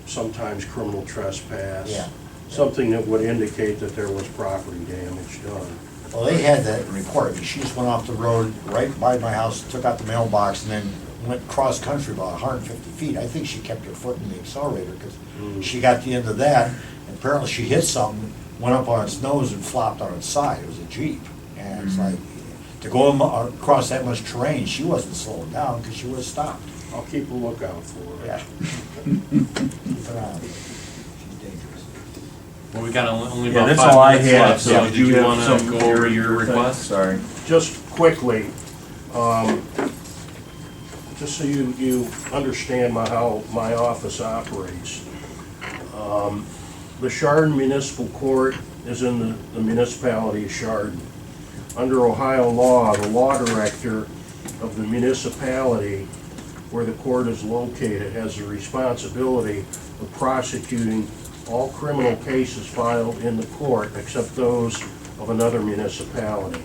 sometimes criminal trespass. Yeah. Something that would indicate that there was property damage done. Well, they had that report, she just went off the road right by my house, took out the mailbox, and then went cross-country about 150 feet. I think she kept her foot in the accelerator, because she got the end of that, and apparently she hit something, went up on its nose and flopped on its side. It was a Jeep. And it's like, to go across that much terrain, she wasn't slowing down, because she would have stopped. I'll keep a lookout for her. Yeah. Keep an eye on her. She's dangerous. Well, we got only Yeah, about that's 5 all I minutes have, left, so so did did you have wanna some go over your thing? request? Sorry. Just quickly, just so you understand how my office operates. The Chardon Municipal Court is in the municipality of Chardon. Under Ohio law, the law director of the municipality where the court is located has the responsibility of prosecuting all criminal cases filed in the court except those of another municipality.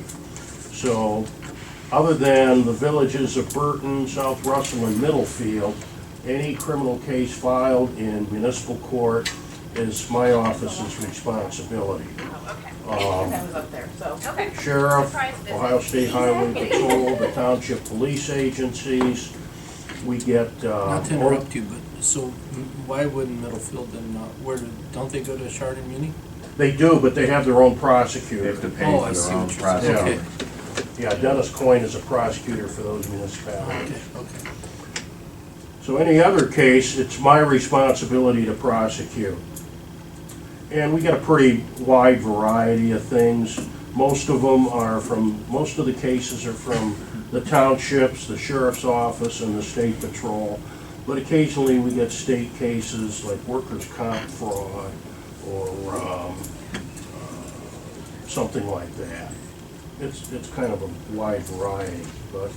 So, other than the villages of Burton, South Russell, and Middlefield, any criminal case filed in municipal court is my office's responsibility. Sheriff, Ohio State Highway Patrol, the township police agencies, we get, Not to interrupt you, but so why wouldn't Middlefield then don't they go to Chardon Muni? They do, but they have their own prosecutor. They have to pay Oh, for I see their own what you're saying. prosecutor. Okay. Yeah, Dennis Coyne is a prosecutor for those municipalities. Okay. So any other case, it's my responsibility to prosecute. And we get a pretty wide variety of things. Most of the cases are from the townships, the sheriff's office, and the state patrol. But occasionally we get state cases like workers' comp fraud or something like that. It's kind of a wide variety, but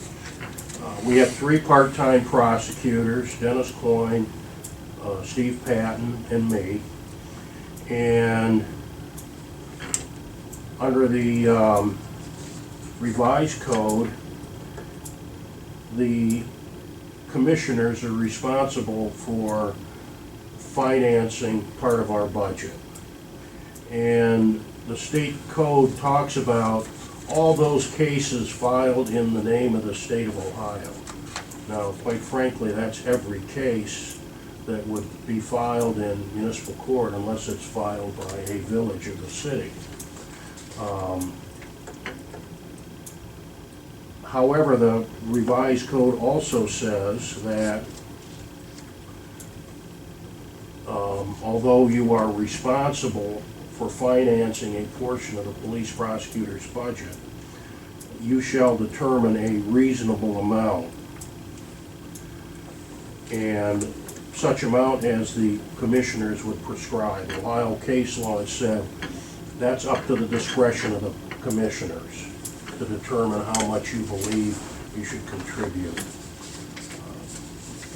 we have 3 part-time prosecutors, Dennis Coyne, Steve Patton, and me. And under the revised code, the commissioners are responsible for financing part of our budget. And the state code talks about all those cases filed in the name of the state of Ohio. Now, quite frankly, that's every case that would be filed in municipal court unless it's filed by a village of the city. However, the revised code also says that although you are responsible for financing a portion of the police prosecutor's budget, you shall determine a reasonable amount. And such amount as the commissioners would prescribe. Ohio case law has said that's up to the discretion of the commissioners to determine how much you believe you should contribute.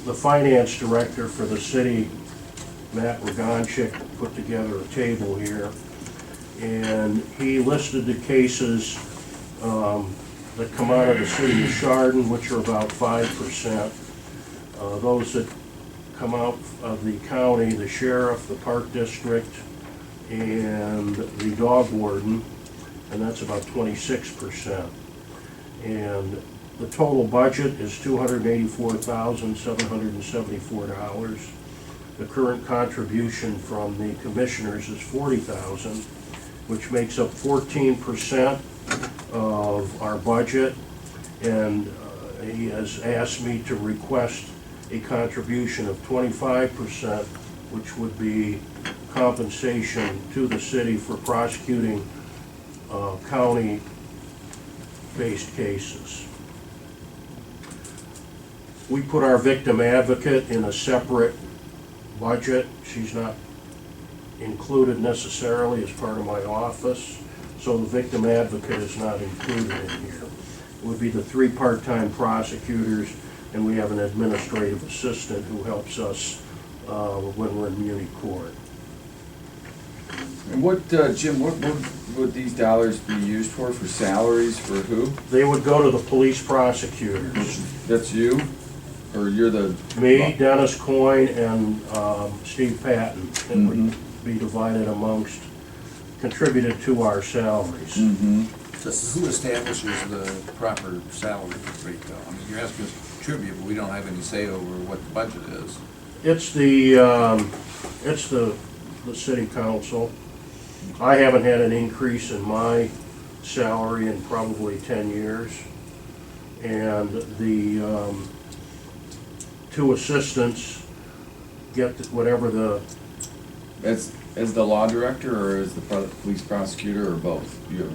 The finance director for the city, Matt Ragonchik, put together a table here, and he listed the cases that come out of the city of Chardon, which are about 5%. Those that come out of the county, the sheriff, the park district, and the dog warden, and that's about 26%. And the total budget is $284,774. The current contribution from the commissioners is $40,000, which makes up 14% of our budget. And he has asked me to request a contribution of 25%, which would be compensation to the city for prosecuting county-based cases. We put our victim advocate in a separate budget. She's not included necessarily as part of my office, so the victim advocate is not included in here. It would be the 3 part-time prosecutors, and we have an administrative assistant who helps us when we're in Muni Court. And what, Jim, what would these dollars be used for salaries, for who? They would go to the police prosecutors. That's you? Or you're the? Me, Dennis Coyne, and Steve Patton. It would be divided amongst, contributed to our salaries. So who establishes the proper salary rate though? I mean, you're asking us to contribute, but we don't have any say over what the budget is. It's the city council. I haven't had an increase in my salary in probably 10 years. And the two assistants get whatever the... As the law director, or as the police prosecutor, or both? You have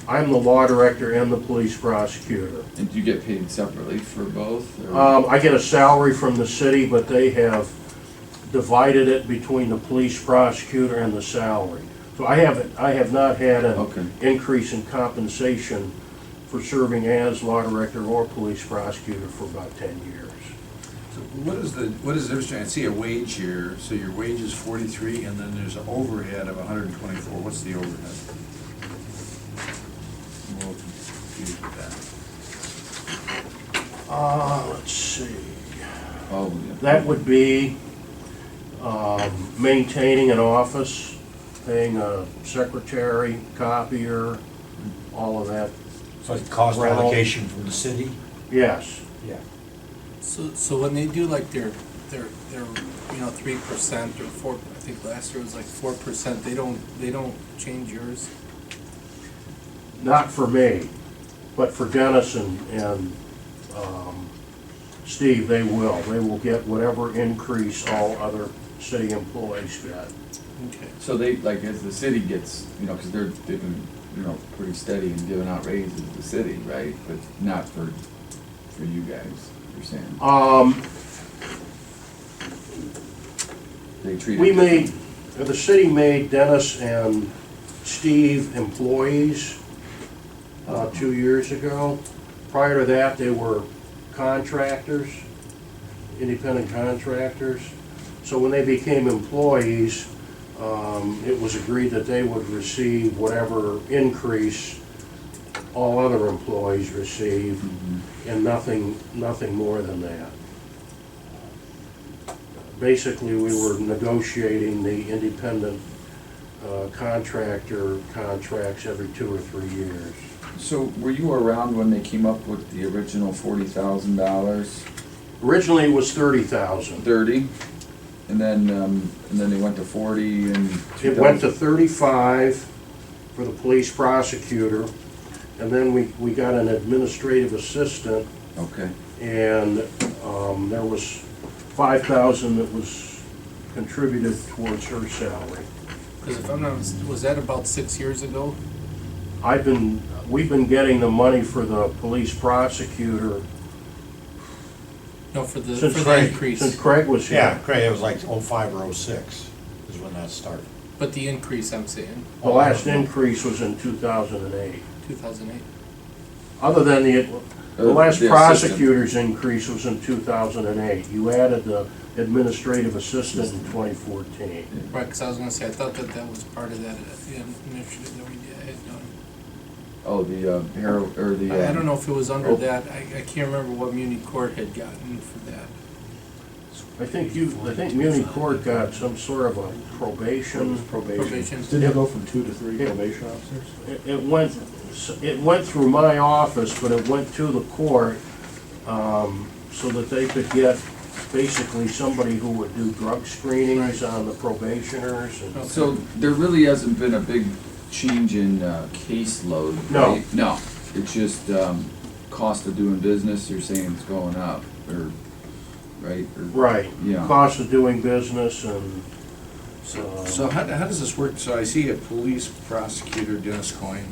I'm the law director and the police prosecutor. And do you get paid separately for both? Or? I get a salary from the city, but they have divided it between the police prosecutor and the salary. So I have not had an increase in compensation for serving as law director or police prosecutor for about 10 years. So what is the difference? I see a wage here, so your wage is 43, and then there's an overhead of 124. What's the overhead? I'm a little confused with that. Let's see. Oh, yeah. That would be maintaining an office, paying a secretary, copier, all of that. So it's cost rental. allocation from the city? Yes. Yeah. So when they do like their 3% or 4, I think last year was like 4%, they don't change yours? Not for me, but for Dennis and Steve, they will. They will get whatever increase all other city employees get. Okay. So they, like, as the city gets, because they've been, pretty steady and giving out raises to the city, right? But not for you guys, you're saying? They treat the city made Dennis and Steve employees 2 years ago. Prior to that, they were contractors, independent contractors. So when they became employees, it was agreed that they would receive whatever increase all other employees receive, and nothing more than that. Basically, we were negotiating the independent contractor contracts every 2 or 3 years. So were you around when they came up with the original $40,000? Originally, it was $30,000. 30, and then they went to 40 and. It went to 35 for the police prosecutor, and then we got an administrative assistant. Okay. And there was $5,000 that was contributed towards her salary. Because if I'm not, was that about 6 years ago? We've been getting the money for the police prosecutor. No, for the increase. Since Craig was here. Yeah, Craig, it was like 05 or 06 is when that started. But the increase, I'm saying. The last increase was in 2008. 2008. Other than the last the prosecutor's increase was in 2008. You added the administrative assistant in 2014. Right, because I was going to say, I thought that was part of that initiative that we had done. Oh, the Harold, or the. I don't know if it was under that. I can't remember what Muni Court had gotten for that. I think Muni Court got some sort of a probation. Probation. Did it go from 2 to 3 probation officers? It went through my office, but it went to the court so that they could get basically somebody who would do drug screenings on the probationers. And so there really hasn't been a big change in caseload, right? No. It's just cost of doing business. You're saying it's going up, or right? Right. Yeah. Cost of doing business and. So how does this work? So I see a police prosecutor, Dennis Coyne,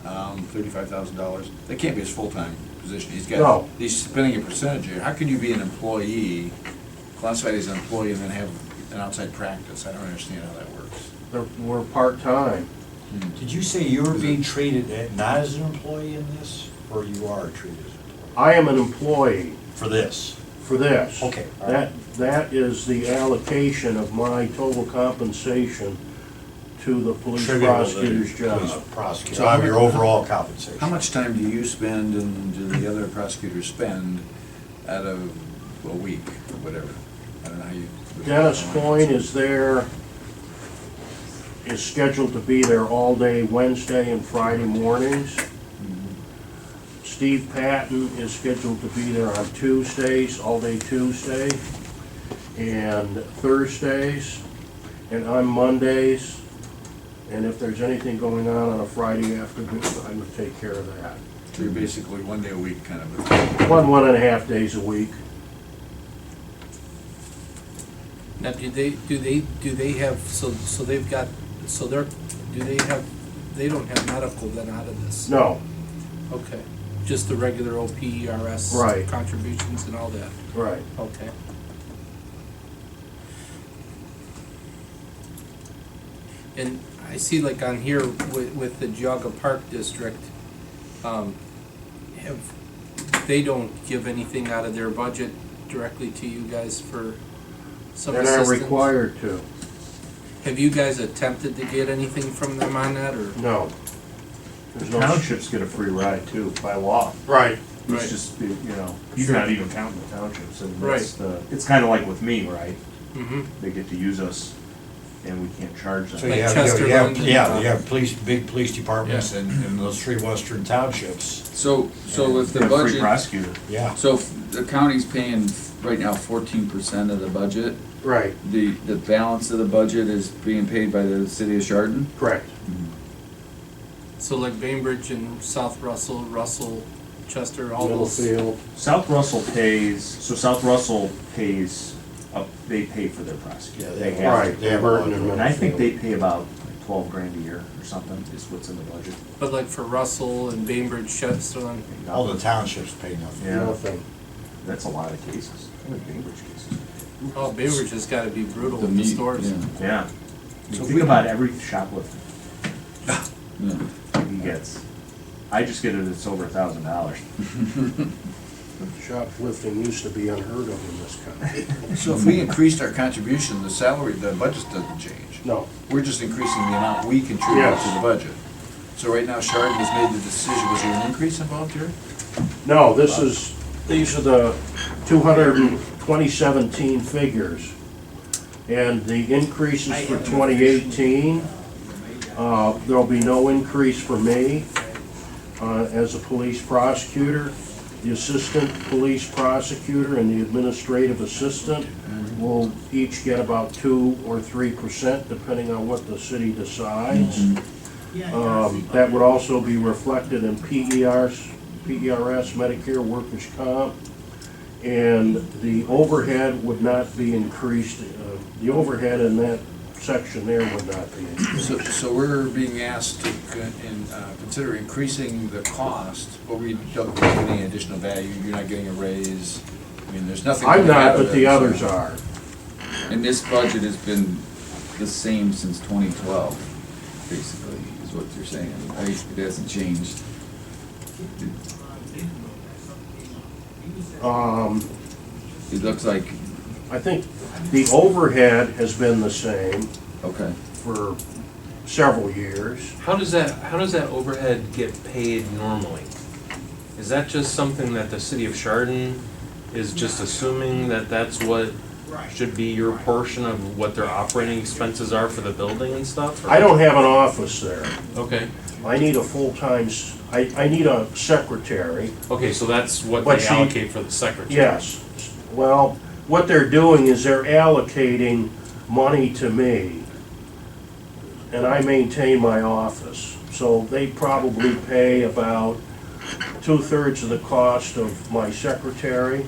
$35,000. That can't be his full-time position. He's spending a percentage here. How can you be an employee, classified as an employee, and then have an outside practice? I don't understand how that works. We're part-time. Did you say you were being treated not as an employee in this, or you are treated as an employee? I am an employee For this? for this. Okay, all right. That is the allocation of my total compensation to the police Attributable to the prosecutor's police job. prosecutor, So of your overall compensation. How much time do you spend and do the other prosecutors spend out of a week or whatever? I don't know how you. Dennis Coyne is scheduled to be there all day Wednesday and Friday mornings. Steve Patton is scheduled to be there on Tuesdays, all day Tuesday, and Thursdays, and on Mondays. And if there's anything going on a Friday afternoon, I would take care of that. So you're basically 1 day a week kind of a. 1.5 days a week. Now, do they have, they've got, they don't have medical then out of this? No, Okay, just the regular OPERS Right. contributions and all that? right. Okay. And I see like on here with the Geauga Park District, they don't give anything out of their budget directly to you guys for some They're not assistance? required to. Have you guys attempted to get anything from them on that, or? No. The There's no- townships get a free ride too, by law. Right. Right. It's just, you know, you're not even counting the townships, and that's Right. the, it's kinda like with me, right? Mm-hmm. They get to use us, and we can't charge them. So Like you have, Chesterland yeah, and, you have big police departments in those 3 western townships. So if the Get a free budget, prosecutor. Yeah. so if the county's paying right now 14% of the budget, Right, the balance of the budget is being paid by the city of Chardon? correct. So like Bainbridge and South Russell, Chester, all those. Middlefield, South Russell pays, they pay for their prosecutor. Yeah, They they have right, to. They have Burton and And I think Middlefield. they pay about like 12 grand a year or something, is what's in the budget. But like for Russell and Bainbridge, Chester, All the townships pay nothing. Yeah, Nothing. that's a lot of cases. I think Bainbridge cases. oh, Bainbridge has gotta be brutal The with the meat, stores. yeah. Yeah. Think about every shoplifter Yeah. he gets. I just get it, it's over $1,000. Shoplifting used to be unheard of in this country. So if we increased our contribution, the budget doesn't change. No, We're just increasing the amount we contribute Yes. to the budget. So right now Chardon has made the decision, was there an increase involved here? no, these are the 2017 figures. And the increases for 2018, there'll be no increase for me as a police prosecutor. The assistant police prosecutor and the administrative assistant will each get about 2 or 3%, depending on what the city decides. That would also be reflected in PERS, Medicare Workers' Comp. And the overhead would not be increased, the overhead in that section there would not be increased. So we're being asked to consider increasing the cost, but we don't get any additional value, you're not getting a raise. I mean, there's nothing. I'm coming out not, of but the it, so- others are. And this budget has been the same since 2012, basically, is what you're saying, right? It hasn't changed. It looks like, I think the overhead has been the same okay. for several years. How does that overhead get paid normally? Is that just something that the city of Chardon is just assuming that that's what should be your portion of what their operating expenses are for the building and stuff? or- I don't have an office there. Okay, I need a full-time, I need a secretary. okay, so that's what But they she- allocate for the secretary? Yes. Well, what they're doing is they're allocating money to me, and I maintain my office. So they probably pay about 2/3 of the cost of my secretary,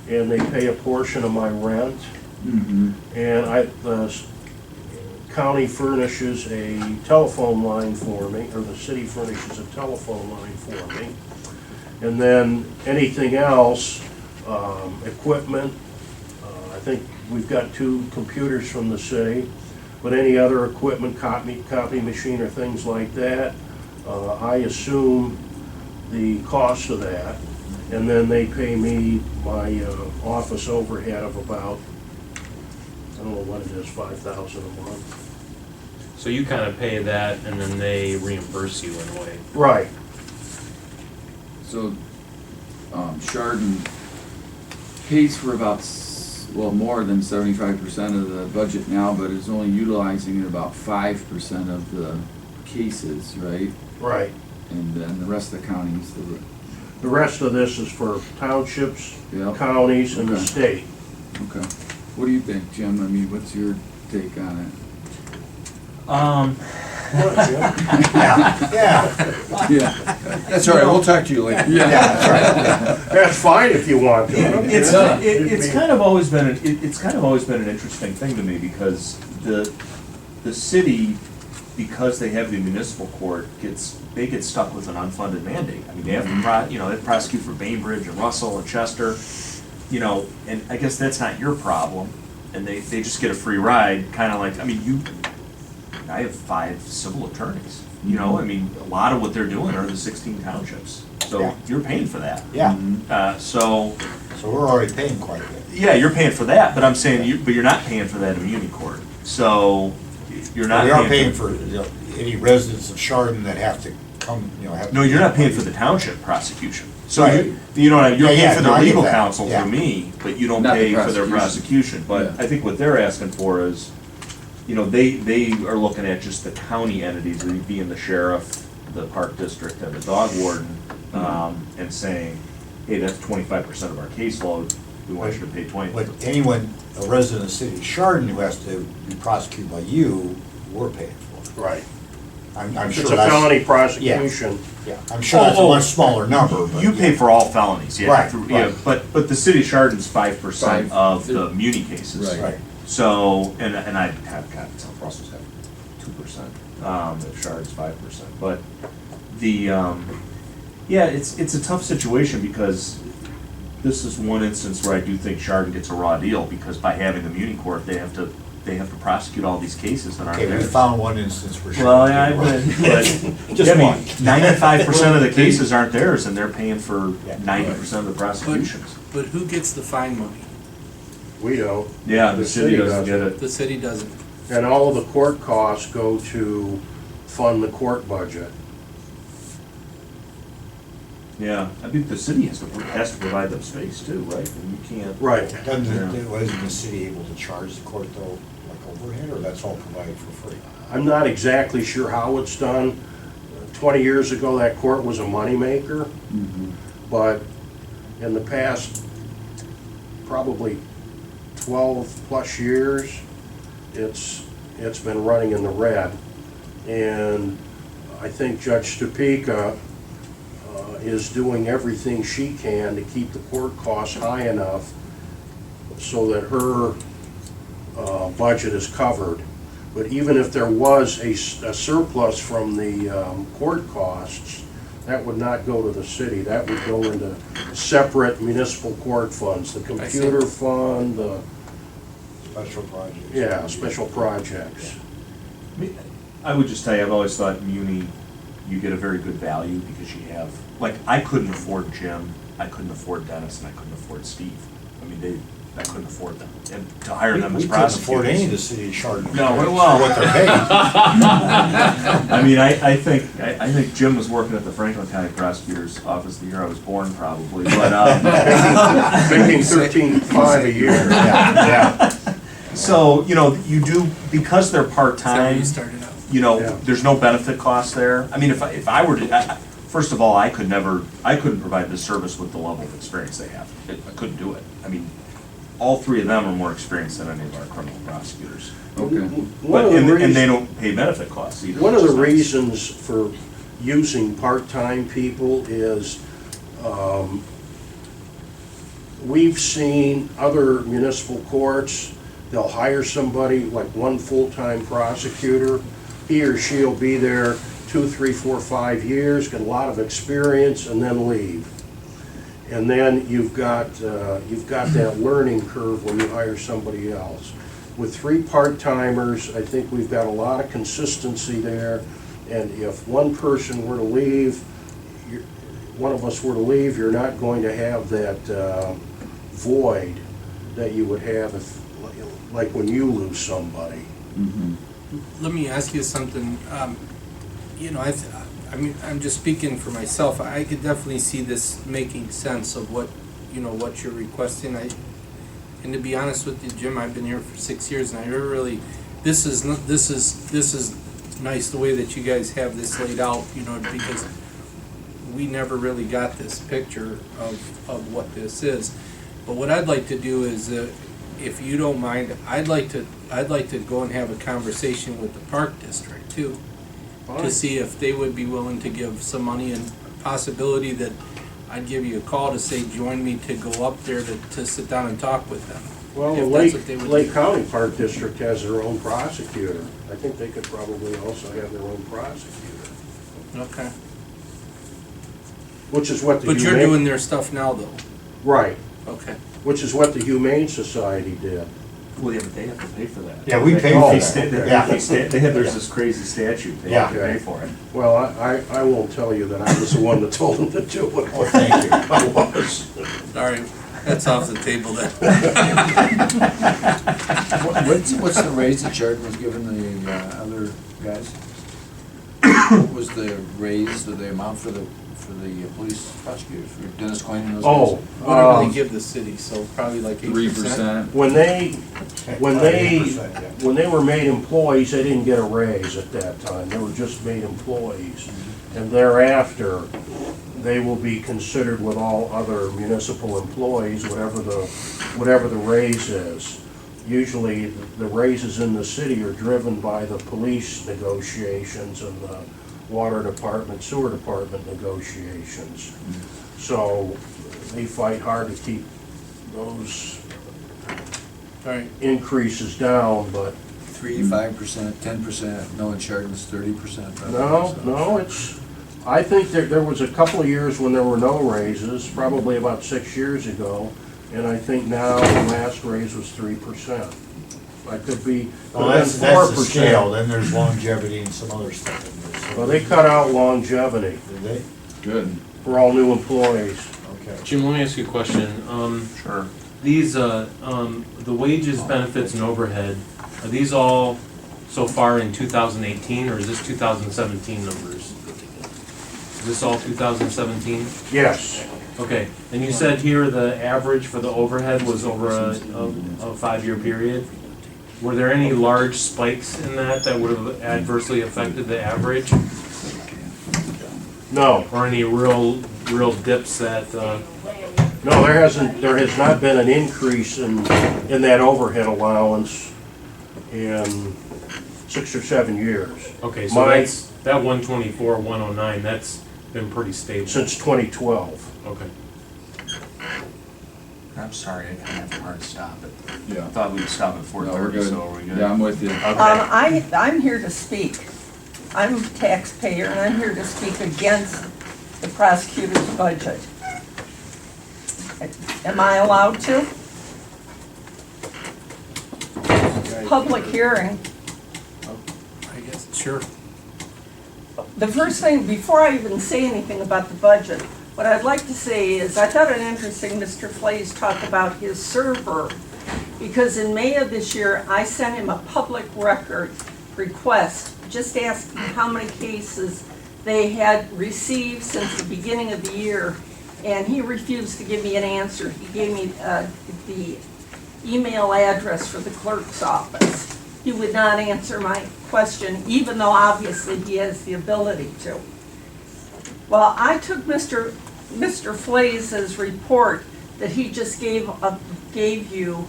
and they pay a portion of my rent. Mm-hmm. And the county furnishes a telephone line for me, or the city furnishes a telephone line for me. And then anything else, equipment, I think we've got 2 computers from the city, but any other equipment, copy machine or things like that, I assume the cost of that. And then they pay me my office overhead of about, I don't know what it is, $5,000 a month. So you kind of pay that and then they reimburse you in a way. Right. So, Chardon pays for about, well, more than 75% of the budget now, but is only utilizing about 5% of the cases, right? Right. And then the rest of the counties, The rest of this is for townships, Yep. counties, and the Okay. state. Okay. What do you think, Jim? I mean, what's your take on it? Yeah. That's all right, we'll talk to you later. That's right. That's fine if you want to. It's kind of always been an interesting thing to me because the city, because they have the municipal court, they get stuck with an unfunded mandate. I mean, they have to they have to prosecute for Bainbridge and Russell and Chester, and I guess that's not your problem. And they just get a free ride, kind of like, I mean, I have 5 civil attorneys, I mean, a lot of what they're doing are the 16 townships. So Yeah. you're paying for that. Yeah. So So we're already paying quite a bit. yeah, you're paying for that, but I'm saying but you're not paying for that in Muni Court. So you're not. We are paying for any residents of Chardon that have to come, have. No, you're not paying for the township prosecution. So Right. you're Yeah, paying yeah, for no, their I get legal that. counsel Yeah. through me, but you don't Not the pay for their prosecution. prosecution. But Yeah. I think what they're asking for is, they are looking at just the county entities, being the sheriff, the park district, and the dog warden, and saying, hey, that's 25% of our caseload. We want you to pay 20. But anyone, a resident of the city of Chardon who has to be prosecuted by you, we're paying for. Right. I'm If sure it's a that's. felony prosecution. Yeah, I'm sure that's a much smaller number, but. You pay for all felonies, yeah. Right, Yeah, right. but the city of Chardon's 5% of the Right. muni cases. Right. So, and I have got, South Russell's have 2%, if Chardon's 5%. But yeah, it's a tough situation because this is one instance where I do think Chardon gets a raw deal because by having the muni court, they have to prosecute all these cases that aren't Okay, we theirs. found one instance where. Well, yeah, but Just one. 95% of the cases aren't theirs, and they're paying for Yeah. 90% of the prosecutions. But who gets the fine money? We don't. Yeah, the city doesn't get it. The city doesn't. And all of the court costs go to fund the court budget. Yeah, I think the city has to provide them space too, right? And you can't. Right. Wasn't the city able to charge the court though, like overhead, or that's all provided for free? I'm not exactly sure how it's done. 20 years ago, that court was a moneymaker, but in the past, probably 12-plus years, it's been running in the red. And I think Judge Topeka is doing everything she can to keep the court costs high enough so that her budget is covered. But even if there was a surplus from the court costs, that would not go to the city. That would go into separate municipal court funds, the computer fund, the, Special projects. yeah, special projects. I would just tell you, I've always thought Muni, you get a very good value because you have, like, I couldn't afford Jim, I couldn't afford Dennis, and I couldn't afford Steve. I mean, I couldn't afford them. And to hire them as We couldn't prosecutors. afford any of the city of Chardon. No, for well. what they're paying. I mean, I think Jim was working at the Franklin County Prosecutor's Office the year I was born, probably, but, Making $13,500 a year. Yeah. So, you do, because they're part-time, you started out. Yeah. there's no benefit cost there. I mean, if I were to, first of all, I couldn't provide this service with the level of experience they have. I couldn't do it. I mean, all 3 of them are more experienced than any of our criminal prosecutors. Okay. But, and they don't pay benefit costs either. One of which the is nice. reasons for using part-time people is we've seen other municipal courts, they'll hire somebody, like one full-time prosecutor. He or she'll be there 2, 3, 4, 5 years, get a lot of experience, and then leave. And then you've got that learning curve when you hire somebody else. With 3 part-timers, I think we've got a lot of consistency there. And if one person were to leave, one of us were to leave, you're not going to have that void that you would have if, like when you lose somebody. Let me ask you something. You know, I mean, I'm just speaking for myself. I could definitely see this making sense of what, you know, what you're requesting. And to be honest with you, Jim, I've been here for 6 years, and I really, this is nice the way that you guys have this laid out, you know, because we never really got this picture of what this is. But what I'd like to do is, if you don't mind, I'd like to go and have a conversation with the park district too, to see if they would be willing to give some money, and possibility that I'd give you a call to say, join me to go up there to sit down and talk with them. Well, the If that's what they would Lake do. County Park District has their own prosecutor. I think they could probably also have their own prosecutor, Okay. which is what the But you're Humane- doing their stuff now, though? Right, Okay. which is what the Humane Society did. Well, yeah, but they have to pay for that. Yeah, we pay for that. They have, there's this crazy statute, they have to pay for it. Well, I won't tell you that I was the one that told them to do it. Oh, thank you. I was. All right, that's off the table then. What's the raise that Jordan was giving the other guys? What was the raise, the amount for the police prosecutors, for Dennis Coyne and those guys? Oh, What did they give the city? So probably like 8%? 3%. when they were made employees, they didn't get a raise at that time. They were just made employees. And thereafter, they will be considered with all other municipal employees, whatever the raise is. Usually, the raises in the city are driven by the police negotiations and the water department, sewer department negotiations. So they fight hard to keep those increases down, but 3%, 5%, 10%, no insurance, 30%. no, it's, I think there was a couple of years when there were no raises, probably about 6 years ago, and I think now the last raise was 3%. I could be, Well, that's the scale, then there's longevity and some other stuff in there. So- Well, they cut out longevity Did they? Good. for all new employees. Okay. Jim, let me ask you a question. Sure. These, the wages, benefits, and overhead, are these all so far in 2018, or is this 2017 numbers? Is this all 2017? Yes. Okay, and you said here the average for the overhead was over a 5-year period? Were there any large spikes in that would have adversely affected the average? No. Or any real dips that, No, there has not been an increase in that overhead allowance in 6 or 7 years. okay, so that's, that 124, 109, that's been pretty stable? Since 2012. Okay. I'm sorry, I kind of have a hard stop it. Yeah. I thought we'd stop at 4:30, No, we're good. so are we good? Yeah, I'm with you. Okay. I'm here to speak. I'm a taxpayer, and I'm here to speak against the prosecutor's budget. Am I allowed to? Public hearing. I guess, sure. The first thing, before I even say anything about the budget, what I'd like to say is, I thought it interesting Mr. Flays talked about his server, because in May of this year, I sent him a public record request, just asking how many cases they had received since the beginning of the year, and he refused to give me an answer. He gave me the email address for the clerk's office. He would not answer my question, even though obviously he has the ability to. Well, I took Mr. Flays' report that he just gave you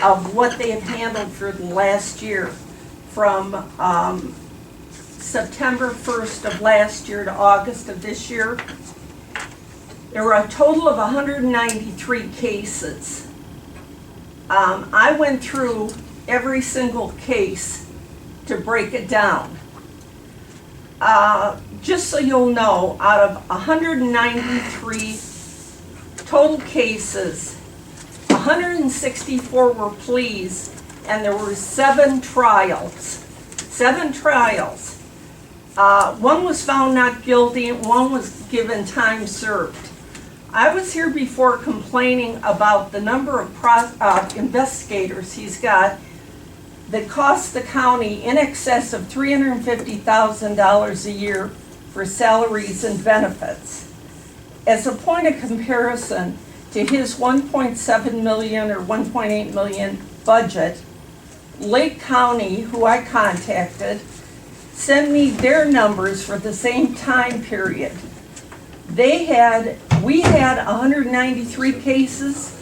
of what they have handled for the last year, from September 1st of last year to August of this year. There were a total of 193 cases. I went through every single case to break it down. Just so you'll know, out of 193 total cases, 164 were pleas, and there were 7 trials. 7 trials. One was found not guilty, and one was given time served. I was here before complaining about the number of investigators he's got that cost the county in excess of $350,000 a year for salaries and benefits. As a point of comparison to his 1.7 million or 1.8 million budget, Lake County, who I contacted, sent me their numbers for the same time period. We had 193 cases.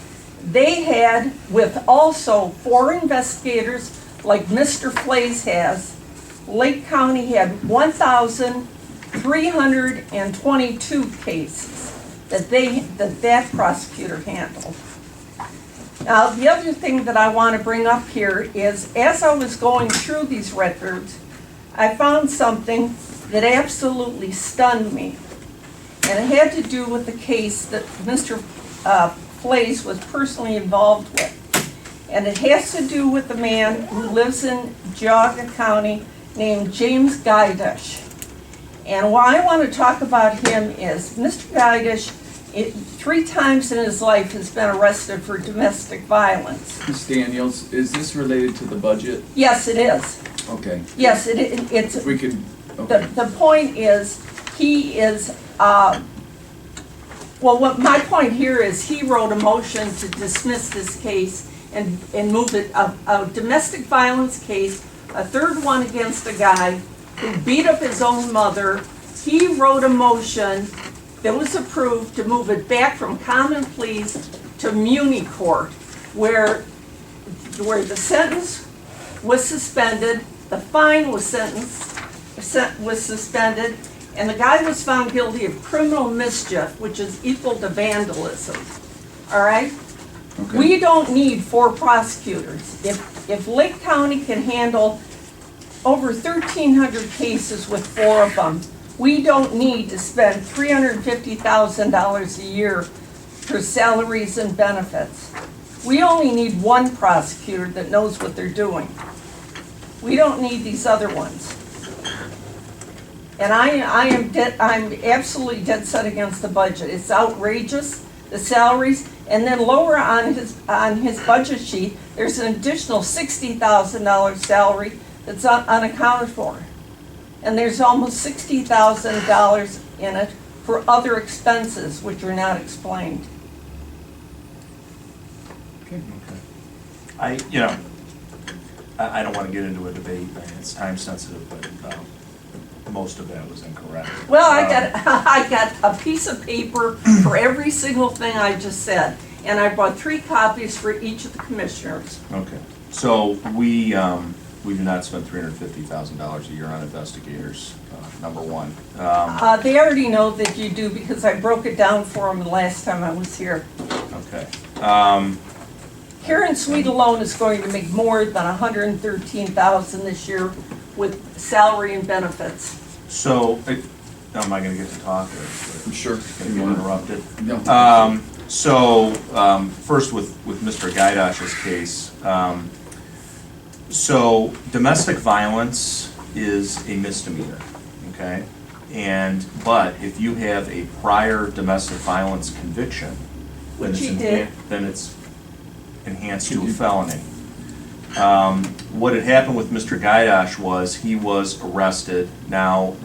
They had, with also 4 investigators, like Mr. Flays has, Lake County had 1,322 cases that prosecutor handled. Now, the other thing that I want to bring up here is, as I was going through these records, I found something that absolutely stunned me. And it had to do with the case that Mr. Flays was personally involved with. And it has to do with a man who lives in Geauga County named James Guidish. And why I want to talk about him is Mr. Guidish, 3 times in his life, has been arrested for domestic violence. Ms. Daniels, is this related to the budget? Yes, it is. Okay. Yes, it's. If we could, okay. The point is, he is, well, what my point here is, he wrote a motion to dismiss this case and move it, a domestic violence case, a 3rd one against a guy who beat up his own mother. He wrote a motion that was approved to move it back from common pleas to muni court, where the sentence was suspended, the fine was suspended, and the guy was found guilty of criminal mischief, which is equal to vandalism. All right? Okay. We don't need 4 prosecutors. If Lake County can handle over 1,300 cases with 4 of them, we don't need to spend $350,000 a year for salaries and benefits. We only need 1 prosecutor that knows what they're doing. We don't need these other ones. And I'm absolutely dead set against the budget. It's outrageous, the salaries, and then lower on his budget sheet, there's an additional $60,000 salary that's unaccounted for. And there's almost $60,000 in it for other expenses which are not explained. Okay. I don't want to get into a debate, it's time sensitive, but most of that was incorrect. Well, I got a piece of paper for every single thing I just said, and I brought 3 copies for each of the commissioners. Okay, so we do not spend $350,000 a year on investigators, number one. They already know that you do because I broke it down for them the last time I was here. Okay. Karen Sweet alone is going to make more than $113,000 this year with salary and benefits. So, am I gonna get to talk, or? I'm sure. Gonna get interrupted? No. First with Mr. Guidash's case, so domestic violence is a misdemeanor, okay? But if you have a prior domestic violence conviction, then it's enhanced to a felony. What had happened with Mr. Guidash was he was arrested. Now,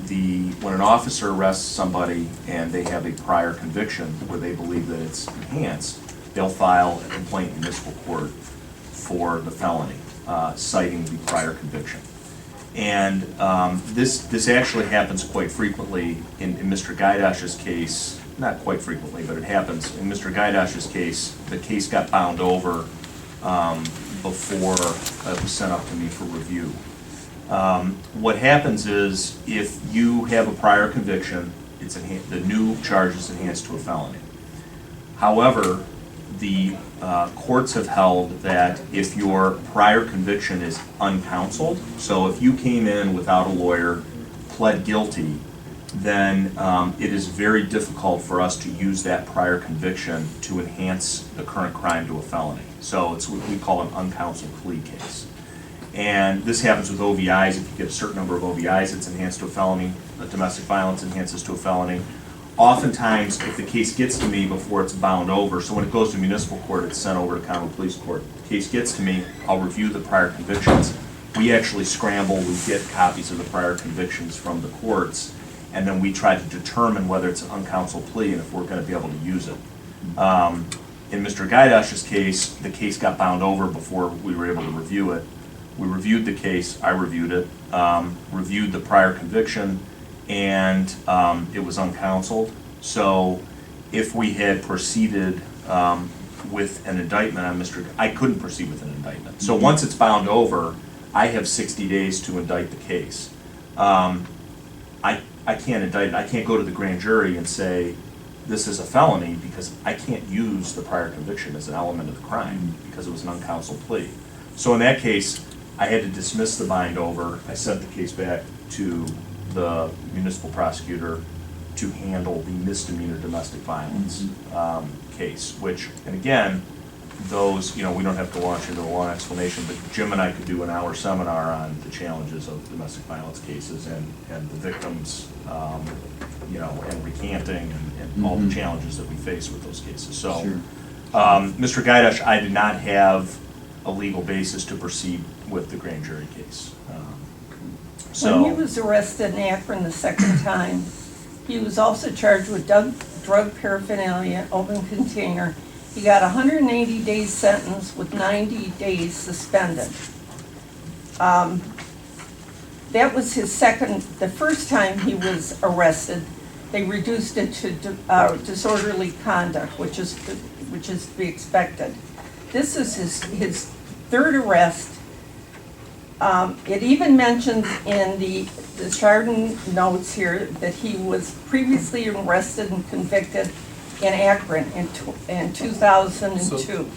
when an officer arrests somebody and they have a prior conviction where they believe that it's enhanced, they'll file a complaint in municipal court for the felony, citing the prior conviction. And this actually happens quite frequently in Mr. Guidash's case. Not quite frequently, but it happens. In Mr. Guidash's case, the case got bound over before it was sent up to me for review. What happens is, if you have a prior conviction, the new charge is enhanced to a felony. However, the courts have held that if your prior conviction is uncounseled, so if you came in without a lawyer, pled guilty, then it is very difficult for us to use that prior conviction to enhance the current crime to a felony. So it's what we call an uncounseled plea case. And this happens with OVIs. If you get a certain number of OVIs, it's enhanced to a felony. Domestic violence enhances to a felony. Oftentimes, if the case gets to me before it's bound over, so when it goes to municipal court, it's sent over to common police court. The case gets to me, I'll review the prior convictions. We actually scramble, we get copies of the prior convictions from the courts, and then we try to determine whether it's an uncounseled plea and if we're going to be able to use it. In Mr. Gaidash's case, the case got bound over before we were able to review it. We reviewed the case, I reviewed it, reviewed the prior conviction, and it was uncounseled. So if we had proceeded with an indictment on I couldn't proceed with an indictment. So once it's bound over, I have 60 days to indict the case. I can't indict it. I can't go to the grand jury and say, this is a felony, because I can't use the prior conviction as an element of the crime because it was an uncounseled plea. So in that case, I had to dismiss the bind over. I sent the case back to the municipal prosecutor to handle the misdemeanor domestic violence case, which, and again, those, we don't have to launch into a long explanation, but Jim and I could do an hour seminar on the challenges of domestic violence cases and the victims, and recanting and all the challenges that we face with those cases. So, Mr. Gaidash, I did not have a legal basis to proceed with the grand jury case. When he was arrested in Akron the second time, he was also charged with drug paraphernalia, open container. He got a 180-day sentence with 90 days suspended. That was the first time he was arrested. They reduced it to disorderly conduct, which is to be expected. This is his third arrest. It even mentions in the Chardon notes here that he was previously arrested and convicted in Akron in 2002.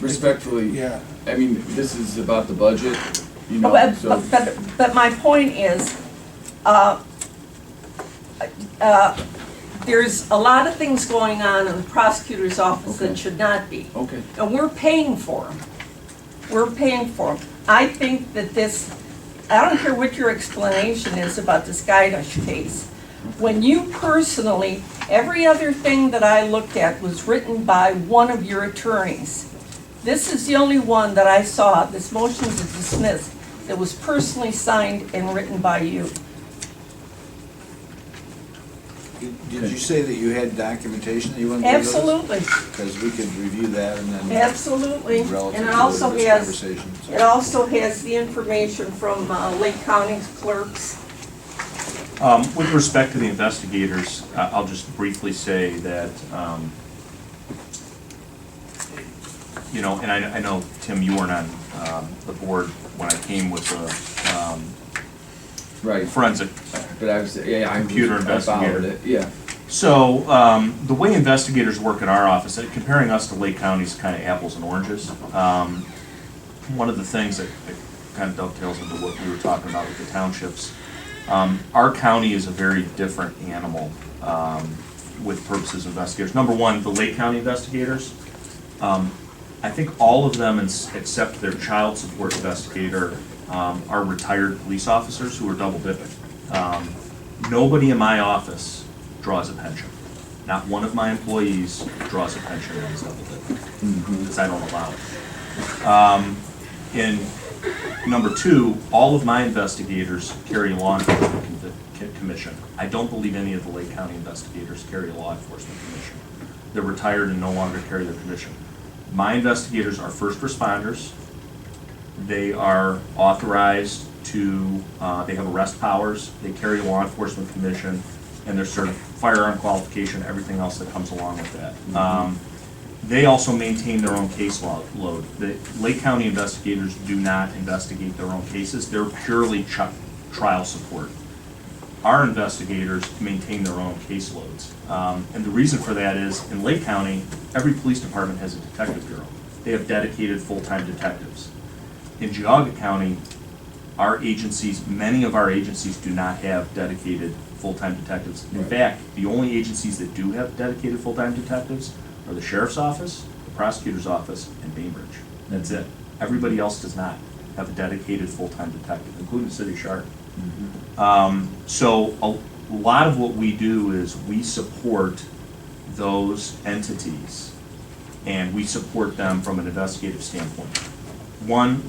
Respectfully, I mean, this is about the budget, But my point is, there's a lot of things going on in the prosecutor's office that should not be. Okay. And we're paying for them. We're paying for them. I think that I don't care what your explanation is about this Gaidash case. When you personally, every other thing that I looked at was written by one of your attorneys. This is the only one that I saw, this motion to dismiss, that was personally signed and written by you. Did you say that you had documentation that you wanted to give us? Absolutely. Because we could review that and then. Absolutely. Relative And it to also this has, conversation, so. it also has the information from Lake County's clerks. With respect to the investigators, I'll just briefly say that, and I know, Tim, you weren't on the board when I came with the forensic computer investigator. So the way investigators work in our office, comparing us to Lake County is kind of apples and oranges. One of the things that kind of dovetails into what we were talking about with the townships, our county is a very different animal with purposes of investigators. Number one, the Lake County investigators, I think all of them except their child support investigator are retired police officers who are double dipping. Nobody in my office draws a pension. Not one of my employees draws a pension and is double dipping, because I don't allow it. And number two, all of my investigators carry a law enforcement commission. I don't believe any of the Lake County investigators carry a law enforcement commission. They're retired and no longer carry their commission. My investigators are first responders. They are authorized to, they have arrest powers, they carry a law enforcement commission, and they're certified firearm qualification, everything else that comes along with that. They also maintain their own case load. The Lake County investigators do not investigate their own cases. They're purely trial support. Our investigators maintain their own caseloads. And the reason for that is, in Lake County, every police department has a detective bureau. They have dedicated full-time detectives. In Geauga County, our agencies, many of our agencies do not have dedicated full-time detectives. In fact, the only agencies that do have dedicated full-time detectives are the sheriff's office, the prosecutor's office, and Bainbridge. That's it. Everybody else does not. have a dedicated full-time detective, including the city of Chardon. Mm-hmm. So a lot of what we do is we support those entities, and we support them from an investigative standpoint. One,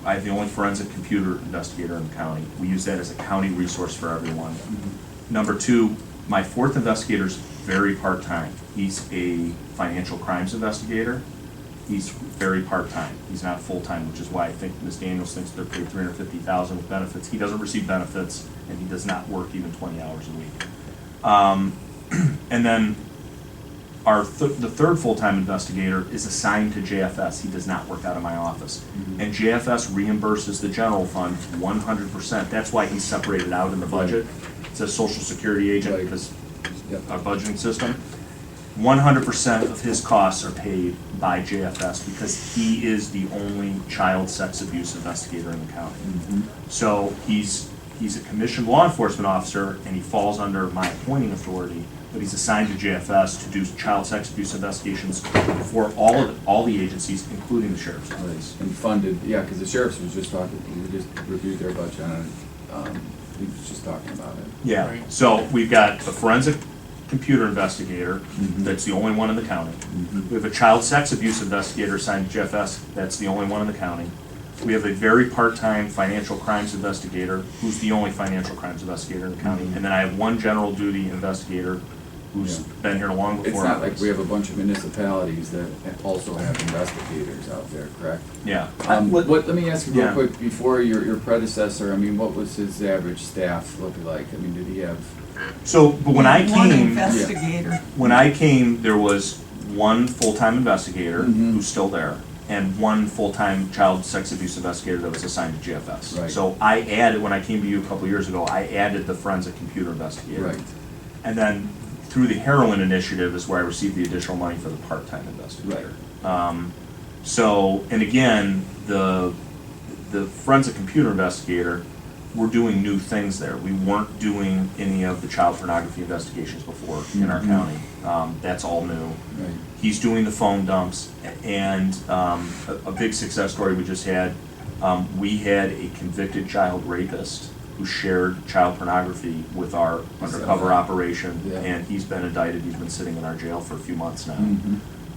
I have the only forensic computer investigator in the county. We use that as a county resource for everyone. Number two, my fourth investigator is very part-time. He's a financial crimes investigator. He's very part-time. He's not full-time, which is why I think Ms. Daniels thinks they're paid $350,000 with benefits. He doesn't receive benefits, and he does not work even 20 hours a week. And then the third full-time investigator is assigned to JFS. He does not work out of my office. And JFS reimburses the general fund 100%. That's why he's separated out in the budget. It says Social Security agent because our budgeting system. 100% of his costs are paid by JFS because he is the only child sex abuse investigator in the county. So he's a commissioned law enforcement officer, and he falls under my appointing authority, but he's assigned to JFS to do child sex abuse investigations for all the agencies, including the sheriff's office. And funded, yeah, because the sheriff's was just talking, we just reviewed their budget on it, he was just talking about it. Yeah, so we've got a forensic computer investigator, that's the only one in the county. We have a child sex abuse investigator assigned to JFS, that's the only one in the county. We have a very part-time financial crimes investigator, who's the only financial crimes investigator in the county. And then I have one general duty investigator who's been here long before. It's not like we have a bunch of municipalities that also have investigators out there, correct? Yeah. Let me ask you real quick, before your predecessor, I mean, what was his average staff look like? I mean, did he have? So, but when I One came, investigator. when I came, there was one full-time investigator who's still there, and one full-time child sex abuse investigator that was assigned to JFS. Right. So I added, when I came to you a couple years ago, I added the forensic computer investigator. Right. And then through the heroin initiative is where I received the additional money for the part-time investigator. So, and again, the forensic computer investigator, we're doing new things there. We weren't doing any of the child pornography investigations before in our county. That's all new. Right. He's doing the phone dumps, and a big success story we just had, we had a convicted child rapist who shared child pornography with our undercover operation, and he's been indicted. He's been sitting in our jail for a few months now.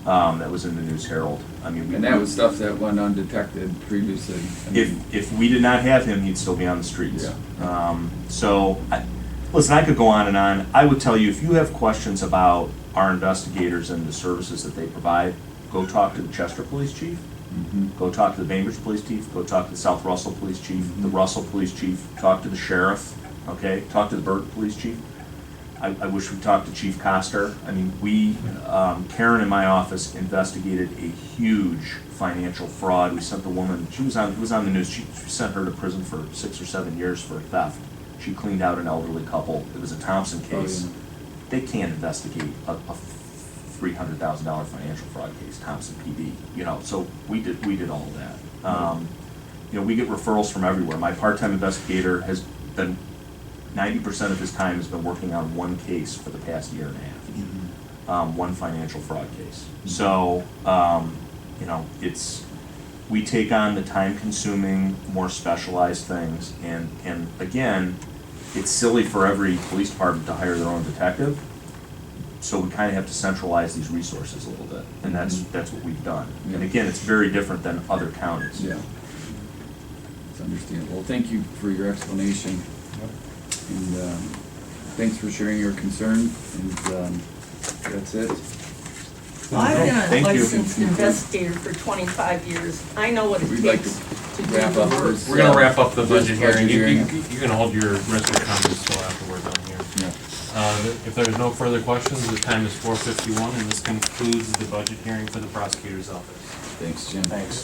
That was in the News Herald. I mean, And that was stuff that went undetected previously. I mean, if we did not have him, he'd still be on the streets. Listen, I could go on and on. I would tell you, if you have questions about our investigators and the services that they provide, go talk to the Chester Police Chief, go talk to the Bainbridge Police Chief, go talk to the South Russell Police Chief, the Russell Police Chief, talk to the Sheriff, okay? Talk to the Burton Police Chief. I wish we talked to Chief Coster. I mean, Karen in my office investigated a huge financial fraud. We sent the woman, it was on the news, she sent her to prison for 6 or 7 years for theft. She cleaned out an elderly couple. It was a Thompson case. They can't investigate a $300,000 financial fraud case, Thompson PD, you know, so we did all of that. You know, we get referrals from everywhere. My part-time investigator has been 90% of his time has been working on one case for the past year and a half, one financial fraud case. So, you know, we take on the time-consuming, more specialized things, and again, it's silly for every police department to hire their own detective, so we kind of have to centralize these resources a little bit, and that's what we've done. And again, it's very different than other counties. Yeah. It's understandable. Well, thank you for your explanation. And thanks for sharing your concern, and that's it. Well, I've been a Thank you. licensed investigator for 25 years. I know what it We'd like takes to to do wrap the up work. this. We're gonna wrap up the budget hearing. hearing. You can hold your rest of your comments till after we're done here. If there's no further questions, the time is 4:51, and this concludes the budget hearing for the prosecutor's office. Thanks, Jim. Thanks.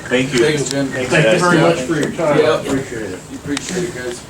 Thank you. Thanks, Jim. Thank you very much for your time. Yeah. Appreciate it. Appreciate it, guys.